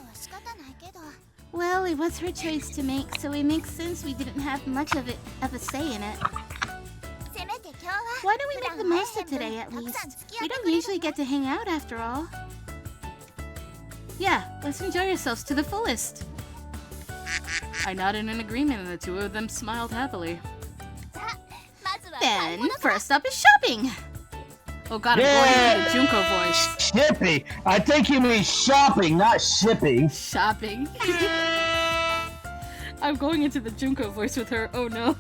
Well, it was her choice to make, so it makes sense we didn't have much of a say in it. Why don't we make the most of today, at least? We don't usually get to hang out after all. Yeah, let's enjoy ourselves to the fullest. I nodded in agreement, and the two of them smiled happily. Then, First up is shopping. Oh god, I'm going into the Junko voice. Shipping. I think you mean shopping, not shipping. Shopping. I'm going into the Junko voice with her. Oh no.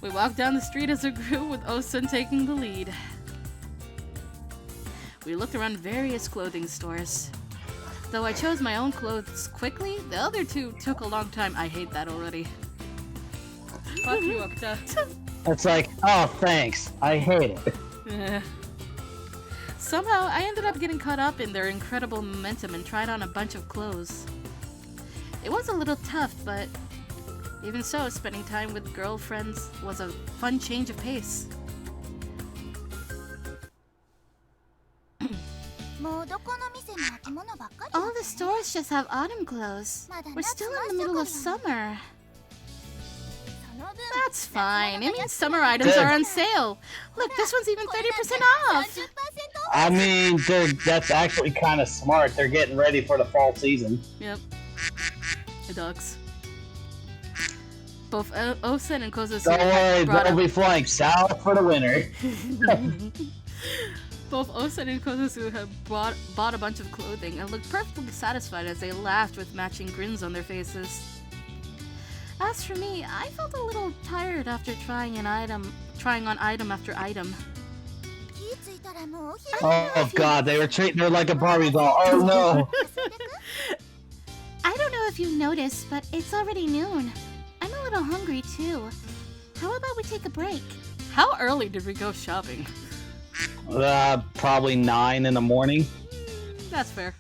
We walked down the street as a group with Osun taking the lead. We looked around various clothing stores. Though I chose my own clothes quickly, the other two took a long time. I hate that already. Fuck you, Okta. It's like, oh, thanks. I hate it. Somehow, I ended up getting caught up in their incredible momentum and tried on a bunch of clothes. It was a little tough, but even so, spending time with girlfriends was a fun change of pace. all the stores just have autumn clothes. We're still in the middle of summer. That's fine. It means summer items are on sale. Look, this one's even 30% off. I mean, that's actually kind of smart. They're getting ready for the fall season. Yep. The dogs. Both Osen and Kozasu Don't worry, they'll be flying south for the winter. Both Osen and Kozasu have bought a bunch of clothing and looked perfectly satisfied as they laughed with matching grins on their faces. As for me, I felt a little tired after trying on item after item. Oh god, they were treating her like a Barbie doll. Oh no! I don't know if you've noticed, but it's already noon. I'm a little hungry too. How about we take a break? How early did we go shopping? Probably 9 in the morning. That's fair.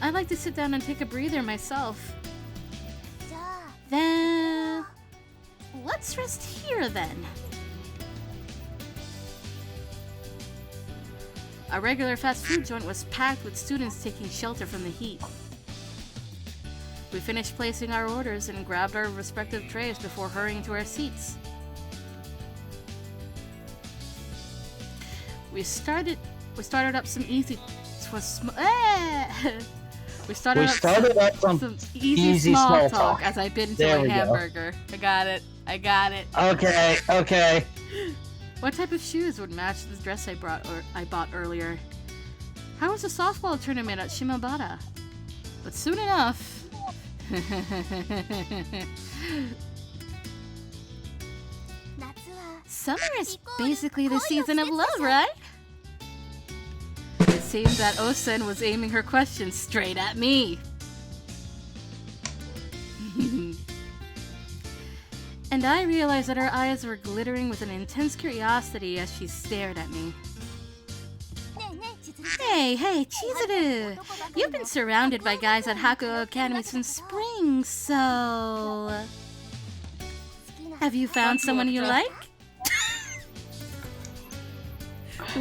I'd like to sit down and take a breather myself. Then... let's rest here then. Our regular fast food joint was packed with students taking shelter from the heat. We finished placing our orders and grabbed our respective trays before hurrying to our seats. We started up some easy... We started up some easy small talk as I bit into my hamburger. I got it. Okay. What type of shoes would match the dress I bought earlier? How was the softball tournament at Shimabara? But soon enough... Summer is basically the season of love, right? It seemed that Osen was aiming her question straight at me. And I realized that her eyes were glittering with an intense curiosity as she stared at me. Hey, Chizuru! You've been surrounded by guys at Hakuo Academy since spring, so... have you found someone you like?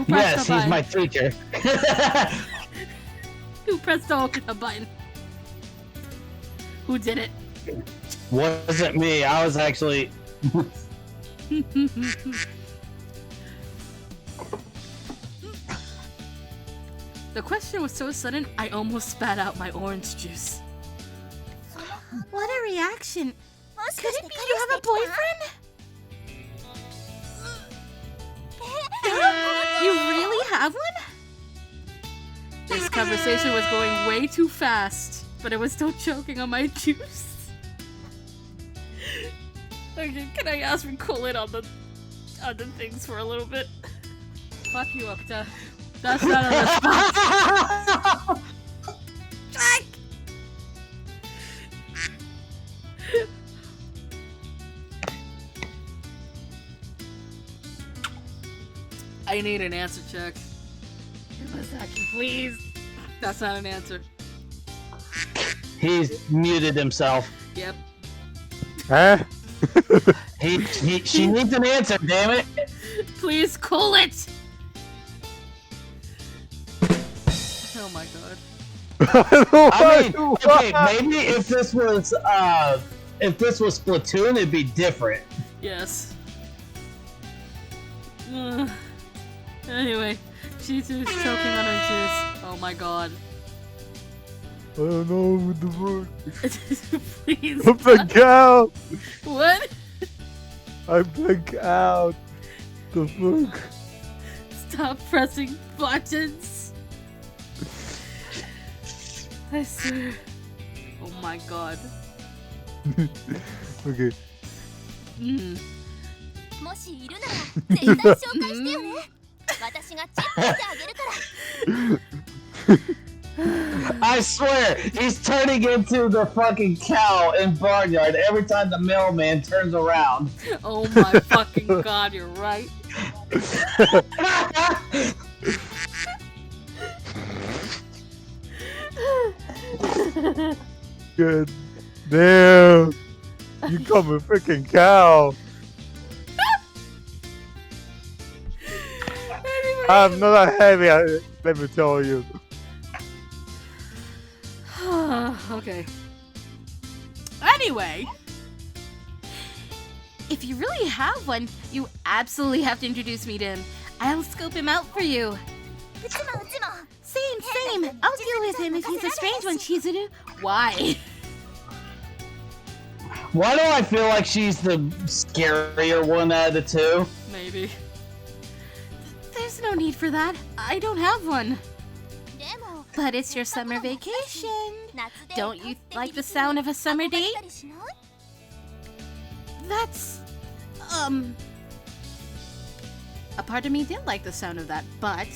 Yes, he's my teacher. Who pressed the button? Who did it? Wasn't me. I was actually... The question was so sudden, I almost spat out my orange juice. What a reaction! Could it be you have a boyfriend? You really have one? This conversation was going way too fast, but I was still choking on my juice. Okay, can I ask me cool it on the things for a little bit? Fuck you, Okta. That's not a response. Jack! I need an answer check. Masaki, please. That's not an answer. He's muted himself. Yep. Huh? She needs an answer, damn it. Please cool it. Oh my god. I mean, okay, maybe if this was Splatoon, it'd be different. Yes. Anyway, she's choking on her juice. Oh my god. I don't know what the fuck. Please. I black out. What? I black out. The fuck? Stop pressing buttons. I swear. Oh my god. Okay. もしいるなら絶対紹介してよね。私がチェックしてあげるから。 I swear, he's turning into the fucking cow in Barnyard every time the mailman turns around. Oh my fucking god, you're right. Good damn. You come a freaking cow. I'm not that heavy, let me tell you. Okay. Anyway, if you really have one, you absolutely have to introduce me to him. I'll scope him out for you. Same. I'll deal with him if he's a strange one, Chizuru. Why? Why do I feel like she's the scarier one out of the two? Maybe. There's no need for that. I don't have one. But it's your summer vacation. Don't you like the sound of a summer date? That's... A part of me did like the sound of that, but...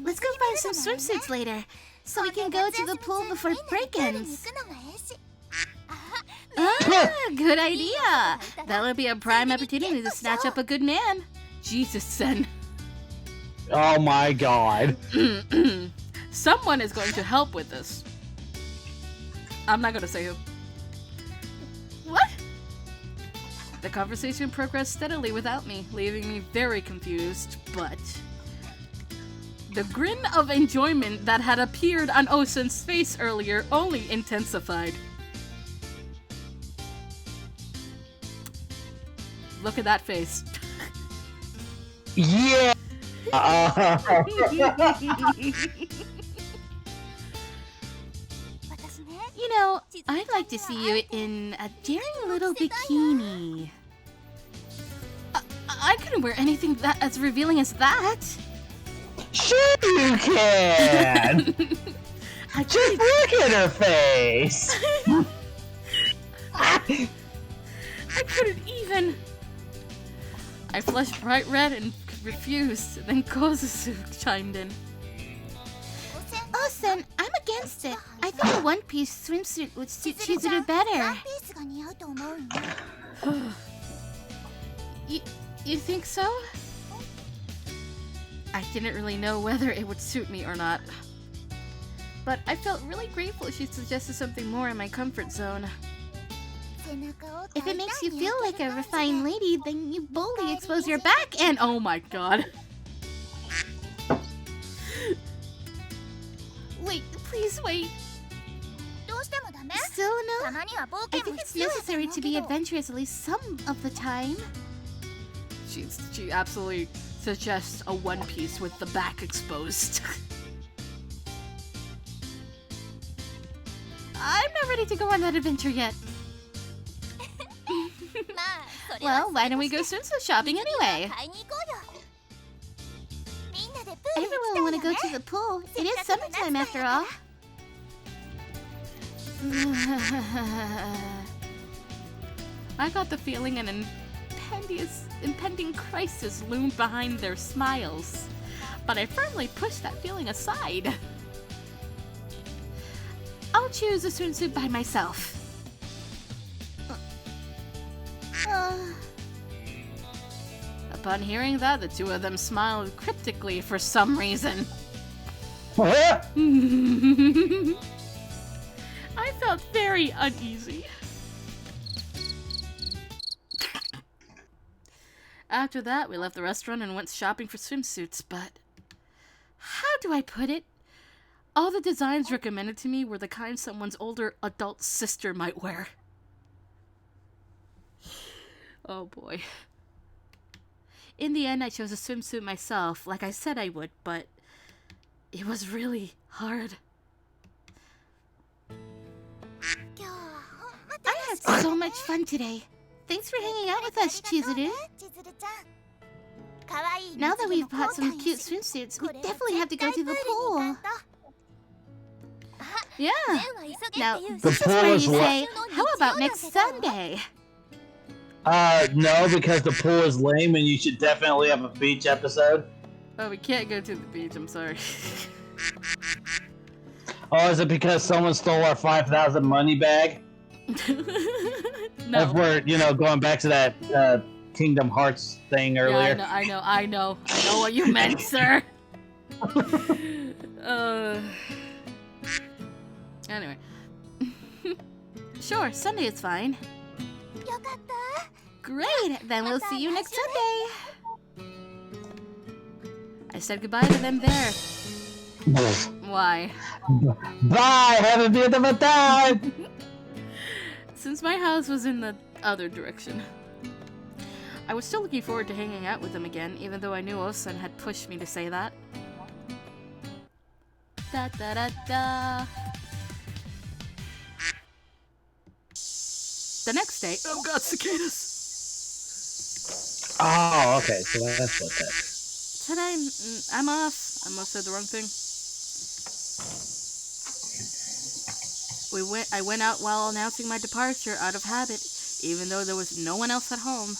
Let's go find some swimsuits later, so we can go to the pool before break ends. Ah, good idea. That would be a prime opportunity to snatch up a good man. Jesus, Sen. Oh my god. Someone is going to help with this. I'm not gonna say who. What? The conversation progressed steadily without me, leaving me very confused, but... The grin of enjoyment that had appeared on Osen's face earlier only intensified. Look at that face. Yeah! You know, I'd like to see you in a daring little bikini. I couldn't wear anything that as revealing as that. Sure you can! Just look at her face! I couldn't even. I flushed bright red and refused, then Kozusu chimed in. Osen, I'm against it. I think a one-piece swimsuit would suit Chizuru better. You think so? I didn't really know whether it would suit me or not. But I felt really grateful she suggested something more in my comfort zone. If it makes you feel like a refined lady, then you boldly expose your back and— oh my god. Wait, please wait. Still no? I think it's necessary to be adventurous at least some of the time. She absolutely suggests a one piece with the back exposed. I'm not ready to go on that adventure yet. Well, why don't we go swimsuit shopping anyway? Everyone will want to go to the pool. It is summertime after all. I got the feeling an impending crisis loomed behind their smiles, but I firmly pushed that feeling aside. I'll choose a swimsuit by myself. Upon hearing that, the two of them smiled cryptically for some reason. I felt very uneasy. After that, we left the restaurant and went shopping for swimsuits, but how do I put it? All the designs recommended to me were the kind someone's older adult sister might wear. Oh boy. In the end, I chose a swimsuit myself, like I said I would, but it was really hard. I had so much fun today. Thanks for hanging out with us, Chizuru. Now that we've bought some cute swimsuits, we definitely have to go to the pool. Yeah. Now, this is where you say, how about next Sunday? No, because the pool is lame and you should definitely have a beach episode. Oh, we can't go to the beach, I'm sorry. Oh, is it because someone stole our 5,000 money bag? No. If we're, going back to that Kingdom Hearts thing earlier. Yeah, I know what you meant, sir. Anyway. Sure, Sunday is fine. Great, then we'll see you next Sunday. I said goodbye to them there. Why? Bye, have a beautiful time! Since my house was in the other direction, I was still looking forward to hanging out with them again, even though I knew Osan had pushed me to say that. Da da da da. The next day, I've got cicadas. Oh, okay, so that's what that is. Today, I'm off. I must have said the wrong thing. I went out while announcing my departure out of habit, even though there was no one else at home.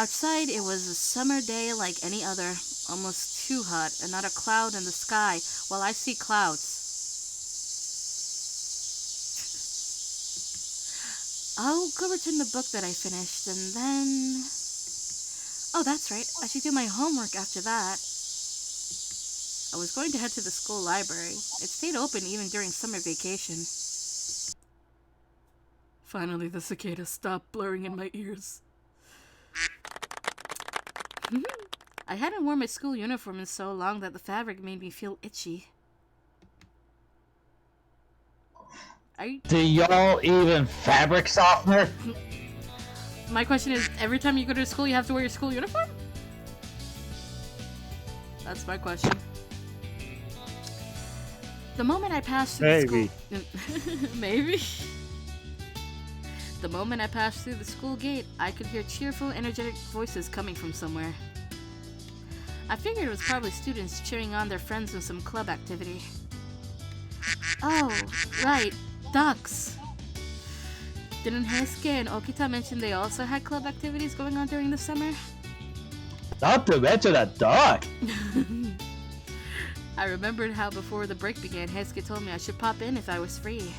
Outside, it was a summer day like any other, almost too hot, and not a cloud in the sky, while I see clouds. I'll go return the book that I finished, and then... Oh, that's right. I should do my homework after that. I was going to head to the school library. It stayed open even during summer vacation. Finally, the cicadas stopped blaring in my ears. I hadn't worn my school uniform in so long that the fabric made me feel itchy. Do y'all even fabric softener? My question is, every time you go to school, you have to wear your school uniform? That's my question. The moment I passed through the school... Maybe. The moment I passed through the school gate, I could hear cheerful, energetic voices coming from somewhere. I figured it was probably students cheering on their friends in some club activity. Oh, right. Ducks. Didn't Heisuke and Okita mention they also had club activities going on during the summer? Not to mention a duck! I remembered how before the break began, Heisuke told me I should pop in if I was free.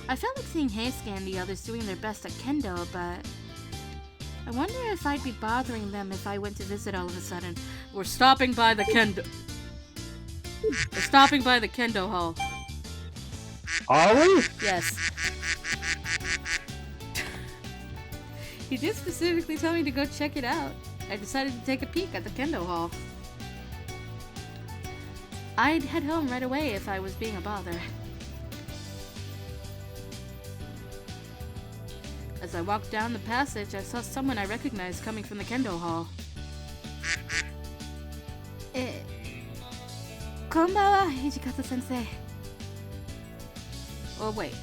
I felt like seeing Heisuke and the others doing their best at kendo, but... I wonder if I'd be bothering them if I went to visit all of a sudden. We're stopping by the kendo... We're stopping by the kendo hall. Are we? Yes. He did specifically tell me to go check it out. I decided to take a peek at the kendo hall. I'd head home right away if I was being a bother. As I walked down the passage, I saw someone I recognized coming from the kendo hall. Konbawa, Hijikata-sensei. Oh, wait.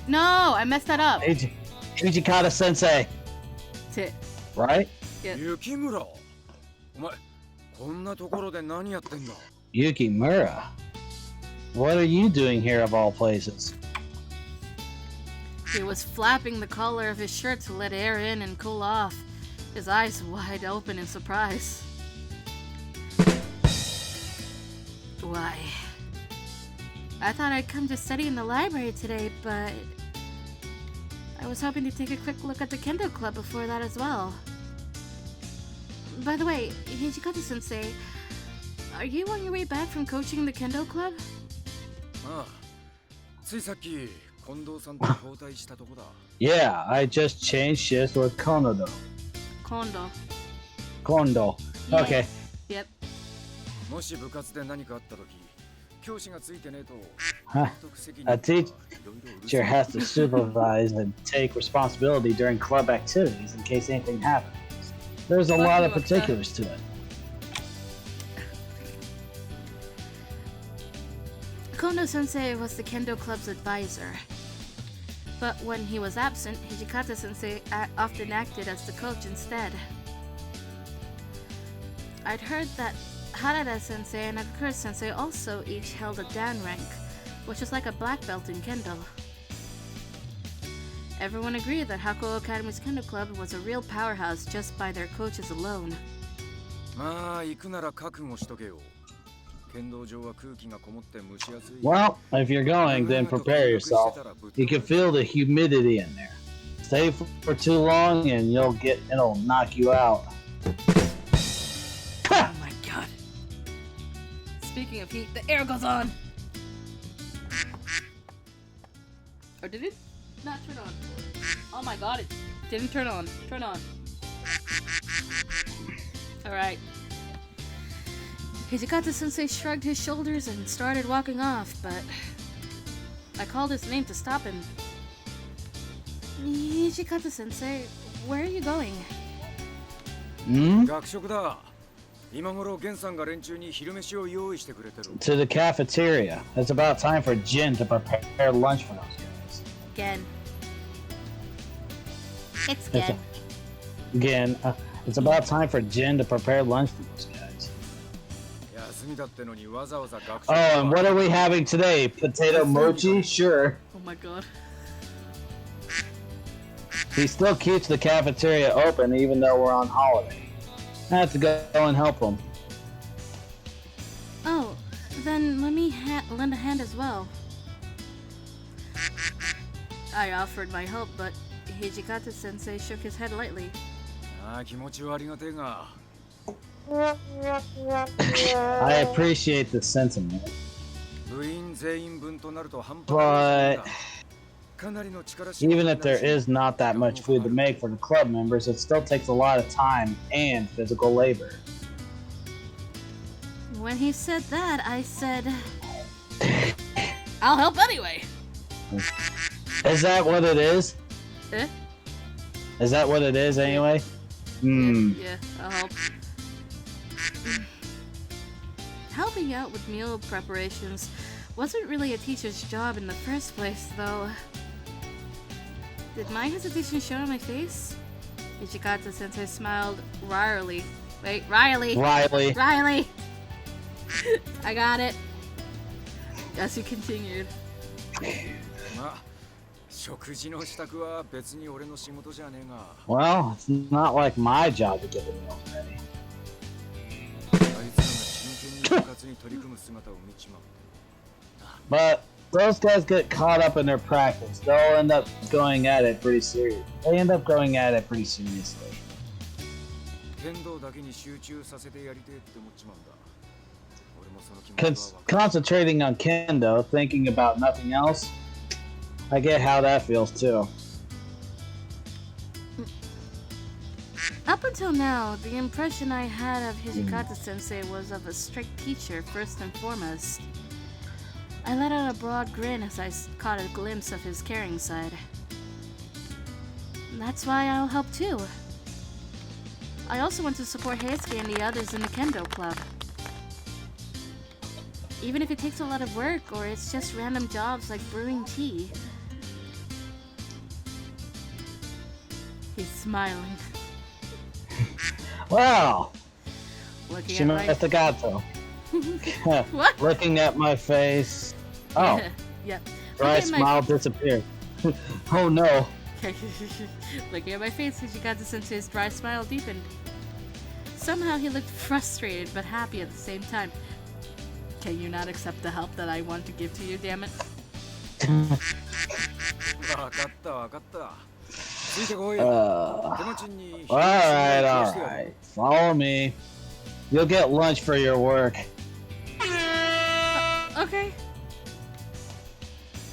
No, I messed that up. Hijikata-sensei. Right? Yeah. 雪村お前こんなところで何やってんだ Yukimura. What are you doing here of all places? He was flapping the collar of his shirt to let air in and cool off, his eyes wide open in surprise. Why? I thought I'd come to study in the library today, but... I was hoping to take a quick look at the Kendo Club before that as well. By the way, Hijikata-sensei, are you on your way back from coaching the Kendo Club? ああ、ついさっき近藤さんと交代したとこだ。Yeah, I just changed shifts with Kondo. Kondo. Okay. Yep. もし部活で何かあった時、教師がついてねえと、 Huh. A teacher has to supervise and take responsibility during club activities in case anything happens. There's a lot of particulars to it. Kondo-sensei was the Kendo Club's advisor. But when he was absent, Hijikata-sensei often acted as the coach instead. I'd heard that Harada-sensei and Nagakura-sensei also each held a Dan rank, which is like a black belt in Kendo. Everyone agreed that Hakuo Academy's Kendo Club was a real powerhouse just by their coaches alone. まあ、行くなら覚悟しとけよ。剣道場は空気がこもって蒸し暑い。 Well, if you're going, then prepare yourself. You can feel the humidity in there. Stay for too long and it'll knock you out. Oh my god. Speaking of heat, the air goes on! Or did it not turn on? Oh my god, it didn't turn on. Turn on. Alright. Hijikata-sensei shrugged his shoulders and started walking off, but I called his name to stop him. Hijikata-sensei, where are you going? 学食だ。今頃ゲンさんが連中に昼飯を用意してくれてる。 To the cafeteria. It's about time for Jin to prepare lunch for those guys. Gen. It's Gen. Again, it's about time for Jin to prepare lunch for those guys. 休みだってのにわざわざ学食。 Oh, and what are we having today? Potato mochi? Sure. Oh my god. He still keeps the cafeteria open even though we're on holiday. I have to go and help him. Oh, then let me lend a hand as well. I offered my help, but Hijikata-sensei shook his head lightly. ああ、気持ちはありがてえが。 I appreciate the sentiment. 部員全員分となると半端 But ない。かなりの力 even if there is not that much food to make for the club members, it still takes a lot of time and physical labor. When he said that, I said, I'll help anyway. Is that what it is? Eh? Is that what it is anyway? Hmm. Yeah, I'll help. Helping out with meal preparations wasn't really a teacher's job in the first place, though. Did my hesitation show on my face? Ichikata-sensei smiled wryly. Wait, Riley! Riley! I got it. As he continued. まあ、食事の支度は別に俺の仕事じゃねえが。 Well, it's not like my job to get the meals ready. あいつらが真剣に部活に取り組む姿を見ちまう。 But those guys get caught up in their practice. They'll end up going at it pretty seriously. They end up going at it pretty seriously. 剣道だけに集中させてやりてえって思っちまうんだ。俺もその気持ちはわかる。 Concentrating on kendo, thinking about nothing else. I get how that feels too. Up until now, the impression I had of Hijikata-sensei was of a strict teacher first and foremost. I let out a broad grin as I caught a glimpse of his caring side. That's why I'll help too. I also want to support Heisuke and the others in the Kendo Club. Even if it takes a lot of work or it's just random jobs like brewing tea. He's smiling. Wow! Looking She at my... must have got though. What? Looking at my face. Oh. Yep. Dry smile disappeared. Oh no. Looking at my face, Hijikata-sensei's dry smile deepened. Somehow he looked frustrated but happy at the same time. Can you not accept the help that I want to give to you, damn it? わかったわかった。ついてこい。 Alright. Follow me. You'll get lunch for your work. Okay.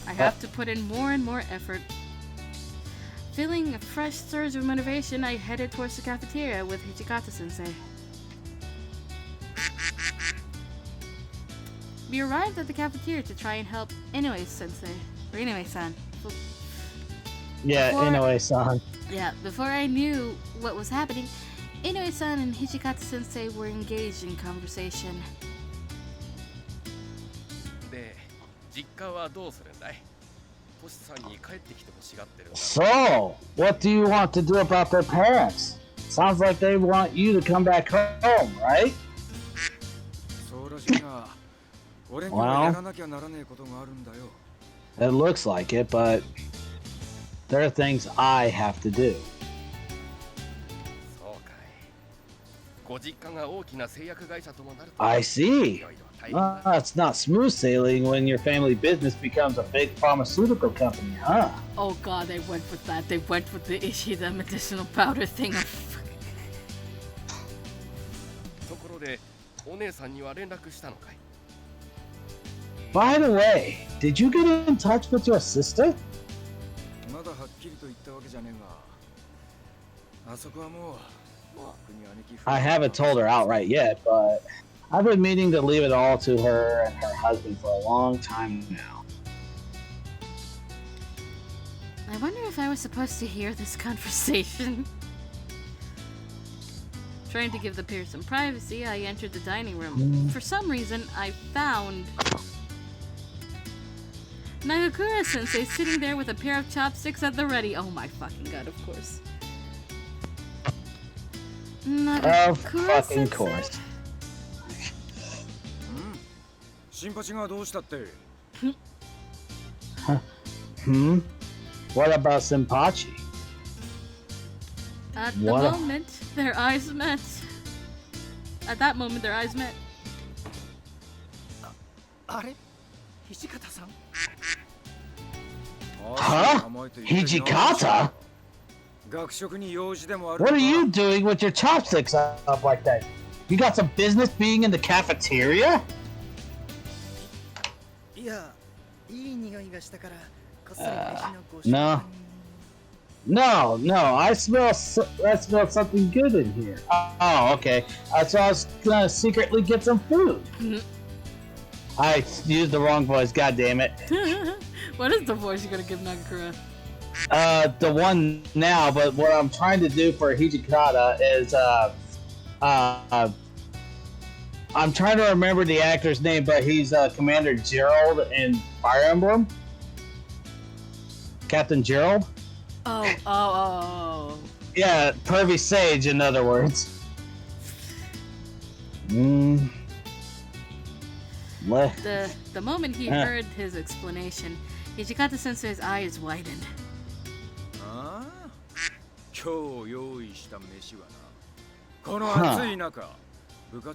I have to put in more and more effort. Feeling a fresh surge of motivation, I headed towards the cafeteria with Hijikata-sensei. We arrived at the cafeteria to try and help Inoue-sensei. Or Inoue-san. Yeah, Inoue-san. Yeah, before I knew what was happening, Inoue-san and Hijikata-sensei were engaged in conversation. So, what do you want to do about their parents? Sounds like they want you to come back home, right? Well, it looks like it, but there are things I have to do. I see. It's not smooth sailing when your family business becomes a big pharmaceutical company, huh? Oh god, they went with that. They went with the Ishida medicinal powder thing. By the way, did you get in touch with your sister? I haven't told her outright yet, but I've been meaning to leave it all to her and her husband for a long time now. I wonder if I was supposed to hear this conversation. Trying to give the pair some privacy, I entered the dining room. For some reason, I found Nagakura-sensei sitting there with a pair of chopsticks at the ready. Oh my fucking god, of course. Of fucking course. What about Senpachi? At the moment, their eyes met. At that moment, their eyes met. Huh? Hijikata? What are you doing with your chopsticks up like that? You got some business being in the cafeteria? No. No, I smell something good in here. Oh, okay. So I was gonna secretly get some food. I used the wrong voice, god damn it. What is the voice you're gonna give Nagakura? The one now, but what I'm trying to do for Hijikata is, I'm trying to remember the actor's name, but he's Commander Gerald in Fire Emblem. Captain Gerald? Oh. Yeah, Pervy Sage, in other words. The moment he heard his explanation, Hijikata-sensei's eyes widened.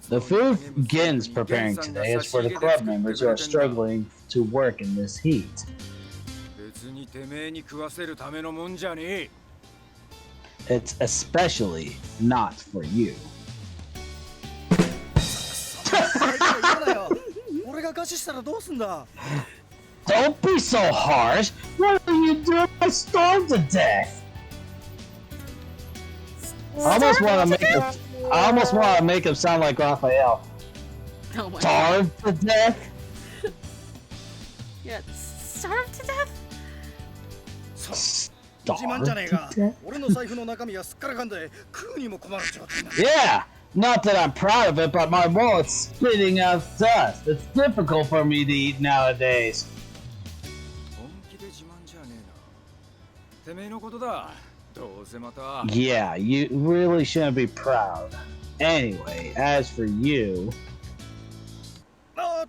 The food Gin's preparing today is for the club members who are struggling to work in this heat. It's especially not for you. Don't be so harsh! What are you doing? I starved to death! I almost want to make him sound like Raphael. Oh my Starved to death? Yeah, starved to death? Starved to death? Yeah! Not that I'm proud of it, but my wallet's spitting out dust. It's difficult for me to eat nowadays. Yeah, you really shouldn't be proud. Anyway, as for you... Hold up,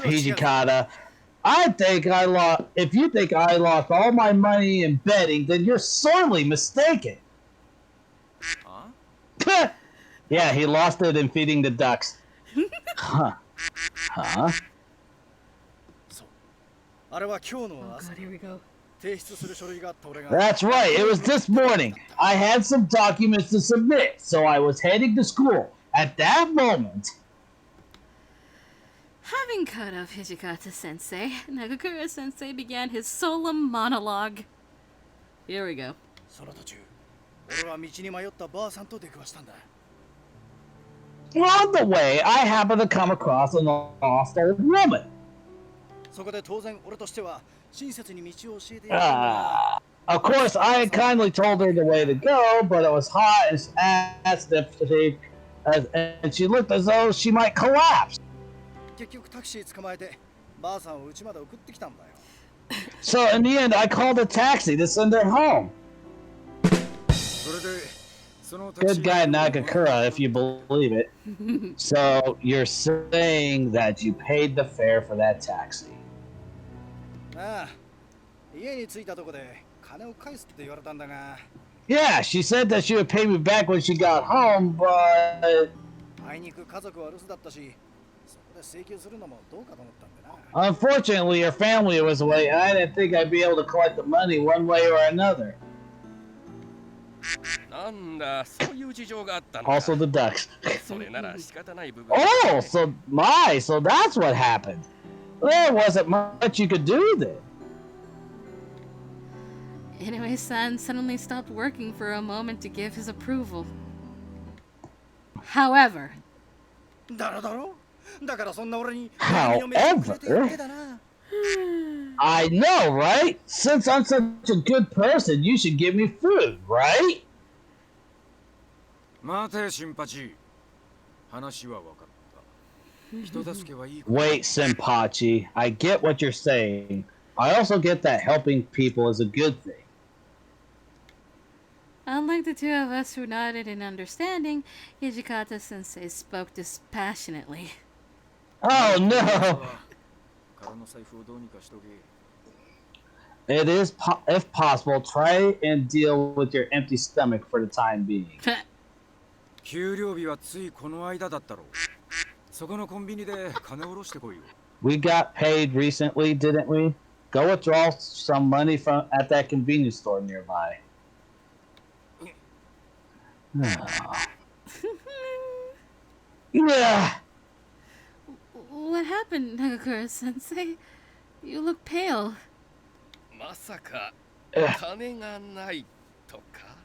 Hijikata! If you think I lost all my money in betting, then you're sorely mistaken. Yeah, he lost it in feeding the ducks. Huh? あれは今日の Oh 朝 god, here we go. 提出する書類があった俺が That's right, it was this morning. I had some documents to submit, so I was heading to school. At that moment, Having cut off Hijikata sensei, Nagakura sensei began his solemn monologue. Here we go. その途中俺は道に迷ったばあさんと出くわしたんだ on the way, I happened to come across a lost old woman. そこで当然俺としては親切に道を教えてやったんだが Of course, I had kindly told her the way to go, but it was hot and asked if she, and she looked as though she might collapse. 結局タクシー捕まえてばあさんを家まで送ってきたんだよ So in the end, I called a taxi to send her home. それでそのタクシ Good ー guy Nagakura, if you believe it. So you're saying that you paid the fare for that taxi? ああ家に着いたとこで金を返すって言われたんだが Yeah, she said that she would pay me back when she got home, but あいにく家族は留守だったしそこで請求するのもどうかと思ったんだな unfortunately, her family was away, and I didn't think I'd be able to collect the money one way or another. なんだ、そういう事情があったの Also the ducks. それなら仕方ない部分 Oh, so that's what happened. There wasn't much you could do then. Inoue-san suddenly stopped working for a moment to give his approval. However, だろだからそんな俺に However, I know, right? Since I'm such a good person, you should give me food, right? 待てシンパチ話は分かった人助けはいい Wait, Senpachi, I get what you're saying. I also get that helping people is a good thing. unlike the two of us who nodded in understanding, Hijikata sensei spoke dispassionately. Oh no! 空の財布をどうにかしとけ It is, if possible, try and deal with your empty stomach for the time being. 給料日はついこの間だったろそこのコンビニで金を下ろしてこいよ We got paid recently, didn't we? Go withdraw some money from at that convenience store nearby. Yeah. What happened, Nagakura sensei? You look pale. まさか金がないとか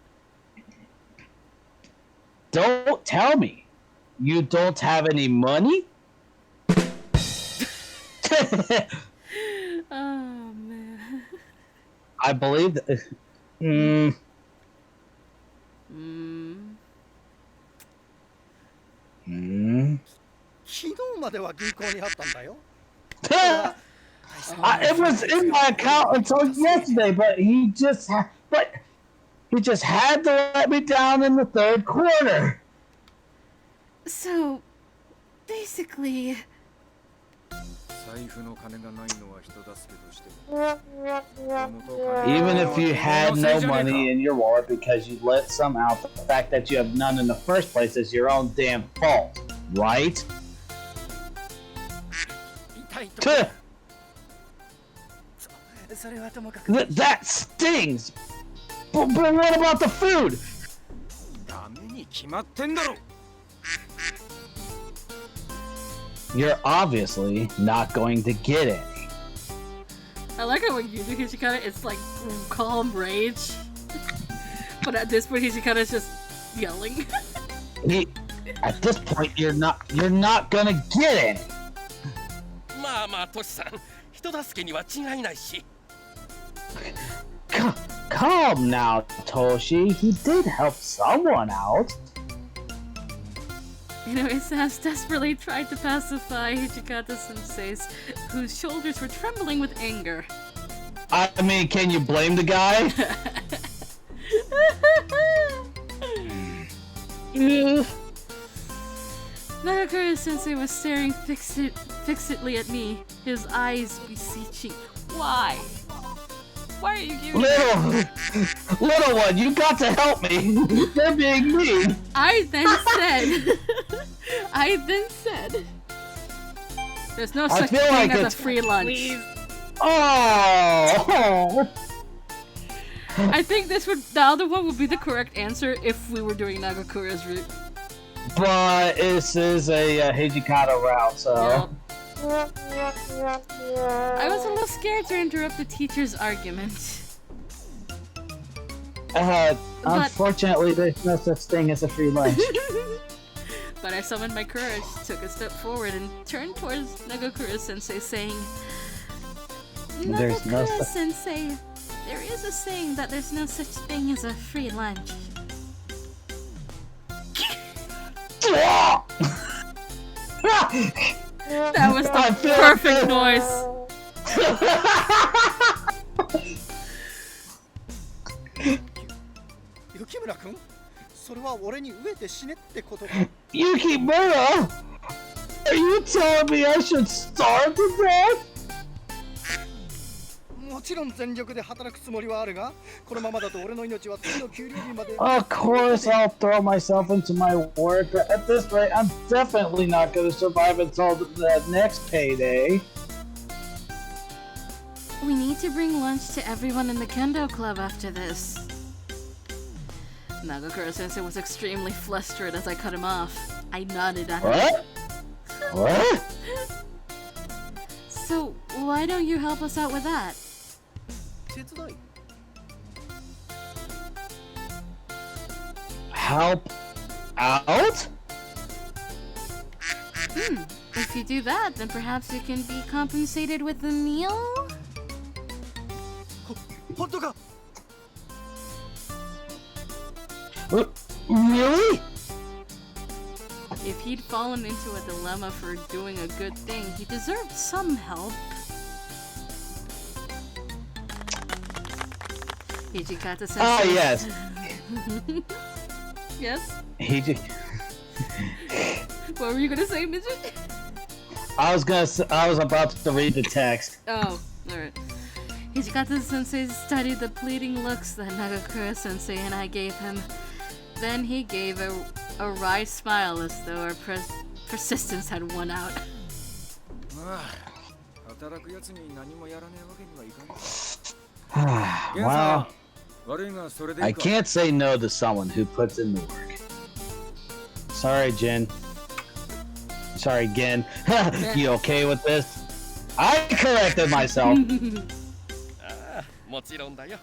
Don't tell me. You don't have any money? Oh man. I believe that. 昨日までは銀行にあったんだよ It was in my account until yesterday, but he just had to let me down in the third quarter. So, basically, 財布の金がないのは人助けとしても Even if you had no money in your wallet because you let some out, the fact that you have none in the first place is your own damn fault, right? 痛いと Tuh, それはともかく that stings! But what about the food? ダメに決まってんだろ You're obviously not going to get any. I like how when you do Hijikata, it's like calm rage. But at this point, Hijikata is just yelling. At this point, you're not gonna get any. まあまあトシさん人助けには違いないし Calm now, Toshi. He did help someone out. Inoue-san desperately tried to pacify Hijikata senseis, whose shoulders were trembling with anger. I mean, can you blame the guy? Nagakura sensei was staring fixedly at me, his eyes beseeching. Why? Why are you giving Little one, you got to help me. They're being mean. I then said, there's no such thing as a free lunch. Oh! I think the other one would be the correct answer if we were doing Nagakura's route. But this is a Hijikata route, so. I was a little scared to interrupt the teacher's argument. Unfortunately, there's no such thing as a free lunch. But I summoned my courage, took a step forward, and turned towards Nagakura-sensei, saying, There's no Nagakura-sensei, there is a saying that there's no such thing as a free lunch. That was the perfect noise. 雪村君、それは俺に飢えて死ねってことか。Yukimura? Are you telling me I should starve to death? もちろん全力で働くつもりはあるが、このままだと俺の命は次の給料日まで。Of course, I'll throw myself into my work, but at this rate, I'm definitely not going to survive until the next payday. We need to bring lunch to everyone in the Kendo Club after this. Nagakura-sensei was extremely flustered as I cut him off. I nodded at him. What? So, why don't you help us out with that? 手伝い。 Help out? If you do that, then perhaps you can be compensated with a meal? 本当か？ Really? If he'd fallen into a dilemma for doing a good thing, he deserved some help. Hijikata-sensei. Ah, yes. Yes? What were you gonna say, Midget? I was about to read the text. Oh, alright. Hijikata-sensei studied the pleading looks that Nagakura-sensei and I gave him. Then he gave a wry smile as though our persistence had won out. Well, I can't say no to someone who puts in the work. Sorry, Jin. Sorry, Gin. You okay with this? I corrected myself. もちろんだよ。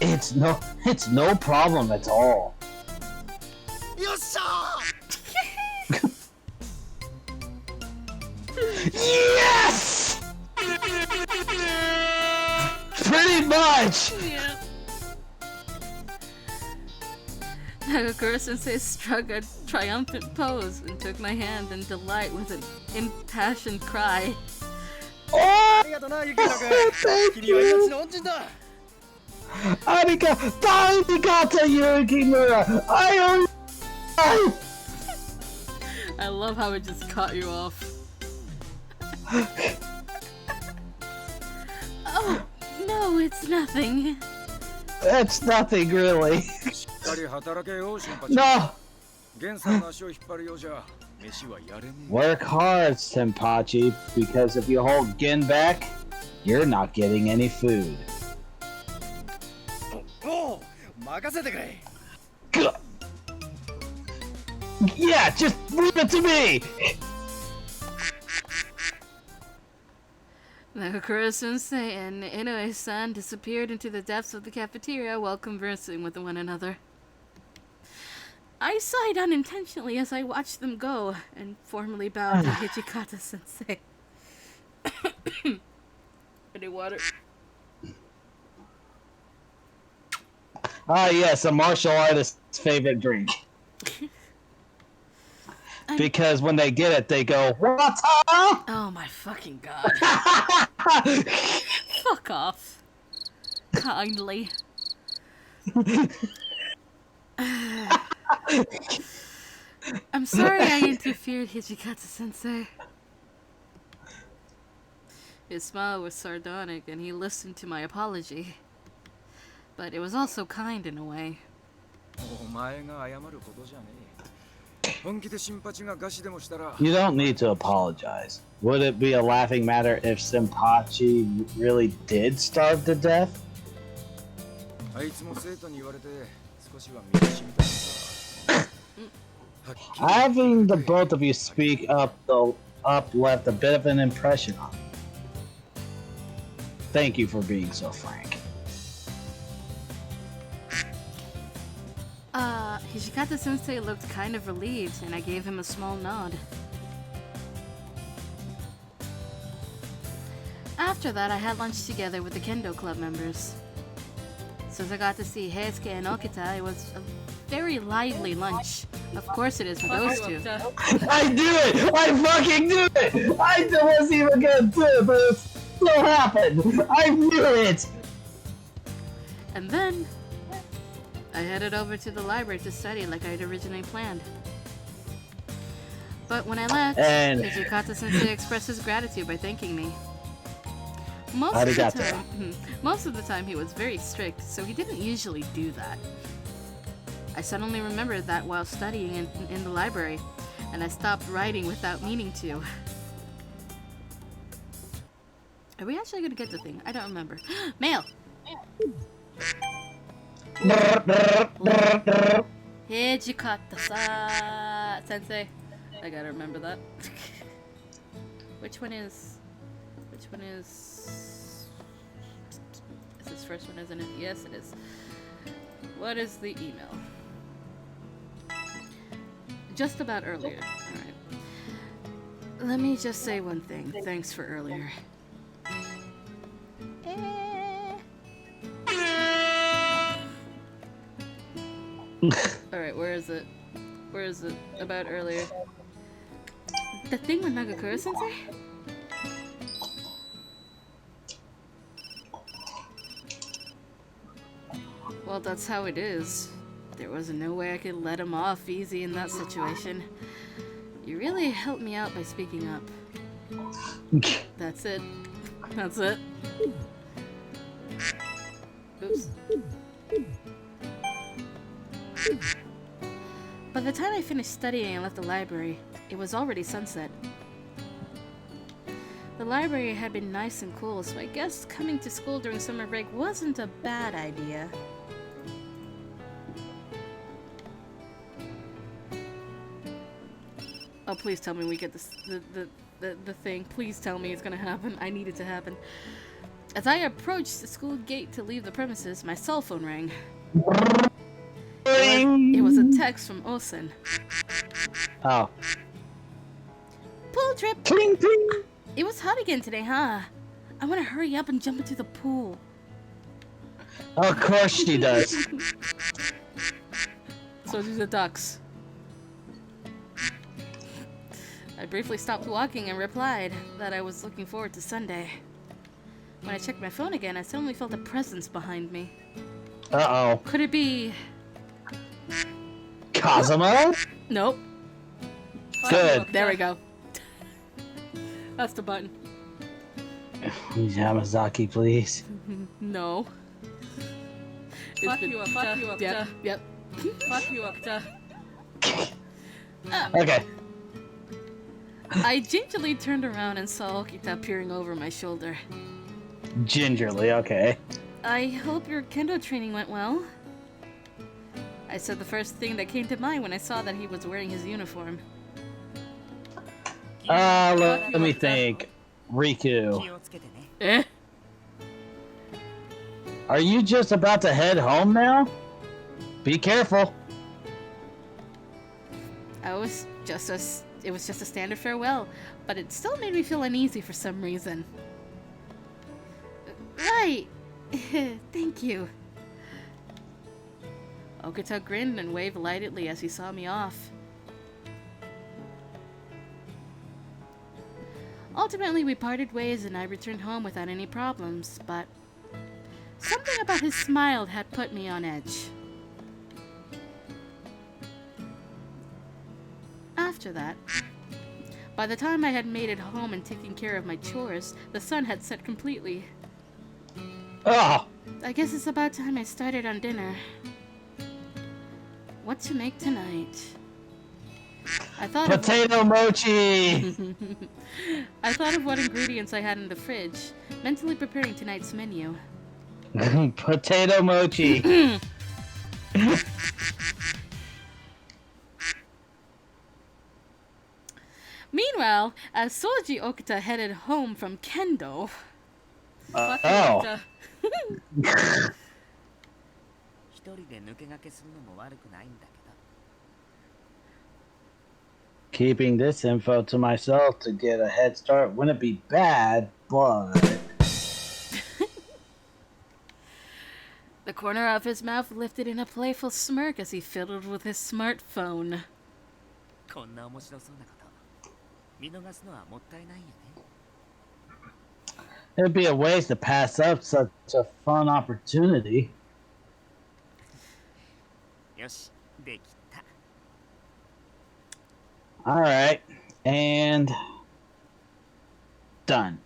It's no problem at all. よっしゃー Yes! Pretty much! Yeah. Nagakura-sensei struck a triumphant pose and took my hand in delight with an impassioned cry. Oh! ありがとな、ゆきたくん。君は命の恩人だ。 Arigato, Yukimura! I love how it just caught you off. Oh, no, it's nothing. It's nothing, really. しっかり働けよ、新八。 No! 源さんの足を引っ張るようじゃ、飯はやれねえ。 Work hard, Senpachi, because if you hold Gin back, you're not getting any food. おう、任せてくれ。 Yeah, just leave it to me! Nagakura-sensei and Inoue-san disappeared into the depths of the cafeteria while conversing with one another. I sighed unintentionally as I watched them go and formally bowed to Hijikata-sensei. Any water? Ah, yes, a martial artist's favorite drink. Because when they get it, they go, "What?" Oh my fucking god. Fuck off. Kindly. I'm sorry I interfered, Hijikata-sensei. His smile was sardonic and he listened to my apology. But it was also kind in a way. お前が謝ることじゃねえ。本気で新八が餓死でもしたら You don't need to apologize. Would it be a laughing matter if Senpachi really did starve to death? あいつも生徒に言われて少しは身が染みたさ。 Having the both of you speak up left a bit of an impression on me. Thank you for being so frank. Hijikata Sensei looked kind of relieved, and I gave him a small nod. After that, I had lunch together with the Kendo Club members. Since I got to see Heisuke and Okita, it was a very lively lunch. Of course it is for those two. I do it! I fucking do it! I wasn't even gonna do it, but it still happened! I knew it! And then, I headed over to the library to study like I'd originally planned. But when I left, Hijikata Sensei expressed his gratitude by thanking me. Most of the time he was very strict, so he didn't usually do that. I suddenly remembered that while studying in the library, and I stopped writing without meaning to. Are we actually gonna get the thing? I don't remember. Mail! Hijikata Sensei. I gotta remember that. Which one is this first one, isn't it? Yes, it is. What is the email? Just about earlier. Alright. Let me just say one thing. Thanks for earlier. Alright, where is it? Where is it? About earlier. The thing with Nagakura Sensei? Well, that's how it is. There was no way I could let him off easy in that situation. You really helped me out by speaking up. That's it. That's it. Oops. By the time I finished studying and left the library, it was already sunset. The library had been nice and cool, so I guess coming to school during summer break wasn't a bad idea. Oh, please tell me we get this, the thing. Please tell me it's gonna happen. I need it to happen. As I approached the school gate to leave the premises, my cell phone rang. It was a text from Osen. Oh. Pool trip! Pling, pling. It was hot again today, huh? I want to hurry up and jump into the pool. Of course she does. So do the ducks. I briefly stopped walking and replied that I was looking forward to Sunday. When I checked my phone again, I suddenly felt a presence behind me. Uh-oh. Could it be... Kazuma? Nope. Good. There we go. That's the button. Yamazaki, please. No. Fuck you up, yep, yep. Fuck you up, Okay. I gingerly turned around and saw Okita peering over my shoulder. Gingerly, okay. I hope your kendo training went well. I said the first thing that came to mind when I saw that he was wearing his uniform. Let me think. Riku. Eh? Are you just about to head home now? Be careful. It was just a standard farewell, but it still made me feel uneasy for some reason. Right. Thank you. Okita grinned and waved lightly as he saw me off. Ultimately, we parted ways and I returned home without any problems, but something about his smile had put me on edge. After that, by the time I had made it home and taken care of my chores, the sun had set completely. Oh. I guess it's about time I started on dinner. What to make tonight? I thought Potato mochi! I thought of what ingredients I had in the fridge, mentally preparing tonight's menu. Potato mochi. Meanwhile, as Soji Okita headed home from Kendo... Fuck you, Oh. Okita. Keeping this info to myself to get a head start wouldn't be bad, but... The corner of his mouth lifted in a playful smirk as he fiddled with his smartphone. It'd be a waste to pass up such a fun opportunity. Alright, and... done.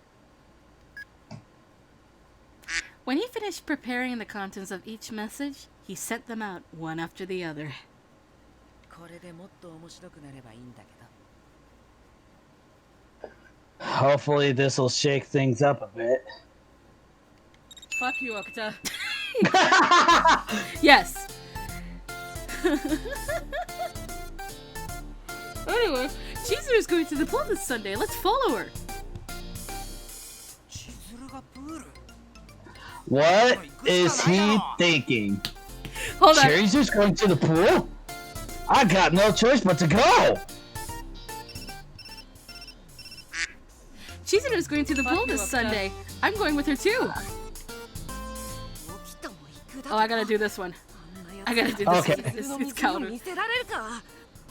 When he finished preparing the contents of each message, he sent them out one after the other. Hopefully this will shake things up a bit. Fuck you, Okita. Yes. Anyway, Chizuru's going to the pool this Sunday. Let's follow her. What is he thinking? Hold on. Chizuru's going to the pool? I got no choice but to go! Chizuru's going to the pool this Sunday. I'm going with her too. Oh, I gotta do this one. I gotta do this one. It's counter.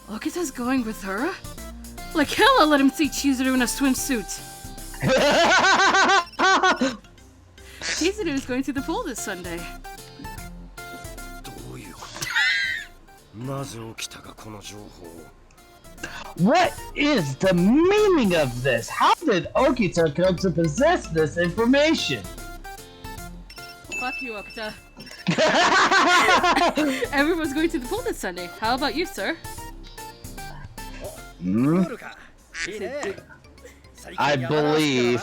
Okita's going with her? Like hell I'll let him see Chizuru in a swimsuit. Chizuru's going to the pool this Sunday. What is the meaning of this? How did Okita come to possess this information? Fuck you, Okita. Everyone's going to the pool this Sunday. How about you, sir? I believe.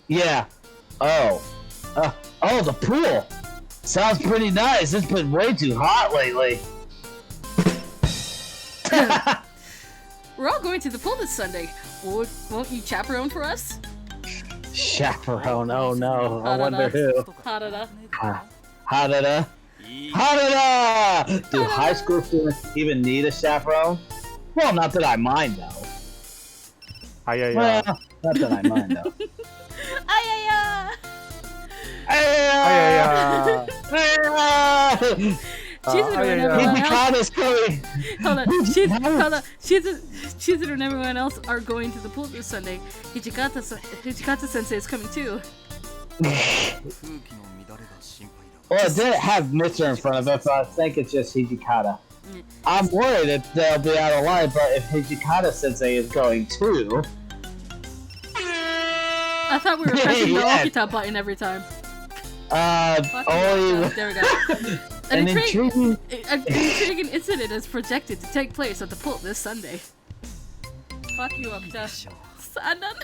Yeah. Oh, the pool. Sounds pretty nice. It's been way too hot lately. We're all going to the pool this Sunday. Won't you chaperone for us? Chaperone? Oh no. I wonder who. Harada. Harada. Harada! Do high school students even need a chaperone? Well, not that I mind though. Well, not that I mind though. Hijikata's coming. Hold on. Chizuru and everyone else are going to the pool this Sunday. Hijikata sensei is coming too. Well, it didn't have Mr. in front of it, but I think it's just Hijikata. I'm worried if they'll be out of line, but if Hijikata sensei is going too... I thought we were pressing the Okita button every time. Only... There we go. An intriguing incident is projected to take place at the pool this Sunday. Fuck you, Okita. Sanan.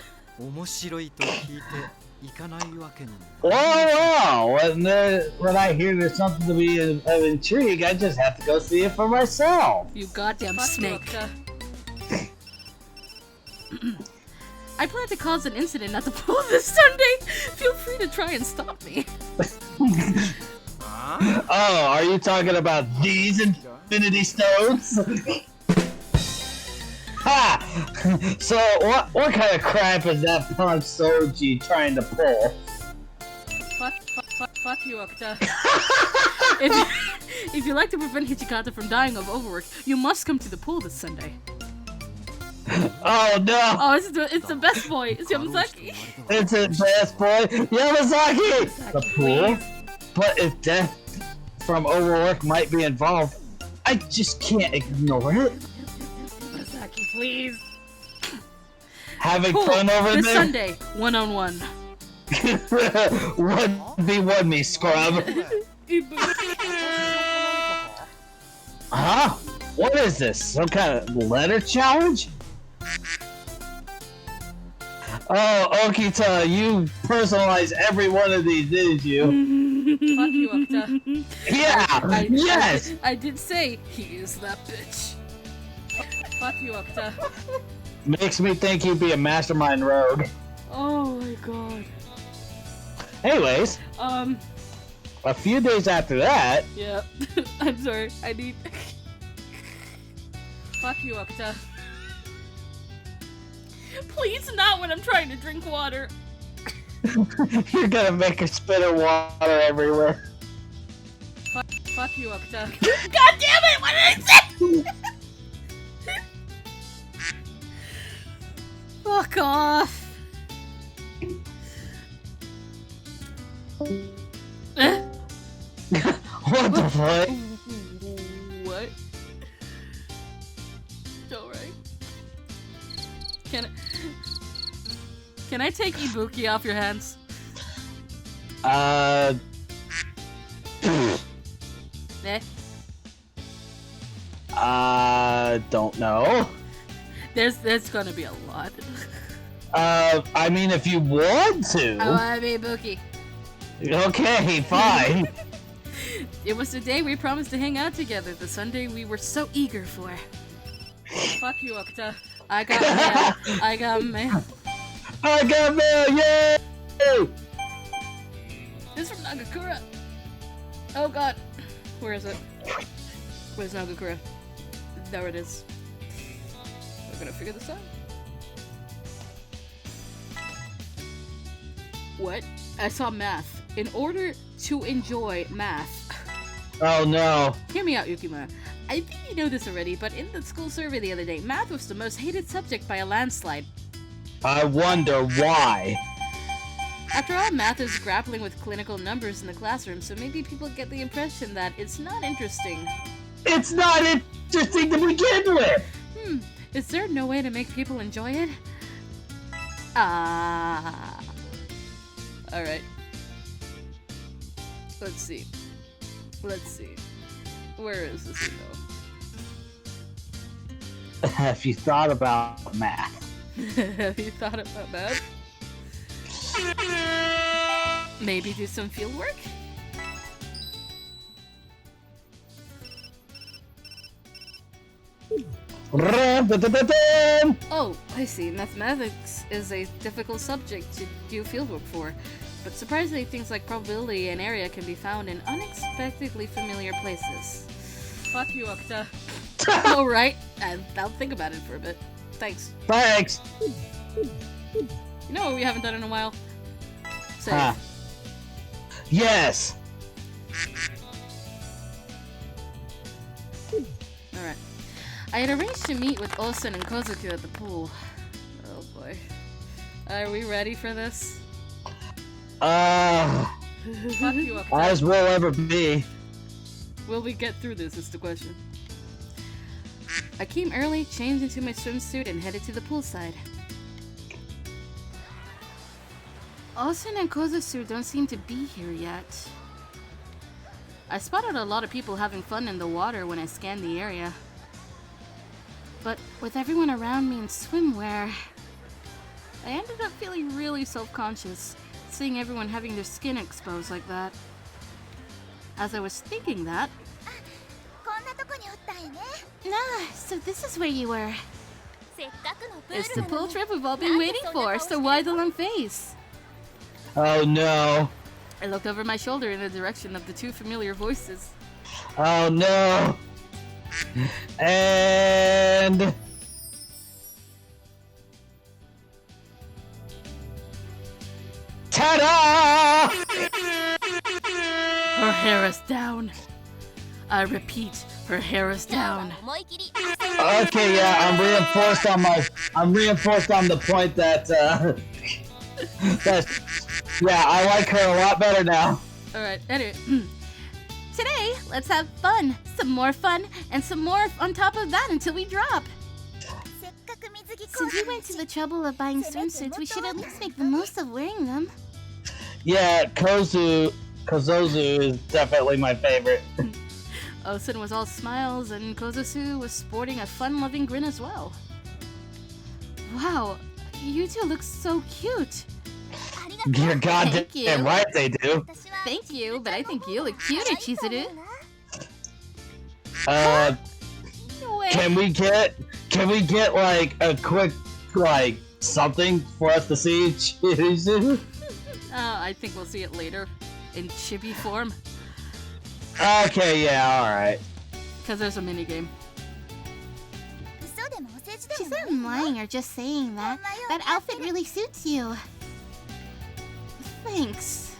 Wow! When I hear there's something to be of intrigue, I just have to go see it for myself. You goddamn snake. I plan to cause an incident at the pool this Sunday. Feel free to try and stop me. Oh, are you talking about these infinity stones? Ha! So, what kind of crap is that Punch Soji trying to pull? Fuck you, Okita. If you like to prevent Hijikata from dying of overwork, you must come to the pool this Sunday. Oh no! Oh, it's the best boy. It's Yamazaki. It's the best boy, Yamazaki. The pool, but if death from overwork might be involved, I just can't ignore it. Yamazaki, please. Having pool, fun over this there. Sunday, 1-on-1. 1v1 me, scrub. Huh? What is this? Some kind of letter challenge? Oh, Okita, you personalized every one of these, didn't you? Fuck you, Okta. Yeah! Yes! I did say he is that bitch. Fuck you, Okta. Makes me think you'd be a mastermind rogue. Oh my god. Anyways, a few days after that... Yeah. I'm sorry. I need... Fuck you, Okta. Please not when I'm trying to drink water. You're gonna make her spit her water everywhere. Fuck you, Okta. God damn it! What did I say? Fuck off. What the fuck? What? Alright. Can I take Ibuki off your hands? Don't know. There's gonna be a lot. I mean, if you want to. I wanna be Ibuki. Okay, fine. It was the day we promised to hang out together, the Sunday we were so eager for. Fuck you, Okta. I got mail. I got mail. I got mail, yay! This is from Nagakura. Oh god. Where is it? Where's Nagakura? There it is. We're gonna figure this out. What? I saw math. In order to enjoy math. Oh no. Hear me out, Yukimura. I think you know this already, but in the school survey the other day, math was the most hated subject by a landslide. I wonder why. After all, math is grappling with clinical numbers in the classroom, so maybe people get the impression that it's not interesting. It's not interesting to begin with! Is there no way to make people enjoy it? Alright. Let's see. Where is this email? Have you thought about math? Have you thought about math? Maybe do some field work? Oh, I see. Mathematics is a difficult subject to do fieldwork for, but surprisingly things like probability and area can be found in unexpectedly familiar places. Fuck you, Okta. Alright, I'll think about it for a bit. Thanks. Thanks! You know what we haven't done in a while? Save. Huh. Yes! Alright. I had arranged to meet with Osen and Kozuku at the pool. Oh boy. Are we ready for this? Fuck you up, as will ever be. Will we get through this is the question. I came early, changed into my swimsuit, and headed to the poolside. Osen and Kozuku don't seem to be here yet. I spotted a lot of people having fun in the water when I scanned the area. But with everyone around me in swimwear, I ended up feeling really self-conscious, seeing everyone having their skin exposed like that. As I was thinking that... so this is where you were. It's the pool trip we've all been waiting for, so why the long face? Oh no. I looked over my shoulder in the direction of the two familiar voices. Oh no. And... ta-da! Her hair is down. I repeat, her hair is down. Okay, yeah, I'm reinforced on the point that, yeah, I like her a lot better now. Alright, anyway. Today, let's have fun. Some more fun, and some more on top of that until we drop. Since we went to the trouble of buying swimsuits, we should at least make the most of wearing them. Yeah, Kozozu is definitely my favorite. Osen was all smiles, and Kozusu was sporting a fun-loving grin as well. Wow, you two look so cute. You're goddamn Thank you. right they do. Thank you, but I think you look cuter, Chizuru. Wait. Can we get like a quick like something for us to see Chizu? I think we'll see it later in chibi form. Okay, yeah, alright. Because there's a minigame. She's not lying or just saying that. That outfit really suits you. Thanks.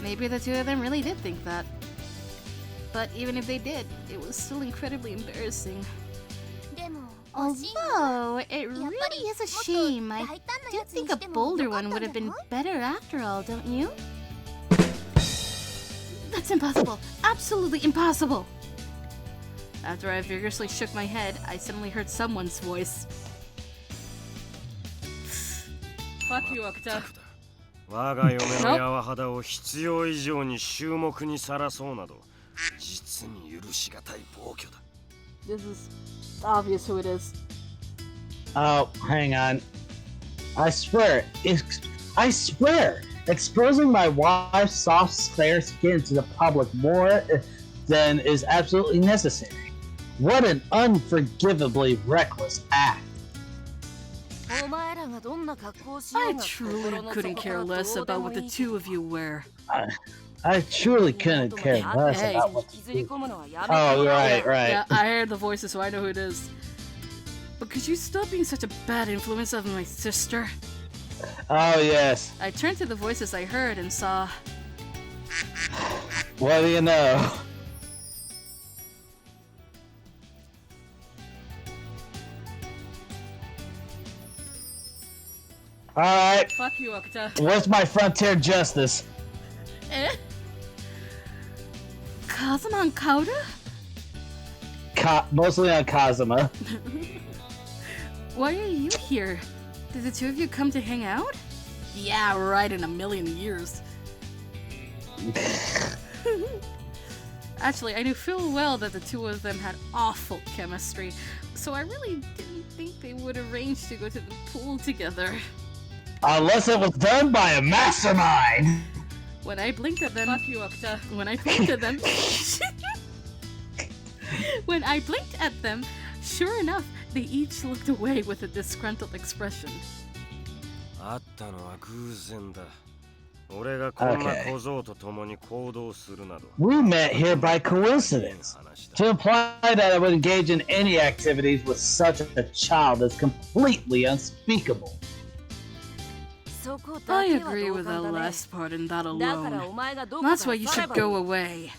Maybe the two of them really did think that. But even if they did, it was still incredibly embarrassing. Although, it really is a shame. I do think a bolder one would have been better after all, don't you? That's impossible! Absolutely impossible! After I vigorously shook my head, I suddenly heard someone's voice. Fuck you, Okuta. 我が嫁の柔肌を必要以上に衆目にさらそうなど実に許しがたい暴挙だ。 This is obvious who it is. Oh, hang on. I swear, exposing my wife's soft, fair skin to the public more than is absolutely necessary. What an unforgivably reckless act. I truly couldn't care less about what the two of you wear. I truly couldn't care less Hey. about what you do. Oh, right. Yeah, I heard the voices, so I know who it is. But could you stop being such a bad influence on my sister? Oh, yes. I turned to the voices I heard and saw... What do you know? Alright. Fuck you, Okuta. Where's my frontier justice? Eh? Kazuma and Kauda? Mostly on Kazuma. Why are you here? Did the two of you come to hang out? Yeah, right, in a million years. Actually, I knew full well that the two of them had awful chemistry, so I really didn't think they would arrange to go to the pool together. Unless it was done by a mastermind! When I blinked at them... Fuck you, Okuta. When I blinked at them... When I blinked at them, sure enough, they each looked away with a disgruntled expression. あったのは偶然だ。俺がこんな小僧と共に行動するなど。We met here by coincidence. To imply that I would engage in any activities with such a child is completely unspeakable. I agree with the last part and that alone. That's why you should go away.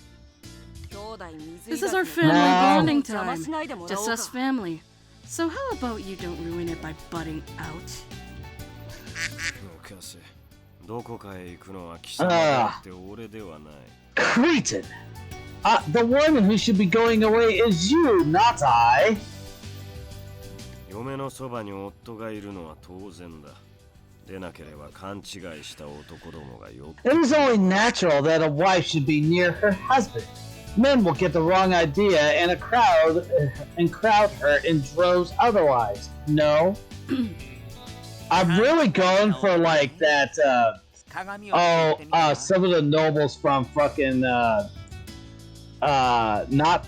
This is our family bonding time. Just us family. So how about you don't ruin it by butting out? どこかへ行くのは貴様だって俺ではない。Cretin! The one who should be going away is you, not I. 嫁のそばに夫がいるのは当然だ。でなければ勘違いした男どもがよ。It is only natural that a wife should be near her husband. Men will get the wrong idea and crowd her in droves otherwise. No? I'm really going for like that, some of the nobles from fucking, not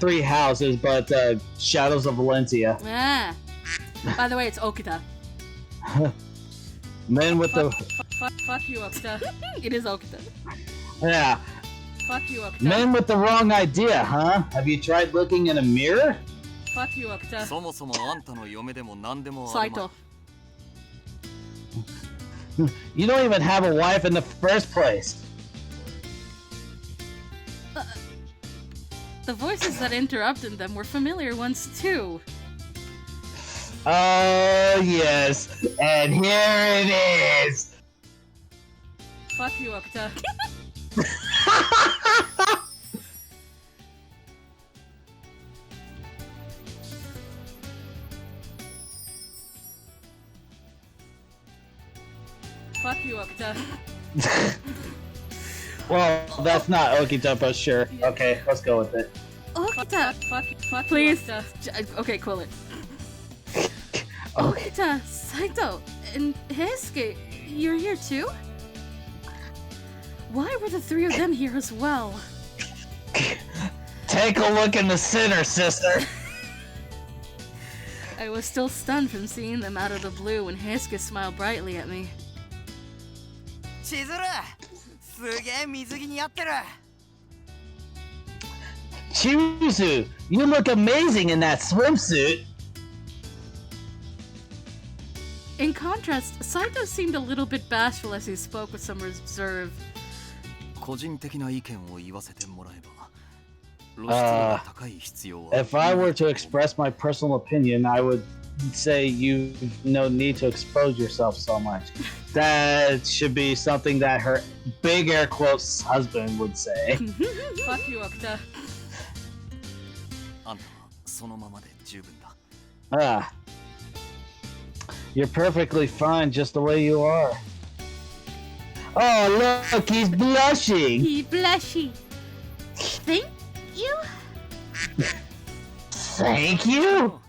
Three Houses, but, Shadows of Valencia. Ah. By the way, it's Okuta. Men with the... Fuck you, Okuta. It is Okuta. Yeah. Fuck you, Okuta. Men with the wrong idea, huh? Have you tried looking in a mirror? Fuck you, Okuta. Saito. You don't even have a wife in the first place. The voices that interrupted them were familiar ones too. Oh, yes. And here it is. Fuck you, Okuta. Fuck you, Okuta. Well, that's not Okita, but sure. Okay, let's go with it. Okita! Please! Okay, cool it. Okita, Saito, and Heisuke, you're here too? Why were the three of them here as well? Take a look in the center, sister. I was still stunned from seeing them out of the blue when Heisuke smiled brightly at me. Chizu, you look amazing in that swimsuit. In contrast, Saito seemed a little bit bashful as he spoke with some reserve. If I were to express my personal opinion, I would say you've no need to expose yourself so much. That should be something that her big air quotes husband would say. Fuck you, Okita. You're perfectly fine just the way you are. Oh, look, he's blushing. He blushy. Thank you? Thank you?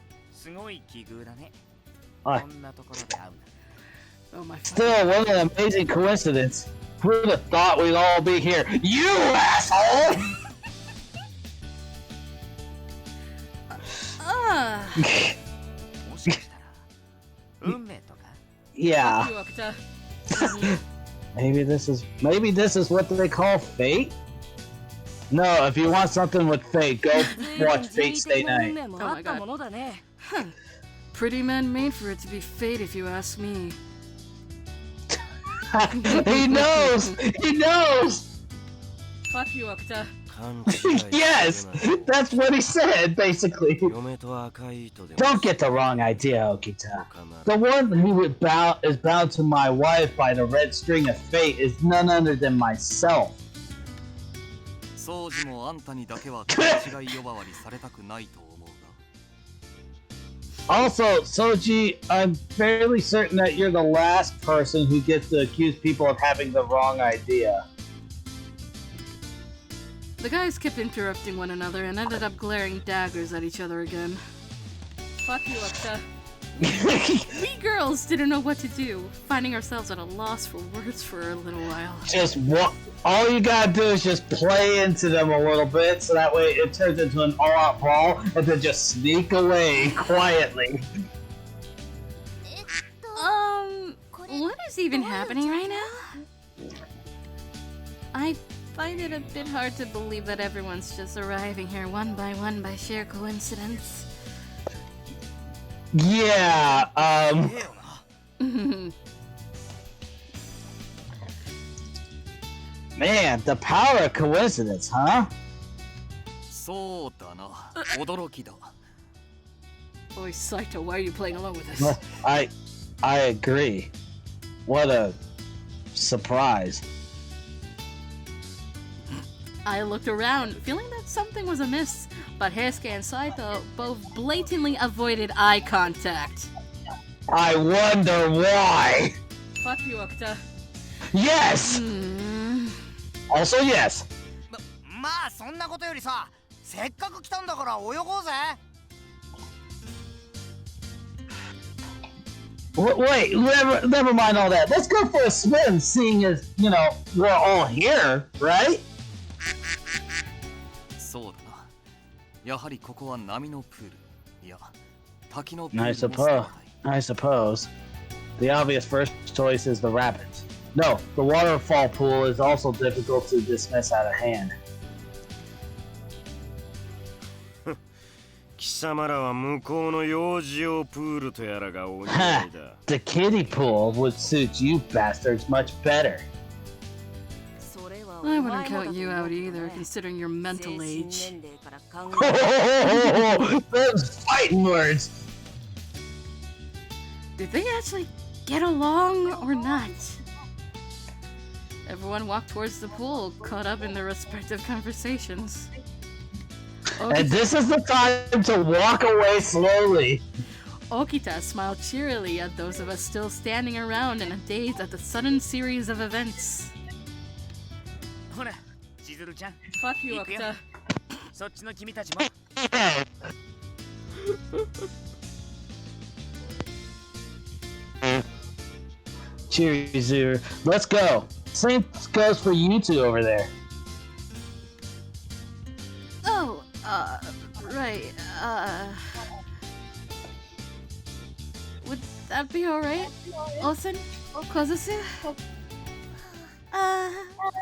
Oh my. Still, what an amazing coincidence. Who would have thought we'd all be here? You asshole! Yeah. Maybe this is what they call fate? No, if you want something with fate, go watch Fate Stay Night. Oh my god. Huh. Pretty man made for it to be fate if you ask me. He knows! He knows! Fuck you, Okita. Yes! That's what he said, basically. Don't get the wrong idea, Okita. The one who is bound to my wife by the red string of fate is none other than myself. Also, Soji, I'm fairly certain that you're the last person who gets to accuse people of having the wrong idea. The guys kept interrupting one another and ended up glaring daggers at each other again. Fuck you, Okita. We girls didn't know what to do, finding ourselves at a loss for words for a little while. All you gotta do is just play into them a little bit, so that way it turns into an all-out brawl, and then just sneak away quietly. What is even happening right now? I find it a bit hard to believe that everyone's just arriving here one by sheer coincidence. Yeah, Man, the power of coincidence, huh? Boy, Saito, why are you playing along with us? Well, I agree. What a surprise. I looked around, feeling that something was amiss, but Heisuke and Saito both blatantly avoided eye contact. I wonder why. Fuck you, Okita. Yes! Also yes. Wait, never mind all that. Let's go for a swim, seeing as, we're all here, right? I suppose. The obvious first choice is the rapids. No, the waterfall pool is also difficult to dismiss out of hand. The kiddie pool would suit you bastards much better. I wouldn't count you out either, considering your mental age. Those fighting words! Did they actually get along or not? Everyone walked towards the pool, caught up in their respective conversations. And this is the time to walk away slowly. Okita smiled cheerily at those of us still standing around in a daze at the sudden series of events. Fuck you, Okita. そっちの君たちも。Cheers, Zooter. Let's go. Same goes for you two over there. Oh, right, would that be alright? Olsen? Kozusu?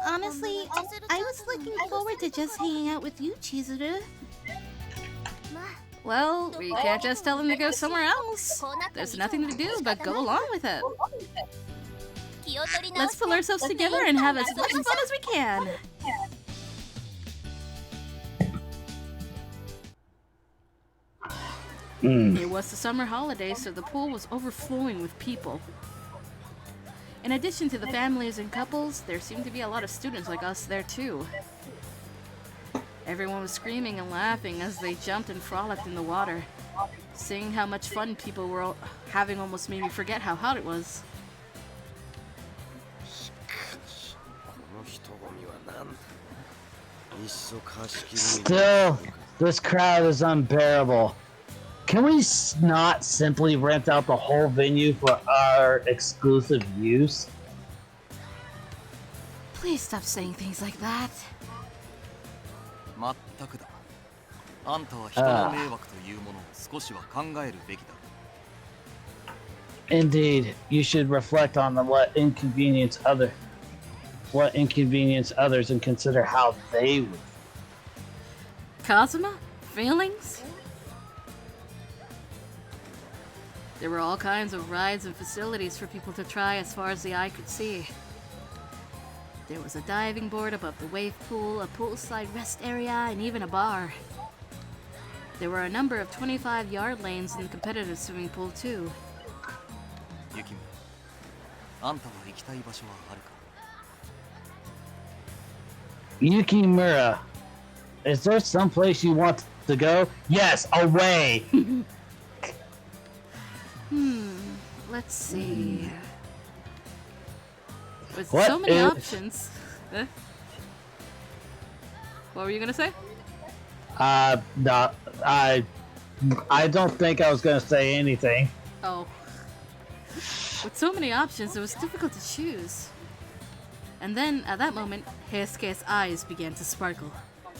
Honestly, I was looking forward to just hanging out with you, Chizuru. Well, we can't just tell him to go somewhere else. There's nothing to do but go along with it. Let's pull ourselves together and have as much fun as we can. It was the summer holiday, so the pool was overflowing with people. In addition to the families and couples, there seemed to be a lot of students like us there too. Everyone was screaming and laughing as they jumped and frolicked in the water. Seeing how much fun people were having almost made me forget how hot it was. Still, this crowd is unbearable. Can we not simply rent out the whole venue for our exclusive use? Please stop saying things like that. まったくだ。あんたは人の迷惑というものを少しは考えるべきだ。Indeed, you should reflect on what inconvenience others and consider how they would. Kazuma? Feelings? There were all kinds of rides and facilities for people to try as far as the eye could see. There was a diving board above the wave pool, a poolside rest area, and even a bar. There were a number of 25-yard lanes in the competitive swimming pool too. Yukimi, あんたは行きたい場所はあるか? Yukimura, is there some place you want to go? Yes, away! Let's see. With What so many is- options. What were you gonna say? No, I don't think I was gonna say anything. Oh. With so many options, it was difficult to choose. And then, at that moment, Heisuke's eyes began to sparkle.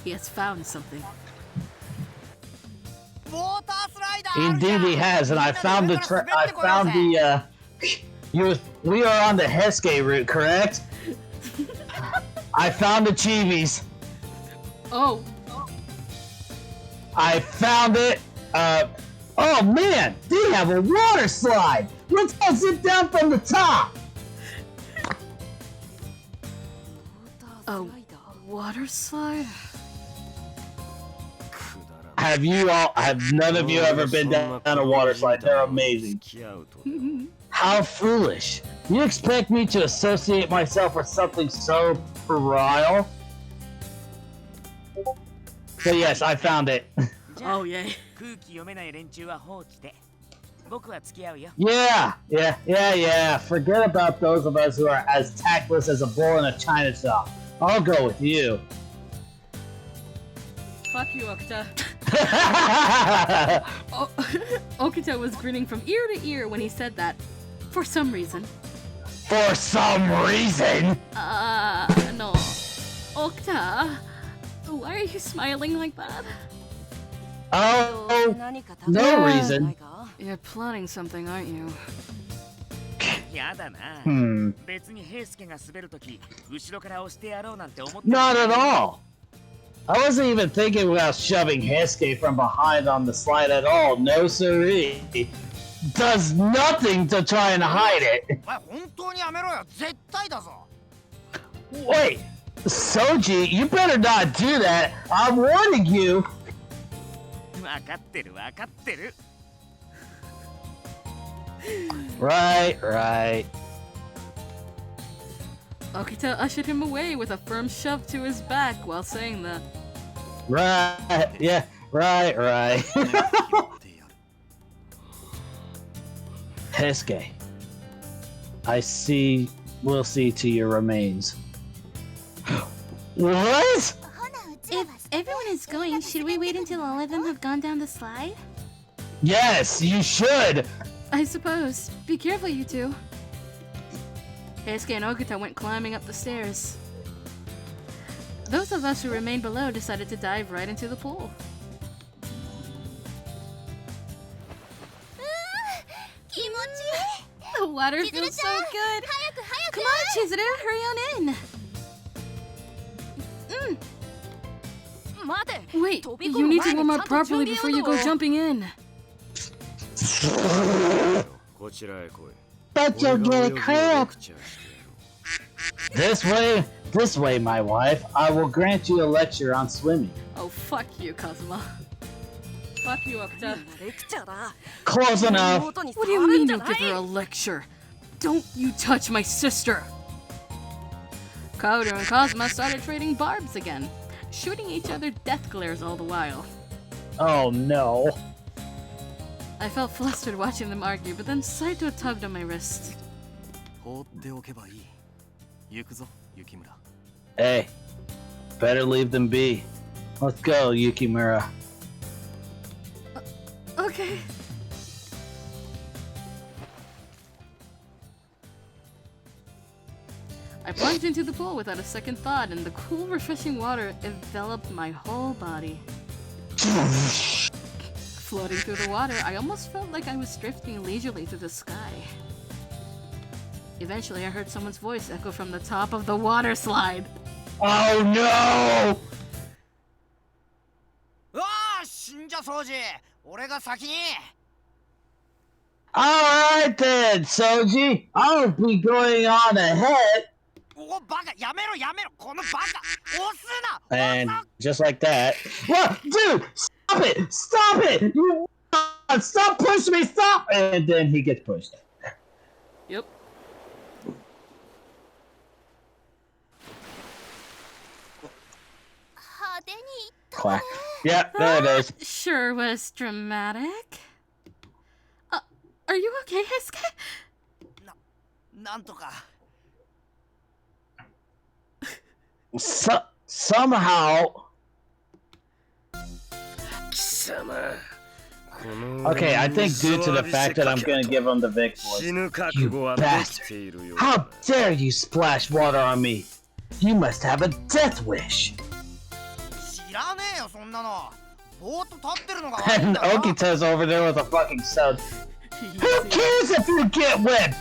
He has found something. Indeed, he has, and I found the. We are on the Heisuke route, correct? I found the Chibis. Oh. I found it. Oh man, they have a water slide. Let's go sit down from the top. A water slide? Have none of you ever been down a water slide? They're amazing. How foolish. You expect me to associate myself with something so puerile? So yes, I found it. Oh yay. Yeah. Forget about those of us who are as tactless as a bull in a china shop. I'll go with you. Fuck you, Okuta. Okuta was grinning from ear to ear when he said that. For some reason. For some reason? No. Okuta, why are you smiling like that? Oh, no reason. You're plotting something, aren't you? Not at all. I wasn't even thinking about shoving Heisuke from behind on the slide at all. No siree. Does nothing to try and hide it. Wait, Soji, you better not do that. I'm warning you. Right. Okuta ushered him away with a firm shove to his back while saying that. Right, yeah, right. Heisuke, we'll see to your remains. What? everyone is going, should we wait until all of them have gone down the slide? Yes, you should. I suppose. Be careful, you two. Heisuke and Okuta went climbing up the stairs. Those of us who remained below decided to dive right into the pool. The water feels so good. Come on, Chizuru, hurry on in. Wait, you need to warm up properly before you go jumping in. Bet you'll get a cramp. This way, my wife. I will grant you a lecture on swimming. Oh, fuck you, Kazuma. Fuck you, Okuta. Close enough. What do you mean you'll give her a lecture? Don't you touch my sister! Kaoru and Kazuma started trading barbs again, shooting each other death glares all the while. Oh no. I felt flustered watching them argue, but then Saito tugged on my wrist. Hey, better leave them be. Let's go, Yukimura. Okay. I plunged into the pool without a second thought, and the cool, refreshing water enveloped my whole body. Floating through the water, I almost felt like I was drifting leisurely through the sky. Eventually, I heard someone's voice echo from the top of the water slide. Oh no! Alright then, Soji. I'll be going on ahead. And just like that. What? Dude! Stop it! Stop it! You stop pushing me! Stop! And then he gets pushed. Yep. Quack. Yeah, there it is. Sure was dramatic. Are you okay, Heisuke? Somehow. Okay, I think due to the fact that I'm gonna give him the Vic voice. You bastard! How dare you splash water on me? You must have a death wish. And Okita's over there with a fucking sound. Who cares if you get wet?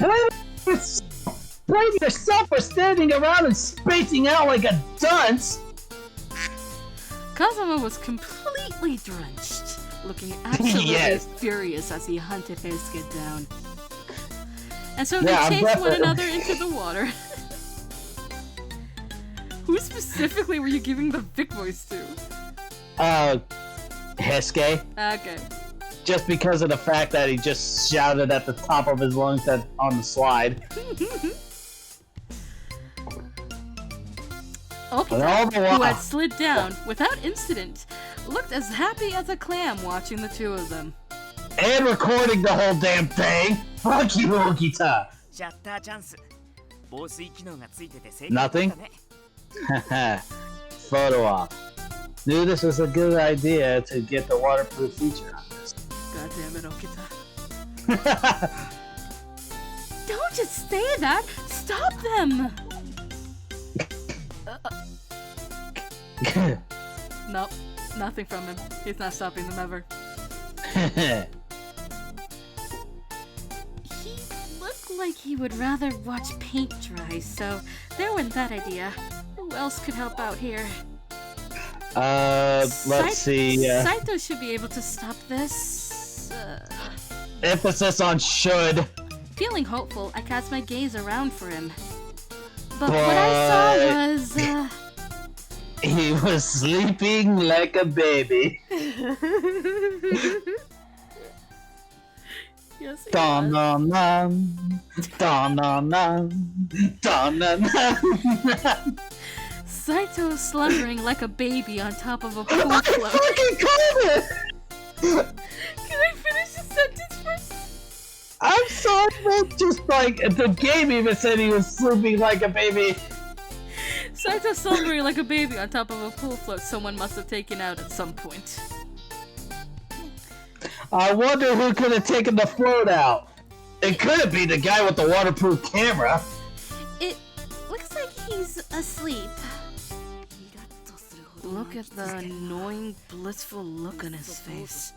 Blame yourself for standing around and spacing out like a dunce! Kazuma was completely drenched, looking absolutely furious as he hunted Heisuke down. And so they chased one another into the water. Who specifically were you giving the Vic voice to? Heisuke. Okay. Just because of the fact that he just shouted at the top of his lungs on the slide. Okita, who had slid down without incident, looked as happy as a clam watching the two of them. And recording the whole damn thing! Fuck you, Okita! Nothing? Haha. Photo op. Knew this was a good idea to get the waterproof feature on this. God damn it, Okita. Don't just say that! Stop them! Nope, nothing from him. He's not stopping them ever. He looked like he would rather watch paint dry, so there went that idea. Who else could help out here? Let's see. Saito should be able to stop this. Emphasis on should. Feeling hopeful, I cast my gaze around for him. But what I saw was, he was sleeping like a baby. Yes, he was. Saito slumbering like a baby on top of a pool I float. fucking called it! Can I finish the sentence first? I'm sorry, but just like the game even said he was sleeping like a baby. Saito slumbering like a baby on top of a pool float someone must have taken out at some point. I wonder who could have taken the float out. It could be the guy with the waterproof camera. It looks like he's asleep. Look at the annoying, blissful look on his face.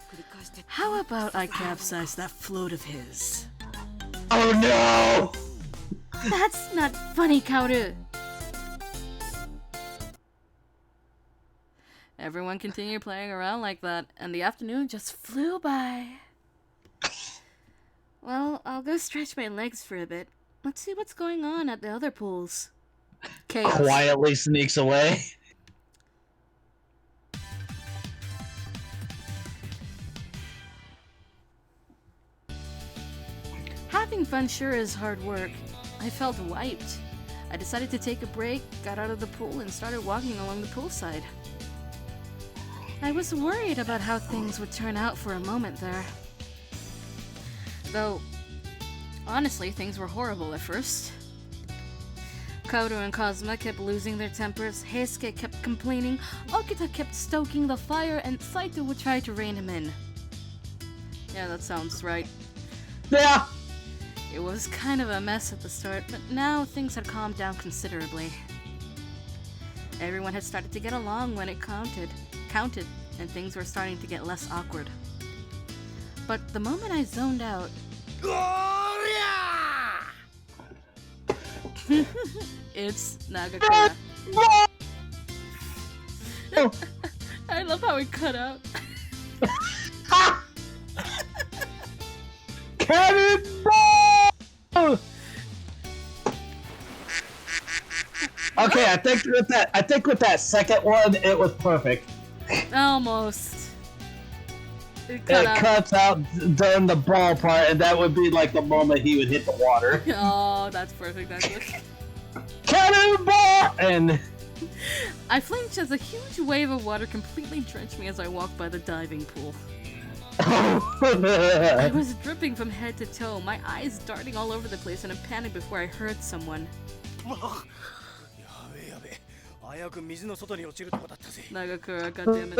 How about I capsize that float of his? Oh no! That's not funny, Kaoru. Everyone continued playing around like that, and the afternoon just flew by. Well, I'll go stretch my legs for a bit. Let's see what's going on at the other pools. Chaos. Quietly sneaks away. Having fun sure is hard work. I felt wiped. I decided to take a break, got out of the pool, and started walking along the poolside. I was worried about how things would turn out for a moment there. Though, honestly, things were horrible at first. Kaoru and Kazuma kept losing their tempers, Heisuke kept complaining, Okita kept stoking the fire, and Saito would try to rein him in. Yeah, that sounds right. Yeah! It was kind of a mess at the start, but now things had calmed down considerably. Everyone had started to get along when it counted, and things were starting to get less awkward. But the moment I zoned out... It's Nagakura. I love how it cut out. Cannonball! Okay, I think with that second one, it was perfect. Almost. It cuts out during the ball part, and that would be like the moment he would hit the water. Oh, that's perfect. That's it. Cannonball! And I flinched as a huge wave of water completely drenched me as I walked by the diving pool. I was dripping from head to toe, my eyes darting all over the place in a panic before I heard someone. Nagakura, goddammit.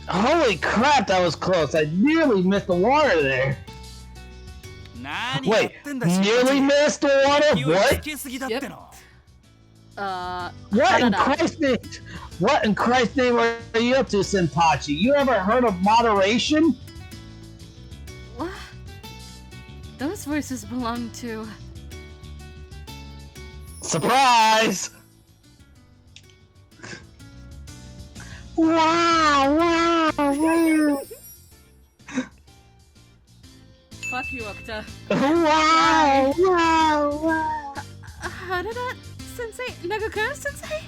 Holy crap, that was close. I nearly missed the water there. Wait, nearly missed the water? What? Yep. What in Christ's name are you up to, Senpachi? You ever heard of moderation? What? Those voices belong to... Surprise! Wow, wow, wow. Fuck you, Okta. Wow, wow, wow. Harada Sensei? Nagakura Sensei?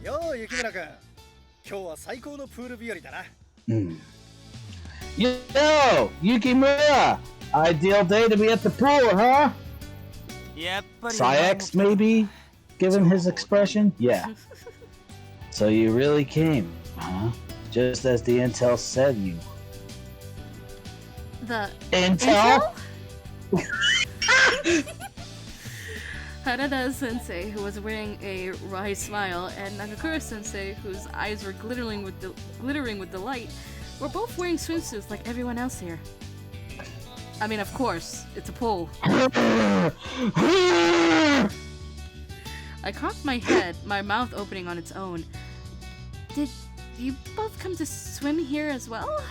Yo, Yukimura-kun. 今日は最高のプール日和だな。Yo, Yukimura! Ideal day to be at the pool, huh? Sayax, maybe? Given his expression? Yeah. So you really came, huh? Just as the intel said you. The Intel? Harada Sensei, who was wearing a wry smile, and Nagakura Sensei, whose eyes were glittering with delight, were both wearing swimsuits like everyone else here. I mean, of course, it's a pool. I cocked my head, my mouth opening on its own. Did you both come to swim here as well?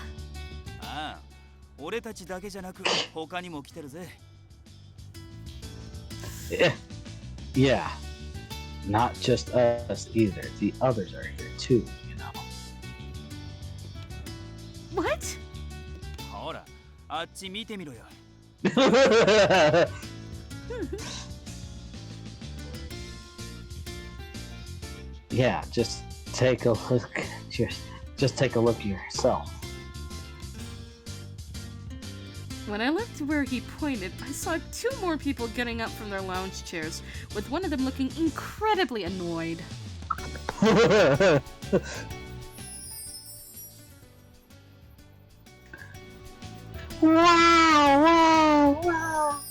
Yeah. Not just us either. The others are here too, you know. What? Yeah, just take a look. Just take a look yourself. When I looked where he pointed, I saw 2 more people getting up from their lounge chairs, with one of them looking incredibly annoyed. Wow, wow, wow.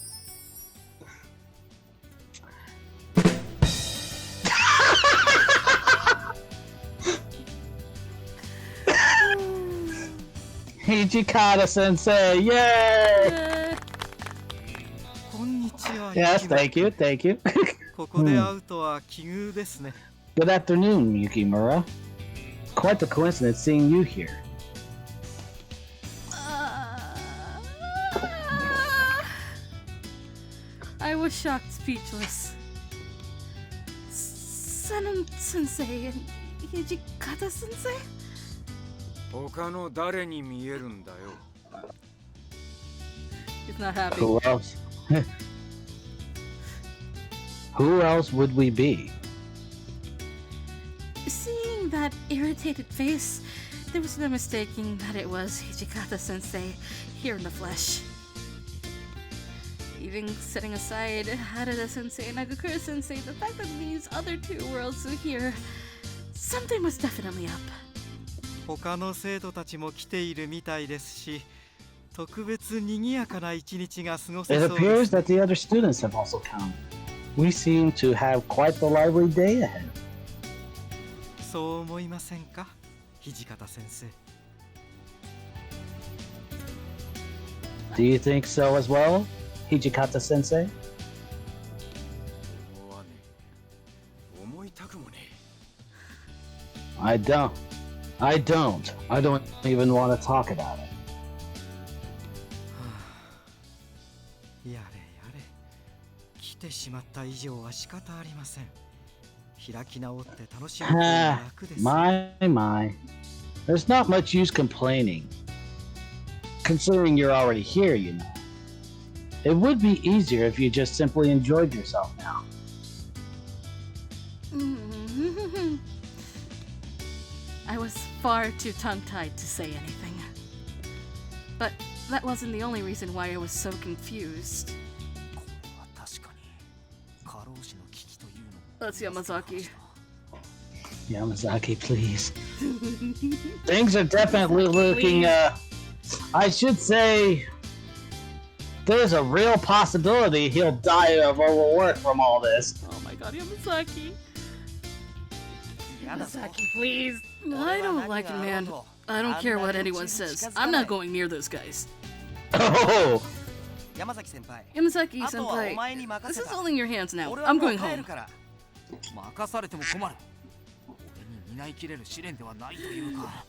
Hijikata Sensei! Yay! こんにちは。 Yes, thank you, thank you. ここで会うとは奇遇ですね。 Good afternoon, Yukimura. Quite the coincidence seeing you here. I was shocked, speechless. Sanon Sensei and Hijikata Sensei? 他の誰に見えるんだよ。 He's not happy. Who else? Who else would we be? Seeing that irritated face, there was no mistaking that it was Hijikata Sensei here in the flesh. Even setting aside Harada Sensei and Nagakura Sensei, the fact that these other two were also here, something was definitely up. 他の生徒たちも来ているみたいですし、特別賑やかな一日が過ごせ It そうで appears す。 that the other students have also come. We seem to have quite the lively day ahead. そう思いませんか、土方先生。 Do you think so as well, Hijikata Sensei? 思わねえ。思いたくもね I don't. I don't even want to talk about it. やれやれ、来てしまった以上は仕方ありません。開き直って楽しむ方が楽です。 My. There's not much use complaining. Considering you're already here, you know. It would be easier if you just simply enjoyed yourself now. I was far too tongue-tied to say anything. But that wasn't the only reason why I was so confused. これは確かに過労死の危機というの。 That's Yamazaki. Yamazaki, please. Things are definitely looking, I should say, there's a real possibility he'll die of overwork from all this. Oh my god, Yamazaki. Yamazaki, please. I don't like it, man. I don't care what anyone says. I'm not going near those guys. Oh! Yamazaki senpai. Yamazaki senpai, this is all in your hands now. I'm going home. 任されても困る。俺に担いきれる試練ではないというか。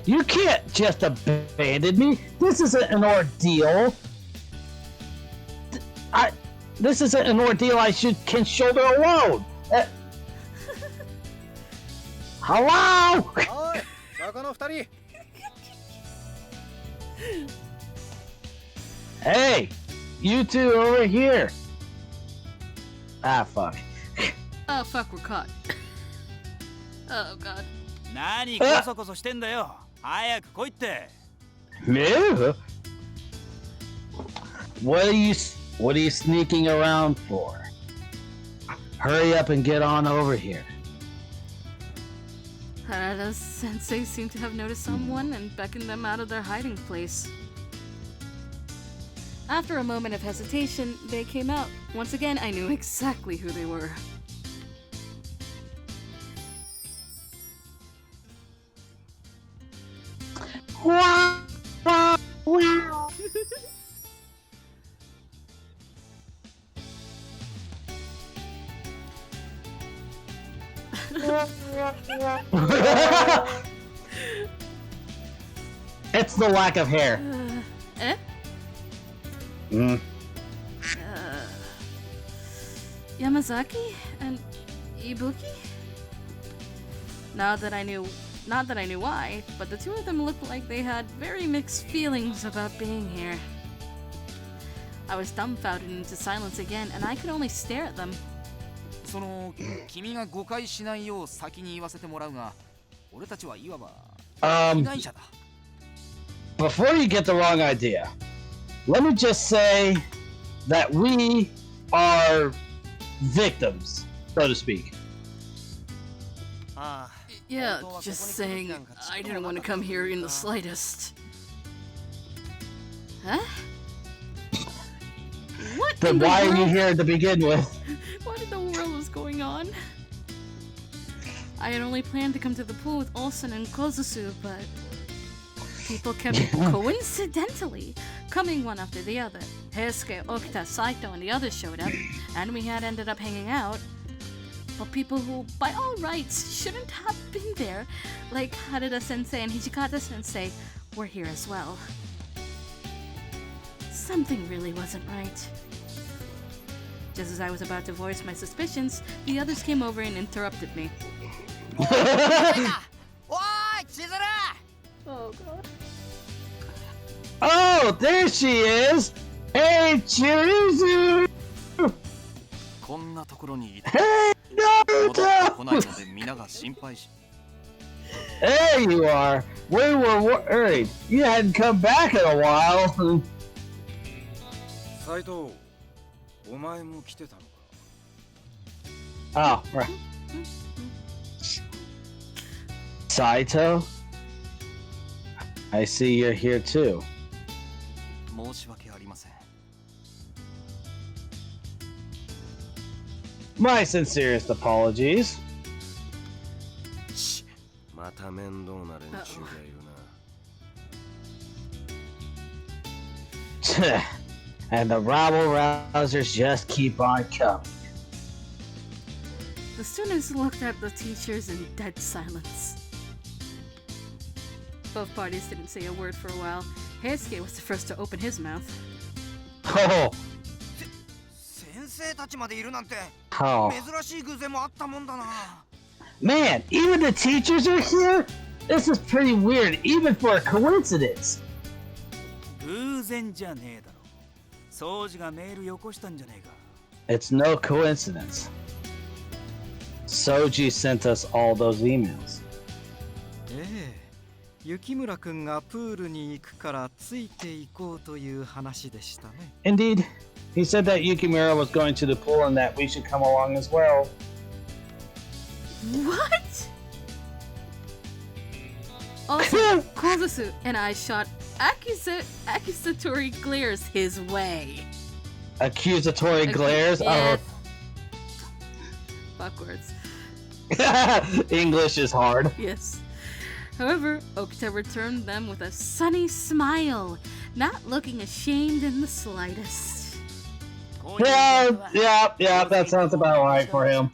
You can't just abandon me. This isn't an ordeal. This isn't an ordeal I can shoulder alone. Hello? おい、そこの二人。 Hey, you two over here. Ah, fuck. Oh fuck, we're caught. Oh god. 何こそこそしてんだよ。早く来いって。 No. What are you sneaking around for? Hurry up and get on over here. Harada Sensei seemed to have noticed someone and beckoned them out of their hiding place. After a moment of hesitation, they came out. Once again, I knew exactly who they were. Wow! Wow! It's the lack of hair. Eh? Yamazaki and Ibuki? Not that I knew why, but the two of them looked like they had very mixed feelings about being here. I was dumbfounded into silence again, and I could only stare at them. その君が誤解しないよう先に言わせてもらうが、俺たちはいわば被害者だ。 Before you get the wrong idea, let me just say that we are victims, so to speak. Yeah, just saying, I didn't want to come here in the slightest. Huh? What? Then why are you here to begin with? What in the world is going on? I had only planned to come to the pool with Olsen and Kozusu, but people kept coincidentally coming one after the other. Heisuke, Okita, Saito, and the others showed up, and we had ended up hanging out. But people who, by all rights, shouldn't have been there, like Harada-sensei and Hijikata-sensei, were here as well. Something really wasn't right. Just as I was about to voice my suspicions, the others came over and interrupted me. Oh god. Oh, there she is! Hey, Chirizu! こんなところにいて Hey, 戻ってこないの Naruto! で皆が心配し There you are! We were worried. You hadn't come back in a while. 斉藤、お前も来てたのか。 Oh, right. Saito? I see you're here too. 申し訳ありません。 My sincerest apologies. また面倒な連中がいるな。 And the rabble rousers just keep on coming. The students looked at the teachers in dead silence. Both parties didn't say a word for a while. Heisuke was the first to open his mouth. Oh, 先生たちまでいるなんて oh. 珍しい偶然もあったもんだな。 Man, even the teachers are here? This is pretty weird, even for a coincidence. 偶然じゃねえだろ。掃除がメールよこしたんじゃねえか。 It's no coincidence. Soji sent us all those emails. ええ、雪村くんがプールに行くからついて行こうという話でしたね。 Indeed. He said that Yukimura was going to the pool and that we should come along as well. What? Also, Kozusu and I shot accusatory glares his way. Accusatory glares? Yes. Fuck words. English is hard. Yes. However, Okita returned them with a sunny smile, not looking ashamed in the slightest. Yeah, that sounds about right for him.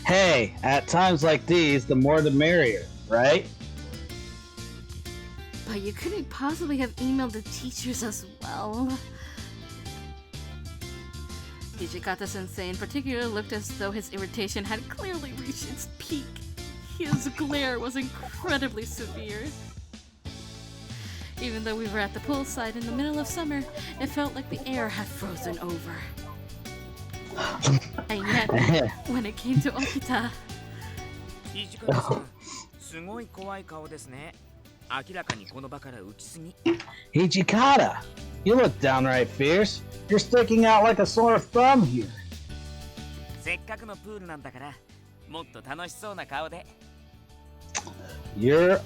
Hey, at times like these, the more the merrier, right? But you couldn't possibly have emailed the teachers as well. Hijikata-sensei in particular looked as though his irritation had clearly reached its peak. His glare was incredibly severe. Even though we were at the poolside in the middle of summer, it felt like the air had frozen over. And yet, when it came to Okita... すごい怖い顔ですね。明らかにこの場から打ちすぎ。 Hijikata, you look downright fierce. You're sticking out like a sore thumb here. せっかくのプールなんだから、もっと楽しそうな顔で。 You're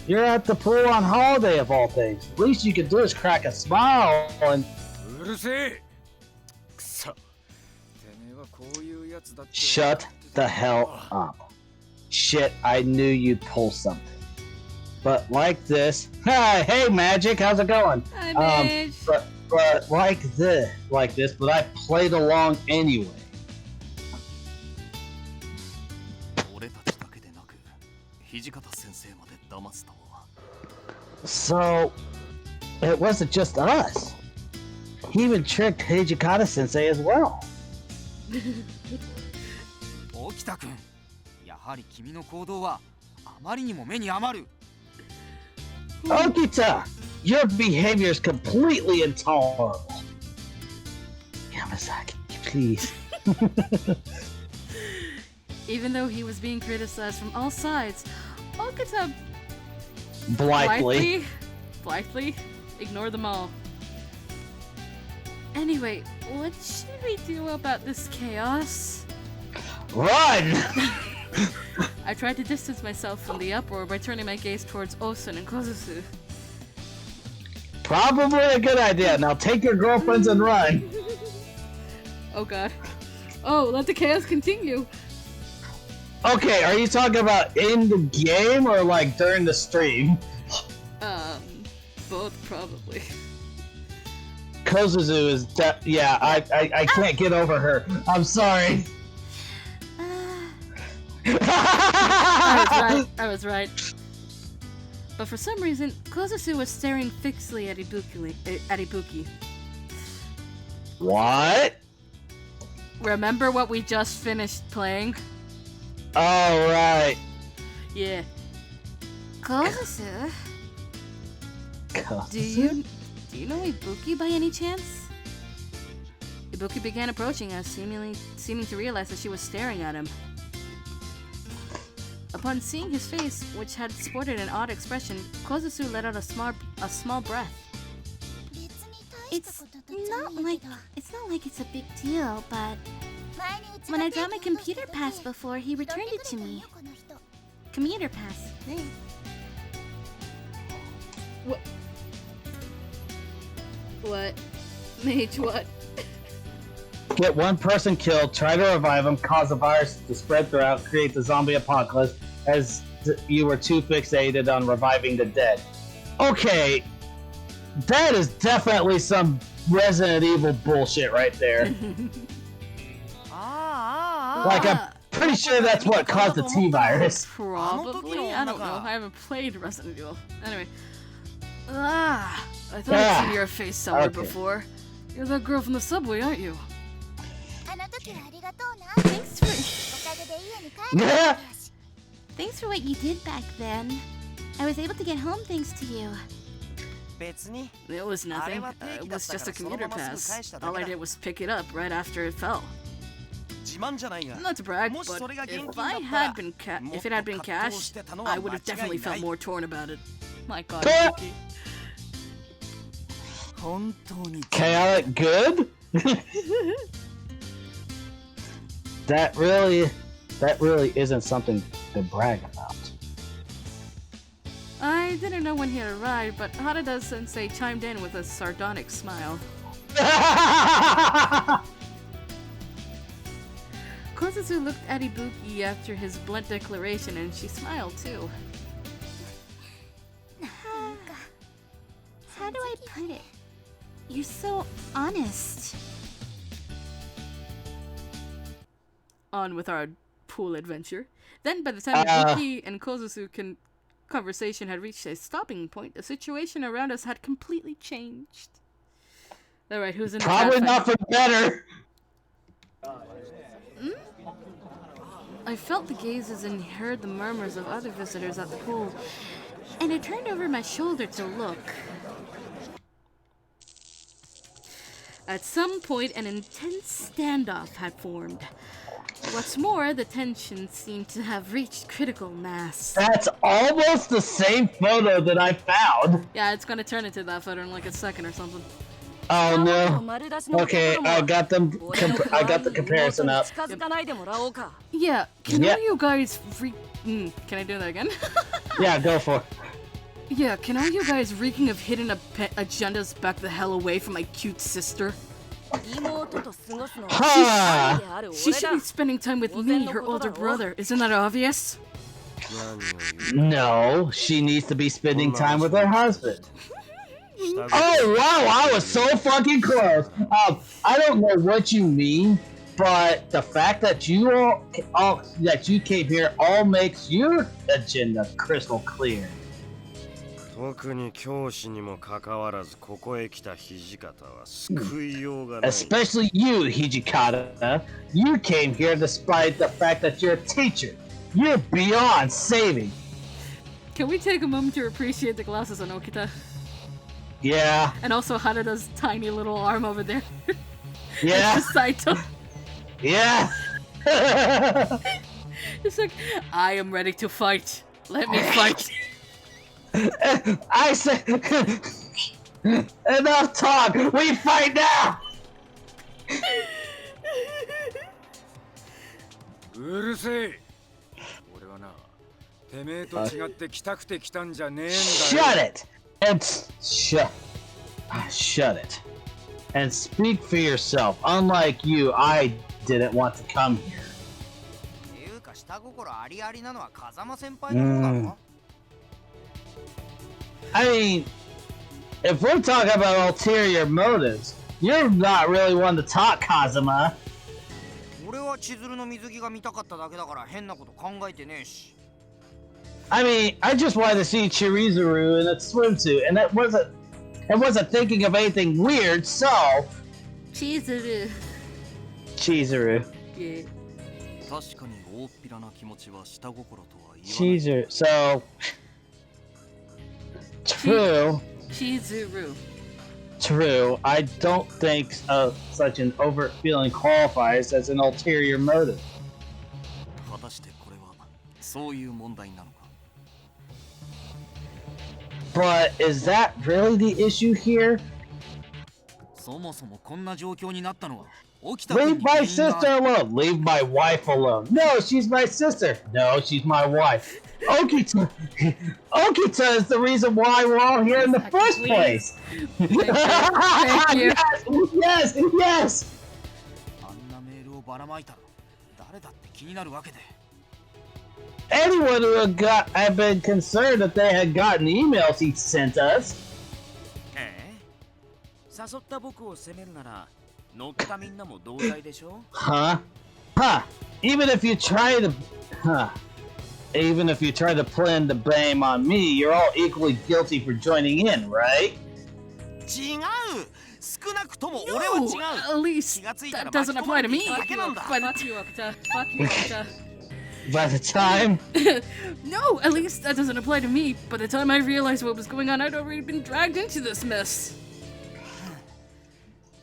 at the pool on holiday of all things. The least you could do is crack a smile and... うるせえ。くそ。てめえはこういうやつだって。 Shut the hell up. Shit, I knew you'd pull something. But like this... Hi, hey Magic, how's it going? Hi, Mage. But like this, but I played along anyway. 俺たちだけでなく、土方先生まで騙すとは。 So, it wasn't just us. He even tricked Hijikata Sensei as well. 沖田くん、やはり君の行動はあまりにも目に余る。 Okita, your behavior is completely intolerable. Yamazaki, please. Even though he was being criticized from all sides, Okita Blithely ignored them all. Anyway, what should we do about this chaos? Run! I tried to distance myself from the uproar by turning my gaze towards Osun and Kozusu. Probably a good idea. Now take your girlfriends and run. Oh god. Oh, let the chaos continue. Okay, are you talking about in the game or like during the stream? Both probably. Kozuzu is yeah, I can't get over her. I'm sorry. I was right. But for some reason, Kozusu was staring fixedly at Ibuki. What? Remember what we just finished playing? Oh, right. Yeah. Kozusu? Do you know Ibuki by any chance? Ibuki began approaching us, seeming to realize that she was staring at him. Upon seeing his face, which had sported an odd expression, Kozusu let out a small breath. It's not like it's a big deal, but when I got my computer pass before, he returned it to me. Commuter pass. What? Mage, what? Get one person killed, try to revive him, cause a virus to spread throughout, create the zombie apocalypse, as you were too fixated on reviving the dead. Okay, that is definitely some Resident Evil bullshit right there. Like, I'm pretty sure that's what caused the T-virus. Probably? I don't know. I haven't played Resident Evil. Anyway. I thought I'd seen your face somewhere before. You're that girl from the subway, aren't you? Thanks for what you did back then. I was able to get home thanks to you. It was nothing. It was just a commuter pass. All I did was pick it up right after it fell. Not to brag, but if it had been cash, I would have definitely felt more torn about it. My god, Yuki. Chaotic good? That really isn't something to brag about. I didn't know when he had arrived, but Harada-sensei chimed in with a sardonic smile. Kozusu looked at Ibuki after his blunt declaration, and she smiled too. How do I put it? You're so honest. On with our pool adventure. Then, by the time Ibuki and Kozusu conversation had reached a stopping point, the situation around us had completely changed. Alright, who's in the Probably not for better. I felt the gazes and heard the murmurs of other visitors at the pool, and I turned over my shoulder to look. At some point, an intense standoff had formed. What's more, the tension seemed to have reached critical mass. That's almost the same photo that I found. Yeah, it's gonna turn into that photo in like a second or something. Oh no. Okay, I got the comparison up. Yeah, can all you guys can I do that again? Yeah, go for it. Yeah, can all you guys reeking of hidden agendas back the hell away from my cute sister? She should be spending time with me, her older brother. Isn't that obvious? No, she needs to be spending time with her husband. Oh wow, I was so fucking close. I don't know what you mean, but the fact that you came here all makes your agenda crystal clear. 特に教師にもかかわらずここへ来た土方は救いようがない。 Especially you, Hijikata. You came here despite the fact that you're a teacher. You're beyond saving. Can we take a moment to appreciate the glasses on Okita? Yeah. And also Harada's tiny little arm over there. Yeah. It's Saito. Yeah. It's like, I am ready to fight. Let me fight. I say, enough talk. We fight now. うるせえ。俺はな、てめえと違って来たくて来たんじゃねえんだよ。 Shut it. And shut it. and speak for yourself. Unlike you, I didn't want to come here. ていうか下心ありありなのは風間先輩の方だろ。I mean, if we're talking about ulterior motives, you're not really one to talk, Kazuma. 俺は千鶴の水着が見たかっただけだから変なこと考えてねえし。I mean, I just wanted to see Chirizuru in a swimsuit, and it wasn't thinking of anything weird, so... Chizuru. Chizuru. Yeah. 確かに大っぴらな気持ちは下心とは言わない。Chizuru. So... True. Chizuru. True. I don't think such an overt feeling qualifies as an ulterior motive. 果たしてこれはそういう問題なのか。But is that really the issue here? そもそもこんな状況になったのは起きた Leave my sister alone. Leave my wife alone. No, she's my sister. No, she's my wife. Okita is the reason why we're all here in the first place. Thank you. Yes, yes. あんなメールをばらまいたら誰だって気になるわけで。Anyone who had been concerned that they had gotten emails he sent us. 誘った僕を責めるなら乗ったみんなも同罪でしょ。 Huh? Even if you try to pin the blame on me, you're all equally guilty for joining in, right? 違う。少なくとも俺は違う。 At least that doesn't apply to me. Fuck you, Okta. Fuck you, Okta. By the time... No, at least that doesn't apply to me. By the time I realized what was going on, I'd already been dragged into this mess.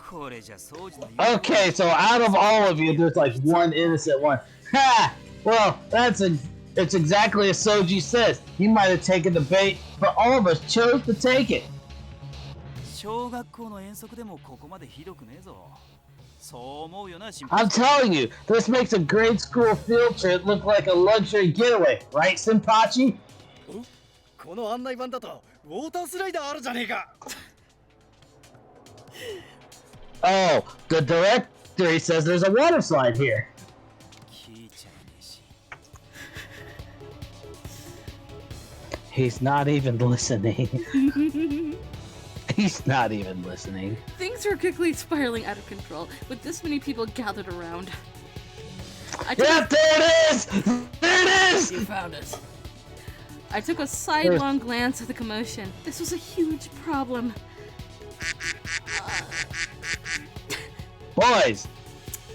Okay, so out of all of you, there's like one innocent one. Ha! Well, it's exactly as Soji says. He might have taken the bait, but all of us chose to take it. 小学校の遠足でもここまでひどくねえぞ。そう思うよな、I'm telling you, this makes a grade school field trip look like a luxury getaway, right, Senpachi? この案内板だとウォータースライダーあるじゃねえか。Oh, the directory says there's a water slide here. He's not even listening. He's not even listening. Things were quickly spiraling out of control with this many people gathered around. Yeah, there it is! There it is! You found it. I took a sidelong glance at the commotion. This was a huge problem. Boys!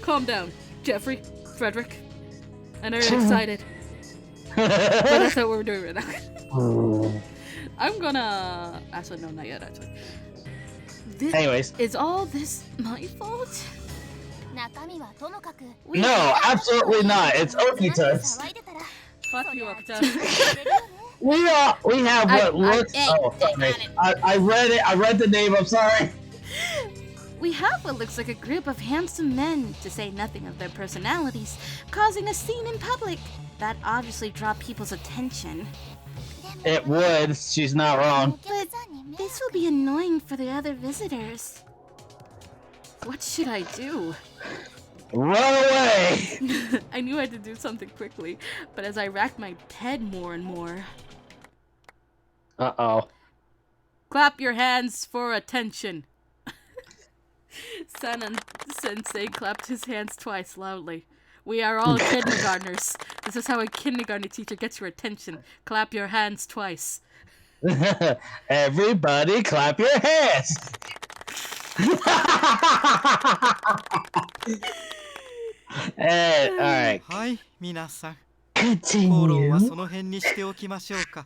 Calm down, Jeffrey, Frederick. I know you're excited. But that's not what we're doing right now. I'm gonna... Actually, no, not yet, actually. Anyways. Is all this my fault? No, absolutely not. It's Okita's. Fuck you, Okita. We have what looks... Oh, sorry. I read it. I read the name. I'm sorry. We have what looks like a group of handsome men, to say nothing of their personalities, causing a scene in public. That obviously draw people's attention. It would. She's not wrong. But this will be annoying for the other visitors. What should I do? Run away! I knew I had to do something quickly, but as I racked my head more and more... Uh-oh. Clap your hands for attention. Sanan Sensei clapped his hands twice loudly. We are all kindergartners. This is how a kindergarten teacher gets your attention. Clap your hands twice. Everybody clap your hands! Alright. はい、皆さん。 Continue. 口論はその辺にしておきましょうか。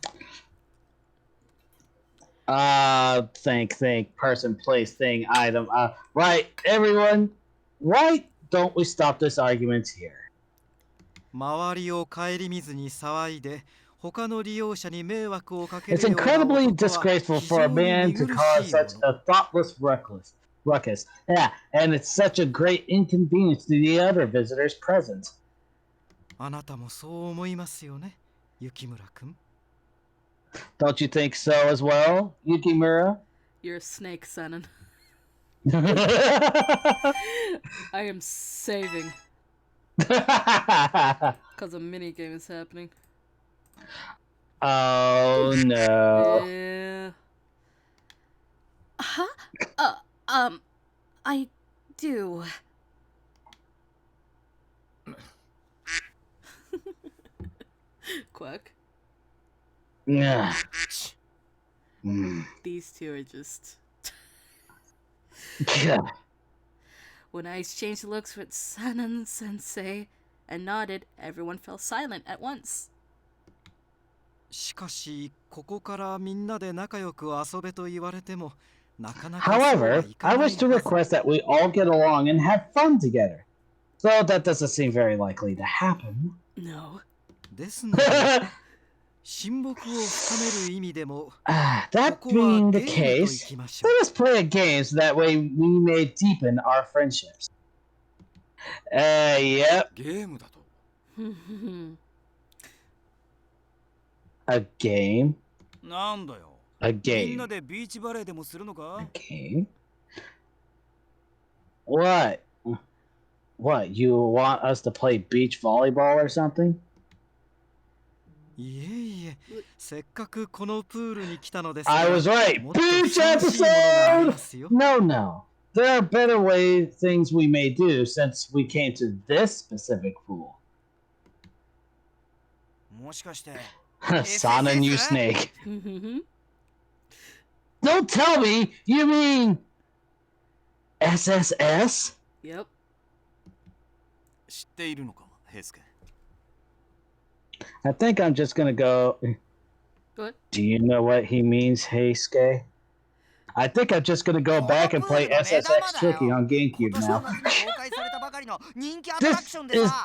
Think, person, place, thing, item. Right, everyone. Why don't we stop this argument here? 周りを顧みずに騒いで、他の利用者に迷惑をかける It's ような男は incredibly disgraceful for a man to cause such a thoughtless ruckus. Yeah, and it's such a great inconvenience to the other visitors present. あなたもそう思いますよね、雪村くん。 Don't you think so as well, Yukimura? You're a snake, Sanan. I am saving. Because a mini game is happening. Oh no. Yeah. Huh? I do. Quack. Yeah. These two are just. Yeah. When I exchanged looks with Sanan Sensei and nodded, everyone fell silent at once. しかしここからみんなで仲良く遊べと言われてもなかなかそうは However, いか I ない wish to はず request that we all get along and have fun together. Though that doesn't seem very likely to happen. No. ですので親睦を深める意味でも That ここは being ゲ the ームとい case, きましょう let us play a game so that way we may deepen our friendships. Yep. ゲームだと A game. なんだよ。 A みん game. なでビーチバレーでもするのか Game? What? What? You want us to play beach volleyball or something? いえいえせっかくこのプールに来たのです I から was right. もっとふ Beach さわしいものがあり episode! ますよ No, no. There are better things we may do since we came to this specific pool. もしかして Sanan, you snake. Don't tell me you mean SSS? Yep. 知っているのかヘイスケ I think I'm just gonna go. What? Do you know what he means, Heisuke? I think I'm just gonna go back and play SSX Tricky on GameCube now.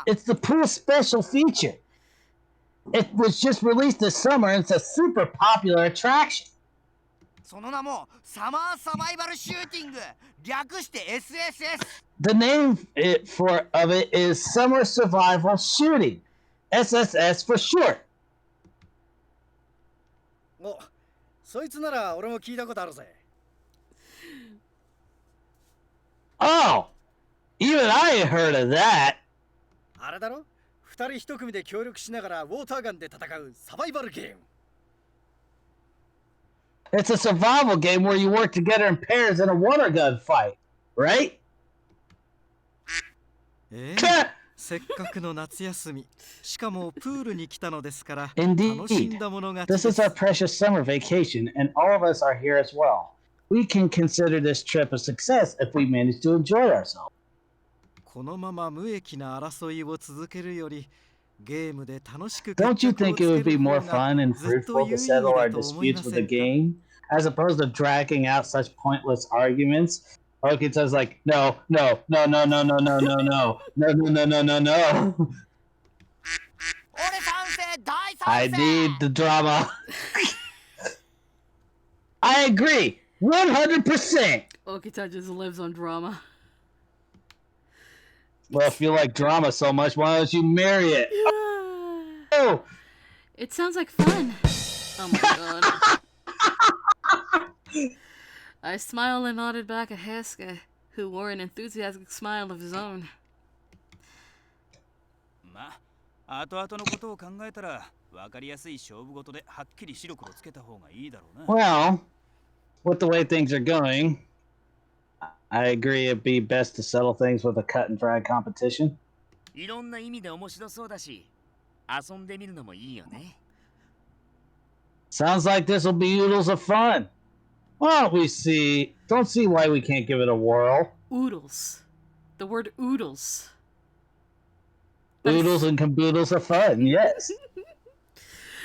It's the pool special feature. It was just released this summer and it's a super popular attraction. その名もサマーサバイバルシューティング略して SSS The name of it is Summer Survival Shooting. SSS for short. お、そいつなら俺も聞いたことあるぜ。Oh! Even I ain't heard of that. あれだろ？二人一組で協力しながらウォーターガンで戦うサバイバルゲーム。It's a survival game where you work together in pairs in a water gun fight, right? せっかくの夏休みしかもプールに来たのですから Indeed. 楽しんだものが This is our precious summer vacation, and all of us are here as well. We can consider this trip a success if we manage to enjoy ourselves. このまま無益な争いを続けるよりゲームで楽しく Don't you think it would be more fun and fruitful to settle our disputes with a game, as opposed to dragging out such pointless arguments? Okita's like, no. I need the drama. I agree, 100%. Okita just lives on drama. Well, if you like drama so much, why don't you marry it? Oh! It sounds like fun. Oh my god. I smiled and nodded back at Heisuke, who wore an enthusiastic smile of his own. まあ、後々のことを考えたら、わかりやすい勝負事ではっきり白黒つけた方がいいだろうな。Well, with the way things are going, I agree it'd be best to settle things with a cut and dry competition. いろんな意味で面白そうだし、遊んでみるのもいいよね。Sounds like this'll be oodles of fun. Why don't we see? Don't see why we can't give it a whirl. Oodles. The word oodles. Oodles and caboodles are fun, yes.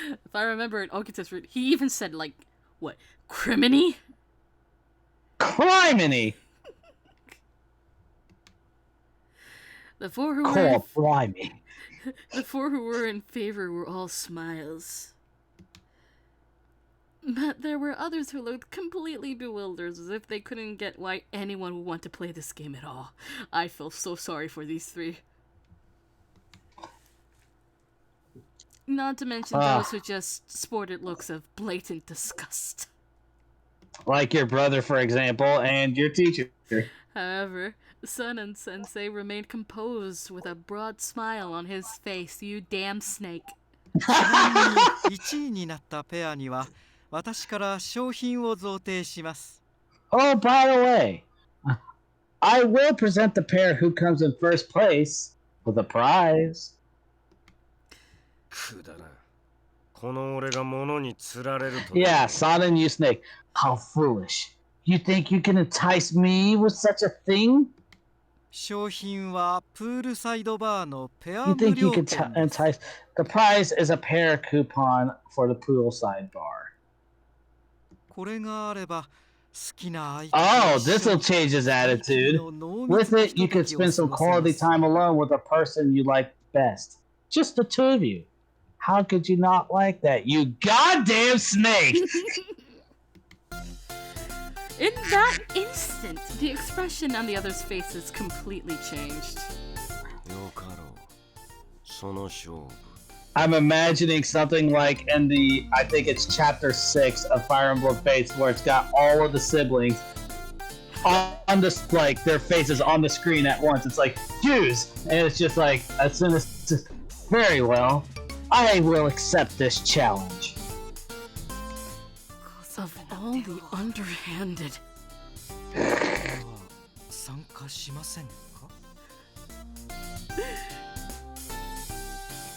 If I remember in Okita's route, he even said, like, what, criminy? Criminy! The four who were in favor were all smiles. But there were others who looked completely bewildered, as if they couldn't get why anyone would want to play this game at all. I feel so sorry for these three. Not to mention those who just sported looks of blatant disgust. Like your brother, for example, and your teacher. However, Sunan Sensei remained composed with a broad smile on his face. You damn snake. 1位になったペアには私から商品を贈呈します。 Oh, by the way, I will present the pair who comes in first place with a prize. くだらん。この俺が物に釣られると。Yeah, Sonic, you snake. How foolish. You think you can entice me with such a thing? 商品はプールサイドバーのペア You 無 think you 料 can 券です。 entice? The prize is a pair coupon for the poolside bar. これがあれば好きな相手と Oh, 一 this 緒 will に change his 最 attitude. 近の濃 With 密な it, ひ you とと can きを spend 過 some ごせま quality す。 time alone with a person you like best. Just the two of you. How could you not like that? You goddamn snake! In that instant, the expression on the other's faces completely changed. よかろう。その勝負。 I'm imagining something like in the, I think it's chapter 6 of Fire Emblem Fates, where it's got all of the siblings on this, like, their faces on the screen at once. It's like, choose! And it's just like, as soon as, just, very well, I will accept this challenge. Because of all the underhanded. 参加しませんか?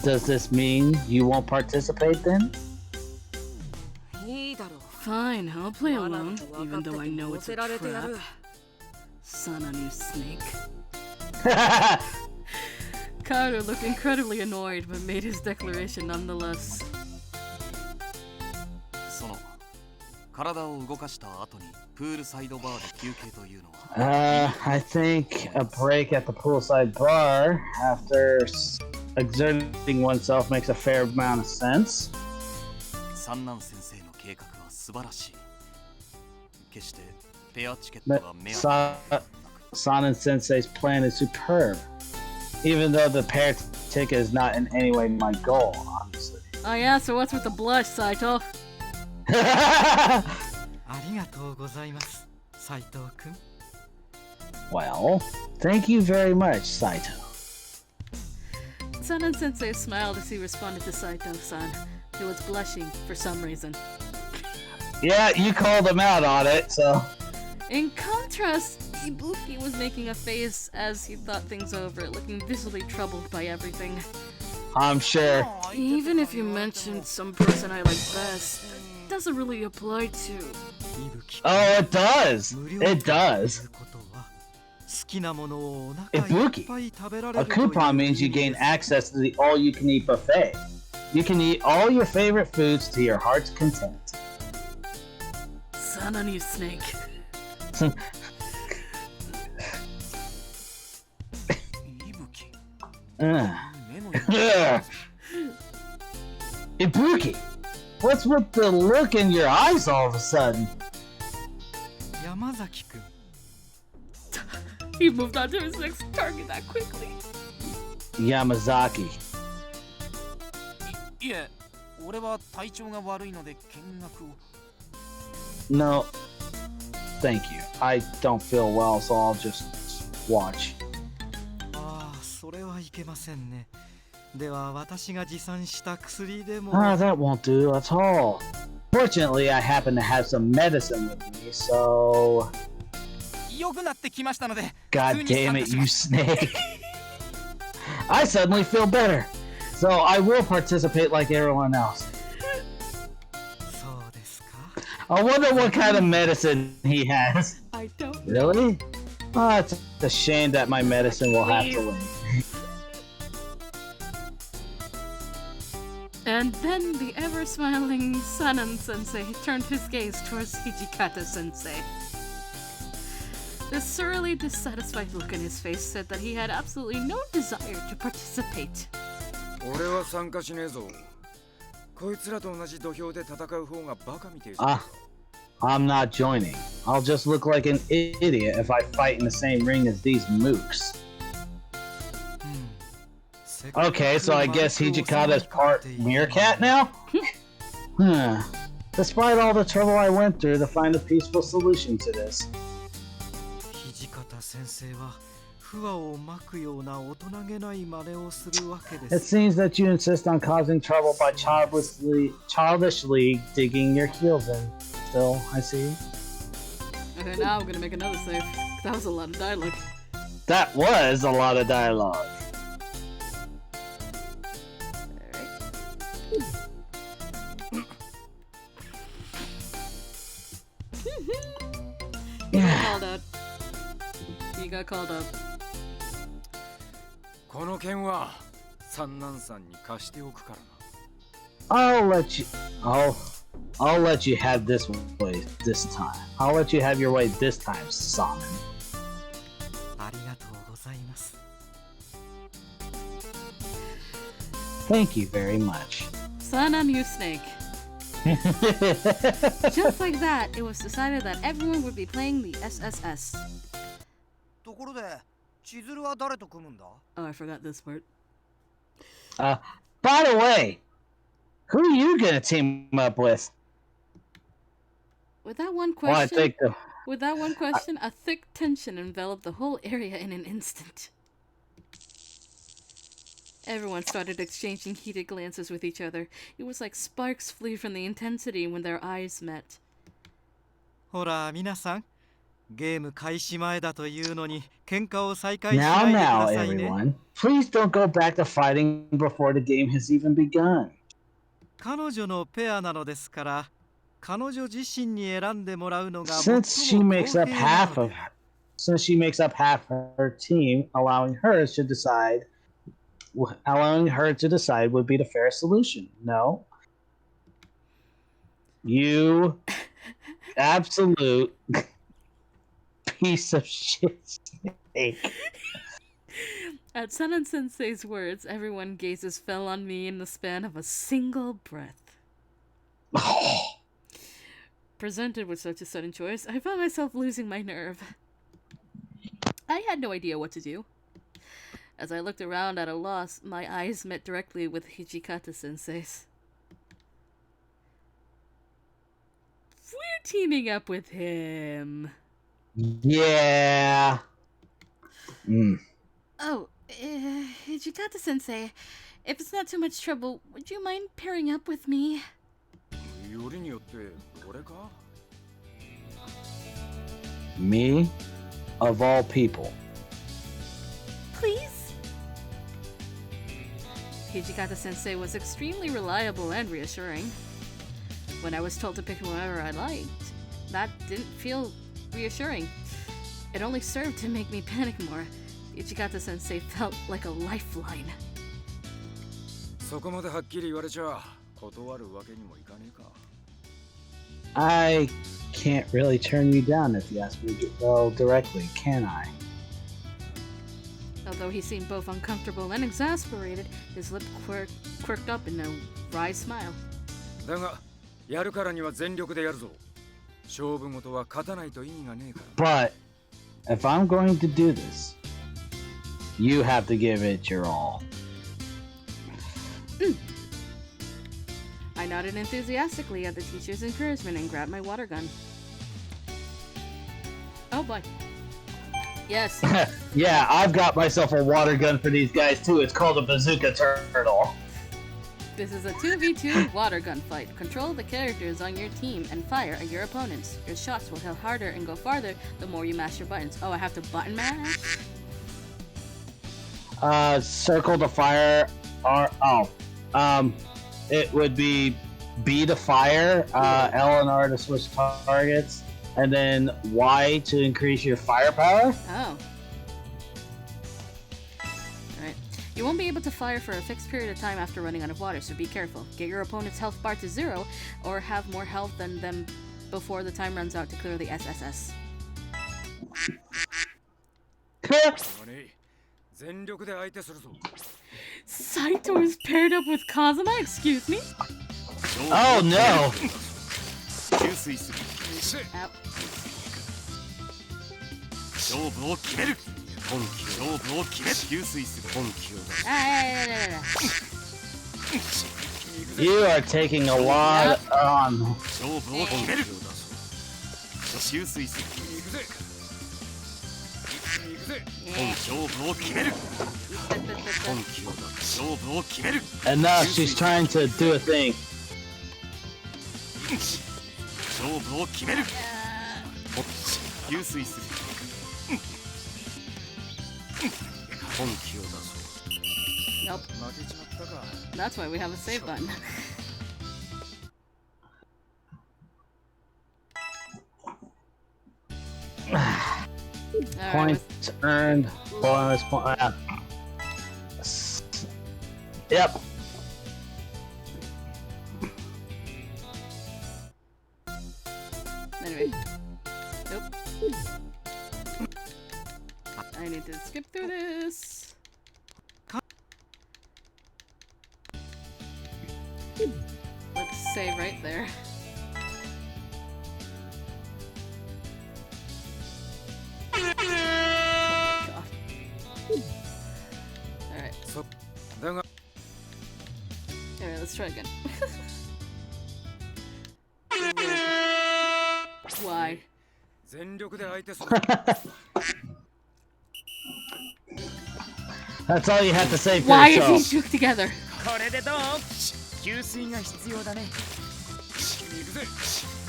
Does this mean you won't participate then? Fine, I'll play alone, even though I know it's a trap. Son on you snake. Carter looked incredibly annoyed, but made his declaration nonetheless. その体を動かした後にプールサイドバーで休憩というのは I think a break at the poolside bar after exerting oneself makes a fair amount of sense. 三男先生の計画は素晴らしい。決してペアチケット But が目当て Sonnen Sensei's plan is superb. Even though the pair ticket is not in any way my goal, obviously. Oh yeah, so what's with the blush, Saito? ありがとうございます、斉藤くん。 Well, thank you very much, Saito. Sanan Sensei smiled as he responded to Saito-san, who was blushing for some reason. Yeah, you called him out on it, so... In contrast, Ibuki was making a face as he thought things over, looking visibly troubled by everything. I'm sure. Even if you mentioned some person I like best, it doesn't really apply to... Oh, it does! It does. 好きなものをお腹いっ Ibuki. ぱい食べら A れるという coupon means you gain access to the all-you-can-eat buffet. You can eat all your favorite foods to your heart's content. Son on you snake. Ibuki, what's with the look in your eyes all of a sudden? 山崎くん。 He moved on to his next target that quickly. Yamazaki. いえ、俺は体調が悪いので見学を。 No, thank you. I don't feel well, so I'll just watch. ああ、それはいけませんね。では私が持参した薬でも。 Ah, that won't do at all. Fortunately, I happen to have some medicine with me, so... 良くなってきましたので。 God damn it, you snake. I suddenly feel better. So I will participate like everyone else. そうですか。 I wonder what kind of medicine he has. I don't know. Really? Oh, it's a shame that my medicine will have to win. And then the ever-smiling Sanan Sensei turned his gaze towards Hijikata Sensei. The surly, dissatisfied look in his face said that he had absolutely no desire to participate. 俺は参加しねえぞ。こいつらと同じ土俵で戦う方がバカみてえぞ。 I'm not joining. I'll just look like an idiot if I fight in the same ring as these mooks. Okay, so I guess Hijikata is part meerkat now? Despite all the trouble I went through to find a peaceful solution to this. 先生は不和を巻くような大人げない真似をするわけで It す。 seems that you insist on causing trouble by childishly digging your heels in. Still, I see. Okay, now I'm gonna make another save. That was a lot of dialogue. That was a lot of dialogue. You got called out. You got called out. この件は三男さんに貸しておくからな。 I'll let you have this way this time. I'll let you have your way this time, Simon. ありがとうございます。 Thank you very much. Son, I'm you, Snake. Just like that, it was decided that everyone would be playing the SSS. ところで、千鶴は誰と組むんだ? Oh, I forgot this part. By the way, who are you gonna team up with? With that one Well, I question, think a thick tension enveloped the whole area in an instant. Everyone started exchanging heated glances with each other. It was like sparks flew from the intensity when their eyes met. ほら皆さん、ゲーム開始前だというのに喧嘩を再開し Now, ないでく now, ださいね。 everyone. Please don't go back to fighting before the game has even begun. 彼女のペアなのですから、彼女自身に選んでもらうのが Since she makes up half her team, allowing her to decide would be the fair solution. No. You absolute piece of shit snake. At Sanan Sensei's words, everyone's gazes fell on me in the span of a single breath. Presented with such a sudden choice, I found myself losing my nerve. I had no idea what to do. As I looked around at a loss, my eyes met directly with Hijikata Sensei's. We're teaming up with him. Yeah. Oh, Hijikata Sensei, if it's not too much trouble, would you mind pairing up with me? よりによって俺か? Me? Of all people. Please? Hijikata Sensei was extremely reliable and reassuring. When I was told to pick whoever I liked, that didn't feel reassuring. It only served to make me panic more. Hijikata Sensei felt like a lifeline. そこまではっきり言われちゃ断るわけにもいかねえか。 I can't really turn you down if you ask me to go directly, can I? Although he seemed both uncomfortable and exasperated, his lip quirked up in a wry smile. だが、やるからには全力でやるぞ。勝負事は勝たないと意味がねえから。 But if I'm going to do this, you have to give it your all. I nodded enthusiastically at the teacher's encouragement and grabbed my water gun. Oh boy. Yes. Yeah, I've got myself a water gun for these guys too. It's called a bazooka turtle. This is a 2v2 water gun fight. Control the characters on your team and fire at your opponents. Your shots will hit harder and go farther the more you mash your buttons. Oh, I have to button mash? Circle to fire. It would be B to fire, L and R to switch targets, and then Y to increase your firepower. Oh. Alright. You won't be able to fire for a fixed period of time after running out of water, so be careful. Get your opponent's health bar to 0, or have more health than them before the time runs out to clear the SSS. 全力で相手するぞ。 Saito is paired up with Kazuma? Excuse me? Oh no! You are taking a lot on. 勝負を決める本気を出す勝負を決める And now she's trying to do a thing. 勝負を決める入水する本気を出そう Nope. That's why we have a save button. Points earned. Bonus point. Yep. Anyway. Nope. I need to skip through this. Let's save right there. Oh my god. Alright. Alright, let's try again. Why? That's all you have to say for Why yourself. is he shook together? これでどう給水が必要だね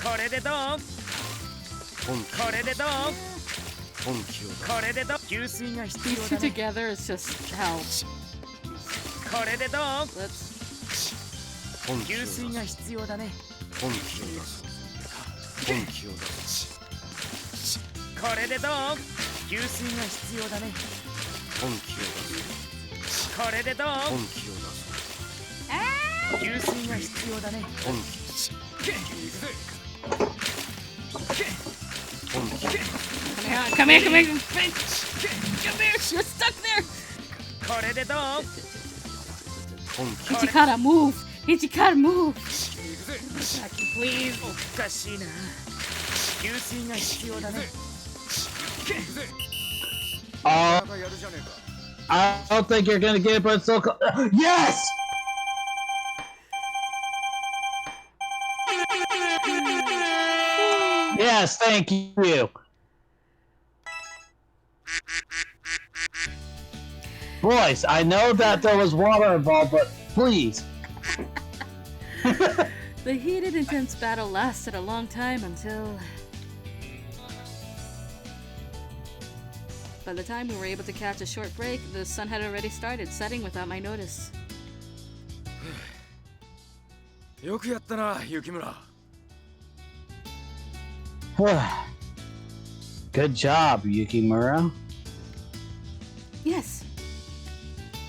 これでどうこれでどうこれでどう給水が必 These 要 two だね together is just hell. これでどう Let's 給水が必要だね本気を出そう本気を出そうこれでどう給水が必要だね本気を出そうこれでどう本気を出そう給水が必要だね本気本気 come here, come here, come here, you're stuck there. これでどう Hichikara, move. Hichikara, move. Please. おかしいな給水が必要だね I don't think you're gonna get it, but it's so close. Yes! Yes, thank you. Boys, I know that there was water involved, but please. The heated, intense battle lasted a long time until... By the time we were able to catch a short break, the sun had already started setting without my notice. よくやったな、雪村。Good job, Yukimura. Yes.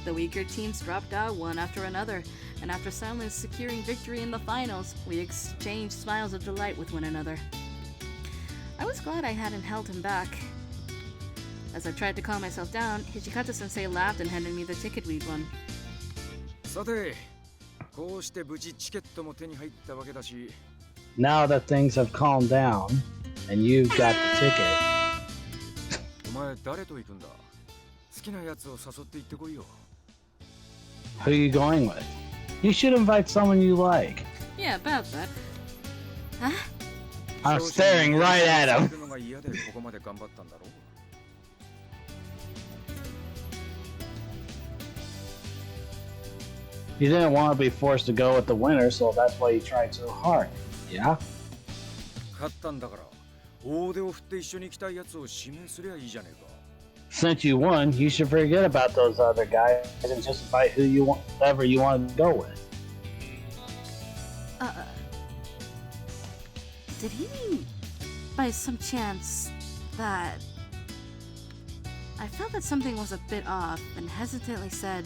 The weaker teams dropped out one after another, and after silently securing victory in the finals, we exchanged smiles of delight with one another. I was glad I hadn't held him back. As I tried to calm myself down, Hijikata-sensei laughed and handed me the ticket we'd won. さて、こうして無事チケットも手に入ったわけだし。Now that things have calmed down, and you've got the ticket. お前誰と行くんだ？好きなやつを誘って行ってこいよ。Who are you going with? You should invite someone you like. Yeah, about that. Huh? I'm staring right at him. You didn't want to be forced to go with the winner, so that's why you tried so hard. Yeah? 勝ったんだから、大手を振って一緒に行きたいやつを指名すりゃいいじゃねえか。Since you won, you should forget about those other guys and just invite whoever you want to go with. Did he mean, by some chance, that... I felt that something was a bit off and hesitantly said,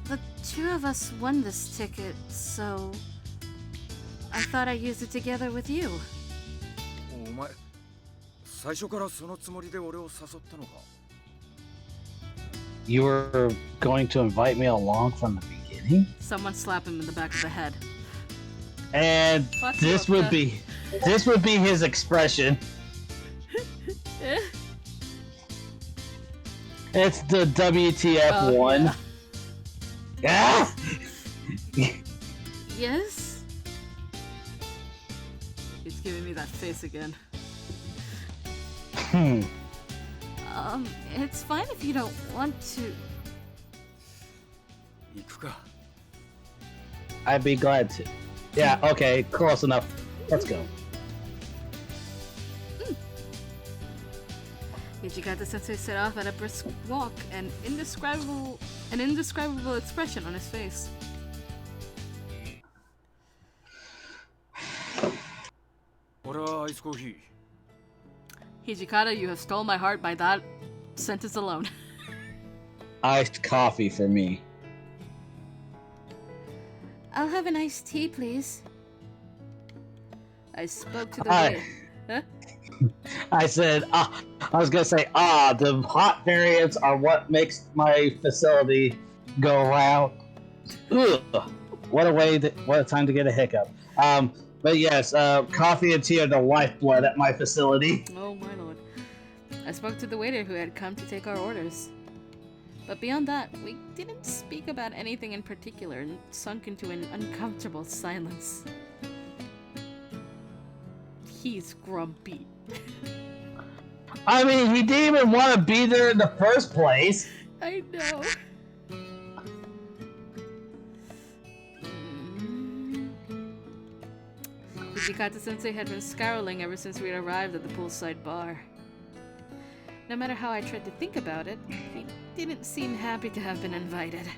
the two of us won this ticket, so... I thought I used it together with you. お前、最初からそのつもりで俺を誘ったのか? You were going to invite me along from the beginning? Someone slap him in the back of the head. And this would be his expression. It's the WTF one. Yeah. Ah! Yes? He's giving me that face again. It's fine if you don't want to. 行くか。 I'd be glad to. Yeah, okay, close enough. Let's go. Hijikata-sensei set off at a brisk walk, an indescribable expression on his face. Hijikata, you have stole my heart by that sentence alone. Iced coffee for me. I'll have an iced tea, please. I spoke to the Hi. waiter. Huh? I said, I was gonna say, the hot variants are what makes my facility go round. Ugh. What a time to get a hiccup. But yes, coffee and tea are the lifeblood at my facility. Oh my lord. I spoke to the waiter who had come to take our orders. But beyond that, we didn't speak about anything in particular and sunk into an uncomfortable silence. He's grumpy. I mean, he didn't even want to be there in the first place. I know. Hijikata-sensei had been scowling ever since we had arrived at the poolside bar. No matter how I tried to think about it, he didn't seem happy to have been invited.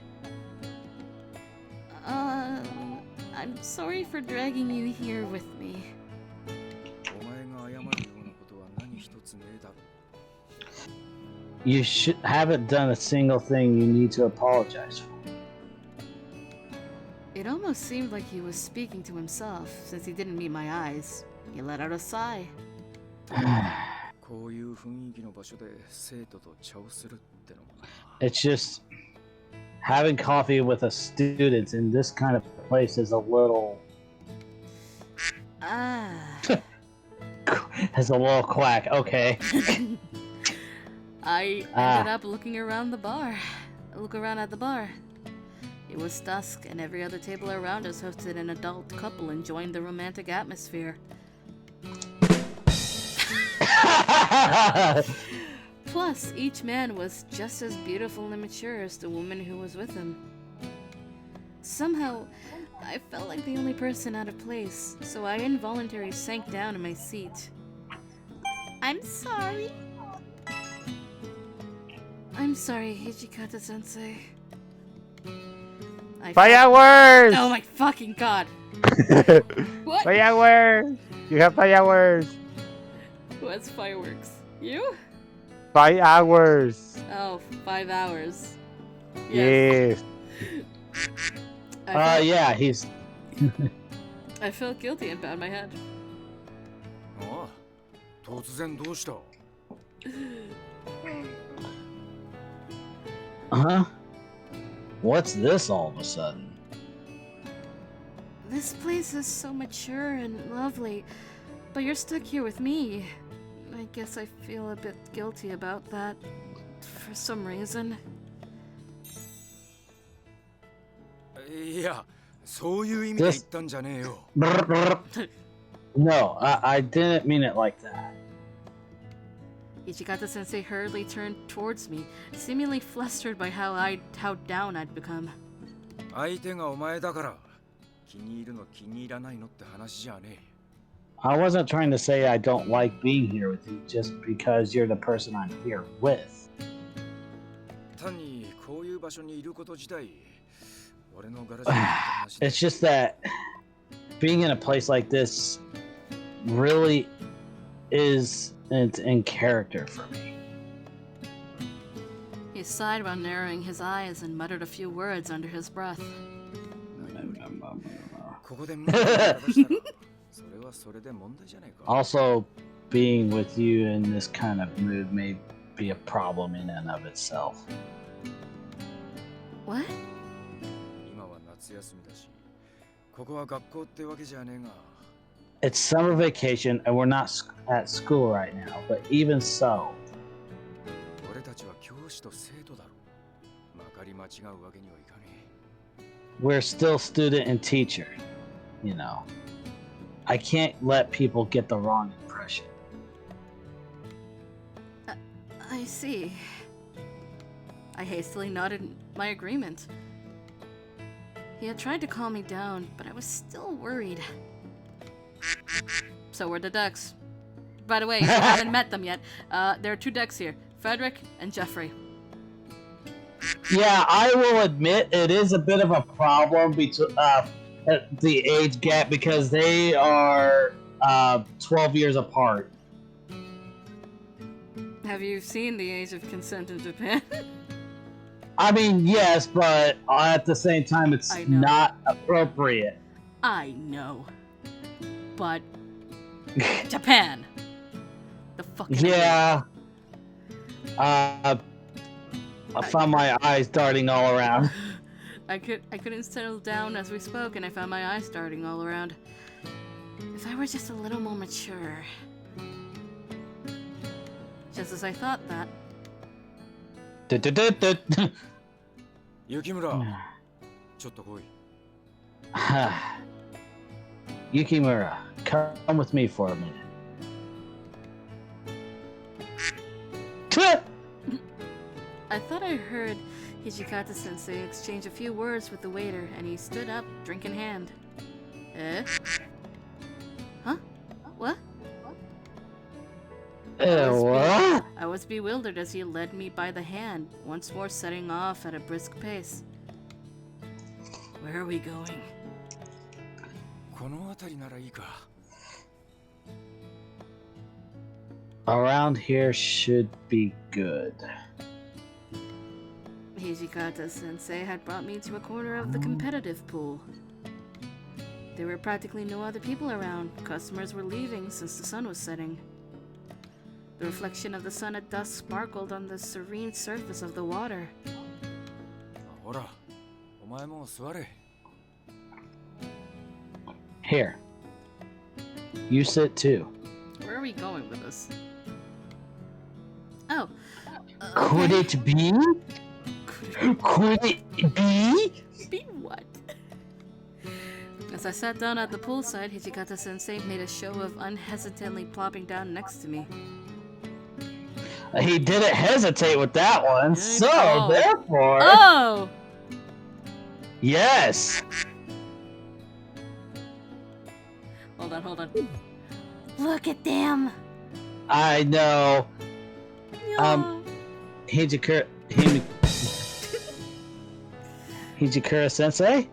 I'm sorry for dragging you here with me. You haven't done a single thing you need to apologize for. It almost seemed like he was speaking to himself, since he didn't meet my eyes. He let out a sigh. It's just having coffee with a student in this kind of place is a little has a little quack. Okay. I ended up looking around at the bar. It was dusk, and every other table around us hosted an adult couple enjoying the romantic atmosphere. Plus, each man was just as beautiful and mature as the woman who was with him. Somehow, I felt like the only person out of place, so I involuntarily sank down in my seat. I'm sorry. I'm sorry, Hijikata-sensei. Fireworks! Oh my fucking god! What? Fireworks! You have fireworks! Who has fireworks? You? 5 hours! Oh, 5 hours. Yes. Yeah, he's... I felt guilty and bowed my head. Huh? What's this all of a sudden? This place is so mature and lovely, but you're stuck here with me. I guess I feel a bit guilty about that, for some reason. No, I didn't mean it like that. Ichigata-sensei hurriedly turned towards me, seemingly flustered by how down I'd become. I wasn't trying to say I don't like being here with you just because you're the person I'm here with. It's just that being in a place like this really is in character for me. He sighed while narrowing his eyes and muttered a few words under his breath. Also, being with you in this kind of mood may be a problem in and of itself. What? It's summer vacation and we're not at school right now, but even so. We're still student and teacher, you know. I can't let people get the wrong impression. I I see. I hastily nodded my agreement. He had tried to calm me down, but I was still worried. So were the ducks. By the way, if you haven't met them yet, there are 2 ducks here, Frederick and Jeffrey. Yeah, I will admit it is a bit of a problem between the age gap because they are 12 years apart. Have you seen the age of consent in Japan? I mean, yes, but at the same time, it's not appropriate. I know. But Japan. The fucking Yeah. I found my eyes darting all around. I couldn't settle down as we spoke, and I found my eyes darting all around. If I were just a little more mature. Just as I thought that. 雪村ちょっと来い Yukimura, come with me for a minute. I thought I heard Hijikata-sensei exchange a few words with the waiter, and he stood up, drink in hand. Eh? Huh? What? What? I was bewildered as he led me by the hand, once more setting off at a brisk pace. Where are we going? この辺りならいいか Around here should be good. Hijikata-sensei had brought me to a corner of the competitive pool. There were practically no other people around. Customers were leaving since the sun was setting. The reflection of the sun at dusk sparkled on the serene surface of the water. ほらお前も座れ Here. You sit too. Where are we going with this? Oh. Could it be? Could it be? Be what? As I sat down at the poolside, Hijikata-sensei made a show of unhesitantly plopping down next to me. He didn't hesitate with that one, so Oh. therefore... Oh! Yes! Hold on. Look at them! I know. Hijikura Sensei?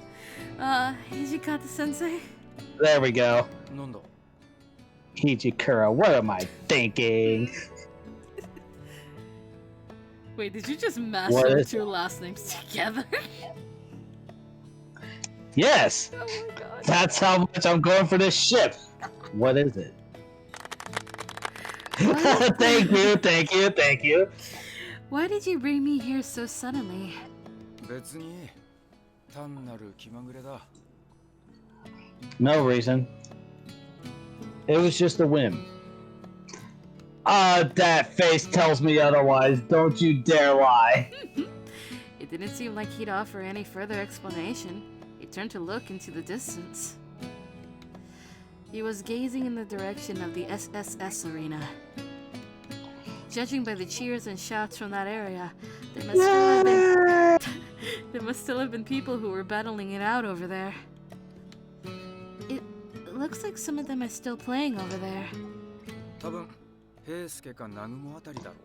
Hijikata-sensei? There we go. なんだ Hijikura, what am I thinking? Wait, did you just mash What our is 2 last names together? Yes! Oh my god. That's how much I'm going for this ship. What is it? Thank you. Why did you bring me here so suddenly? 別に単なる気まぐれだ No reason. It was just a whim. That face tells me otherwise. Don't you dare lie. It didn't seem like he'd offer any further explanation. He turned to look into the distance. He was gazing in the direction of the SSS arena. Judging by the cheers and shouts from that area, there must still have been people who were battling it out over there. It looks like some of them are still playing over there. 多分平介か南雲あたりだろ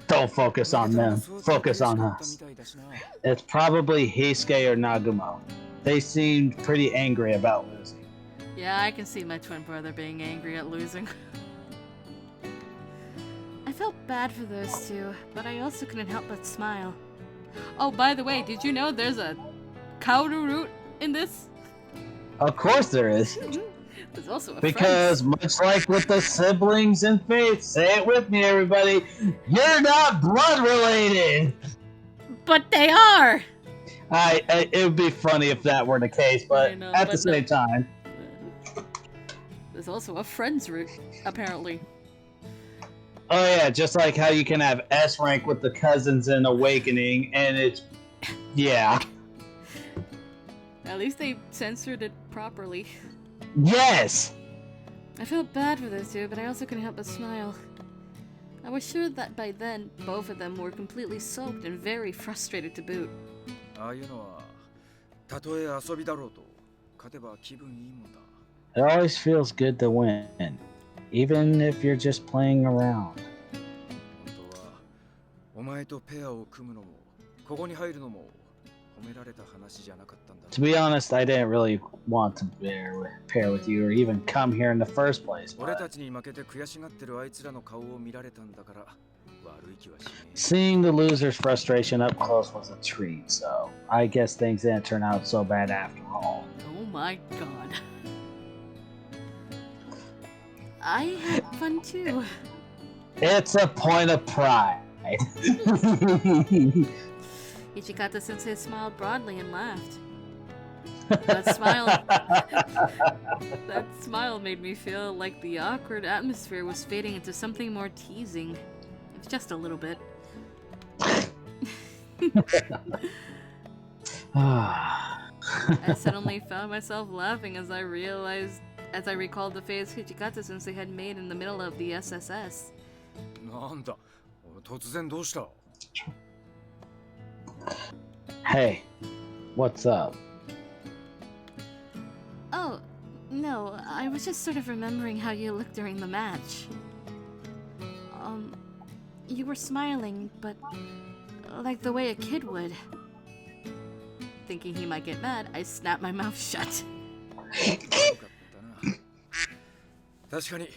Don't focus on them. Focus on us. It's probably Heisuke or Nagumo. They seemed pretty angry about losing. Yeah, I can see my twin brother being angry at losing. I felt bad for those 2, but I also couldn't help but smile. Oh, by the way, did you know there's a Kaoru root in this? Of course there is. There's also a Because much like with the siblings in faith, say it with me everybody, you're not blood related! But they are! It would be funny if that were the case, but know, at but the same time. There's also a friends root, apparently. Oh yeah, just like how you can have S rank with the cousins in Awakening, and it's... yeah. At least they censored it properly. Yes! I felt bad for those 2, but I also couldn't help but smile. I was sure that by then, both of them were completely soaked and very frustrated to boot. ああいうのはたとえ遊びだろうと勝てば気分いいもんだ。 It always feels good to win, even if you're just playing around. 本当はお前とペアを組むのもここに入るのも褒められた話じゃなかったんだ。 To be honest, I didn't really want to pair with you or even come here in the first place. 俺 But たちに負けて悔しがってるあいつらの顔を見られたんだから悪い気はしねえ。 seeing the loser's frustration up close was a treat, so I guess things didn't turn out so bad after all. Oh my god. I had fun too. It's a point of pride. Ichikata sensei smiled broadly and laughed. That smile made me feel like the awkward atmosphere was fading into something more teasing. It's just a little bit. I suddenly found myself laughing as I recalled the face Hichikata sensei had made in the middle of the SSS. なんだ突然どうした？ Hey, what's up? Oh, no, I was just sort of remembering how you looked during the match. You were smiling, but like the way a kid would. Thinking he might get mad, I snapped my mouth shut. 確かに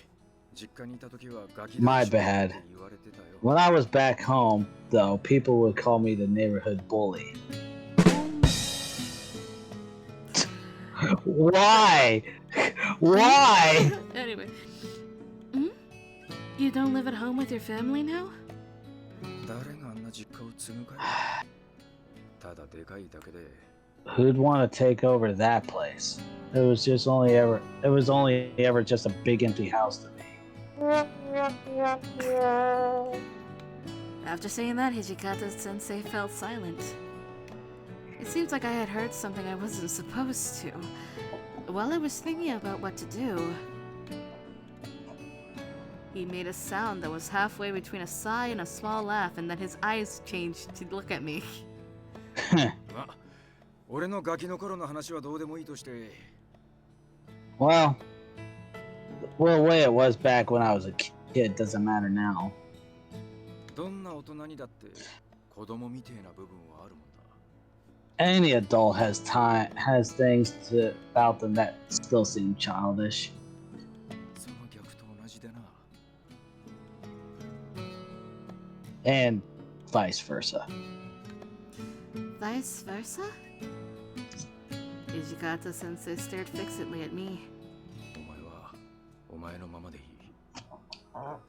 実家にいた時はガキ My だし bad. って言われてたよ。 When I was back home, though, people would call me the neighborhood bully. Why? Why? Anyway. You don't live at home with your family now? 誰があんな実家を継ぐかよ。ただでかいだけで Who'd want to take over that place? It was only ever just a big empty house to me. After saying that, Hijikata sensei fell silent. It seems like I had heard something I wasn't supposed to. While I was thinking about what to do, he made a sound that was halfway between a sigh and a small laugh, and then his eyes changed to look at me. まあ俺のガキの頃の話はどうでもいいとして Well, the way it was back when I was a kid doesn't matter now. どんな大人にだって子供みてえな部分はあるもんだ。 Any adult has things about them that still seem childish. その逆と同じでな。 And vice versa. Vice versa? Hijikata sensei stared fixedly at me. お前はお前のままでいい。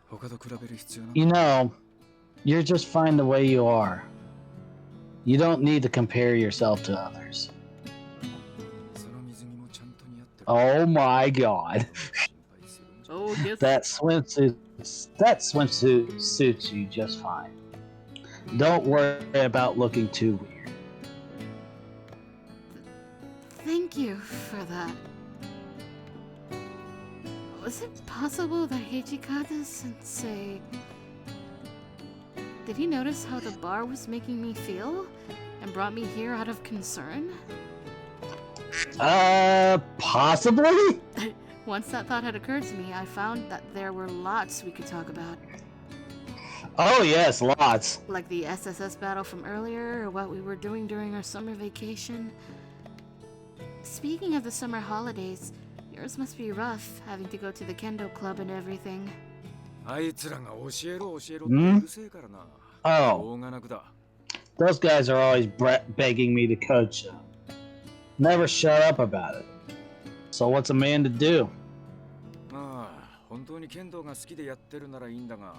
他と比べる必要な You know, you're just fine the way you are. You don't need to compare yourself to others. その水着もちゃんと似合ってる。 Oh my god. Oh, yes. That swimsuit suits you just fine. Don't worry about looking too weird. Thank you for that. Was it possible that Hijikata sensei... Did he notice how the bar was making me feel? And brought me here out of concern? Possibly? Once that thought had occurred to me, I found that there were lots we could talk about. Oh yes, lots. Like the SSS battle from earlier, or what we were doing during our summer vacation. Speaking of the summer holidays, yours must be rough, having to go to the kendo club and everything. あいつらが教えろ教えろってうるせえからな。 Oh. しょうがなくだ。 Those guys are always begging me to coach them. Never shut up about it. So what's a man to do? まあ本当に剣道が好きでやってるならいいんだが。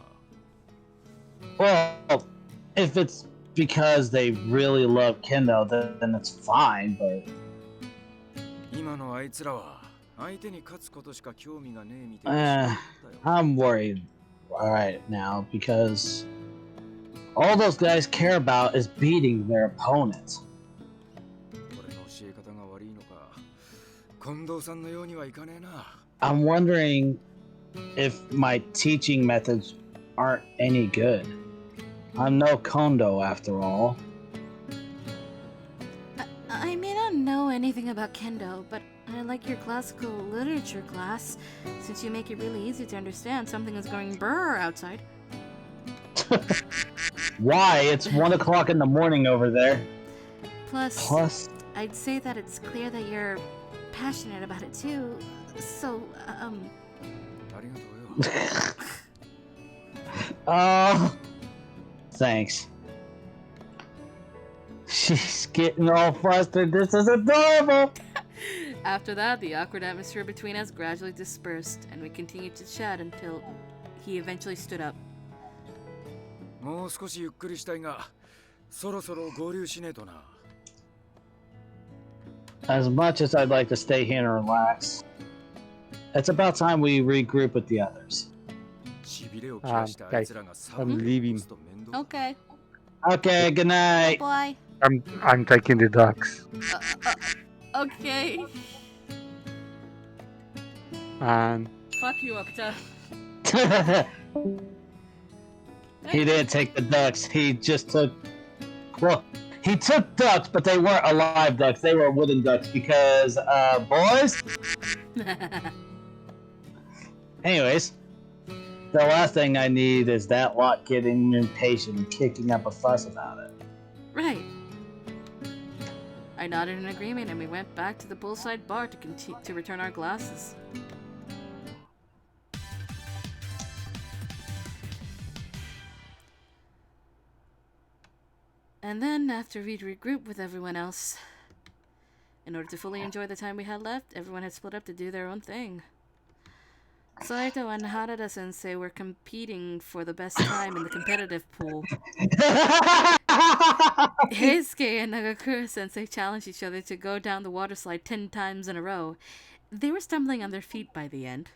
Well, if it's because they really love kendo, then it's fine, but... 今のあいつらは相手に勝つことしか興味がねえみたいな。 I'm worried right now because all those guys care about is beating their opponents. 俺の教え方が悪いのか。近藤さんのようにはいかねえな。 I'm wondering if my teaching methods aren't any good. I'm no Kondo after all. I may not know anything about kendo, but I like your classical literature class, since you make it really easy to understand something is going brrr outside. Why? It's 1 o'clock in the morning over there. Plus, I'd say that it's clear that you're passionate about it too. So, Thanks. She's getting all flustered. This is adorable! After that, the awkward atmosphere between us gradually dispersed, and we continued to chat until he eventually stood up. もう少しゆっくりしたいが、そろそろ合流しねえとな。As much as I'd like to stay here and relax, it's about time we regroup with the others. Guys, I'm leaving. Okay. Okay, good night. Bye. I'm taking the ducks. Okay. And Fuck you, Okuta. He didn't take the ducks. He just took... Well, he took ducks, but they weren't alive ducks. They were wooden ducks because, boys? Anyways, the last thing I need is that lot getting impatient and kicking up a fuss about it. Right. I nodded in agreement, and we went back to the poolside bar to return our glasses. And then, after we'd regrouped with everyone else, in order to fully enjoy the time we had left, everyone had split up to do their own thing. Saito and Harada-sensei were competing for the best time in the competitive pool. Heisuke and Nagakura-sensei challenged each other to go down the water slide 10 times in a row. They were stumbling on their feet by the end.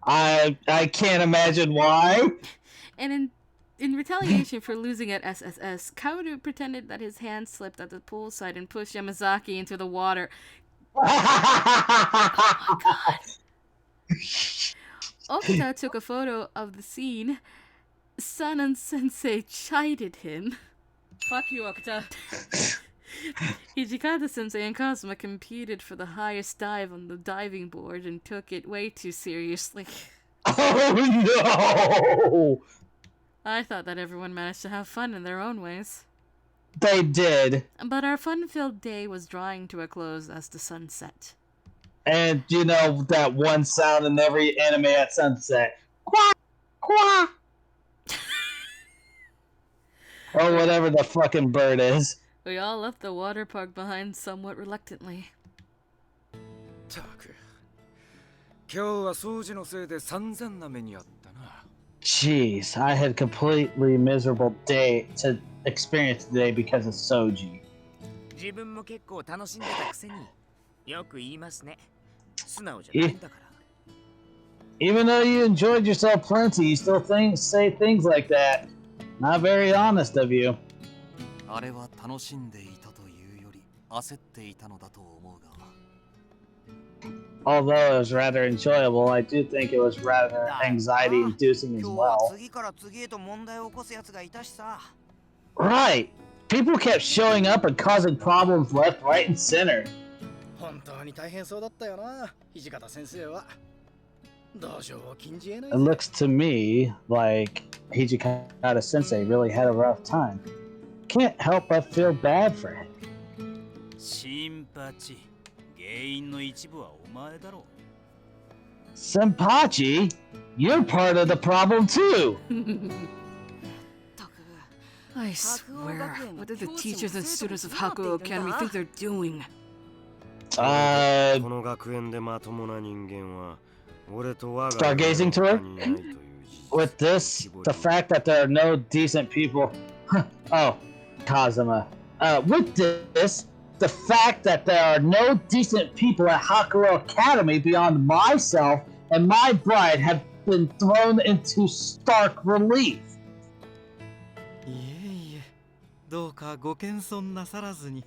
I can't imagine why. And in retaliation for losing at SSS, Kaoru pretended that his hand slipped at the poolside and pushed Yamazaki into the water. Oh my god. Okuta took a photo of the scene. Sanan-sensei chided him. Fuck you, Okuta. Hijikata-sensei and Kazuma competed for the highest dive on the diving board and took it way too seriously. Oh no! I thought that everyone managed to have fun in their own ways. They did. But our fun-filled day was drawing to a close as the sun set. And you know that one sound in every anime at sunset. Quack! Quack! Or whatever the fucking bird is. We all left the water park behind somewhat reluctantly. たく、今日は掃除のせいで散々な目にあったな。Jeez, I had a completely miserable day to experience today because of Soji. 自分も結構楽しんでたくせによく言いますね。素直じゃないんだから。Even though you enjoyed yourself plenty, you still say things like that. Not very honest of you. あれは楽しんでいたというより焦っていたのだと思うが。Although it was rather enjoyable, I do think it was rather anxiety-inducing as well. 次から次へと問題を起こすやつがいたしさ。Right! People kept showing up and causing problems left, right, and center. 本当に大変そうだったよな、土方先生は。同情を禁じ得ない。 It looks to me like Hijikata Sensei really had a rough time. Can't help but feel bad for him. シンパチ、原因の一部はお前だろう。Senpachi, you're part of the problem too. I swear, what do the teachers and students of Hakuo Academy think they're doing? この学園でまともな人間は俺と我が Stargazing tour? With this, the fact that there are no decent people. Oh, Kazuma. With this, the fact that there are no decent people at Hakuo Academy beyond myself and my bride have been thrown into stark relief. いえいえ、どうかご謙遜なさらずに。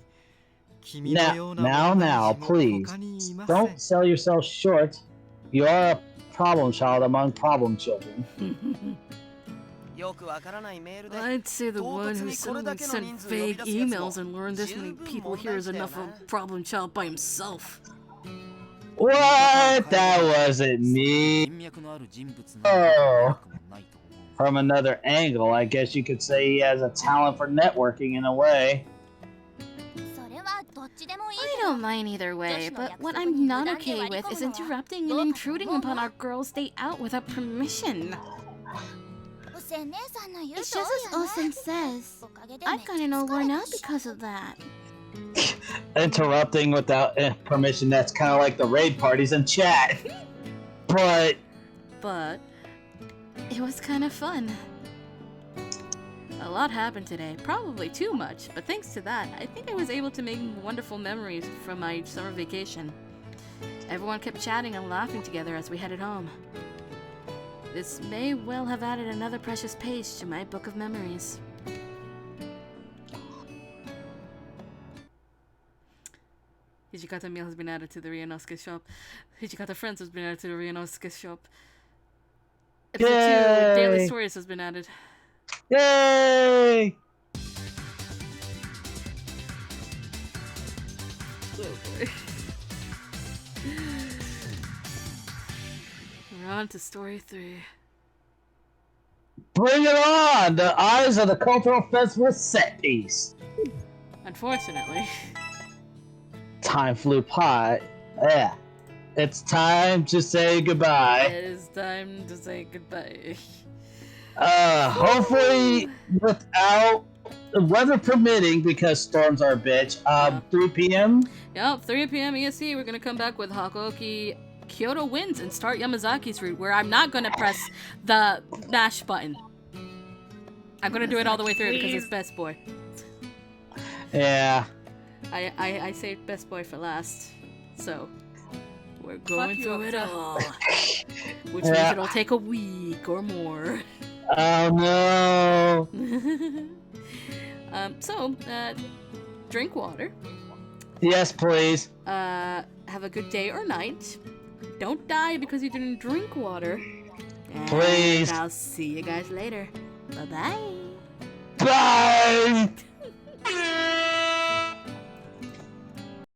Now, please, don't sell yourself short. You are a problem child among problem children. I'd say the one who suddenly sent vague emails and learned this many people here is enough of a problem child by himself. What? That wasn't me. Oh. From another angle, I guess you could say he has a talent for networking in a way. I don't mind either way, but what I'm not okay with is interrupting and intruding upon our girls' day out without permission. It's just as Osen says. I've gotten all worn out because of that. Interrupting without permission, that's kind of like the raid parties in chat. But it was kind of fun. A lot happened today, probably too much, but thanks to that, I think I was able to make wonderful memories from my summer vacation. Everyone kept chatting and laughing together as we headed home. This may well have added another precious page to my book of memories. Hijikata meal has been added to the Ryunosuke shop. Hijikata friends has been added to the Ryunosuke shop. Episode 2 Daily Stories has been added. Yay! We're on to story 3. Bring it on! The Eyes of the Cultural Festival set piece. Unfortunately. Time flew by. Yeah. It's time to say goodbye. It is time to say goodbye. Hopefully without weather permitting, because storms are a bitch. 3 p.m. Yep, 3 p.m. EST. We're gonna come back with Hakuoki Kyoto Wins and start Yamazaki's route, where I'm not gonna press the mash button. I'm gonna do it all the way through because it's best boy. Yeah. I saved best boy for last, so we're going through it all, which means it'll take a week or more. Oh no. Drink water. Yes, please. Have a good day or night. Don't die because you didn't drink water. And please. I'll see you guys later. Bye-bye. Bye!